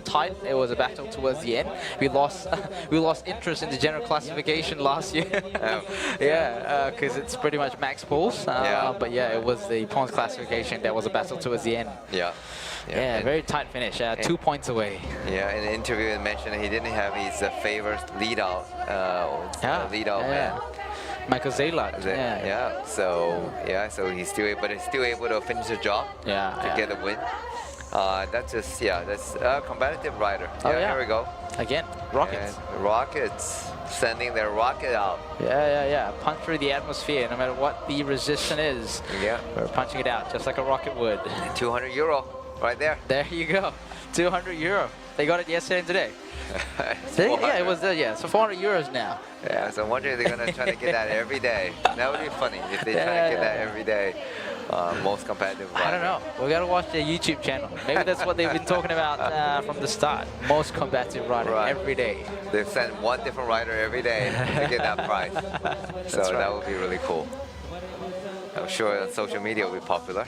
battle towards the end. We lost interest in the general classification last year. Because it's pretty much max pulls. But it was the points classification that was a battle towards the end. Very tight finish. 2 points away. In the interview, he mentioned he didn't have his favorite lead-out man. Michael Zaylat. So he's still able to finish the job to get a win. That's a competitive rider. Here we go. Again, rockets. And rockets sending their rocket out. Punch through the atmosphere, no matter what the resistance is. We're punching it out just like a rocket would. €200 right there. There you go. €200. They got it yesterday and today. Yeah, it was yeah. So 400 euros now. Yeah, so I'm wondering if they're gonna try to get that every day. That would be funny if they try to get that every day. Most competitive rider. I don't know. We gotta watch their YouTube channel. Maybe that's what they've been talking about from the start. Most combative rider every day. They've sent one different rider every day to get that prize. So that would be really cool. I'm sure on social media will be popular.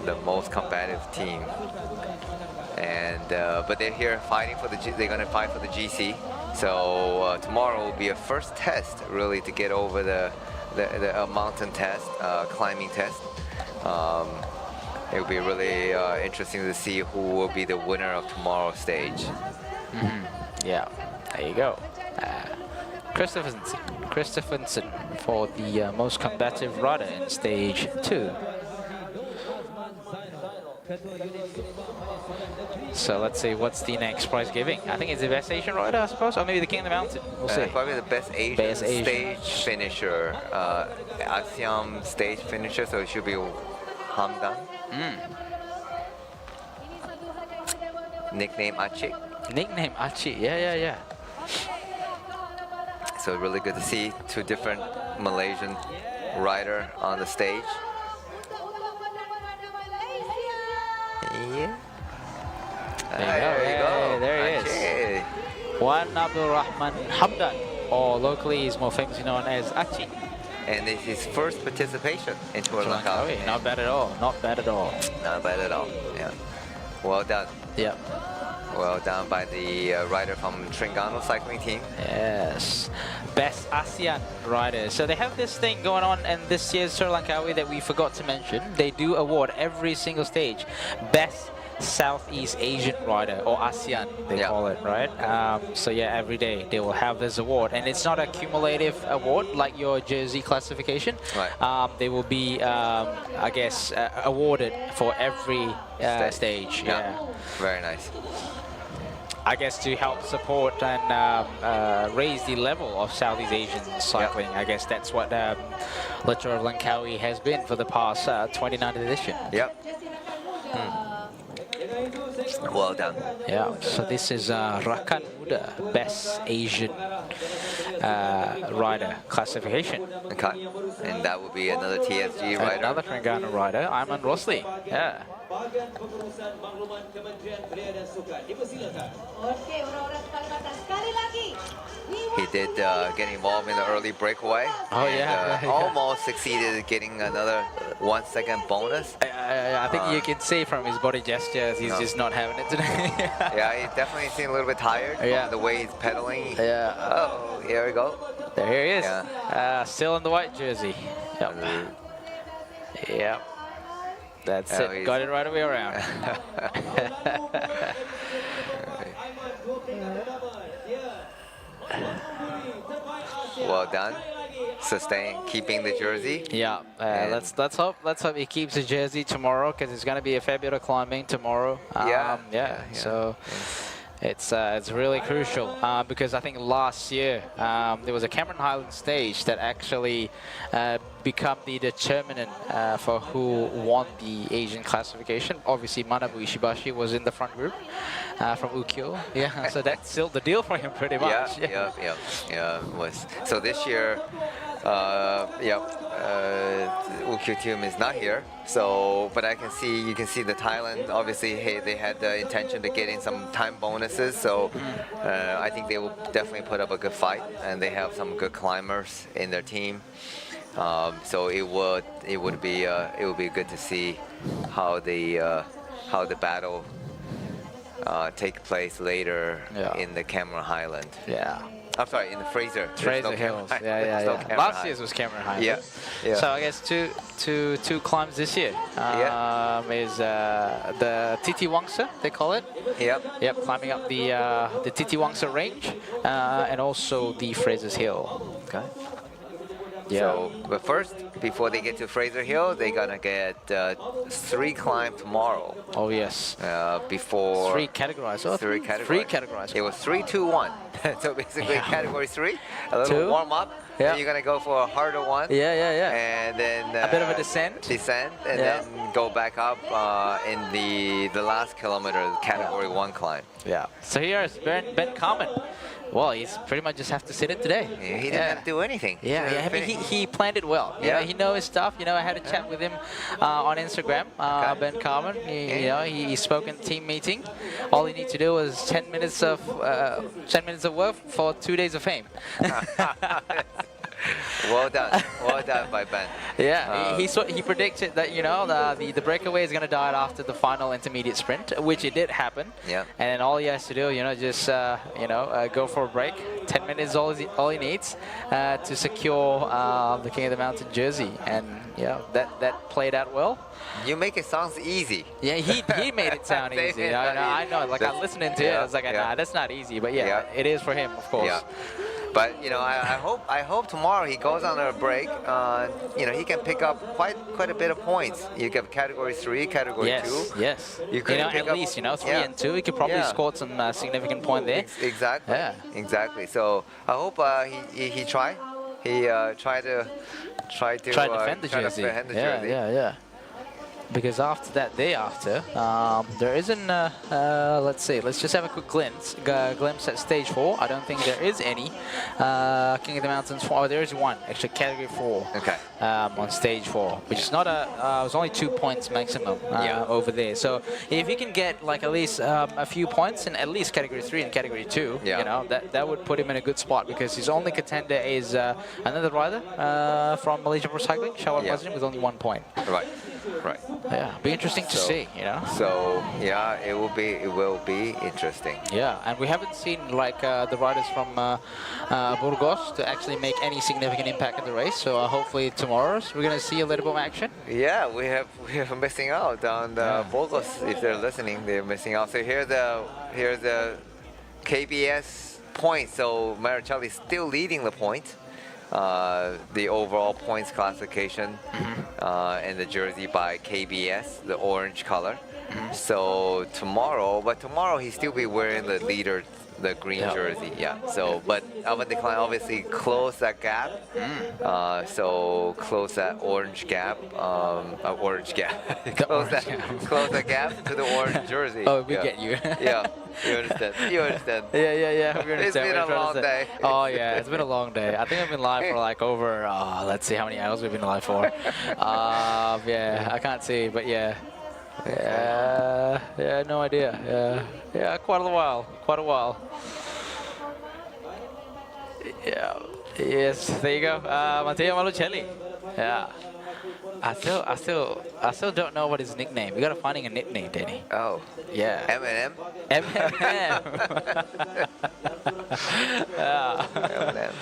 The most combative team. And but they're here fighting for they're gonna fight for the GC. So tomorrow will be a first test really to get over the mountain test, climbing test. It will be really interesting to see who will be the winner of tomorrow's stage. Yeah, there you go. Christopherson for the most combative rider in stage 2. So let's see what's the next prize giving. I think it's the best Asian rider, I suppose, or maybe the King of the Mountain. We'll see. Probably the best Asian stage finisher, ASEAN stage finisher. So it should be Hamdan. Nickname Achik. Nickname Achik. Yeah. So really good to see 2 different Malaysian rider on the stage. Yeah. There you go. There he is. Wan Abdul Rahman Hamdan, or locally he's more famously known as Achi. And it's his first participation in Tour Langkawi. Not bad at all. Not bad at all. Not bad at all. Yeah. Well done. Yep. Well done by the rider from Terengganu cycling team. Yes. Best ASEAN rider. So they have this thing going on in this year's Tour Langkawi that we forgot to mention. They do award every single stage Best Southeast Asian rider, or ASEAN they call it, right? So yeah, every day they will have this award, and it's not a cumulative award like your jersey classification. Right. They will be, I guess, awarded for every stage. Yeah. Very nice. I guess to help support and raise the level of Southeast Asian cycling. I guess that's what the Tour of Langkawi has been for the past 29th edition. Yep. Well done. Yeah, so this is Rakan Muda, Best Asian Rider classification. Okay, and that would be another TSG rider. Another Terengganu rider, Aiman Rosli. Yeah. He did get involved in the early breakaway. Oh, and, almost succeeded in getting another 1 second bonus. I think you can see from his body gestures, he's just not having it today. Yeah, he definitely seemed a little bit tired from the way he's pedaling. Yeah. Oh, here we go. There he is. Yeah. Still in the white jersey. Yep. Yep. That's it. Got it right away around. Well done. Sustain, keeping the jersey. Yeah, let's hope he keeps the jersey tomorrow, because it's going to be a fair bit of climbing tomorrow. So it's really crucial because I think last year there was a Cameron Highlands stage that actually become the determinant for who won the Asian classification. Obviously, Manabu Ishibashi was in the front group from Ukyo. Yeah, so that sealed the deal for him pretty much. Yeah, it was. So this year, Ukyo team is not here. So, but you can see the Thailand, obviously, they had the intention to get in some time bonuses. So I think they will definitely put up a good fight, and they have some good climbers in their team. So it would be good to see how the battle take place later in the Cameron Highland. Yeah. I'm sorry, in the Fraser. Fraser Hills. Last year's was Cameron Highland. Yeah. So I guess two climbs this year. Is the Titi Wangsa, they call it. Yep, climbing up the Titi Wangsa range, and also the Fraser's Hill. Okay. Yeah. So, but first, before they get to Fraser Hill, they're gonna get 3 climbs tomorrow. Oh yes. Before 3 categorized. Oh, 3 categorized. It was 3, 2, 1. So basically, category 3, a little warm up, Yeah. And you're gonna go for a harder one. Yeah. And then A bit of a descent. And then go back up in the last kilometer, category 1 climb. Yeah. So here's Ben Carmen. Well, he's pretty much just have to sit it today. Yeah, he didn't have to do anything. I mean, he planned it well. You know, he knows his stuff. You know, I had a chat with him on Instagram, Ben Carmen. He spoke in team meeting. All he needs to do was 10 minutes of work for 2 days of fame. Well done by Ben. Yeah, he predicted that the breakaway is going to die after the final intermediate sprint, which it did happen. Yeah. And then all he has to do, just go for a break. 10 minutes is all he needs to secure the King of the Mountain jersey, and that played out well. You make it sound easy. Yeah, he made it sound easy. I know. Like I listened to it, I was like, nah, that's not easy. But it is for him, of course. Yeah. But I hope tomorrow he goes on a break. He can pick up quite a bit of points. You get category 3, category 2. Yes. You could at least 3 and 2. He could probably score some significant point there. Exactly. Yeah. Exactly. So I hope he try. He try to defend the jersey. Yeah. Because after that, day after, there isn't. Let's see. Let's just have a quick glimpse at stage 4. I don't think there is any King of the Mountains 4. Oh, there is one actually, category 4. Okay. On stage 4, which is not it was only 2 points maximum over there. So if you can get like at least a few points in at least category 3 and category 2, that would put him in a good spot, because his only contender is another rider from Malaysia Pro Cycling, Shawar Mazin, with only 1 point. Right. Yeah, be interesting to see, So it will be interesting. Yeah, and we haven't seen like the riders from Burgos to actually make any significant impact in the race. So hopefully tomorrow we're gonna see a little bit of action. Yeah, we have missing out on the Burgos. If they're listening, they're missing out. So here's the KBS point. So Maricelli is still leading the point. The overall points classification and the jersey by KBS, the orange color. So tomorrow he'll still be wearing the leader, the green jersey. Yeah. So, but Alvin Decline obviously closed that gap. So close that orange gap. Orange gap. close that gap to the orange jersey. Oh, we get you. Yeah. You understand? You understand? Yeah. We understand. It's been a long day. Oh yeah, it's been a long day. I think I've been live for like over. Let's see how many hours we've been live for. Yeah, I can't see, but yeah, no idea. Yeah, quite a while. Yeah. Yes, there you go. Matteo Malucelli. Yeah. I still don't know what his nickname. We gotta find him a nickname, Danny. Oh. Yeah. M&M? M&M. Yeah. M&M.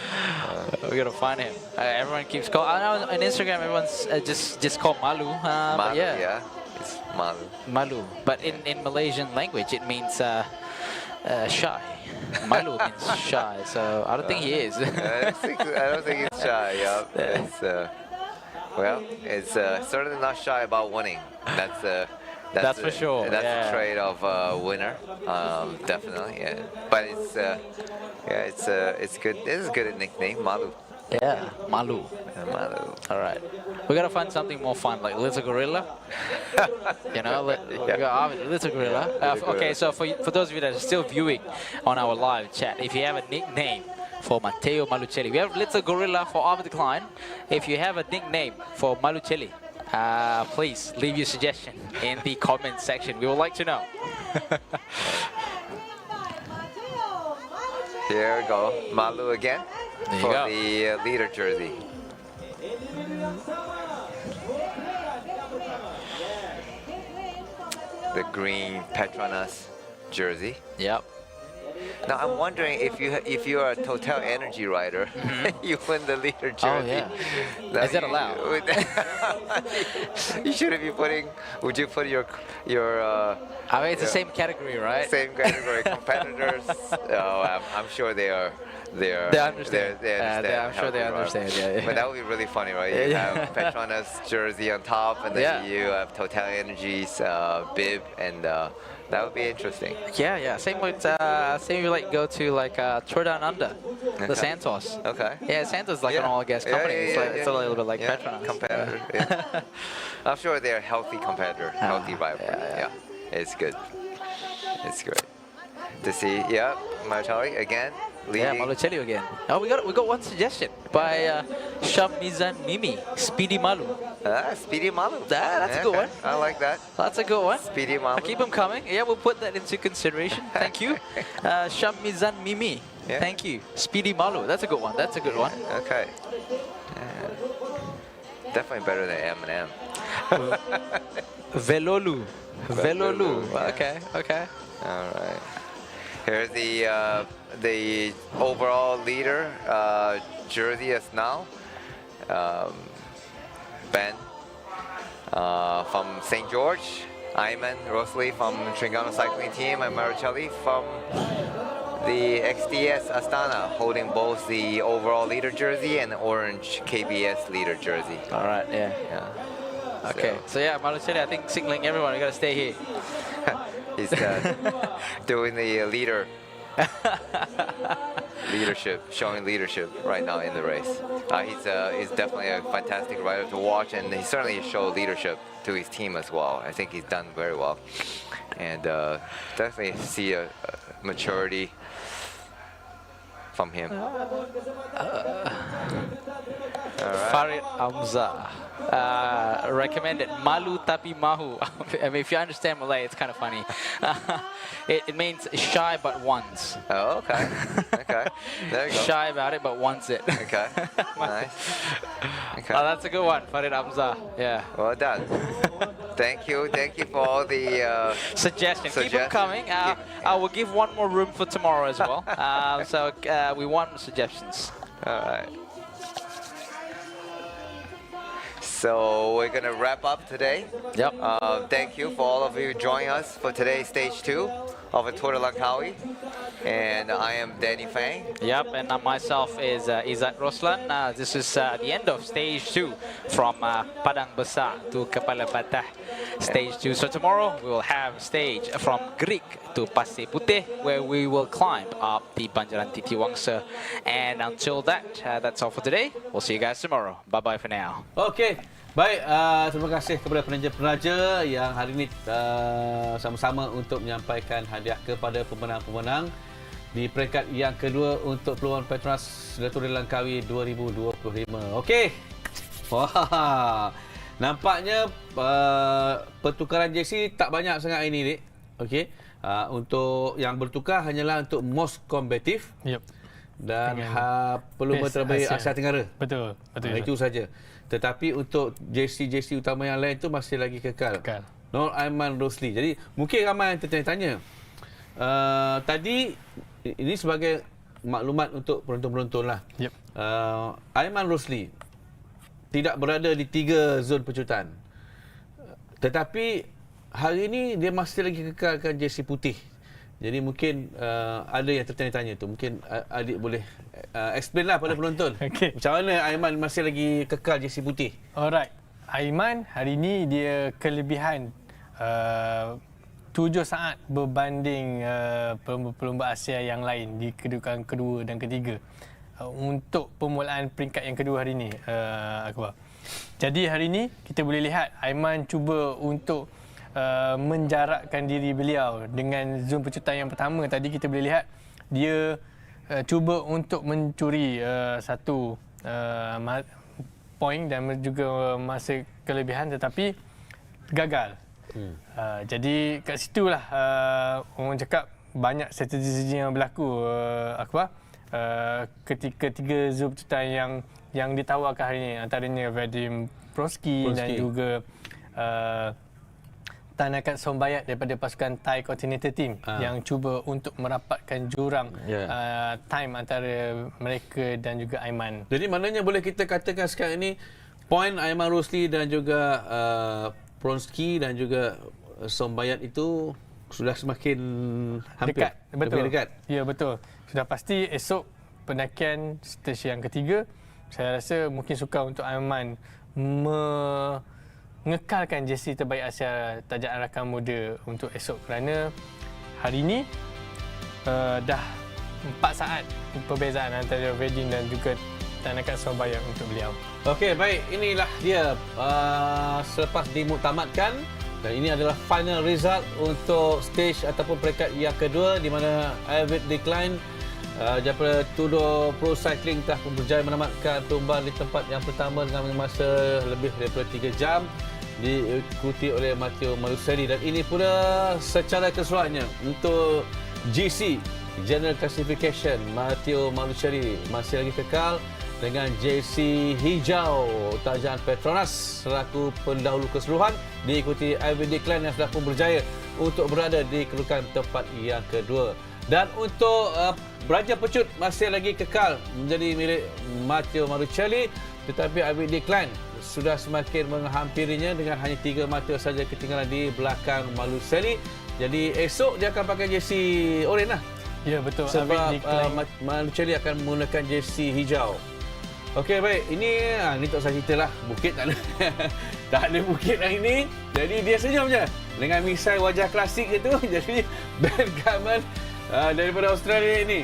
We gotta find him. Everyone keeps calling. I know on Instagram everyone's just called Malu. Malu, yeah. It's Malu. Malu. But in Malaysian language it means shy. Malu means shy, so I don't think he is. I don't think he's shy, yeah. It's certainly not shy about winning. That's for sure. That's a trait of a winner, definitely. Yeah, but it's good. This is a good nickname, Malu. Yeah, Malu. Malu. All right, we gotta find something more fun, like Little Gorilla. Little Gorilla. Okay, so for those of you that are still viewing on our live chat, if you have a nickname for Matteo Malucelli, we have Little Gorilla for Arvid Klein. If you have a nickname for Malucelli, please leave your suggestion in the comment section. We would like to know. Here we go, Malu again for the leader jersey. The green Petronas jersey. Yep. Now I'm wondering if you are a Total Energy rider, you win the leader jersey. Oh yeah. Is that allowed? You shouldn't be putting. Would you put your? I mean, it's the same category, right? Same category competitors. I'm sure they are. They understand. I'm sure they understand. Yeah. But that would be really funny, right? You have Petronas jersey on top, and then you have Total Energy's bib, and that would be interesting. Yeah. Same with like go to like Tour Down Under, the Santos. Okay. Yeah, Santos is like an all gas company. It's a little bit like yeah. Petronas. Competitor. Yeah. I'm sure they're a healthy competitor, healthy rival. Yeah. It's good. It's great to see. Yeah, Martelli again. Yeah, Malucelli again. Oh, we got one suggestion by Shamizan Mimi, Speedy Malu. Speedy Malu. That's a good one. I like that. That's a good one. Speedy Malu. Keep them coming. Yeah, we'll put that into consideration. Thank you. Shamizan Mimi. Yeah. Thank you. Speedy Malu. That's a good one. That's a good one. Okay. Definitely better than M&M. Velolu. Velolu. Okay. Okay. All right. Here's the overall leader jersey as now. Ben from St. George, Ayman Rosley from Trigano Cycling Team, and Maricelli from the XDS Astana, holding both the overall leader jersey and orange KBS leader jersey. All right. Yeah. Okay. So yeah, Malucelli, I think signaling everyone, we gotta stay here. He's doing the leadership, showing leadership right now in the race. He's definitely a fantastic rider to watch, and he certainly showed leadership to his team as well. I think he's done very well, and definitely see a maturity from him. Farid Hamza recommended Malu Tapi Mahu. I mean, if you understand Malay, it's kind of funny. It means shy but wants. Oh, okay. Okay. There you go. Shy about it but wants it. Okay. Nice. Okay. Oh, that's a good one, Farid Hamza. Yeah. Well done. Thank you. Thank you for all the suggestions. Keep them coming. I will give one more room for tomorrow as well. So we want suggestions. All right. So we're going to wrap up today. Yep. Thank you for all of you joining us for today's stage 2 of a Tour de Langkawi. And I am Danny Fang. Yep, and myself is Izzat Roslan. This is the end of stage 2 from Padang Besar to Kepala Batas, stage 2. So tomorrow we will have stage from Greek to Pasir Putih, where we will climb up the Banjaran Titi Wangsa. And until that, that's all for today. We'll see you guys tomorrow. Bye-bye for now. Okay. Baik, terima kasih kepada penaja-penaja yang hari ini sama-sama untuk menyampaikan hadiah kepada pemenang-pemenang di peringkat yang kedua untuk peluang PETRONAS Tour de Langkawi 2025. Okey. Wah. Nampaknya pertukaran jersey tak banyak sangat ini, Dik. Okey. Untuk yang bertukar hanyalah untuk most kompetitif. Yep. Dan pelumba terbaik Asia Tenggara. Betul. Itu saja. Tetapi untuk jersey utama yang lain tu masih lagi kekal. Nur Aiman Rosli. Jadi mungkin ramai yang tertanya-tanya. Tadi ini sebagai maklumat untuk penonton-penonton lah. Yep. Aiman Rosli tidak berada di 3 zon pecutan. Tetapi hari ini dia masih lagi kekalkan jersey putih. Jadi mungkin ada yang tertanya-tanya tu. Mungkin adik boleh explain lah pada penonton. Okay. Macam mana Aiman masih lagi kekal jersey putih? Alright. Aiman hari ni dia kelebihan 7 saat berbanding pelumba Asia yang lain di kedudukan kedua dan ketiga untuk permulaan peringkat yang kedua hari ni, Akbar. Jadi hari ni kita boleh lihat Aiman cuba untuk menjarakkan diri beliau dengan zon pecutan yang pertama. Tadi kita boleh lihat dia cuba untuk mencuri satu poin dan juga masa kelebihan, tetapi gagal. Jadi kat situlah orang cakap banyak strategi yang berlaku, Akbar, ketika 3 zon pecutan yang ditawarkan hari ini, antaranya Vadim Pronsky dan juga Tanakat Sombayat daripada pasukan Thai Continental Team yang cuba untuk merapatkan jurang time antara mereka dan juga Aiman. Jadi maknanya boleh kita katakan sekarang ini poin Aiman Rosli dan juga Pronsky dan juga Sombayat itu sudah semakin hampir dekat. Betul. Lebih dekat. Ya, betul. Sudah pasti esok pendakian stage yang ketiga, saya rasa mungkin sukar untuk Aiman mengekalkan jersey terbaik Asia Tajak Rakan Muda untuk esok, kerana hari ini dah 4 saat perbezaan antara Reading dan juga Tanakan Surabaya untuk beliau. Okey, baik. Inilah dia selepas dimuktamadkan dan ini adalah final result untuk stage ataupun peringkat yang kedua di mana David Decline daripada Tudor Pro Cycling telah berjaya menamatkan perlombaan di tempat yang pertama dengan masa lebih daripada 3 jam, diikuti oleh Matteo Maluselli, dan ini pula secara keseluruhannya untuk GC General Classification. Matteo Maluselli masih lagi kekal dengan JC hijau tajaan Petronas selaku pendahulu keseluruhan, diikuti David Decline yang sudah pun berjaya untuk berada di kedudukan tempat yang kedua. Dan untuk Beraja Pecut masih lagi kekal menjadi milik Matteo Maluselli, tetapi David Decline sudah semakin menghampirinya dengan hanya 3 mata saja ketinggalan di belakang Maluselli. Jadi esok dia akan pakai jersey oranye lah. Ya, betul. Sebab Maluselli akan menggunakan jersey hijau. Okey, baik. Ini tak usah cerita lah. Bukit tak ada. Tak ada bukit hari ini. Jadi dia senyum je. Dengan misai wajah klasik itu. Jadi Ben Garman daripada Australia ini.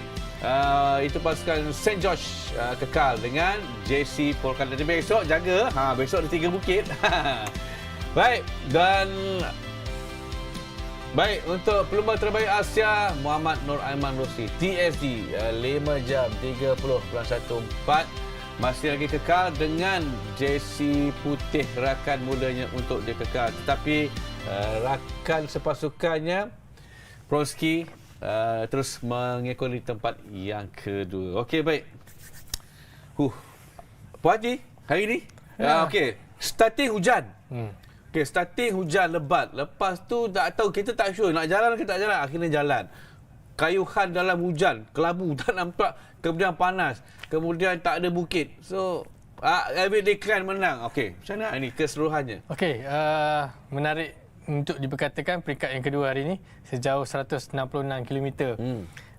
Itu pasukan St. George kekal dengan JC Polkan. Jadi besok jaga. Besok ada 3 bukit. Baik. Dan baik, untuk pelumba terbaik Asia, Muhammad Nur Aiman Rosli, TSD 5 jam 30.14, masih lagi kekal dengan jersey putih rakan mudanya untuk dia kekal. Tetapi rakan sepasukannya, Pronsky, terus mengekori tempat yang kedua. Okey, baik. Puan Haji, hari ini? Okey, starting hujan. Okey, starting hujan lebat. Lepas tu tak tahu, kita tak sure nak jalan ke tak jalan. Akhirnya jalan. Kayuhan dalam hujan, kelabu tak nampak, kemudian panas, kemudian tak ada bukit. So, David Decline menang. Okey, macam mana ini keseluruhannya? Okey, menarik untuk diperkatakan peringkat yang kedua hari ini sejauh 166 km.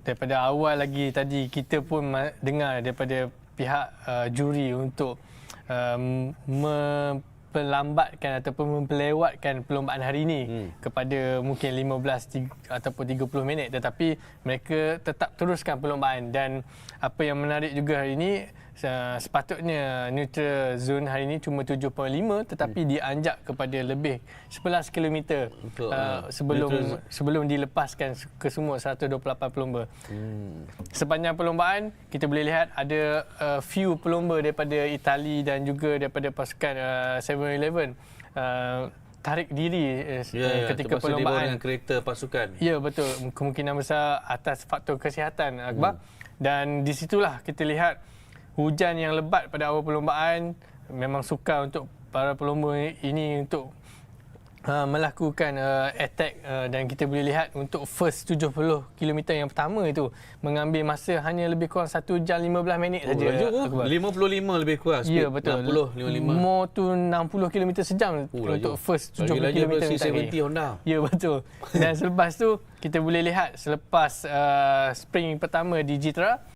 Daripada awal lagi tadi kita pun dengar daripada pihak juri untuk memperlambatkan ataupun memperlewatkan perlombaan hari ini kepada mungkin 15 ataupun 30 minit, tetapi mereka tetap teruskan perlombaan. Dan apa yang menarik juga hari ini, sepatutnya neutral zone hari ini cuma 7.5, tetapi dianjak kepada lebih 11 km sebelum dilepaskan ke semua 128 pelumba. Sepanjang perlombaan kita boleh lihat ada few pelumba daripada Itali dan juga daripada pasukan 7-Eleven tarik diri ketika perlombaan dengan kereta pasukan. Ya, betul. Kemungkinan besar atas faktor kesihatan, Akbar. Dan di situlah kita lihat hujan yang lebat pada awal perlombaan memang sukar untuk para pelumba ini untuk melakukan attack, dan kita boleh lihat untuk first 70 km yang pertama itu mengambil masa hanya lebih kurang 1 jam 15 minit saja. 55 lebih kurang. Ya, betul. 60, 55. More to 60 km sejam untuk first 70 km tadi. Ya, betul. Dan selepas tu kita boleh lihat selepas sprint pertama di Jitra,